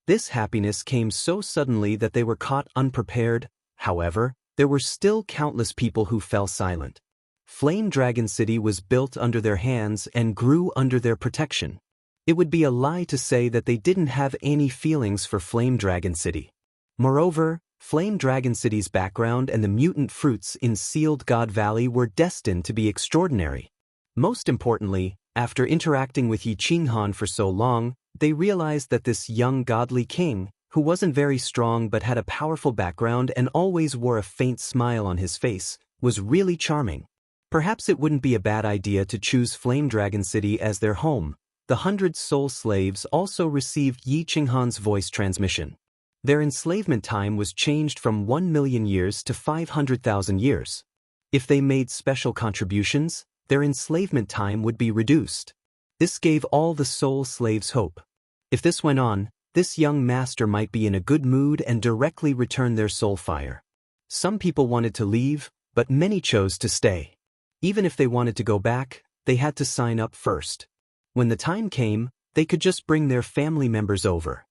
[SPEAKER 1] This happiness came so suddenly that they were caught unprepared. However, there were still countless people who fell silent. Flame Dragon City was built under their hands and grew under their protection. It would be a lie to say that they didn't have any feelings for Flame Dragon City. Moreover, Flame Dragon City's background and the mutant fruits in Sealed God Valley were destined to be extraordinary. Most importantly, after interacting with Yi Qinghan for so long, they realized that this young godly king, who wasn't very strong but had a powerful background and always wore a faint smile on his face, was really charming. Perhaps it wouldn't be a bad idea to choose Flame Dragon City as their home. The 100 soul slaves also received Yi Qinghan's voice transmission. Their enslavement time was changed from 1 million years to 500,000 years. If they made special contributions, their enslavement time would be reduced. This gave all the soul slaves hope. If this went on, this young master might be in a good mood and directly return their soul fire. Some people wanted to leave, but many chose to stay. Even if they wanted to go back, they had to sign up first. When the time came, they could just bring their family members over.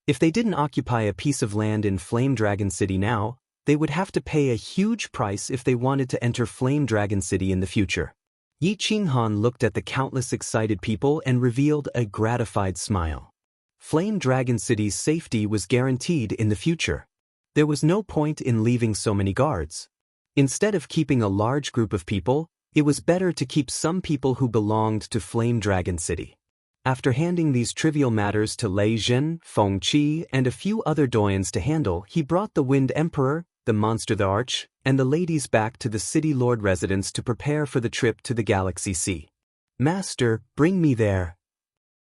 [SPEAKER 1] If they didn't occupy a piece of land in Flame Dragon City now, they would have to pay a huge price if they wanted to enter Flame Dragon City in the future. Yi Qinghan looked at the countless excited people and revealed a gratified smile. Flame Dragon City's safety was guaranteed in the future. There was no point in leaving so many guards. Instead of keeping a large group of people, it was better to keep some people who belonged to Flame Dragon City. After handing these trivial matters to Lei Zhen, Feng Qi, and a few other doyens to handle, he brought the Wind Emperor, the Monster the Arch, and the ladies back to the City Lord residence to prepare for the trip to the Galaxy Sea. Master, bring me there.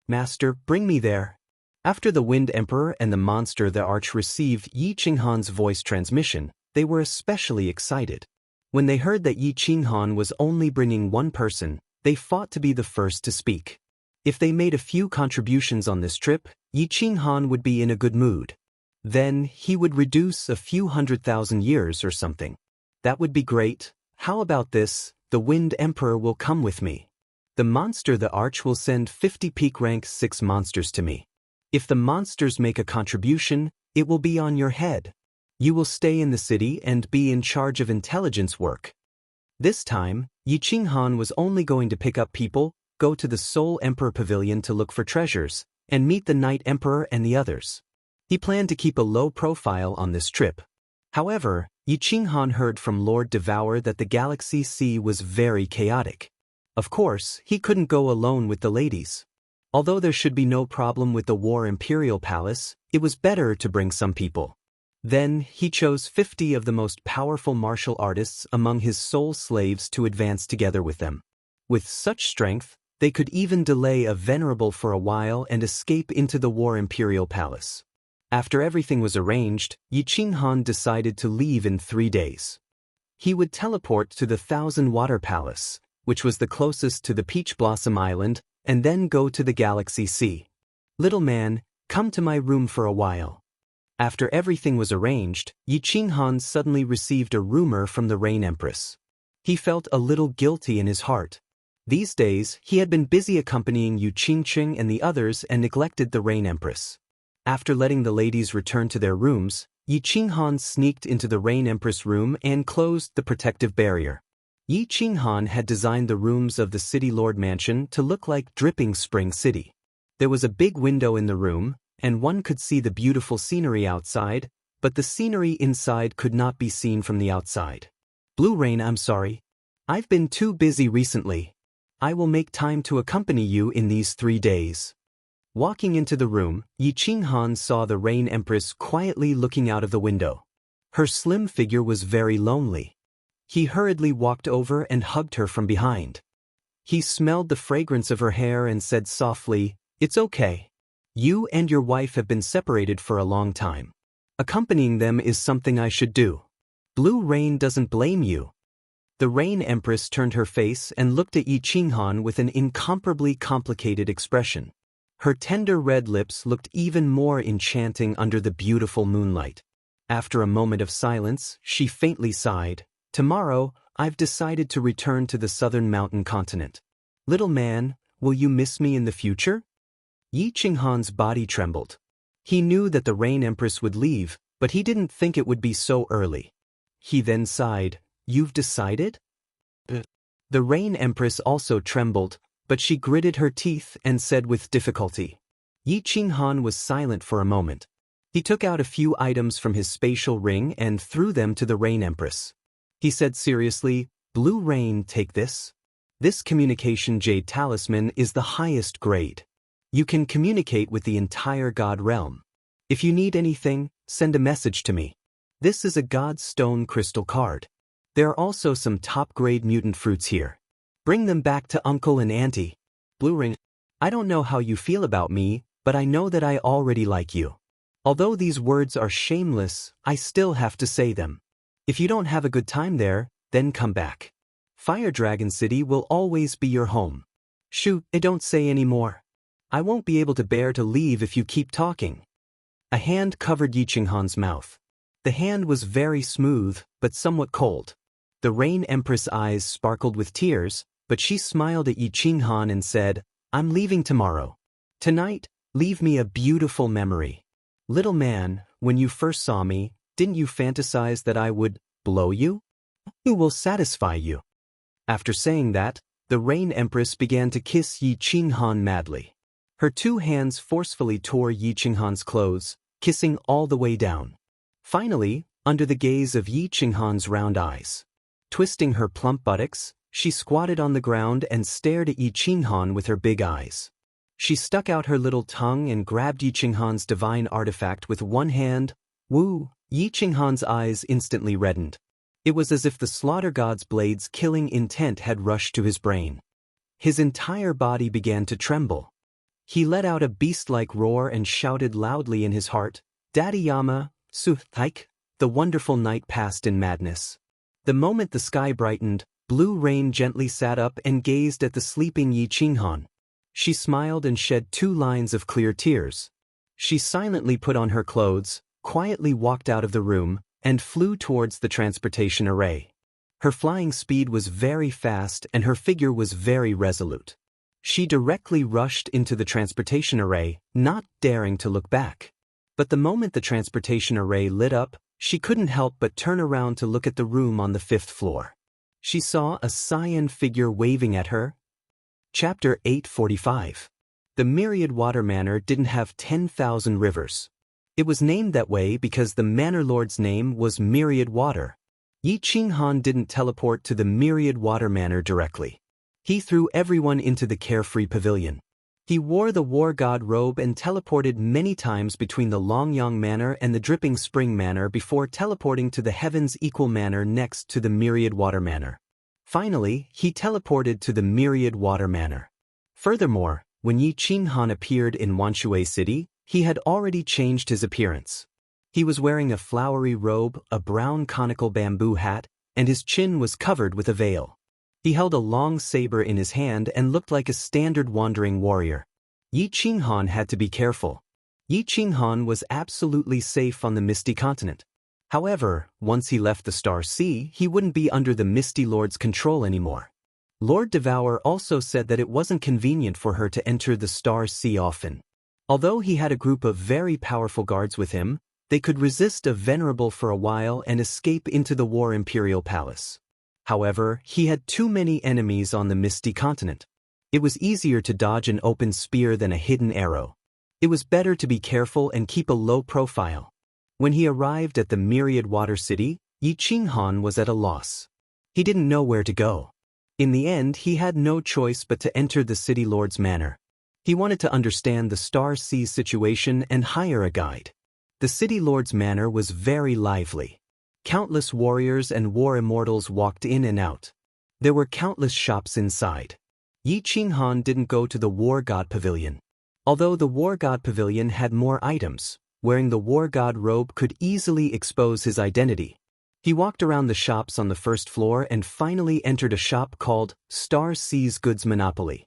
[SPEAKER 1] Master, bring me there. After the Wind Emperor and the Monster the Arch received Yi Qinghan's voice transmission, they were especially excited. When they heard that Yi Qinghan was only bringing one person, they fought to be the first to speak. If they made a few contributions on this trip, Yi Qinghan would be in a good mood. Then, he would reduce a few 100,000 years or something. That would be great. How about this? The Wind Emperor will come with me. The Monster the Arch will send 50 peak rank 6 monsters to me. If the monsters make a contribution, it will be on your head. You will stay in the city and be in charge of intelligence work. This time, Yi Qinghan was only going to pick up people, go to the Soul Emperor Pavilion to look for treasures, and meet the Night Emperor and the others. He planned to keep a low profile on this trip. However, Yi Qinghan heard from Lord Devour that the Galaxy Sea was very chaotic. Of course, he couldn't go alone with the ladies. Although there should be no problem with the War Imperial Palace, it was better to bring some people. Then, he chose 50 of the most powerful martial artists among his soul slaves to advance together with them. With such strength, they could even delay a venerable for a while and escape into the War Imperial Palace. After everything was arranged, Yi Qinghan decided to leave in 3 days. He would teleport to the Thousand Water Palace, which was the closest to the Peach Blossom Island, and then go to the Galaxy Sea. Little man, come to my room for a while. After everything was arranged, Yi Qinghan suddenly received a rumor from the Rain Empress. He felt a little guilty in his heart. These days, he had been busy accompanying Yu Qingqing and the others and neglected the Rain Empress. After letting the ladies return to their rooms, Yi Qinghan sneaked into the Rain Empress room and closed the protective barrier. Yi Qinghan had designed the rooms of the City Lord Mansion to look like Dripping Spring City. There was a big window in the room, and one could see the beautiful scenery outside, but the scenery inside could not be seen from the outside. Blue Rain, I'm sorry. I've been too busy recently. I will make time to accompany you in these 3 days. Walking into the room, Yi Qinghan saw the Rain Empress quietly looking out of the window. Her slim figure was very lonely. He hurriedly walked over and hugged her from behind. He smelled the fragrance of her hair and said softly, "It's okay. You and your wife have been separated for a long time. Accompanying them is something I should do. Blue Rain doesn't blame you." The Rain Empress turned her face and looked at Yi Qinghan with an incomparably complicated expression. Her tender red lips looked even more enchanting under the beautiful moonlight. After a moment of silence, she faintly sighed. "Tomorrow, I've decided to return to the southern mountain continent. Little man, will you miss me in the future?" Yi Qinghan's body trembled. He knew that the Rain Empress would leave, but he didn't think it would be so early. He then sighed, "You've decided?" The Rain Empress also trembled, but she gritted her teeth and said with difficulty. Yi Qinghan was silent for a moment. He took out a few items from his spatial ring and threw them to the Rain Empress. He said seriously, "Blue Rain, take this. This communication jade talisman is the highest grade. You can communicate with the entire God realm. If you need anything, send a message to me. This is a God stone crystal card. There are also some top-grade mutant fruits here. Bring them back to Uncle and Auntie. Blue Ring, I don't know how you feel about me, but I know that I already like you. Although these words are shameless, I still have to say them. If you don't have a good time there, then come back. Fire Dragon City will always be your home. Shoot, don't say any more. I won't be able to bear to leave if you keep talking." A hand covered Yi Qinghan's mouth. The hand was very smooth, but somewhat cold. The Rain Empress' eyes sparkled with tears, but she smiled at Yi Qinghan and said, "I'm leaving tomorrow. Tonight, leave me a beautiful memory. Little man, when you first saw me, didn't you fantasize that I would blow you? Who will satisfy you?" After saying that, the Rain Empress began to kiss Yi Qinghan madly. Her 2 hands forcefully tore Yi Qinghan's clothes, kissing all the way down. Finally, under the gaze of Yi Qinghan's round eyes, twisting her plump buttocks, she squatted on the ground and stared at Yi Qinghan with her big eyes. She stuck out her little tongue and grabbed Yi Qinghan's divine artifact with one hand. Woo! Yi Qinghan's eyes instantly reddened. It was as if the slaughter god's blade's killing intent had rushed to his brain. His entire body began to tremble. He let out a beast-like roar and shouted loudly in his heart, "Daddy Yama, Su-Taik." The wonderful night passed in madness. The moment the sky brightened, Blue Rain gently sat up and gazed at the sleeping Yi Qinghan. She smiled and shed 2 lines of clear tears. She silently put on her clothes, quietly walked out of the room, and flew towards the transportation array. Her flying speed was very fast and her figure was very resolute. She directly rushed into the transportation array, not daring to look back. But the moment the transportation array lit up, she couldn't help but turn around to look at the room on the 5th floor. She saw a cyan figure waving at her. Chapter 845. The Myriad Water Manor didn't have 10,000 rivers. It was named that way because the Manor Lord's name was Myriad Water. Yi Qinghan didn't teleport to the Myriad Water Manor directly. He threw everyone into the Carefree Pavilion. He wore the War God robe and teleported many times between the Longyang Manor and the Dripping Spring Manor before teleporting to the Heaven's Equal Manor next to the Myriad Water Manor. Finally, he teleported to the Myriad Water Manor. Furthermore, when Yi Qinghan appeared in Wanshui City, he had already changed his appearance. He was wearing a flowery robe, a brown conical bamboo hat, and his chin was covered with a veil. He held a long saber in his hand and looked like a standard wandering warrior. Yi Qinghan had to be careful. Yi Qinghan was absolutely safe on the Misty Continent. However, once he left the Star Sea, he wouldn't be under the Misty Lord's control anymore. Lord Devour also said that it wasn't convenient for her to enter the Star Sea often. Although he had a group of very powerful guards with him, they could resist a Venerable for a while and escape into the War Imperial Palace. However, he had too many enemies on the Misty Continent. It was easier to dodge an open spear than a hidden arrow. It was better to be careful and keep a low profile. When he arrived at the Myriad Water City, Yi Qinghan was at a loss. He didn't know where to go. In the end, he had no choice but to enter the City Lord's manor. He wanted to understand the Star Sea's situation and hire a guide. The City Lord's manor was very lively. Countless warriors and war immortals walked in and out. There were countless shops inside. Yi Qinghan didn't go to the War God Pavilion. Although the War God Pavilion had more items, wearing the War God robe could easily expose his identity. He walked around the shops on the first floor and finally entered a shop called Star Sea's Goods Monopoly.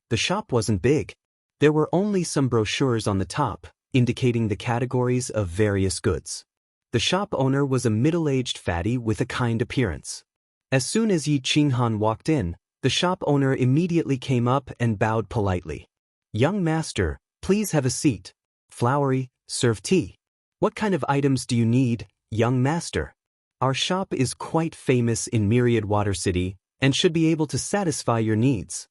[SPEAKER 1] The shop wasn't big. There were only some brochures on the top, indicating the categories of various goods. The shop owner was a middle-aged fatty with a kind appearance. As soon as Yi Qinghan walked in, the shop owner immediately came up and bowed politely. "Young master, please have a seat. Flowery, serve tea. What kind of items do you need, young master? Our shop is quite famous in Myriad Water City and should be able to satisfy your needs."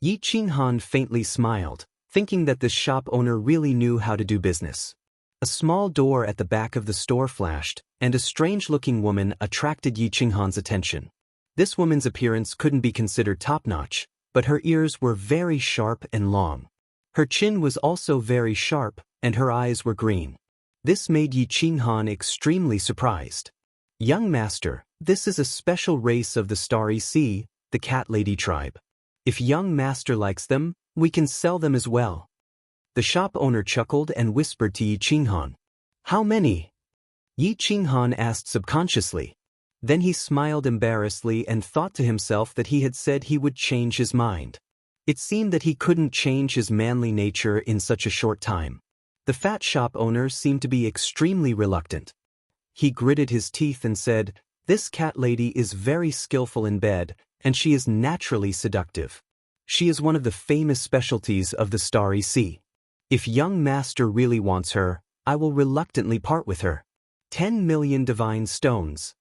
[SPEAKER 1] Yi Qinghan faintly smiled, thinking that this shop owner really knew how to do business. A small door at the back of the store flashed, and a strange-looking woman attracted Yi Qinghan's attention. This woman's appearance couldn't be considered top-notch, but her ears were very sharp and long. Her chin was also very sharp, and her eyes were green. This made Yi Qinghan extremely surprised. "Young master, this is a special race of the Starry Sea, the Cat Lady tribe. If young master likes them, we can sell them as well." The shop owner chuckled and whispered to Yi Qinghan. "How many?" Yi Qinghan asked subconsciously. Then he smiled embarrassedly and thought to himself that he had said he would change his mind. It seemed that he couldn't change his manly nature in such a short time. The fat shop owner seemed to be extremely reluctant. He gritted his teeth and said, "This cat lady is very skillful in bed, and she is naturally seductive. She is one of the famous specialties of the Starry Sea. If young master really wants her, I will reluctantly part with her. 10 million divine stones."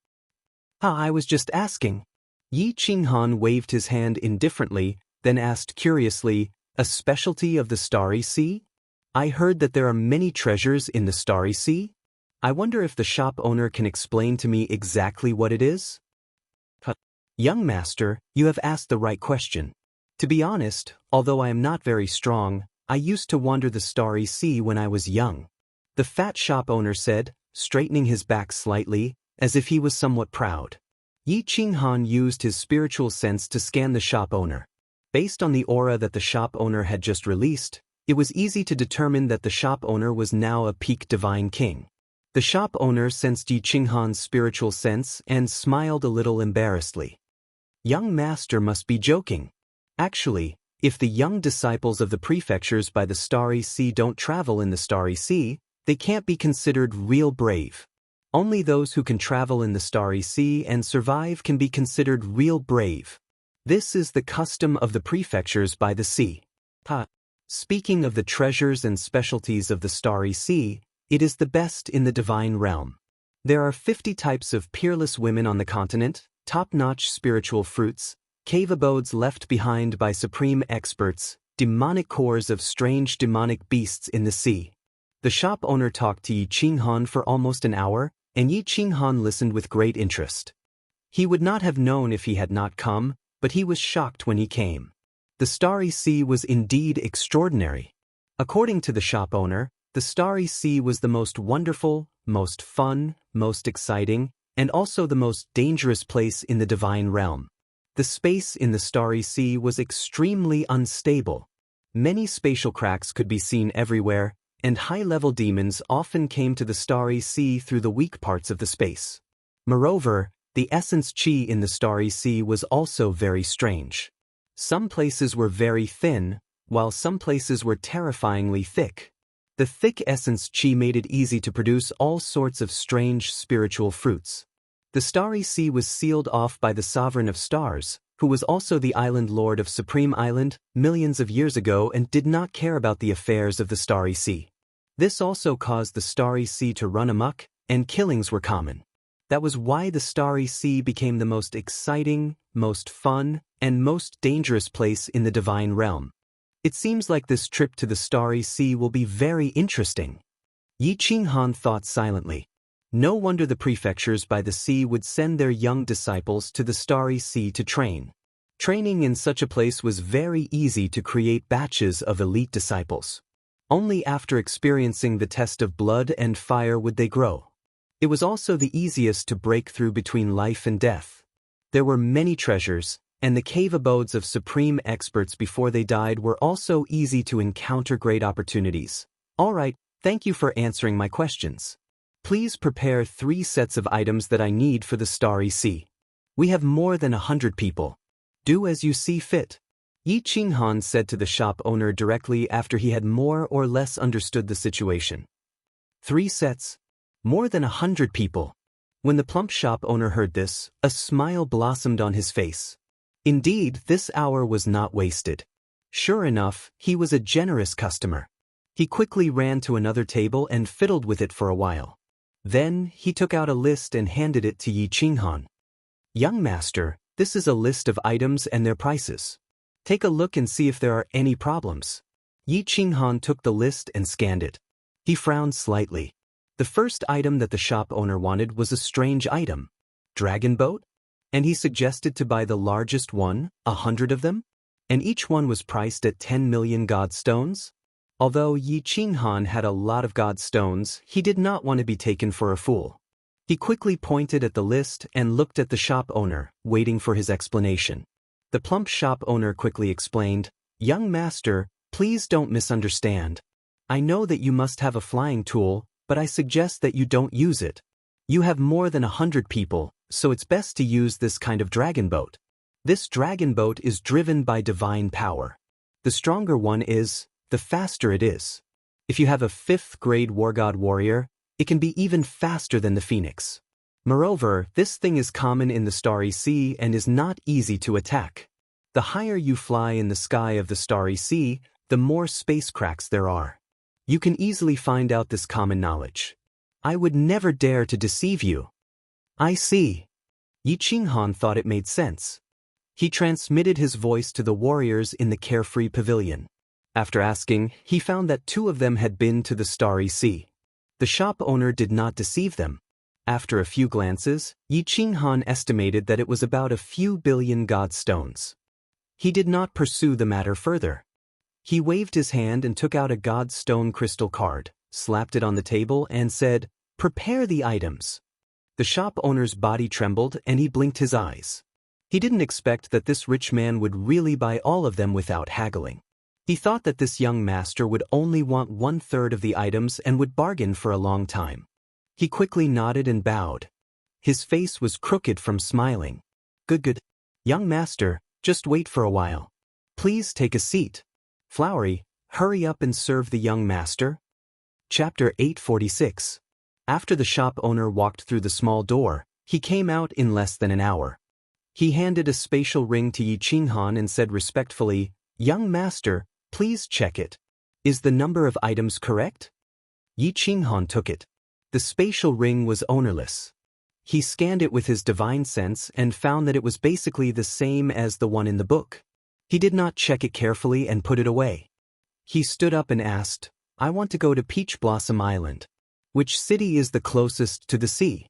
[SPEAKER 1] "I was just asking." Yi Qinghan waved his hand indifferently, then asked curiously, "A specialty of the Starry Sea? I heard that there are many treasures in the Starry Sea. I wonder if the shop owner can explain to me exactly what it is?" "Young master, you have asked the right question. To be honest, although I am not very strong, I used to wander the Starry Sea when I was young," the fat shop owner said, straightening his back slightly, as if he was somewhat proud. Yi Qinghan used his spiritual sense to scan the shop owner. Based on the aura that the shop owner had just released, it was easy to determine that the shop owner was now a peak divine king. The shop owner sensed Yi Qinghan's spiritual sense and smiled a little embarrassedly. "Young master must be joking. Actually, if the young disciples of the prefectures by the Starry Sea don't travel in the Starry Sea, they can't be considered real brave. Only those who can travel in the Starry Sea and survive can be considered real brave. This is the custom of the prefectures by the sea." Speaking of the treasures and specialties of the Starry Sea, it is the best in the divine realm. There are 50 types of peerless women on the continent, top-notch spiritual fruits, cave abodes left behind by supreme experts, demonic cores of strange demonic beasts in the sea. The shop owner talked to Yi Qinghan for almost an hour, and Yi Qinghan listened with great interest. He would not have known if he had not come, but he was shocked when he came. The Starry Sea was indeed extraordinary. According to the shop owner, the Starry Sea was the most wonderful, most fun, most exciting, and also the most dangerous place in the divine realm. The space in the Starry Sea was extremely unstable. Many spatial cracks could be seen everywhere, and high-level demons often came to the Starry Sea through the weak parts of the space. Moreover, the essence chi in the Starry Sea was also very strange. Some places were very thin, while some places were terrifyingly thick. The thick essence qi made it easy to produce all sorts of strange spiritual fruits. The starry sea was sealed off by the sovereign of stars, who was also the island lord of Supreme Island, millions of years ago, and did not care about the affairs of the starry sea. This also caused the starry sea to run amok, and killings were common. That was why the starry sea became the most exciting, most fun, and most dangerous place in the divine realm. It seems like this trip to the starry sea will be very interesting. Yi Qinghan thought silently. No wonder the prefectures by the sea would send their young disciples to the starry sea to train. Training in such a place was very easy to create batches of elite disciples. Only after experiencing the test of blood and fire would they grow. It was also the easiest to break through between life and death. There were many treasures, and the cave abodes of supreme experts before they died were also easy to encounter great opportunities. All right, thank you for answering my questions. Please prepare 3 sets of items that I need for the starry sea. We have more than 100 people. Do as you see fit. Yi Qinghan said to the shop owner directly after he had more or less understood the situation. 3 sets. More than 100 people. When the plump shop owner heard this, a smile blossomed on his face. Indeed, this hour was not wasted. Sure enough, he was a generous customer. He quickly ran to another table and fiddled with it for a while. Then, he took out a list and handed it to Yi Qinghan. Young master, this is a list of items and their prices. Take a look and see if there are any problems. Yi Qinghan took the list and scanned it. He frowned slightly. The first item that the shop owner wanted was a strange item. Dragon boat? And he suggested to buy the largest one, 100 of them? And each one was priced at 10 million god stones? Although Yi Qinghan had a lot of god stones, he did not want to be taken for a fool. He quickly pointed at the list and looked at the shop owner, waiting for his explanation. The plump shop owner quickly explained, "Young master, please don't misunderstand. I know that you must have a flying tool, but I suggest that you don't use it. You have more than 100 people, so it's best to use this kind of dragon boat. This dragon boat is driven by divine power. The stronger one is, the faster it is. If you have a 5th grade war god warrior, it can be even faster than the phoenix. Moreover, this thing is common in the starry sea and is not easy to attack. The higher you fly in the sky of the starry sea, the more space cracks there are. You can easily find out this common knowledge. I would never dare to deceive you." "I see." Yi Qinghan thought it made sense. He transmitted his voice to the warriors in the carefree pavilion. After asking, he found that 2 of them had been to the starry sea. The shop owner did not deceive them. After a few glances, Yi Qinghan estimated that it was about a few billion god stones. He did not pursue the matter further. He waved his hand and took out a god stone crystal card, slapped it on the table, and said, "Prepare the items." The shop owner's body trembled and he blinked his eyes. He didn't expect that this rich man would really buy all of them without haggling. He thought that this young master would only want 1/3 of the items and would bargain for a long time. He quickly nodded and bowed. His face was crooked from smiling. Good. Young master, just wait for a while. Please take a seat. Flowery, hurry up and serve the young master." Chapter 846. After the shop owner walked through the small door, he came out in less than an hour. He handed a spatial ring to Yi Qinghan and said respectfully, "Young master, please check it. Is the number of items correct?" Yi Qinghan took it. The spatial ring was ownerless. He scanned it with his divine sense and found that it was basically the same as the one in the book. He did not check it carefully and put it away. He stood up and asked, "I want to go to Peach Blossom Island. Which city is the closest to the sea?"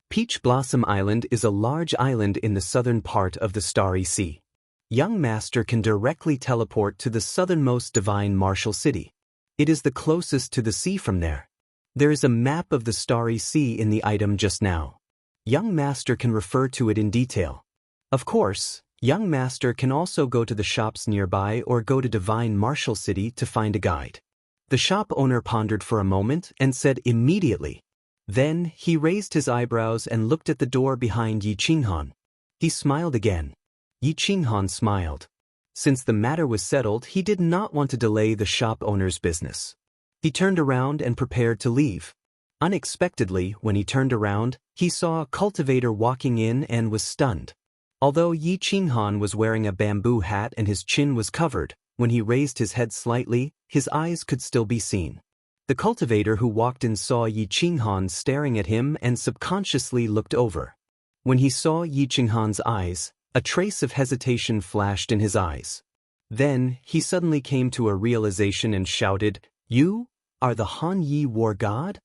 [SPEAKER 1] Peach Blossom Island is a large island in the southern part of the Starry Sea. Young Master can directly teleport to the southernmost divine martial city. It is the closest to the sea from there. There is a map of the Starry Sea in the item just now. Young Master can refer to it in detail. Of course, Young Master can also go to the shops nearby or go to Divine Martial City to find a guide. The shop owner pondered for a moment and said immediately. Then, he raised his eyebrows and looked at the door behind Yi Qinghan. He smiled again. Yi Qinghan smiled. Since the matter was settled, he did not want to delay the shop owner's business. He turned around and prepared to leave. Unexpectedly, when he turned around, he saw a cultivator walking in and was stunned. Although Yi Qinghan was wearing a bamboo hat and his chin was covered, when he raised his head slightly, his eyes could still be seen. The cultivator who walked in saw Yi Qinghan staring at him and subconsciously looked over. When he saw Yi Qinghan's eyes, a trace of hesitation flashed in his eyes. Then, he suddenly came to a realization and shouted, "You are the Han Yi war god?"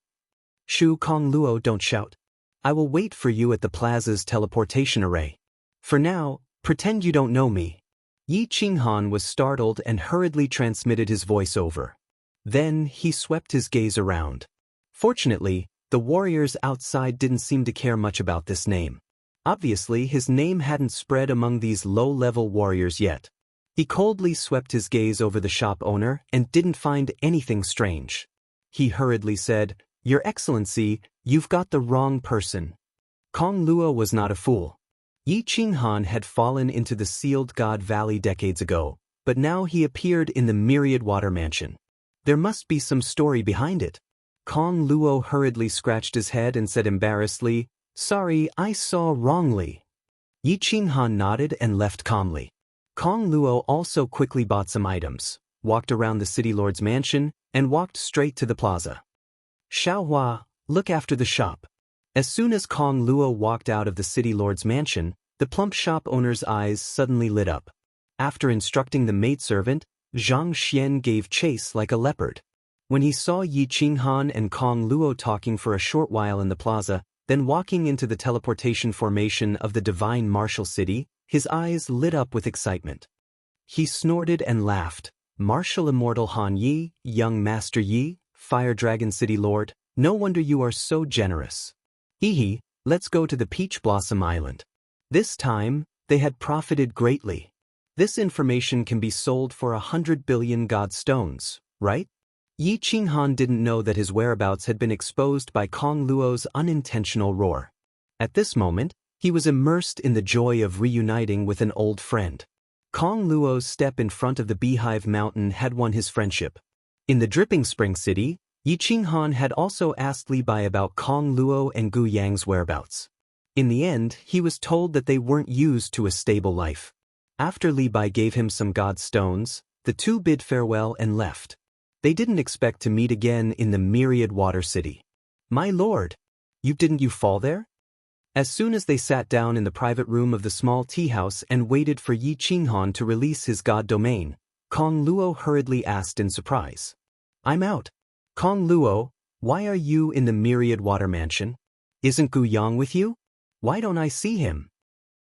[SPEAKER 1] "Shu Kong Luo, don't shout. I will wait for you at the plaza's teleportation array. For now, pretend you don't know me." Yi Qinghan was startled and hurriedly transmitted his voice over. Then, he swept his gaze around. Fortunately, the warriors outside didn't seem to care much about this name. Obviously, his name hadn't spread among these low-level warriors yet. He coldly swept his gaze over the shop owner and didn't find anything strange. He hurriedly said, "Your Excellency, you've got the wrong person." Kong Luo was not a fool. Yi Qinghan had fallen into the sealed God Valley decades ago, but now he appeared in the Myriad Water Mansion. There must be some story behind it. Kong Luo hurriedly scratched his head and said embarrassedly, "Sorry, I saw wrongly." Yi Qinghan nodded and left calmly. Kong Luo also quickly bought some items, walked around the city lord's mansion, and walked straight to the plaza. "Xiaohua, look after the shop." As soon as Kong Luo walked out of the city lord's mansion, the plump shop owner's eyes suddenly lit up. After instructing the maidservant, Zhang Xian gave chase like a leopard. When he saw Yi Qinghan and Kong Luo talking for a short while in the plaza, then walking into the teleportation formation of the divine martial city, his eyes lit up with excitement. He snorted and laughed. "Martial immortal Han Yi, young Master Yi, Fire Dragon City Lord, no wonder you are so generous. Hehe, let's go to the Peach Blossom Island." This time, they had profited greatly. This information can be sold for 100 billion god stones, right? Yi Qinghan didn't know that his whereabouts had been exposed by Kong Luo's unintentional roar. At this moment, he was immersed in the joy of reuniting with an old friend. Kong Luo's step in front of the Beehive Mountain had won his friendship. In the Dripping Spring City, Yi Qinghan had also asked Li Bai about Kong Luo and Gu Yang's whereabouts. In the end, he was told that they weren't used to a stable life. After Li Bai gave him some god stones, the two bid farewell and left. They didn't expect to meet again in the Myriad Water City. "My lord, didn't you fall there?" As soon as they sat down in the private room of the small tea house and waited for Yi Qinghan to release his god domain, Kong Luo hurriedly asked in surprise. "I'm out." "Kong Luo, why are you in the Myriad Water Mansion? Isn't Gu Yang with you? Why don't I see him?"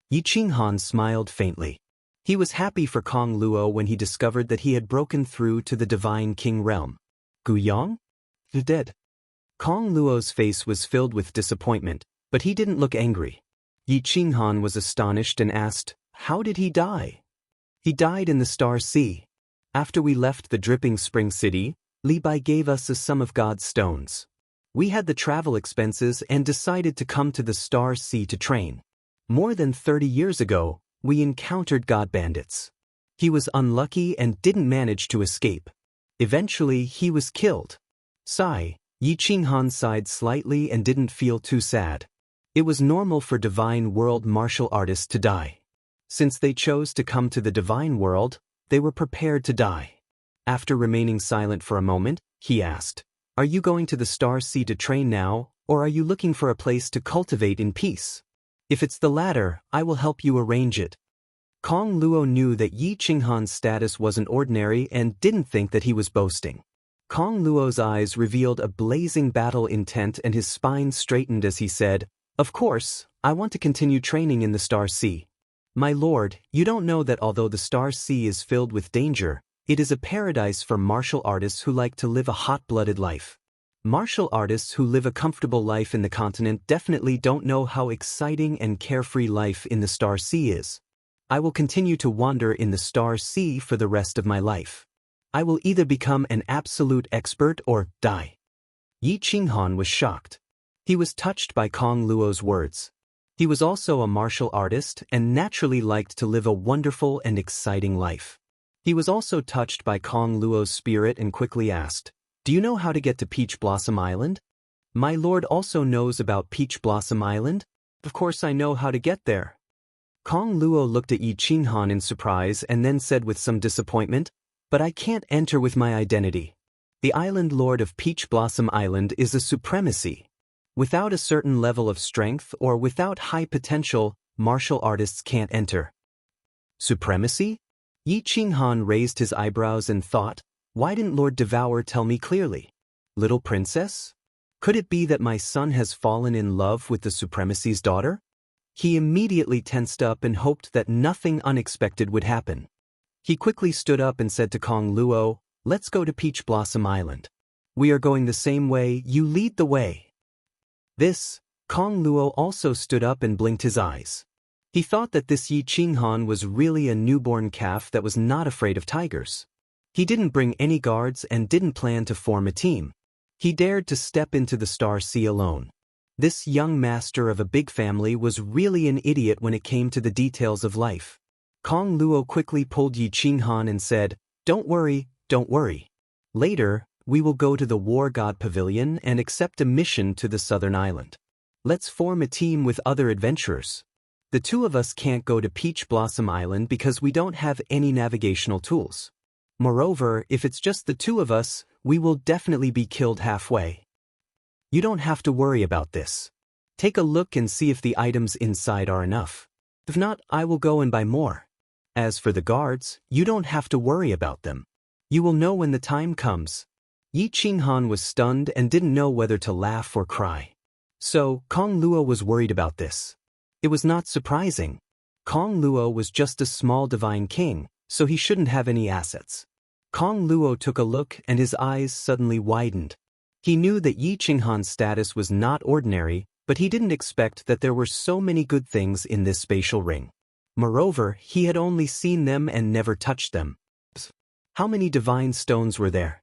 [SPEAKER 1] Yi Qinghan smiled faintly. He was happy for Kong Luo when he discovered that he had broken through to the Divine King realm. "Gu Yang? He's dead." Kong Luo's face was filled with disappointment, but he didn't look angry. Yi Qinghan was astonished and asked, "How did he die?" "He died in the Star Sea. After we left the Dripping Spring City, Li Bai gave us a sum of god stones. We had the travel expenses and decided to come to the Star Sea to train. More than 30 years ago, we encountered god bandits. He was unlucky and didn't manage to escape. Eventually, he was killed." Sigh, Yi Qinghan sighed slightly and didn't feel too sad. It was normal for Divine World martial artists to die. Since they chose to come to the Divine World, they were prepared to die. After remaining silent for a moment, he asked, "Are you going to the Star Sea to train now, or are you looking for a place to cultivate in peace? If it's the latter, I will help you arrange it." Kong Luo knew that Yi Qinghan's status wasn't ordinary and didn't think that he was boasting. Kong Luo's eyes revealed a blazing battle intent and his spine straightened as he said, "Of course, I want to continue training in the Star Sea. My lord, you don't know that although the Star Sea is filled with danger, it is a paradise for martial artists who like to live a hot-blooded life. Martial artists who live a comfortable life in the continent definitely don't know how exciting and carefree life in the Star Sea is. I will continue to wander in the Star Sea for the rest of my life. I will either become an absolute expert or die." Yi Qinghan was shocked. He was touched by Kong Luo's words. He was also a martial artist and naturally liked to live a wonderful and exciting life. He was also touched by Kong Luo's spirit and quickly asked, Do you know how to get to Peach Blossom Island? My lord also knows about Peach Blossom Island? Of course I know how to get there. Kong Luo looked at Yi Qinghan in surprise and then said with some disappointment, but I can't enter with my identity. The island lord of Peach Blossom Island is a supremacy. Without a certain level of strength or without high potential, martial artists can't enter. Supremacy? Yi Qinghan raised his eyebrows and thought, why didn't Lord Devour tell me clearly? Little princess? Could it be that my son has fallen in love with the supremacy's daughter? He immediately tensed up and hoped that nothing unexpected would happen. He quickly stood up and said to Kong Luo, let's go to Peach Blossom Island. We are going the same way, you lead the way. Kong Luo also stood up and blinked his eyes. He thought that this Yi Qinghan was really a newborn calf that was not afraid of tigers. He didn't bring any guards and didn't plan to form a team. He dared to step into the Star Sea alone. This young master of a big family was really an idiot when it came to the details of life. Kong Luo quickly pulled Yi Qinghan and said, don't worry, don't worry. Later, we will go to the War God Pavilion and accept a mission to the southern island. Let's form a team with other adventurers. The two of us can't go to Peach Blossom Island because we don't have any navigational tools. Moreover, if it's just the two of us, we will definitely be killed halfway. You don't have to worry about this. Take a look and see if the items inside are enough. If not, I will go and buy more. As for the guards, you don't have to worry about them. You will know when the time comes. Yi Qinghan was stunned and didn't know whether to laugh or cry. So, Kong Luo was worried about this. It was not surprising. Kong Luo was just a small divine king, so he shouldn't have any assets. Kong Luo took a look and his eyes suddenly widened. He knew that Yi Qinghan's status was not ordinary, but he didn't expect that there were so many good things in this spatial ring. Moreover, he had only seen them and never touched them. How many divine stones were there?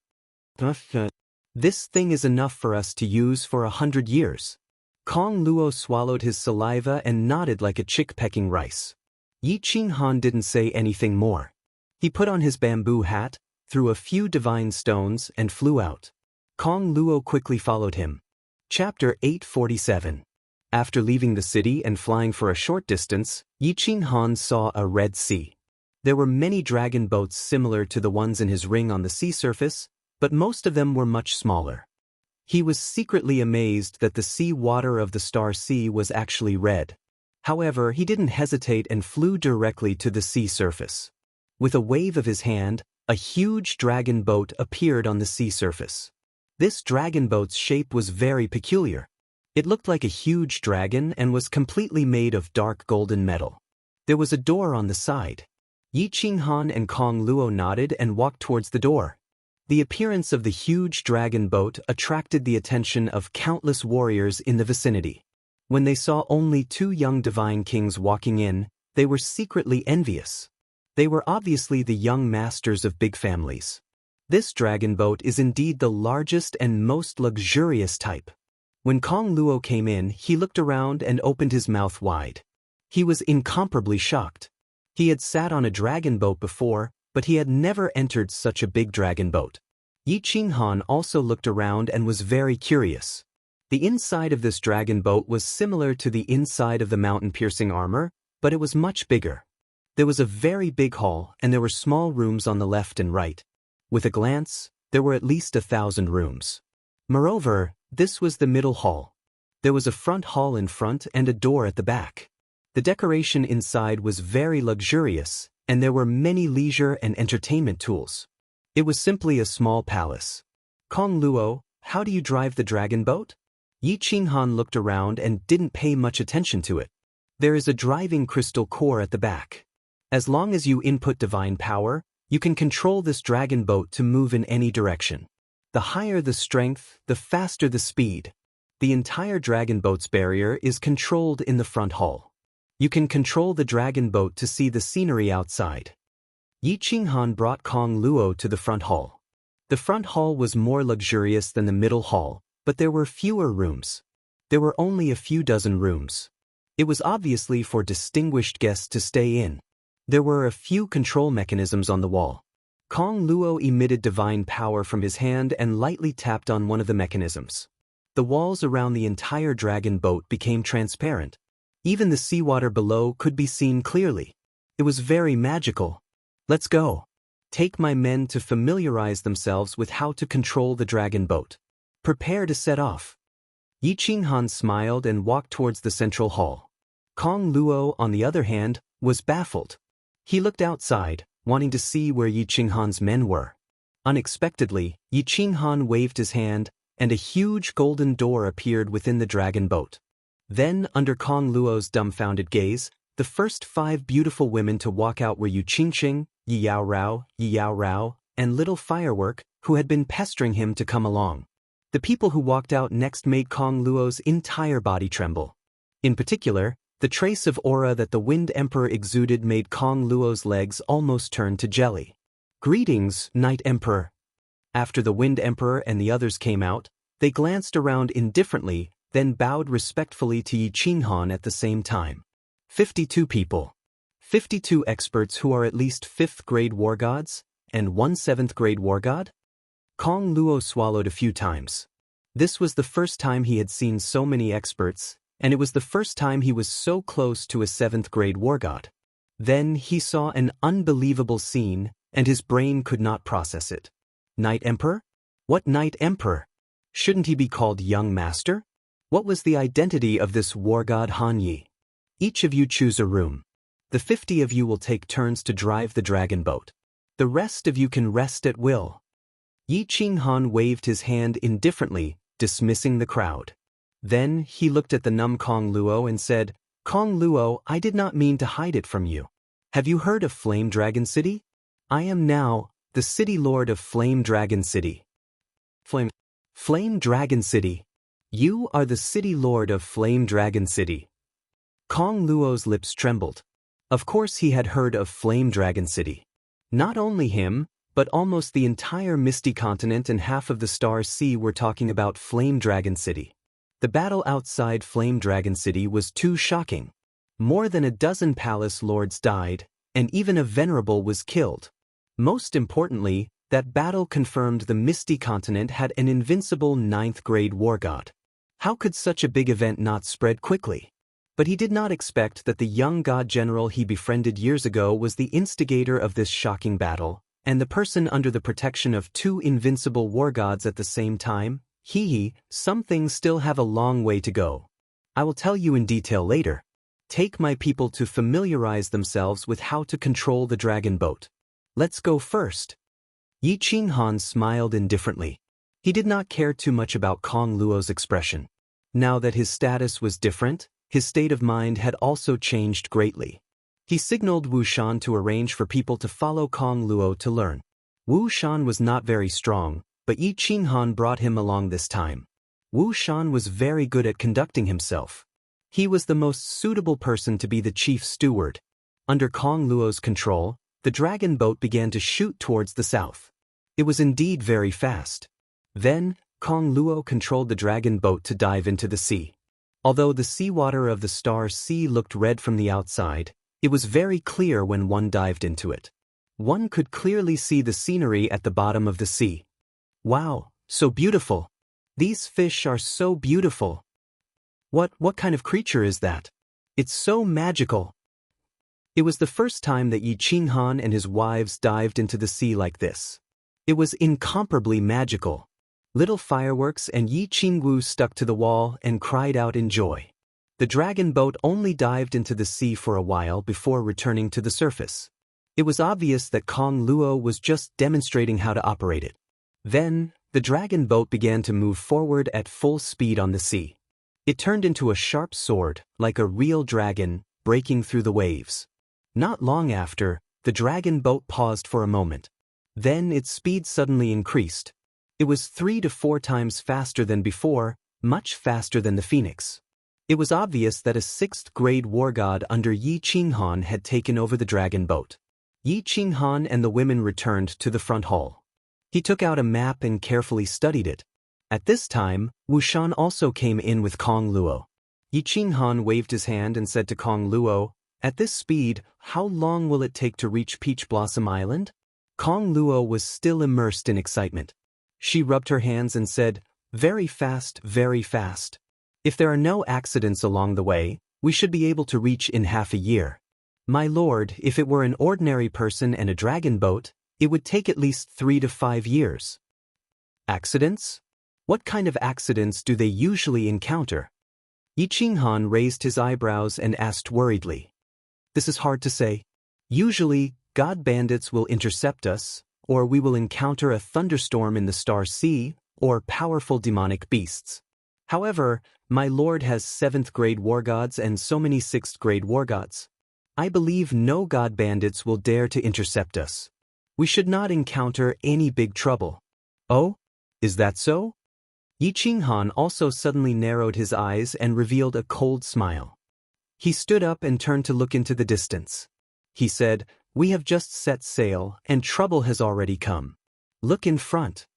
[SPEAKER 1] This thing is enough for us to use for 100 years. Kong Luo swallowed his saliva and nodded like a chick pecking rice. Yi Qinghan didn't say anything more. He put on his bamboo hat, threw a few divine stones, and flew out. Kong Luo quickly followed him. Chapter 847. After leaving the city and flying for a short distance, Yi Qinghan saw a Red Sea. There were many dragon boats similar to the ones in his ring on the sea surface, but most of them were much smaller. He was secretly amazed that the sea water of the Star Sea was actually red. However, he didn't hesitate and flew directly to the sea surface. With a wave of his hand, a huge dragon boat appeared on the sea surface. This dragon boat's shape was very peculiar. It looked like a huge dragon and was completely made of dark golden metal. There was a door on the side. Yi Qinghan and Kong Luo nodded and walked towards the door. The appearance of the huge dragon boat attracted the attention of countless warriors in the vicinity. When they saw only two young divine kings walking in, they were secretly envious. They were obviously the young masters of big families. This dragon boat is indeed the largest and most luxurious type. When Kong Luo came in, he looked around and opened his mouth wide. He was incomparably shocked. He had sat on a dragon boat before, but he had never entered such a big dragon boat. Yi Qinghan also looked around and was very curious. The inside of this dragon boat was similar to the inside of the mountain-piercing armor, but it was much bigger. There was a very big hall, and there were small rooms on the left and right. With a glance, there were at least 1,000 rooms. Moreover, this was the middle hall. There was a front hall in front and a door at the back. The decoration inside was very luxurious, and there were many leisure and entertainment tools. It was simply a small palace. Kong Luo, how do you drive the dragon boat? Yi Qinghan looked around and didn't pay much attention to it. There is a driving crystal core at the back. As long as you input divine power, you can control this dragon boat to move in any direction. The higher the strength, the faster the speed. The entire dragon boat's barrier is controlled in the front hall. You can control the dragon boat to see the scenery outside. Yi Qinghan brought Kong Luo to the front hall. The front hall was more luxurious than the middle hall, but there were fewer rooms. There were only a few dozen rooms. It was obviously for distinguished guests to stay in. There were a few control mechanisms on the wall. Kong Luo emitted divine power from his hand and lightly tapped on one of the mechanisms. The walls around the entire dragon boat became transparent. Even the seawater below could be seen clearly. It was very magical. Let's go. Take my men to familiarize themselves with how to control the dragon boat. Prepare to set off. Yi Qinghan smiled and walked towards the central hall. Kong Luo, on the other hand, was baffled. He looked outside, wanting to see where Yi Qinghan's men were. Unexpectedly, Yi Qinghan waved his hand, and a huge golden door appeared within the dragon boat. Then, under Kong Luo's dumbfounded gaze, the first 5 beautiful women to walk out were Yu Qingqing, Yi Yaorao, and Little Firework, who had been pestering him to come along. The people who walked out next made Kong Luo's entire body tremble. In particular, the trace of aura that the Wind Emperor exuded made Kong Luo's legs almost turn to jelly. Greetings, Night Emperor. After the Wind Emperor and the others came out, they glanced around indifferently, then bowed respectfully to Yi Qinghan at the same time. 52 people. 52 experts who are at least 5th grade war gods, and 1 7th grade war god? Kong Luo swallowed a few times. This was the first time he had seen so many experts, and it was the first time he was so close to a 7th grade war god. Then he saw an unbelievable scene, and his brain could not process it. Night Emperor? What Night Emperor? Shouldn't he be called Young Master? What was the identity of this war god Han Yi? Each of you choose a room. The 50 of you will take turns to drive the dragon boat. The rest of you can rest at will. Yi Qinghan waved his hand indifferently, dismissing the crowd. Then he looked at the numb Kong Luo and said, Kong Luo, I did not mean to hide it from you. Have you heard of Flame Dragon City? I am now the City Lord of Flame Dragon City. Flame Dragon City. You are the City Lord of Flame Dragon City. Kong Luo's lips trembled. Of course he had heard of Flame Dragon City. Not only him, but almost the entire Misty Continent and half of the Star Sea were talking about Flame Dragon City. The battle outside Flame Dragon City was too shocking. More than a dozen palace lords died, and even a venerable was killed. Most importantly, that battle confirmed the Misty Continent had an invincible 9th grade war god. How could such a big event not spread quickly? But he did not expect that the young god general he befriended years ago was the instigator of this shocking battle, and the person under the protection of 2 invincible war gods at the same time. Some things still have a long way to go. I will tell you in detail later. Take my people to familiarize themselves with how to control the dragon boat. Let's go first. Yi Qinghan smiled indifferently. He did not care too much about Kong Luo's expression. Now that his status was different, his state of mind had also changed greatly. He signaled Wu Shan to arrange for people to follow Kong Luo to learn. Wu Shan was not very strong, but Yi Qinghan brought him along this time. Wu Shan was very good at conducting himself. He was the most suitable person to be the chief steward. Under Kong Luo's control, the dragon boat began to shoot towards the south. It was indeed very fast. Then, Kong Luo controlled the dragon boat to dive into the sea. Although the seawater of the Star Sea looked red from the outside, it was very clear when one dived into it. One could clearly see the scenery at the bottom of the sea. Wow, so beautiful. These fish are so beautiful. What kind of creature is that? It's so magical. It was the first time that Yi Qinghan and his wives dived into the sea like this. It was incomparably magical. Little Fireworks and Yi Qingwu stuck to the wall and cried out in joy. The dragon boat only dived into the sea for a while before returning to the surface. It was obvious that Kong Luo was just demonstrating how to operate it. Then, the dragon boat began to move forward at full speed on the sea. It turned into a sharp sword, like a real dragon, breaking through the waves. Not long after, the dragon boat paused for a moment. Then its speed suddenly increased. It was 3 to 4 times faster than before, much faster than the Phoenix. It was obvious that a 6th grade war god under Yi Qinghan had taken over the dragon boat. Yi Qinghan and the women returned to the front hall. He took out a map and carefully studied it. At this time, Wu Shan also came in with Kong Luo. Yi Qinghan waved his hand and said to Kong Luo, "At this speed, how long will it take to reach Peach Blossom Island?" Kong Luo was still immersed in excitement. She rubbed her hands and said, "Very fast, very fast. If there are no accidents along the way, we should be able to reach in half a year. My lord, if it were an ordinary person and a dragon boat, it would take at least 3 to 5 years. Accidents? What kind of accidents do they usually encounter?" Yi Qinghan raised his eyebrows and asked worriedly. "This is hard to say. Usually, god bandits will intercept us, or we will encounter a thunderstorm in the Star Sea, or powerful demonic beasts. However, my lord has 7th grade war gods and so many 6th grade war gods. I believe no god bandits will dare to intercept us. We should not encounter any big trouble." "Oh? Is that so?" Yi Qinghan also suddenly narrowed his eyes and revealed a cold smile. He stood up and turned to look into the distance. He said, "We have just set sail, and trouble has already come. Look in front."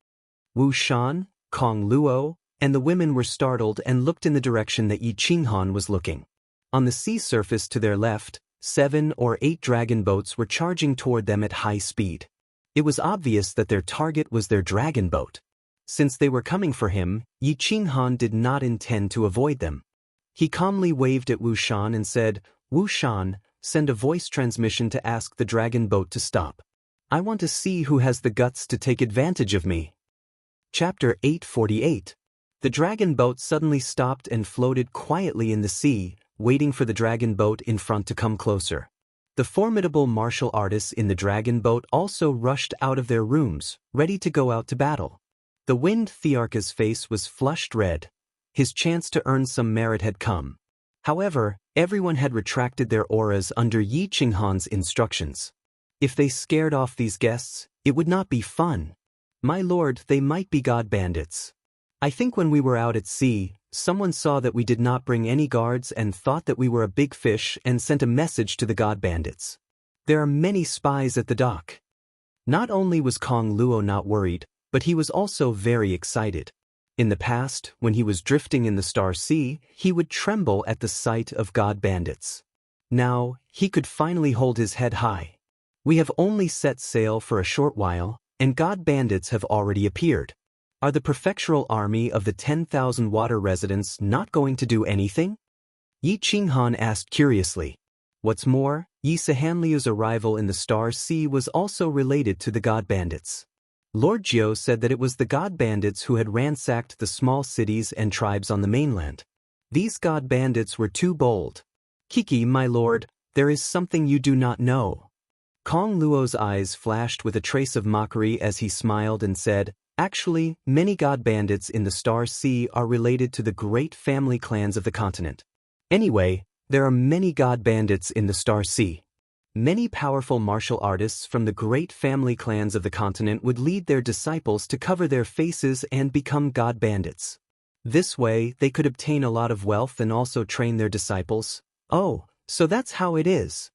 [SPEAKER 1] Wu Shan, Kong Luo, and the women were startled and looked in the direction that Yi Qinghan was looking. On the sea surface to their left, 7 or 8 dragon boats were charging toward them at high speed. It was obvious that their target was their dragon boat. Since they were coming for him, Yi Qinghan did not intend to avoid them. He calmly waved at Wu Shan and said, "Wu Shan, send a voice transmission to ask the dragon boat to stop. I want to see who has the guts to take advantage of me." Chapter 848. The dragon boat suddenly stopped and floated quietly in the sea, waiting for the dragon boat in front to come closer. The formidable martial artists in the dragon boat also rushed out of their rooms, ready to go out to battle. The Wind Thearka's face was flushed red. His chance to earn some merit had come. However, everyone had retracted their auras under Yi Qinghan's instructions. If they scared off these guests, it would not be fun. My lord, they might be god bandits. I think when we were out at sea, someone saw that we did not bring any guards and thought that we were a big fish and sent a message to the god bandits. There are many spies at the dock. Not only was Kong Luo not worried, but he was also very excited. In the past, when he was drifting in the Star Sea, he would tremble at the sight of god bandits. Now, he could finally hold his head high. We have only set sail for a short while, and god bandits have already appeared. Are the prefectural army of the 10,000 water residents not going to do anything? Yi Qinghan asked curiously. What's more, Yi Sahanliu's arrival in the Star Sea was also related to the god bandits. Lord Jiu said that it was the god bandits who had ransacked the small cities and tribes on the mainland. These god bandits were too bold. "Kiki, my lord, there is something you do not know." Kong Luo's eyes flashed with a trace of mockery as he smiled and said, "Actually, many god bandits in the Star Sea are related to the great family clans of the continent. Anyway, there are many god bandits in the Star Sea. Many powerful martial artists from the great family clans of the continent would lead their disciples to cover their faces and become god bandits. This way, they could obtain a lot of wealth and also train their disciples." "Oh, so that's how it is."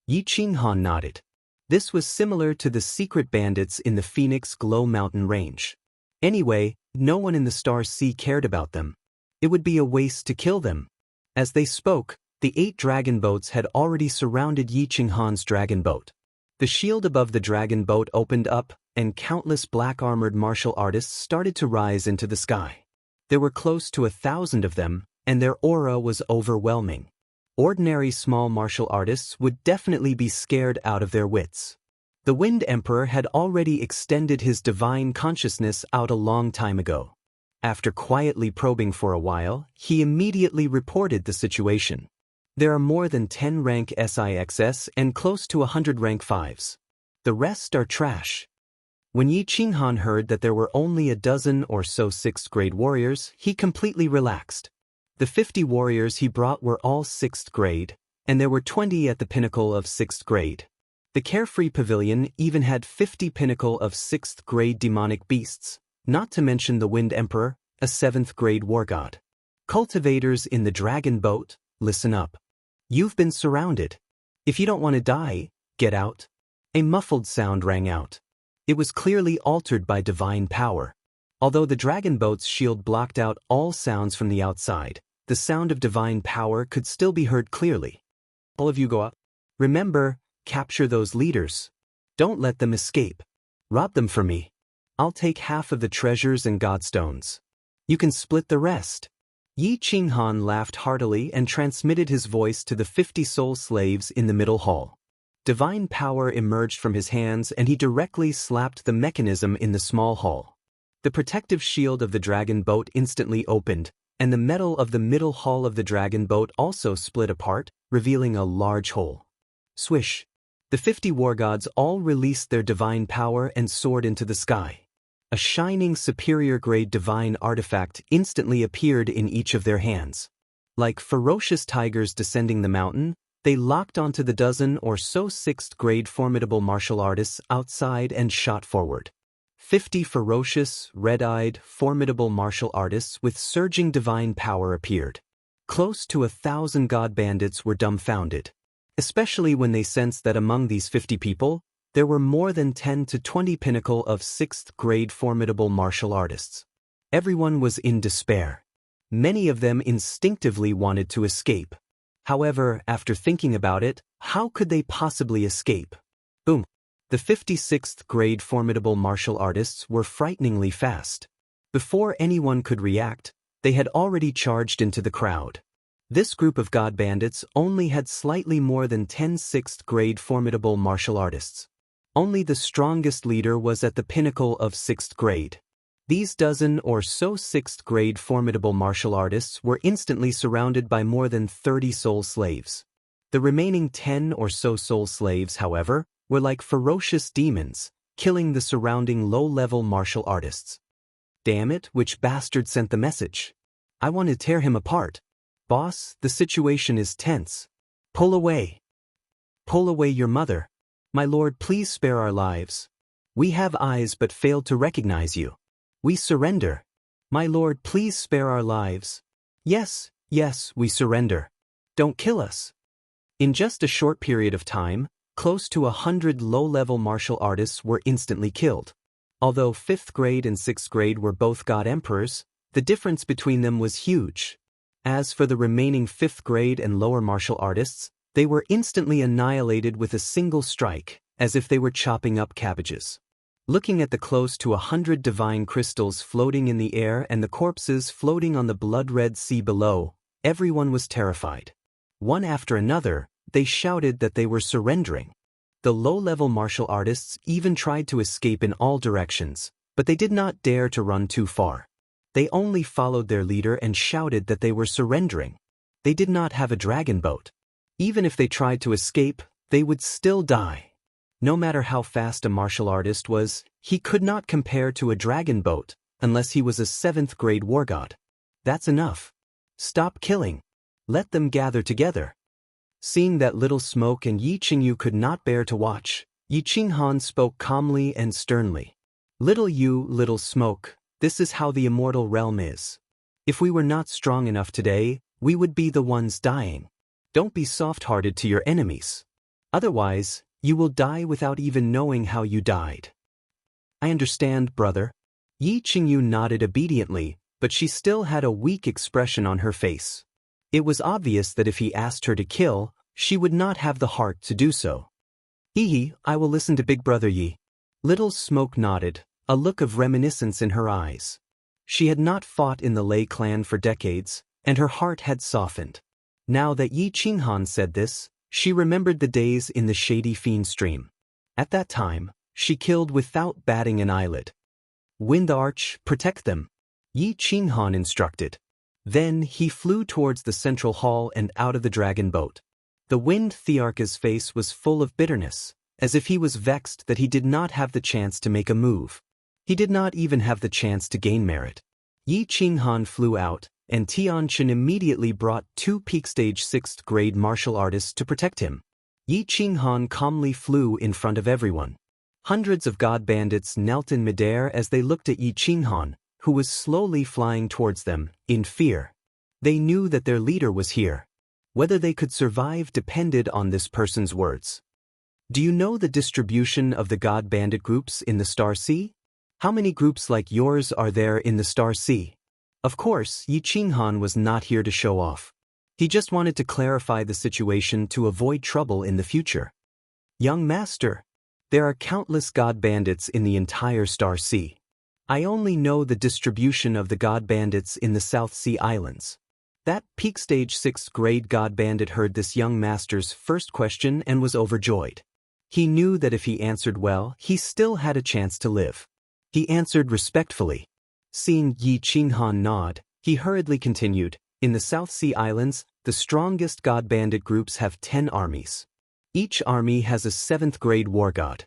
[SPEAKER 1] Yi Qinghan nodded. This was similar to the secret bandits in the Phoenix Glow Mountain range. Anyway, no one in the Star Sea cared about them. It would be a waste to kill them. As they spoke, the 8 dragon boats had already surrounded Yi Qinghan's dragon boat. The shield above the dragon boat opened up, and countless black-armored martial artists started to rise into the sky. There were close to 1,000 of them, and their aura was overwhelming. Ordinary small martial artists would definitely be scared out of their wits. The Wind Emperor had already extended his divine consciousness out a long time ago. After quietly probing for a while, he immediately reported the situation. There are more than 10 rank SIXS and close to 100 rank 5s. The rest are trash. When Yi Qinghan heard that there were only a dozen or so 6th grade warriors, he completely relaxed. The 50 warriors he brought were all 6th grade, and there were 20 at the pinnacle of 6th grade. The Carefree Pavilion even had 50 pinnacle of 6th grade demonic beasts, not to mention the Wind Emperor, a 7th grade war god. Cultivators in the dragon boat, listen up. You've been surrounded. If you don't want to die, get out. A muffled sound rang out. It was clearly altered by divine power. Although the dragon boat's shield blocked out all sounds from the outside, the sound of divine power could still be heard clearly. All of you go up. Remember, capture those leaders. Don't let them escape. Rob them for me. I'll take half of the treasures and godstones. You can split the rest." Yi Qinghan laughed heartily and transmitted his voice to the 50 soul slaves in the middle hall. Divine power emerged from his hands and he directly slapped the mechanism in the small hall. The protective shield of the dragon boat instantly opened, and the metal of the middle hull of the dragon boat also split apart, revealing a large hole. Swish! The 50 war gods all released their divine power and soared into the sky. A shining superior-grade divine artifact instantly appeared in each of their hands. Like ferocious tigers descending the mountain, they locked onto the dozen or so 6th-grade formidable martial artists outside and shot forward. 50 ferocious, red-eyed, formidable martial artists with surging divine power appeared. Close to 1,000 god bandits were dumbfounded, especially when they sensed that among these 50 people, there were more than 10 to 20 pinnacle of 6th-grade formidable martial artists. Everyone was in despair. Many of them instinctively wanted to escape. However, after thinking about it, how could they possibly escape? Boom! The 56th-grade formidable martial artists were frighteningly fast. Before anyone could react, they had already charged into the crowd. This group of god bandits only had slightly more than 10 6th-grade formidable martial artists. Only the strongest leader was at the pinnacle of 6th grade. These dozen or so 6th-grade formidable martial artists were instantly surrounded by more than 30 soul slaves. The remaining 10 or so soul slaves, however, were like ferocious demons, killing the surrounding low-level martial artists. Damn it, which bastard sent the message? I want to tear him apart. Boss, the situation is tense. Pull away. Pull away your mother. My lord, please spare our lives. We have eyes but failed to recognize you. We surrender. My lord, please spare our lives. Yes, yes, we surrender. Don't kill us. In just a short period of time, close to 100 low-level martial artists were instantly killed. Although 5th grade and 6th grade were both god emperors, the difference between them was huge. As for the remaining 5th grade and lower martial artists, they were instantly annihilated with a single strike, as if they were chopping up cabbages. Looking at the close to 100 divine crystals floating in the air and the corpses floating on the blood-red sea below, everyone was terrified. One after another, they shouted that they were surrendering. The low-level martial artists even tried to escape in all directions, but they did not dare to run too far. They only followed their leader and shouted that they were surrendering. They did not have a dragon boat. Even if they tried to escape, they would still die. No matter how fast a martial artist was, he could not compare to a dragon boat unless he was a 7th-grade war god. That's enough. Stop killing. Let them gather together. Seeing that little Smoke and Yi Qingyu could not bear to watch, Yi Qinghan spoke calmly and sternly. Little Smoke, this is how the immortal realm is. If we were not strong enough today, we would be the ones dying. Don't be soft-hearted to your enemies. Otherwise, you will die without even knowing how you died. I understand, brother. Yi Qingyu nodded obediently, but she still had a weak expression on her face. It was obvious that if he asked her to kill, she would not have the heart to do so. Hee, I will listen to Big Brother Yi. Little Smoke nodded, a look of reminiscence in her eyes. She had not fought in the Lei clan for decades, and her heart had softened. Now that Yi Qinghan said this, she remembered the days in the shady fiend stream. At that time, she killed without batting an eyelid. Wind Arch, protect them, Yi Qinghan instructed. Then he flew towards the central hall and out of the dragon boat. The Wind Thearch's face was full of bitterness, as if he was vexed that he did not have the chance to make a move. He did not even have the chance to gain merit. Yi Qinghan flew out, and Tianchen immediately brought 2 peak stage 6th grade martial artists to protect him. Yi Qinghan calmly flew in front of everyone. Hundreds of god bandits knelt in midair as they looked at Yi Qinghan, who was slowly flying towards them, in fear. They knew that their leader was here. Whether they could survive depended on this person's words. Do you know the distribution of the god bandit groups in the Star Sea? How many groups like yours are there in the Star Sea? Of course, Yi Qinghan was not here to show off. He just wanted to clarify the situation to avoid trouble in the future. Young master, There are countless god bandits in the entire Star Sea. I only know the distribution of the god bandits in the South Sea Islands. That peak stage 6th grade god bandit heard this young master's first question and was overjoyed. He knew that if he answered well, he still had a chance to live. He answered respectfully. Seeing Yi Qinghan nod, he hurriedly continued, in the South Sea Islands, the strongest god bandit groups have 10 armies. Each army has a 7th grade war god.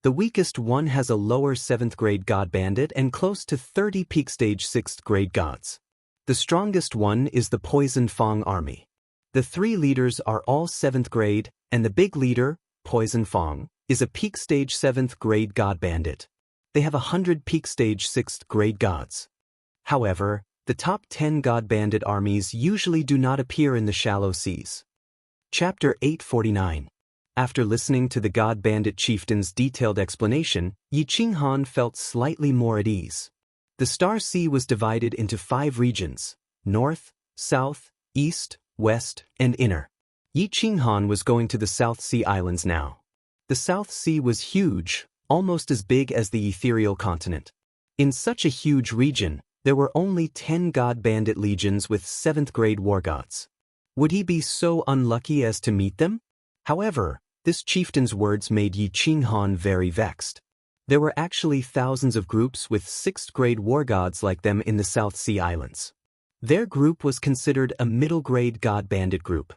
[SPEAKER 1] The weakest one has a lower 7th grade god bandit and close to 30 peak stage 6th grade gods. The strongest one is the Poison Fang army. The 3 leaders are all 7th grade, and the big leader, Poison Fang, is a peak stage 7th grade god bandit. They have 100 peak stage 6th grade gods. However, the top 10 god bandit armies usually do not appear in the shallow seas. Chapter 849. After listening to the god bandit chieftain's detailed explanation, Yi Qinghan felt slightly more at ease. The Star Sea was divided into 5 regions: North, South, East, West, and Inner. Yi Qinghan was going to the South Sea Islands now. The South Sea was huge, almost as big as the ethereal continent. In such a huge region, there were only 10 god bandit legions with 7th grade war gods. Would he be so unlucky as to meet them? However, this chieftain's words made Yi Qinghan very vexed. There were actually thousands of groups with 6th grade war gods like them in the South Sea Islands. Their group was considered a middle grade god bandit group.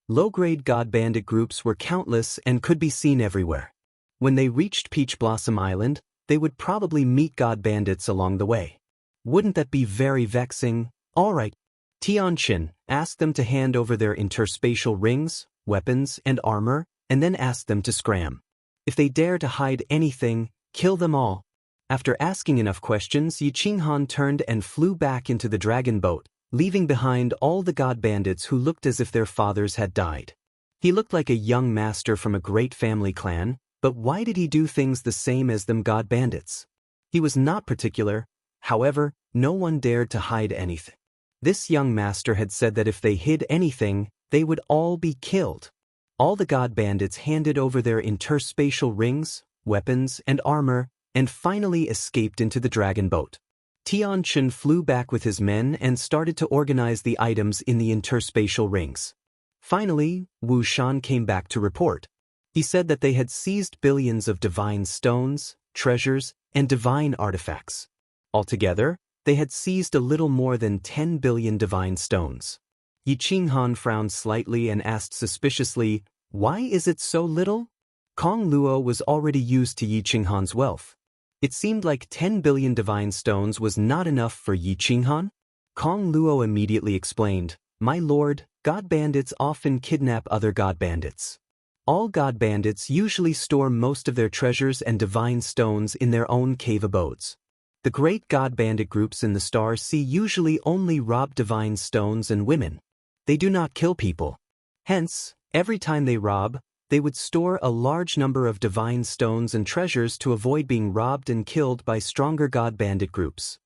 [SPEAKER 1] Low grade god bandit groups were countless and could be seen everywhere. When they reached Peach Blossom Island, they would probably meet god bandits along the way. Wouldn't that be very vexing? Alright. Tianqin asked them to hand over their interspatial rings, weapons, and armor, and then asked them to scram. If they dare to hide anything, kill them all. After asking enough questions, Yi Qinghan turned and flew back into the dragon boat, leaving behind all the god bandits who looked as if their fathers had died. He looked like a young master from a great family clan, but why did he do things the same as them god bandits? He was not particular. However, no one dared to hide anything. This young master had said that if they hid anything, they would all be killed. All the god bandits handed over their interspatial rings, weapons, and armor, and finally escaped into the dragon boat. Tianqin flew back with his men and started to organize the items in the interspatial rings. Finally, Wu Shan came back to report. He said that they had seized billions of divine stones, treasures, and divine artifacts. Altogether, they had seized a little more than 10 billion divine stones. Yi Qinghan frowned slightly and asked suspiciously, "Why is it so little?" Kong Luo was already used to Yi Qinghan's wealth. It seemed like 10 billion divine stones was not enough for Yi Qinghan. Kong Luo immediately explained, "My lord, god bandits often kidnap other god bandits. All god bandits usually store most of their treasures and divine stones in their own cave abodes. The great god bandit groups in the Star Sea usually only rob divine stones and women. They do not kill people. Hence, every time they rob, they would store a large number of divine stones and treasures to avoid being robbed and killed by stronger god bandit groups.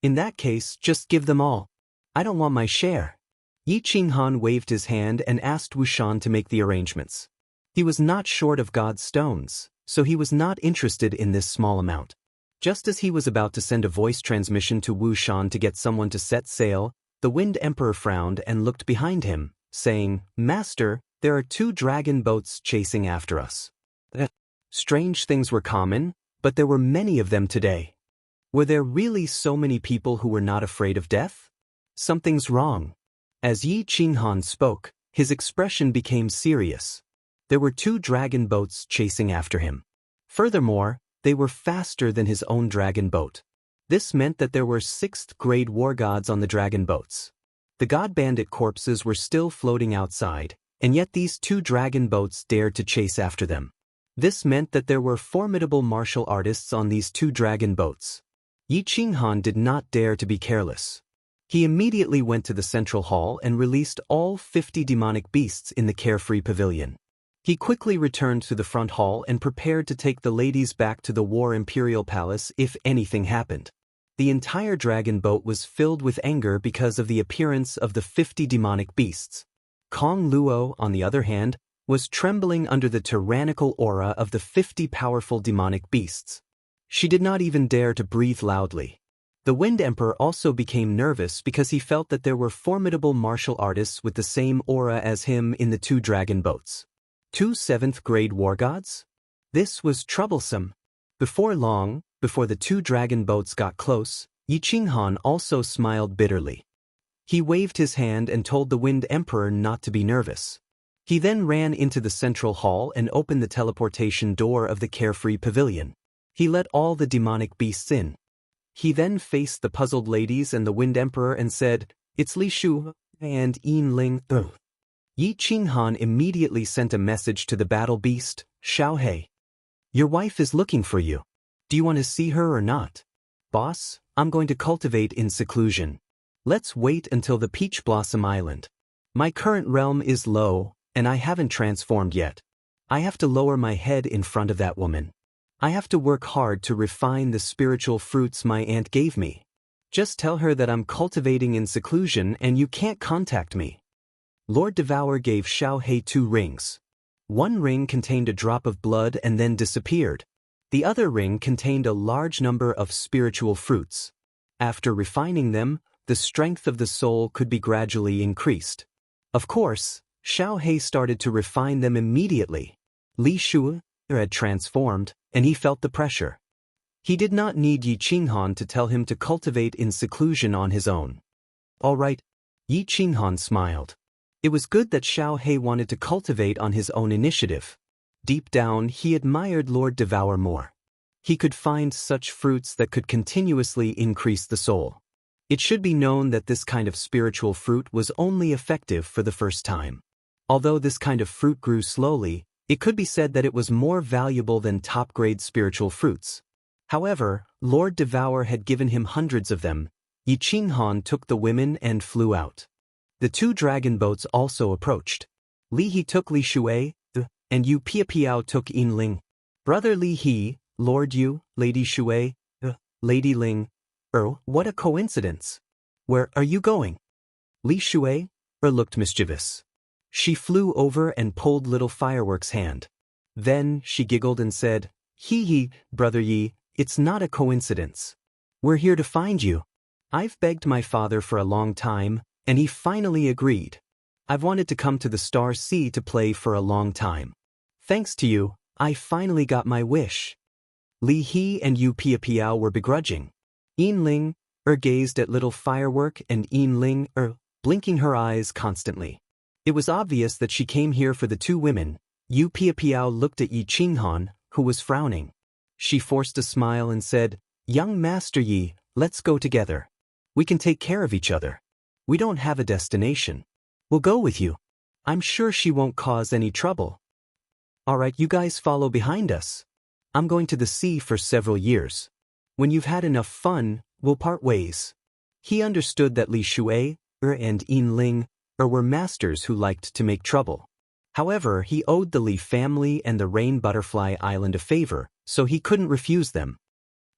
[SPEAKER 1] In that case, just give them all. I don't want my share." Yi Qinghan waved his hand and asked Wu Shan to make the arrangements. He was not short of god stones, so he was not interested in this small amount. Just as he was about to send a voice transmission to Wu Shan to get someone to set sail, the Wind Emperor frowned and looked behind him, saying, "Master, there are 2 dragon boats chasing after us." Strange things were common, but there were many of them today. Were there really so many people who were not afraid of death? Something's wrong. As Yi Qinghan spoke, his expression became serious. There were 2 dragon boats chasing after him. Furthermore, they were faster than his own dragon boat. This meant that there were 6th grade war gods on the dragon boats. The god bandit corpses were still floating outside, and yet these 2 dragon boats dared to chase after them. This meant that there were formidable martial artists on these 2 dragon boats. Yi Qinghan did not dare to be careless. He immediately went to the central hall and released all 50 demonic beasts in the carefree pavilion. He quickly returned to the front hall and prepared to take the ladies back to the War Imperial Palace if anything happened. The entire dragon boat was filled with anger because of the appearance of the 50 demonic beasts. Kong Luo, on the other hand, was trembling under the tyrannical aura of the 50 powerful demonic beasts. She did not even dare to breathe loudly. The Wind Emperor also became nervous because he felt that there were formidable martial artists with the same aura as him in the 2 dragon boats. 2 7th-grade war gods? This was troublesome. Before long, before the 2 dragon boats got close, Yi Qinghan also smiled bitterly. He waved his hand and told the Wind Emperor not to be nervous. He then ran into the central hall and opened the teleportation door of the carefree pavilion. He let all the demonic beasts in. He then faced the puzzled ladies and the Wind Emperor and said, "It's Li Shu and Yin Ling." Yi Qinghan immediately sent a message to the battle beast, "Xiao He. Your wife is looking for you. Do you want to see her or not?" "Boss, I'm going to cultivate in seclusion. Let's wait until the Peach Blossom Island. My current realm is low, and I haven't transformed yet. I have to lower my head in front of that woman. I have to work hard to refine the spiritual fruits my aunt gave me. Just tell her that I'm cultivating in seclusion and you can't contact me." Lord Devour gave Xiao He 2 rings. One ring contained a drop of blood and then disappeared. The other ring contained a large number of spiritual fruits. After refining them, the strength of the soul could be gradually increased. Of course, Xiao He started to refine them immediately. Li Shu had transformed, and he felt the pressure. He did not need Yi Qinghan to tell him to cultivate in seclusion on his own. "All right." Yi Qinghan smiled. It was good that Xiao He wanted to cultivate on his own initiative. Deep down, he admired Lord Devour more. He could find such fruits that could continuously increase the soul. It should be known that this kind of spiritual fruit was only effective for the first time. Although this kind of fruit grew slowly, it could be said that it was more valuable than top-grade spiritual fruits. However, Lord Devour had given him hundreds of them. Yi Qinghan took the women and flew out. The 2 dragon boats also approached. Li He took Li Shui, and Yu Piapiao took Yin Ling. Brother Li He, Lord Yu, Lady Shui, Lady Ling. What a coincidence. Where are you going? Li Shui looked mischievous. She flew over and pulled little Fireworks' hand. Then she giggled and said, "Hee, Brother Yi, it's not a coincidence. We're here to find you. I've begged my father for a long time, and he finally agreed. I've wanted to come to the Star Sea to play for a long time. Thanks to you, I finally got my wish." Li He and Yu Piapiao were begrudging. Yin Ling gazed at little Firework and Yin Ling blinking her eyes constantly. It was obvious that she came here for the 2 women. Yu Piapiao looked at Yi Qinghan, who was frowning. She forced a smile and said, "Young Master Yi, let's go together. We can take care of each other. We don't have a destination. We'll go with you. I'm sure she won't cause any trouble." "All right, you guys follow behind us. I'm going to the sea for several years. When you've had enough fun, we'll part ways." He understood that Li Shui and Yin Ling were masters who liked to make trouble. However, he owed the Li family and the Rain Butterfly Island a favor, so he couldn't refuse them.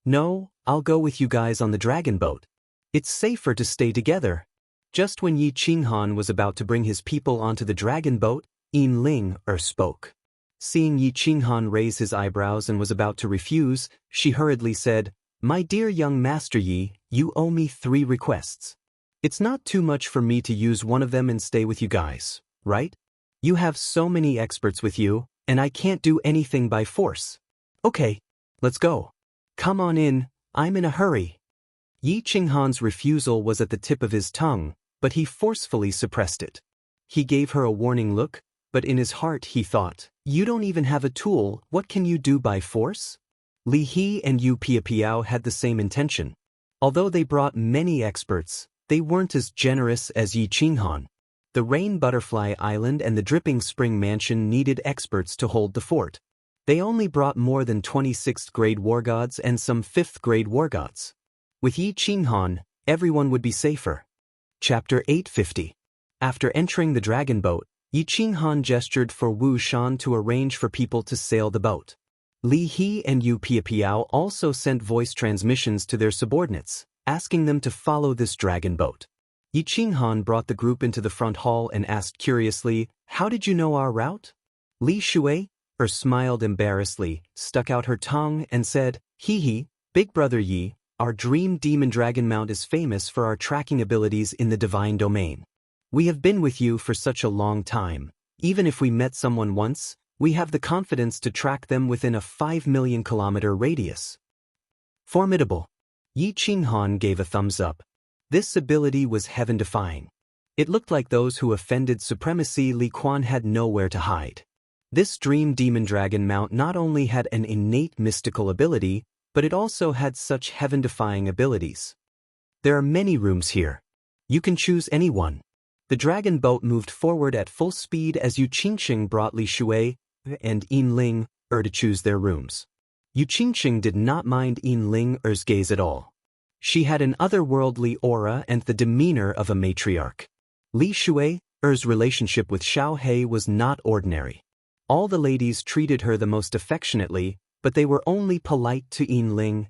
[SPEAKER 1] "No, I'll go with you guys on the dragon boat. It's safer to stay together." Just when Yi Qinghan was about to bring his people onto the dragon boat, Yin Ling spoke. Seeing Yi Qinghan raise his eyebrows and was about to refuse, she hurriedly said, "My dear young Master Yi, you owe me 3 requests. It's not too much for me to use one of them and stay with you guys, right? You have so many experts with you, and I can't do anything by force." "Okay, let's go. Come on in, I'm in a hurry." Yi Qinghan's refusal was at the tip of his tongue, but he forcefully suppressed it. He gave her a warning look, but in his heart he thought, "You don't even have a tool, what can you do by force?" Li He and Yu Piapiao had the same intention. Although they brought many experts, they weren't as generous as Yi Qinghan. The Rain Butterfly Island and the Dripping Spring Mansion needed experts to hold the fort. They only brought more than 26th-grade war gods and some 5th-grade war gods. With Yi Qinghan, everyone would be safer. Chapter 850. After entering the dragon boat, Yi Qinghan gestured for Wu Shan to arrange for people to sail the boat. Li He and Yu Piapiao also sent voice transmissions to their subordinates, asking them to follow this dragon boat. Yi Qinghan brought the group into the front hall and asked curiously, "How did you know our route?" Li Shui smiled embarrassedly, stuck out her tongue, and said, "Hee hee, Big Brother Yi, our dream demon dragon mount is famous for our tracking abilities in the divine domain. We have been with you for such a long time. Even if we met someone once, we have the confidence to track them within a 5 million kilometer radius." Formidable. Yi Qinghan gave a thumbs up. This ability was heaven-defying. It looked like those who offended supremacy Li Quan had nowhere to hide. This dream demon dragon mount not only had an innate mystical ability, but it also had such heaven-defying abilities. There are many rooms here. You can choose any one. The dragon boat moved forward at full speed as Yu Qingxing brought Li Shui and Yin Ling to choose their rooms. Yu Qingxing did not mind Yin Ling's gaze at all. She had an otherworldly aura and the demeanor of a matriarch. Li Shui's relationship with Xiao He was not ordinary. All the ladies treated her the most affectionately, but they were only polite to Yin Ling.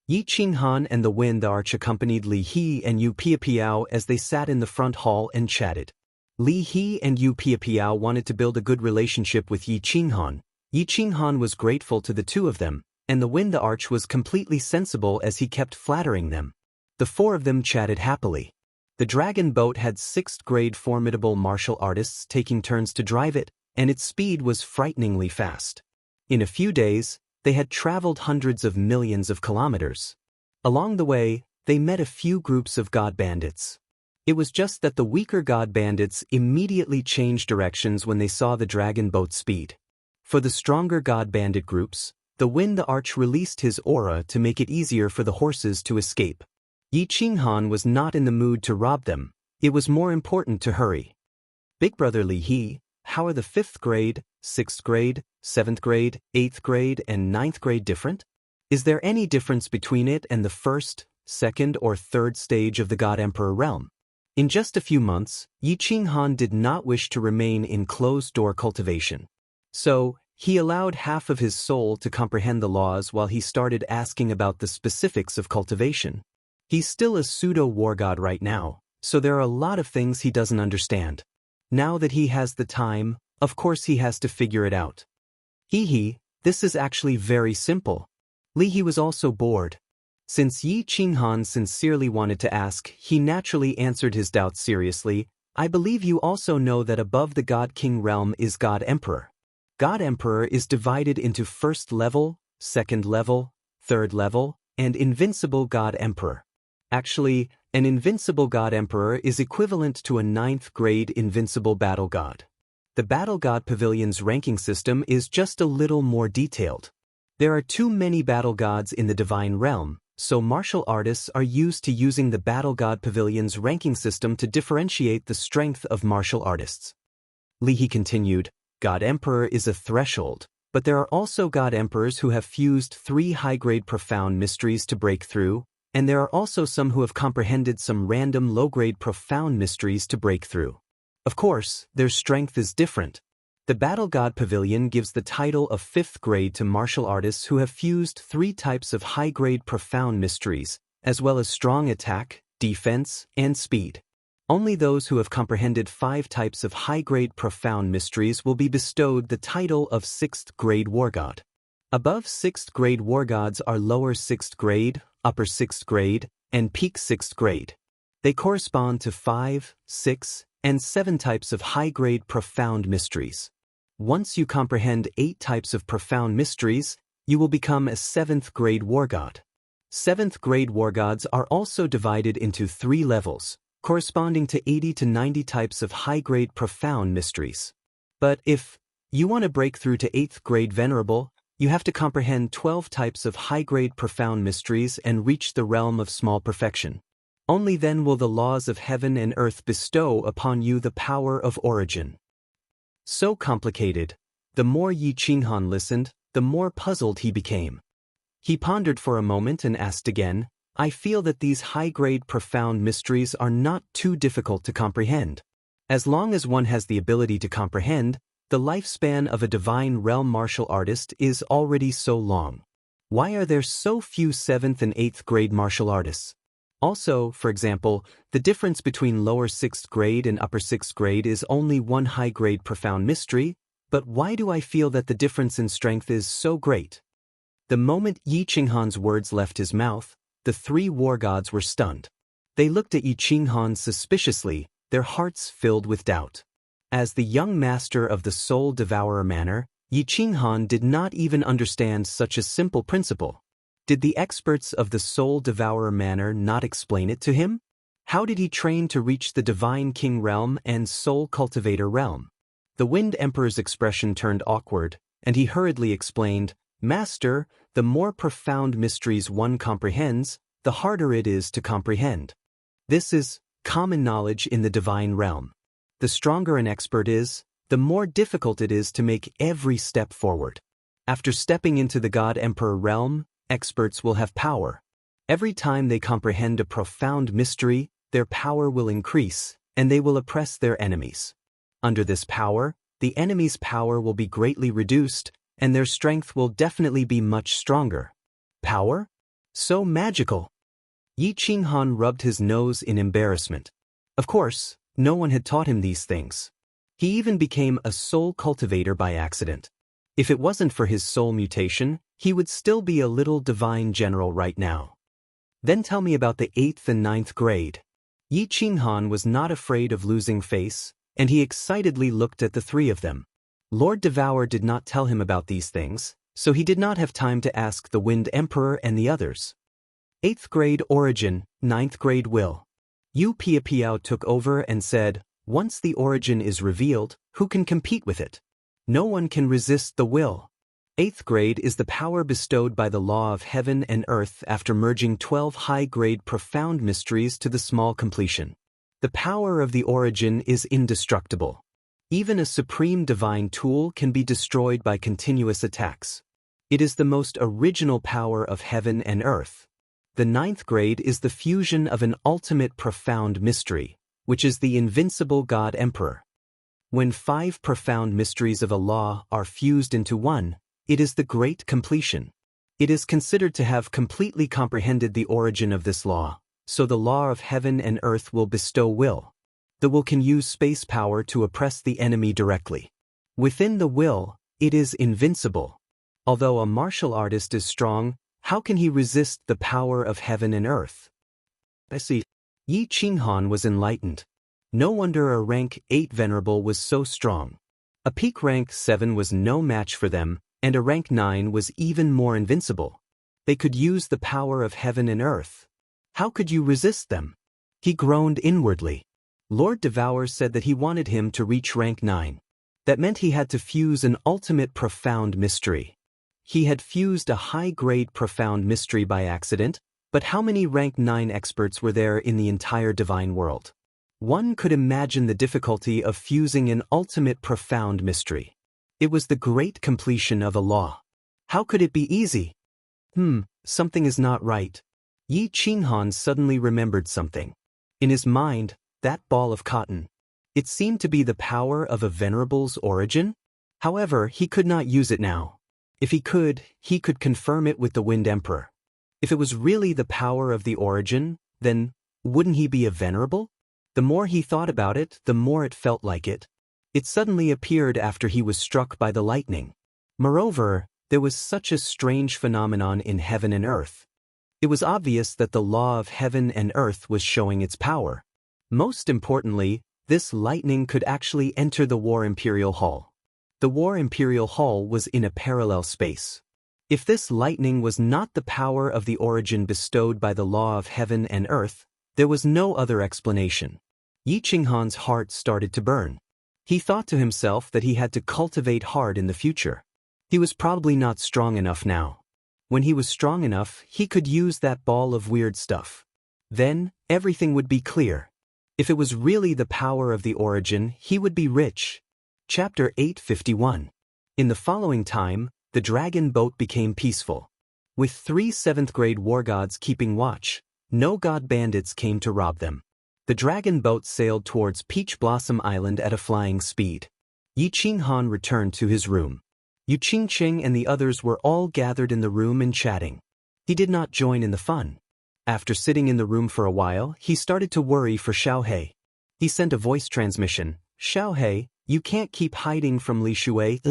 [SPEAKER 1] Yi Qinghan and the Wind Arch accompanied Li He and Yu Piapiao as they sat in the front hall and chatted. Li He and Yu Piapiao wanted to build a good relationship with Yi Qinghan. Yi Qinghan was grateful to the two of them, and the Wind Arch was completely sensible as he kept flattering them. The four of them chatted happily. The dragon boat had 6th-grade formidable martial artists taking turns to drive it, and its speed was frighteningly fast. In a few days, they had traveled hundreds of millions of kilometers. Along the way, they met a few groups of god bandits. It was just that the weaker god bandits immediately changed directions when they saw the dragon boat's speed. For the stronger god bandit groups, the Wind Arch released his aura to make it easier for the horses to escape. Yi Qinghan was not in the mood to rob them. It was more important to hurry. Big Brother Li He, how are the 5th grade, 6th grade, 7th grade, 8th grade, and 9th grade different? Is there any difference between it and the 1st, 2nd, or 3rd stage of the God Emperor realm? In just a few months, Yi Qinghan did not wish to remain in closed-door cultivation. So, he allowed half of his soul to comprehend the laws while he started asking about the specifics of cultivation. He's still a pseudo-war god right now, so there are a lot of things he doesn't understand. Now that he has the time, of course he has to figure it out. Hee hee, this is actually very simple. Li He was also bored. Since Yi Qinghan sincerely wanted to ask, he naturally answered his doubts seriously. I believe you also know that above the God King realm is God Emperor. God Emperor is divided into 1st level, 2nd level, 3rd level, and Invincible God Emperor. Actually, an Invincible God Emperor is equivalent to a 9th grade Invincible Battle God. The Battle God Pavilion's ranking system is just a little more detailed. There are too many battle gods in the divine realm, so martial artists are used to using the Battle God Pavilion's ranking system to differentiate the strength of martial artists. Li He continued, God Emperor is a threshold, but there are also God Emperors who have fused 3 high-grade profound mysteries to break through, and there are also some who have comprehended some random low-grade profound mysteries to break through. Of course, their strength is different. The Battle God Pavilion gives the title of 5th grade to martial artists who have fused 3 types of high-grade profound mysteries, as well as strong attack, defense, and speed. Only those who have comprehended 5 types of high-grade profound mysteries will be bestowed the title of 6th grade war god. Above 6th grade war gods are lower 6th grade, upper 6th grade, and peak 6th grade. They correspond to 5, 6, and 7 types of high-grade profound mysteries. Once you comprehend 8 types of profound mysteries, you will become a 7th grade war god. 7th grade war gods are also divided into 3 levels, corresponding to 80 to 90 types of high-grade profound mysteries. But if you want to break through to 8th grade venerable, you have to comprehend 12 types of high-grade profound mysteries and reach the realm of small perfection. Only then will the laws of heaven and earth bestow upon you the power of origin. So complicated. The more Yi Qinghan listened, the more puzzled he became. He pondered for a moment and asked again, I feel that these high-grade profound mysteries are not too difficult to comprehend. As long as one has the ability to comprehend, the lifespan of a divine realm martial artist is already so long. Why are there so few 7th and 8th grade martial artists? Also, for example, the difference between lower 6th grade and upper 6th grade is only 1 high-grade profound mystery, But why do I feel that the difference in strength is so great? The moment Yi Qinghan's words left his mouth, the three war gods were stunned. They looked at Yi Qinghan suspiciously, their hearts filled with doubt. As the young master of the Soul Devourer manner, Yi Qinghan did not even understand such a simple principle. Did the experts of the Soul Devourer manner not explain it to him? How did he train to reach the Divine King realm and Soul Cultivator realm? The Wind Emperor's expression turned awkward, and he hurriedly explained, "Master, the more profound mysteries one comprehends, the harder it is to comprehend. This is common knowledge in the divine realm. The stronger an expert is, the more difficult it is to make every step forward. After stepping into the God Emperor realm, experts will have power. Every time they comprehend a profound mystery, their power will increase, and they will oppress their enemies. Under this power, the enemy's power will be greatly reduced, and their strength will definitely be much stronger. Power? So magical!" Yi Qinghan rubbed his nose in embarrassment. Of course, no one had taught him these things. He even became a soul cultivator by accident. If it wasn't for his soul mutation, he would still be a little divine general right now. Then tell me about the 8th and 9th grade. Yi Qinghan was not afraid of losing face, and he excitedly looked at the three of them. Lord Devour did not tell him about these things, so he did not have time to ask the Wind Emperor and the others. 8th grade Origin, 9th grade Will. Yu Piapiao took over and said, "Once the origin is revealed, who can compete with it? No one can resist the will." 8th grade is the power bestowed by the law of heaven and earth after merging 12 high-grade profound mysteries to the small completion. The power of the origin is indestructible. Even a supreme divine tool can be destroyed by continuous attacks. It is the most original power of heaven and earth. The 9th grade is the fusion of an ultimate profound mystery, which is the invincible God Emperor. When 5 profound mysteries of a law are fused into one, it is the great completion. It is considered to have completely comprehended the origin of this law, so the law of heaven and earth will bestow will. The will can use space power to oppress the enemy directly. Within the will, it is invincible. Although a martial artist is strong, how can he resist the power of heaven and earth? I see. Yi Qinghan was enlightened. No wonder a rank 8 venerable was so strong. A peak rank 7 was no match for them, and a rank 9 was even more invincible. They could use the power of heaven and earth. How could you resist them? He groaned inwardly. Lord Devour said that he wanted him to reach rank 9. That meant he had to fuse an ultimate profound mystery. He had fused a high-grade profound mystery by accident, but how many rank 9 experts were there in the entire divine world? One could imagine the difficulty of fusing an ultimate profound mystery. It was the great completion of a law. How could it be easy? Something is not right. Yi Qinghan suddenly remembered something. In his mind, that ball of cotton. It seemed to be the power of a venerable's origin. However, he could not use it now. If he could confirm it with the Wind Emperor. If it was really the power of the origin, then wouldn't he be a venerable? The more he thought about it, the more it felt like it. It suddenly appeared after he was struck by the lightning. Moreover, there was such a strange phenomenon in heaven and earth. It was obvious that the law of heaven and earth was showing its power. Most importantly, this lightning could actually enter the War Imperial Hall. The War Imperial Hall was in a parallel space. If this lightning was not the power of the origin bestowed by the law of heaven and earth, there was no other explanation. Yi Qinghan's heart started to burn. He thought to himself that he had to cultivate hard in the future. He was probably not strong enough now. When he was strong enough, he could use that ball of weird stuff. Then, everything would be clear. If it was really the power of the origin, he would be rich. Chapter 851. In the following time, the dragon boat became peaceful. With 3 7th-grade war gods keeping watch, no god bandits came to rob them. The dragon boat sailed towards Peach Blossom Island at a flying speed. Yi Qinghan returned to his room. Yu Qingqing and the others were all gathered in the room and chatting. He did not join in the fun. After sitting in the room for a while, he started to worry for Xiaohei. He sent a voice transmission, "Xiaohei, You can't keep hiding from Li Shui.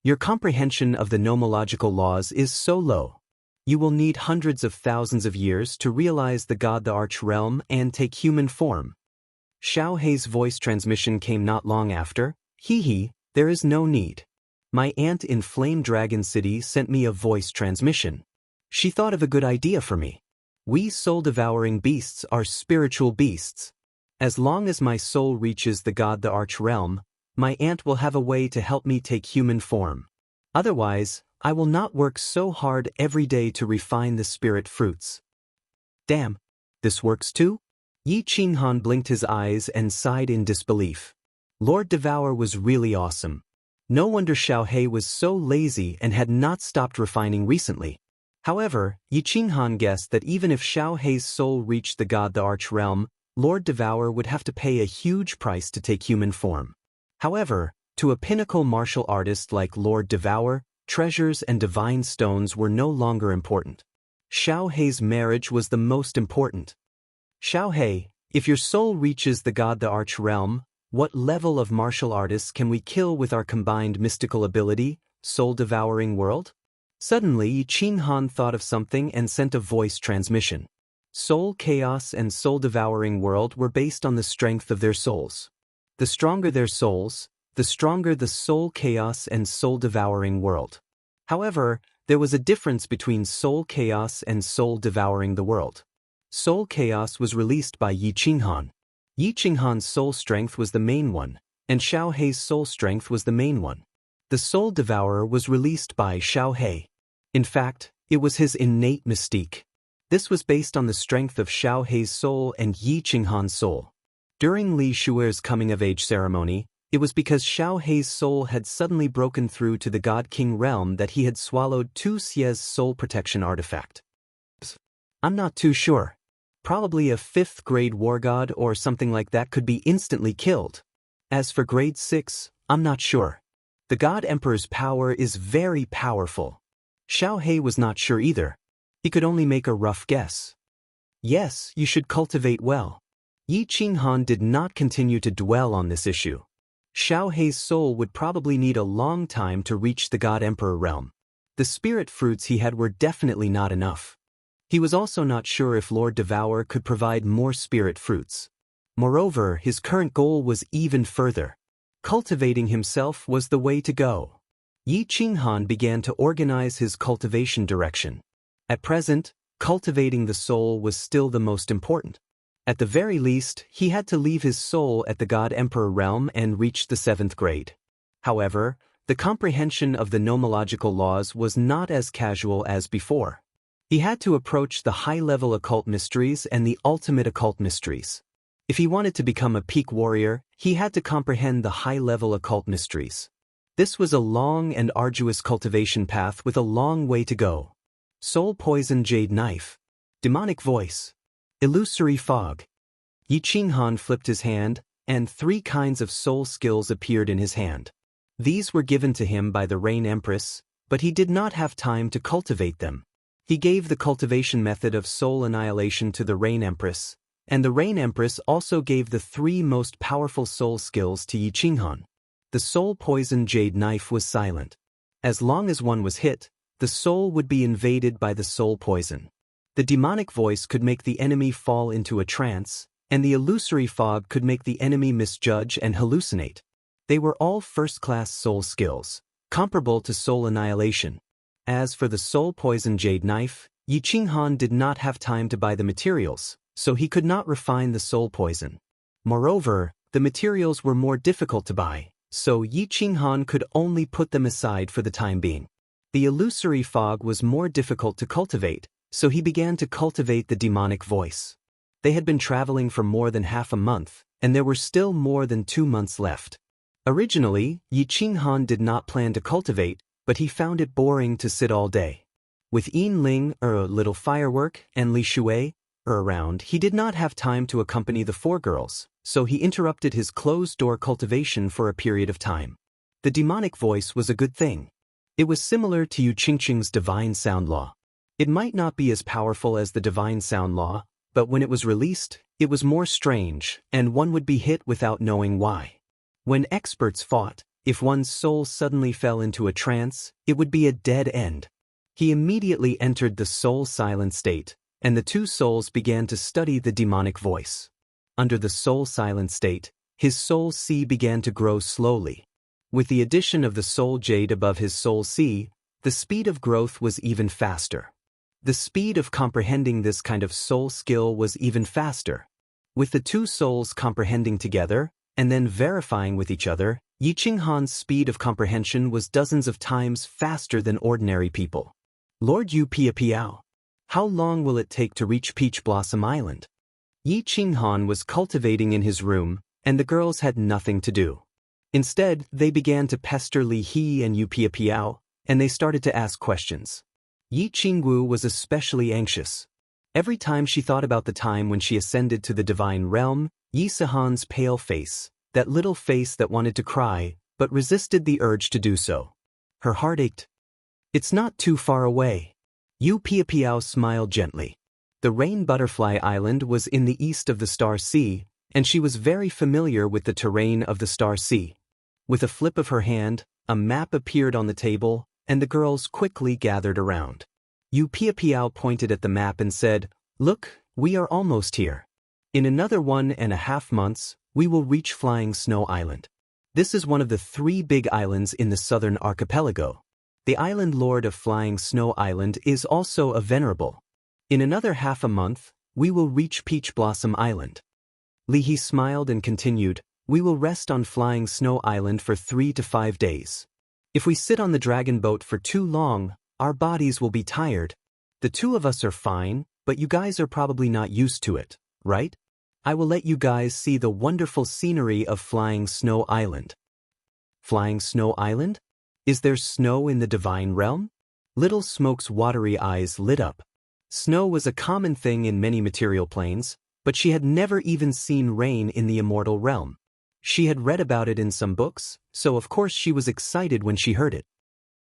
[SPEAKER 1] Your comprehension of the nomological laws is so low. You will need hundreds of thousands of years to realize the God the Arch Realm and take human form. Xiao Hei's voice transmission came not long after. There is no need. My aunt in Flame Dragon City sent me a voice transmission. She thought of a good idea for me. We soul-devouring beasts are spiritual beasts. As long as my soul reaches the God the Arch Realm, my aunt will have a way to help me take human form. Otherwise, I will not work so hard every day to refine the spirit fruits. Damn, this works too? Yi Qinghan blinked his eyes and sighed in disbelief. Lord Devour was really awesome. No wonder Xiao Hei was so lazy and had not stopped refining recently. However, Yi Qinghan guessed that even if Xiao Hei's soul reached the God the Arch Realm, Lord Devour would have to pay a huge price to take human form. However, to a pinnacle martial artist like Lord Devour, treasures and divine stones were no longer important. Xiao Hei's marriage was the most important. Xiao Hei, if your soul reaches the God the Arch Realm, what level of martial artists can we kill with our combined mystical ability, soul-devouring world? Suddenly Yi Qinghan thought of something and sent a voice transmission. Soul Chaos and Soul-Devouring World were based on the strength of their souls. The stronger their souls, the stronger the Soul Chaos and Soul-Devouring World. However, there was a difference between Soul Chaos and Soul-Devouring the World. Soul Chaos was released by Yi Qinghan. Yi Qinghan's soul strength was the main one, and Xiao Hei's soul strength was the main one. The Soul Devourer was released by Xiao Hei. In fact, it was his innate mystique. This was based on the strength of Xiao Hei's soul and Yi Qinghan's soul. During Li Shuer's coming-of-age ceremony, it was because Xiao Hei's soul had suddenly broken through to the God King realm that he had swallowed Tu Xie's soul protection artifact. I'm not too sure. Probably a 5th grade war god or something like that could be instantly killed. As for grade 6, I'm not sure. The God Emperor's power is very powerful. Xiao Hei was not sure either. He could only make a rough guess. Yes, you should cultivate well. Yi Qinghan did not continue to dwell on this issue. Xiao Hei's soul would probably need a long time to reach the God Emperor realm. The spirit fruits he had were definitely not enough. He was also not sure if Lord Devour could provide more spirit fruits. Moreover, his current goal was even further. Cultivating himself was the way to go. Yi Qinghan began to organize his cultivation direction. At present, cultivating the soul was still the most important. At the very least, he had to leave his soul at the God Emperor realm and reach the 7th grade. However, the comprehension of the nomological laws was not as casual as before. He had to approach the high-level occult mysteries and the ultimate occult mysteries. If he wanted to become a peak warrior, he had to comprehend the high-level occult mysteries. This was a long and arduous cultivation path with a long way to go. Soul Poison Jade Knife. Demonic Voice. Illusory Fog. Yi Qinghan flipped his hand, and 3 kinds of soul skills appeared in his hand. These were given to him by the Rain Empress, but he did not have time to cultivate them. He gave the cultivation method of soul annihilation to the Rain Empress, and the Rain Empress also gave the 3 most powerful soul skills to Yi Qinghan. The Soul Poison Jade Knife was silent. As long as one was hit, the soul would be invaded by the soul poison. The demonic voice could make the enemy fall into a trance, and the illusory fog could make the enemy misjudge and hallucinate. They were all first-class soul skills, comparable to soul annihilation. As for the Soul Poison Jade Knife, Yi Qinghan did not have time to buy the materials, so he could not refine the soul poison. Moreover, the materials were more difficult to buy, so Yi Qinghan could only put them aside for the time being. The illusory fog was more difficult to cultivate, so he began to cultivate the demonic voice. They had been traveling for more than half a month, and there were still more than 2 months left. Originally, Yi Qinghan did not plan to cultivate, but he found it boring to sit all day. With Yin Ling, Little Firework, and Li Shui, around, he did not have time to accompany the 4 girls, so he interrupted his closed-door cultivation for a period of time. The demonic voice was a good thing. It was similar to Yu Qingqing's Divine Sound Law. It might not be as powerful as the Divine Sound Law, but when it was released, it was more strange, and one would be hit without knowing why. When experts fought, if one's soul suddenly fell into a trance, it would be a dead end. He immediately entered the soul-silent state, and the two souls began to study the demonic voice. Under the soul-silent state, his soul C began to grow slowly. With the addition of the soul jade above his soul C, the speed of growth was even faster. The speed of comprehending this kind of soul skill was even faster. With the two souls comprehending together, and then verifying with each other, Yi Qinghan's speed of comprehension was dozens of times faster than ordinary people. Lord Yu Piao, how long will it take to reach Peach Blossom Island? Yi Qinghan was cultivating in his room, and the girls had nothing to do. Instead, they began to pester Li He and Yu Piao, and they started to ask questions. Yi Qingwu was especially anxious. Every time she thought about the time when she ascended to the divine realm, Yi Sihan's pale face, that little face that wanted to cry, but resisted the urge to do so. Her heart ached. It's not too far away. Yu Piao smiled gently. The Rain Butterfly Island was in the east of the Star Sea, and she was very familiar with the terrain of the Star Sea. With a flip of her hand, a map appeared on the table, and the girls quickly gathered around. Yu Piao pointed at the map and said, "Look, we are almost here. In another 1.5 months, we will reach Flying Snow Island. This is one of the 3 big islands in the southern archipelago. The island lord of Flying Snow Island is also a venerable. In another half a month, we will reach Peach Blossom Island." Li He smiled and continued, "We will rest on Flying Snow Island for 3 to 5 days. If we sit on the dragon boat for too long, our bodies will be tired. The 2 of us are fine, but you guys are probably not used to it, right? I will let you guys see the wonderful scenery of Flying Snow Island." Flying Snow Island? Is there snow in the divine realm? Little Smoke's watery eyes lit up. Snow was a common thing in many material planes, but she had never even seen rain in the immortal realm. She had read about it in some books, so of course she was excited when she heard it.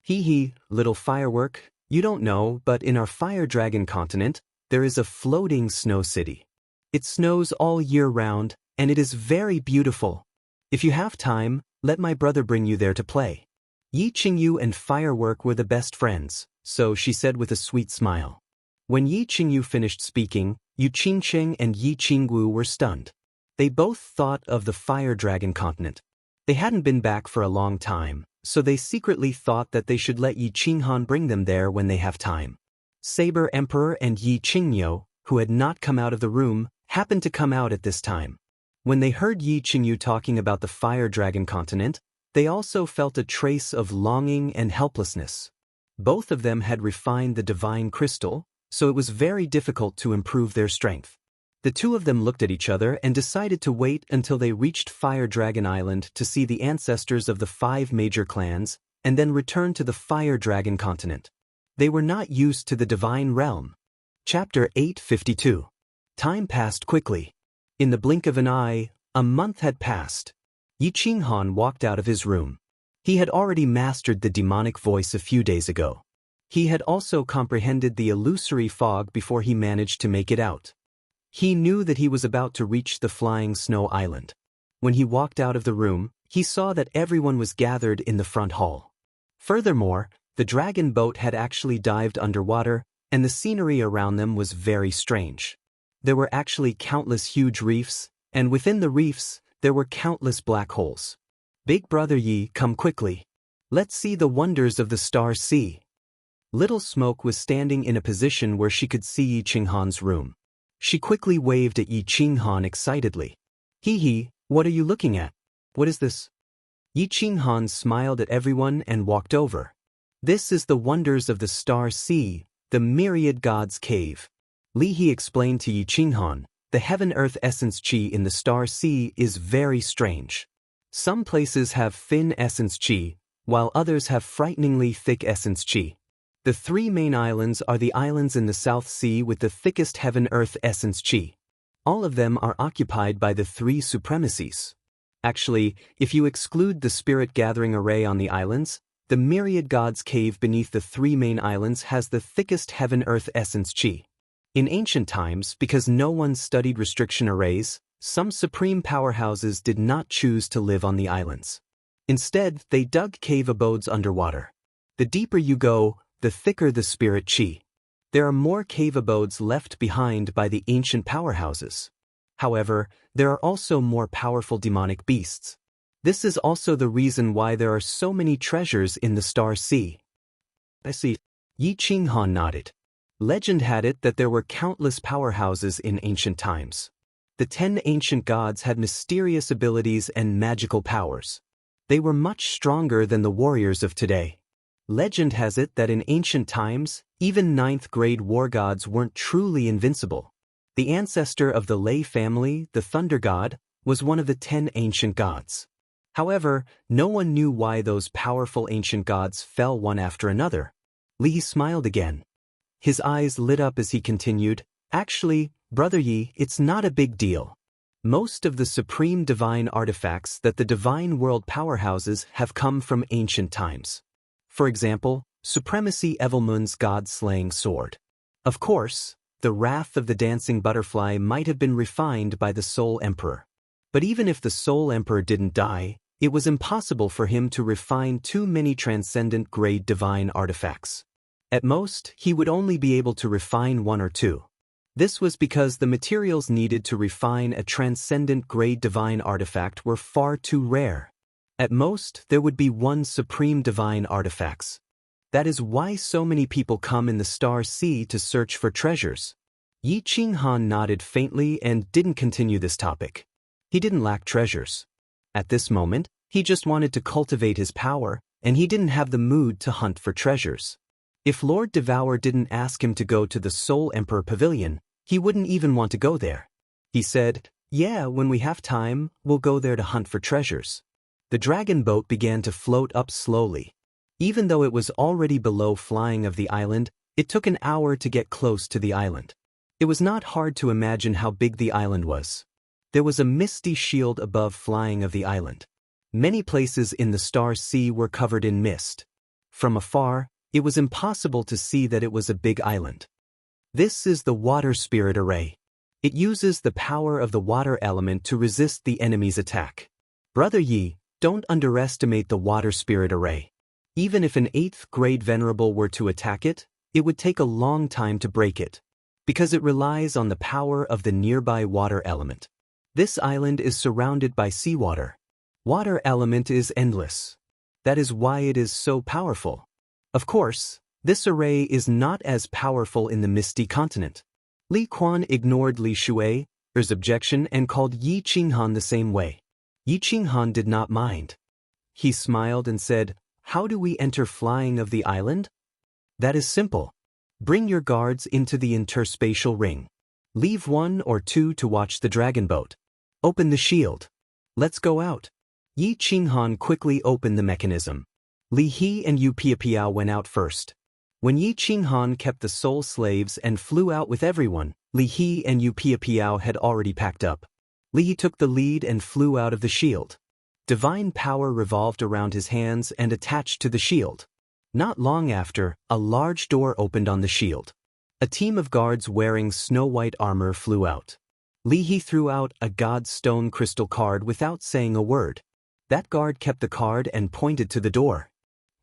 [SPEAKER 1] He, little firework, you don't know, but in our fire dragon continent, there is a floating snow city. It snows all year round, and it is very beautiful. If you have time, let my brother bring you there to play. Yi Qingyu and Firework were the best friends, so she said with a sweet smile. When Yi Qingyu finished speaking, Yu Qingcheng and Yi Qingwu were stunned. They both thought of the Fire Dragon continent. They hadn't been back for a long time, so they secretly thought that they should let Yi Qinghan bring them there when they have time. Saber Emperor and Yi Qingyo, who had not come out of the room, happened to come out at this time. When they heard Yi Qingyu talking about the Fire Dragon continent, they also felt a trace of longing and helplessness. Both of them had refined the divine crystal, so it was very difficult to improve their strength. The 2 of them looked at each other and decided to wait until they reached Fire Dragon Island to see the ancestors of the 5 major clans, and then return to the Fire Dragon continent. They were not used to the divine realm. Chapter 852. Time passed quickly. In the blink of an eye, a month had passed. Yi Qinghan walked out of his room. He had already mastered the demonic voice a few days ago. He had also comprehended the illusory fog before he managed to make it out. He knew that he was about to reach the Flying Snow Island. When he walked out of the room, he saw that everyone was gathered in the front hall. Furthermore, the dragon boat had actually dived underwater, and the scenery around them was very strange. There were actually countless huge reefs, and within the reefs, there were countless black holes. "Big brother Yi, come quickly. Let's see the wonders of the Star Sea." Little Smoke was standing in a position where she could see Yi Qinghan's room. She quickly waved at Yi Qinghan excitedly. He, what are you looking at? What is this?" Yi Qinghan smiled at everyone and walked over. "This is the wonders of the Star Sea, the Myriad Gods Cave." Li He explained to Yi Qinghan, "The Heaven-Earth Essence Qi in the Star Sea is very strange. Some places have thin Essence Qi, while others have frighteningly thick Essence Qi. The 3 main islands are the islands in the South Sea with the thickest Heaven-Earth Essence Qi. All of them are occupied by the 3 supremacies. Actually, if you exclude the Spirit Gathering Array on the islands, the Myriad Gods Cave beneath the 3 main islands has the thickest Heaven-Earth Essence Qi. In ancient times, because no one studied restriction arrays, some supreme powerhouses did not choose to live on the islands. Instead, they dug cave abodes underwater. The deeper you go, the thicker the spirit chi. There are more cave abodes left behind by the ancient powerhouses. However, there are also more powerful demonic beasts. This is also the reason why there are so many treasures in the Star Sea. I see. Yi Qinghan nodded. Legend had it that there were countless powerhouses in ancient times. The 10 ancient gods had mysterious abilities and magical powers. They were much stronger than the warriors of today. Legend has it that in ancient times, even 9th-grade war gods weren't truly invincible. The ancestor of the Lei family, the Thunder God, was one of the 10 ancient gods. However, no one knew why those powerful ancient gods fell one after another. Li smiled again. His eyes lit up as he continued, "Actually, Brother Yi, it's not a big deal. Most of the supreme divine artifacts that the divine world powerhouses have come from ancient times. For example, Supremacy Evelmun's god-slaying sword. Of course, the wrath of the dancing butterfly might have been refined by the Soul Emperor. But even if the Soul Emperor didn't die, it was impossible for him to refine too many transcendent grade divine artifacts. At most, he would only be able to refine 1 or 2. This was because the materials needed to refine a transcendent grade divine artifact were far too rare. At most, there would be 1 supreme divine artifacts. That is why so many people come in the Star Sea to search for treasures. Yi Qinghan nodded faintly and didn't continue this topic. He didn't lack treasures. At this moment, he just wanted to cultivate his power, and he didn't have the mood to hunt for treasures. If Lord Devour didn't ask him to go to the Soul Emperor Pavilion, he wouldn't even want to go there. He said, "Yeah, when we have time, we'll go there to hunt for treasures." The dragon boat began to float up slowly. Even though it was already below flying of the island, it took an hour to get close to the island. It was not hard to imagine how big the island was. There was a misty shield above flying of the island. Many places in the Star Sea were covered in mist. From afar, it was impossible to see that it was a big island. This is the Water Spirit Array. It uses the power of the water element to resist the enemy's attack. Brother Yi, don't underestimate the Water Spirit Array. Even if an 8th grade venerable were to attack it, it would take a long time to break it, because it relies on the power of the nearby water element. This island is surrounded by seawater. Water element is endless. That is why it is so powerful. Of course, this array is not as powerful in the Misty Continent. Li Quan ignored Li Shui's objection and called Yi Qinghan the same way. Yi Qinghan did not mind. He smiled and said, "How do we enter flying of the island? That is simple. Bring your guards into the interspatial ring. Leave 1 or 2 to watch the dragon boat. Open the shield. Let's go out." Yi Qinghan quickly opened the mechanism. Li He and Yu Piapiao went out first. When Yi Qinghan kept the soul slaves and flew out with everyone, Li He and Yu Piapiao had already packed up. Li He took the lead and flew out of the shield. Divine power revolved around his hands and attached to the shield. Not long after, a large door opened on the shield. A team of guards wearing snow-white armor flew out. Li He threw out a god stone crystal card without saying a word. That guard kept the card and pointed to the door.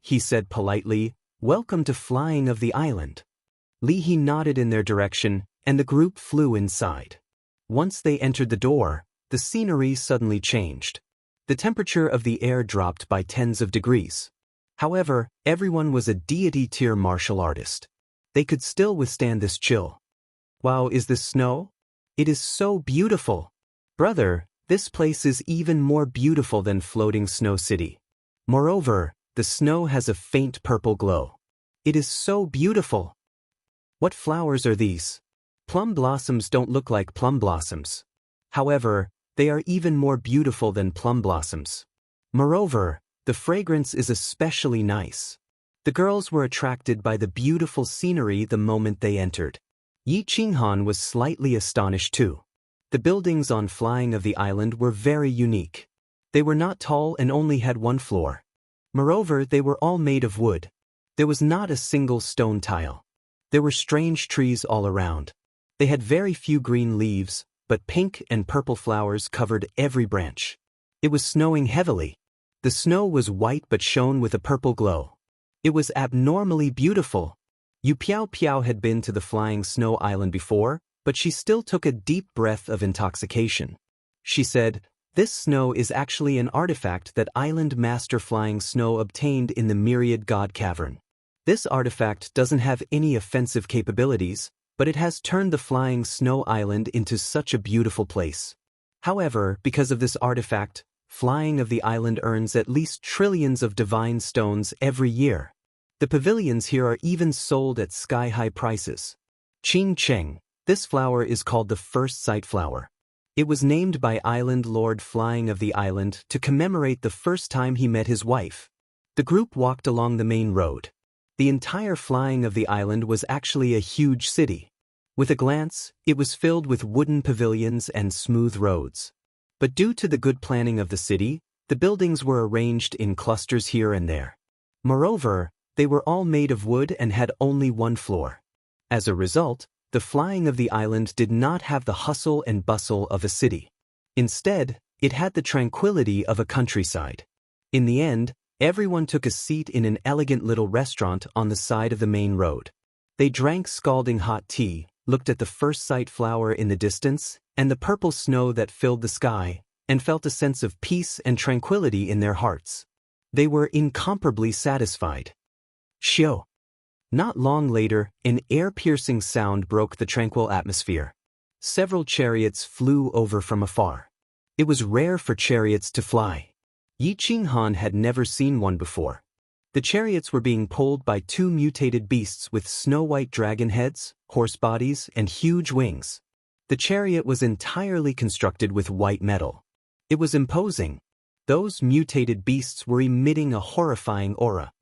[SPEAKER 1] He said politely, "Welcome to flying of the island." Li He nodded in their direction, and the group flew inside. Once they entered the door, the scenery suddenly changed. The temperature of the air dropped by tens of degrees. However, everyone was a deity-tier martial artist. They could still withstand this chill. "Wow, is this snow? It is so beautiful. Brother, this place is even more beautiful than floating Snow City. Moreover, the snow has a faint purple glow. It is so beautiful. What flowers are these? Plum blossoms don't look like plum blossoms. However, they are even more beautiful than plum blossoms. Moreover, the fragrance is especially nice." The girls were attracted by the beautiful scenery the moment they entered. Yi Qinghan was slightly astonished too. The buildings on flying of the island were very unique. They were not tall and only had 1 floor. Moreover, they were all made of wood. There was not a single stone tile. There were strange trees all around. They had very few green leaves, but pink and purple flowers covered every branch. It was snowing heavily. The snow was white but shone with a purple glow. It was abnormally beautiful. Yu Piao Piao had been to the flying snow island before, but she still took a deep breath of intoxication. She said, "This snow is actually an artifact that Island Master Flying Snow obtained in the Myriad God Cavern. This artifact doesn't have any offensive capabilities, but it has turned the flying snow island into such a beautiful place. However, because of this artifact, flying of the island earns at least trillions of divine stones every year. The pavilions here are even sold at sky-high prices. Qing Cheng, this flower is called the first sight flower. It was named by Island Lord Flying of the Island to commemorate the first time he met his wife." The group walked along the main road. The entire flying of the island was actually a huge city. With a glance, it was filled with wooden pavilions and smooth roads. But due to the good planning of the city, the buildings were arranged in clusters here and there. Moreover, they were all made of wood and had only one floor. As a result, the flying of the island did not have the hustle and bustle of a city. Instead, it had the tranquility of a countryside. In the end, everyone took a seat in an elegant little restaurant on the side of the main road. They drank scalding hot tea, looked at the first sight flower in the distance, and the purple snow that filled the sky, and felt a sense of peace and tranquility in their hearts. They were incomparably satisfied. Xiao. Not long later, an ear-piercing sound broke the tranquil atmosphere. Several chariots flew over from afar. It was rare for chariots to fly. Yi Qinghan had never seen one before. The chariots were being pulled by two mutated beasts with snow-white dragon heads, horse bodies, and huge wings. The chariot was entirely constructed with white metal. It was imposing. Those mutated beasts were emitting a horrifying aura.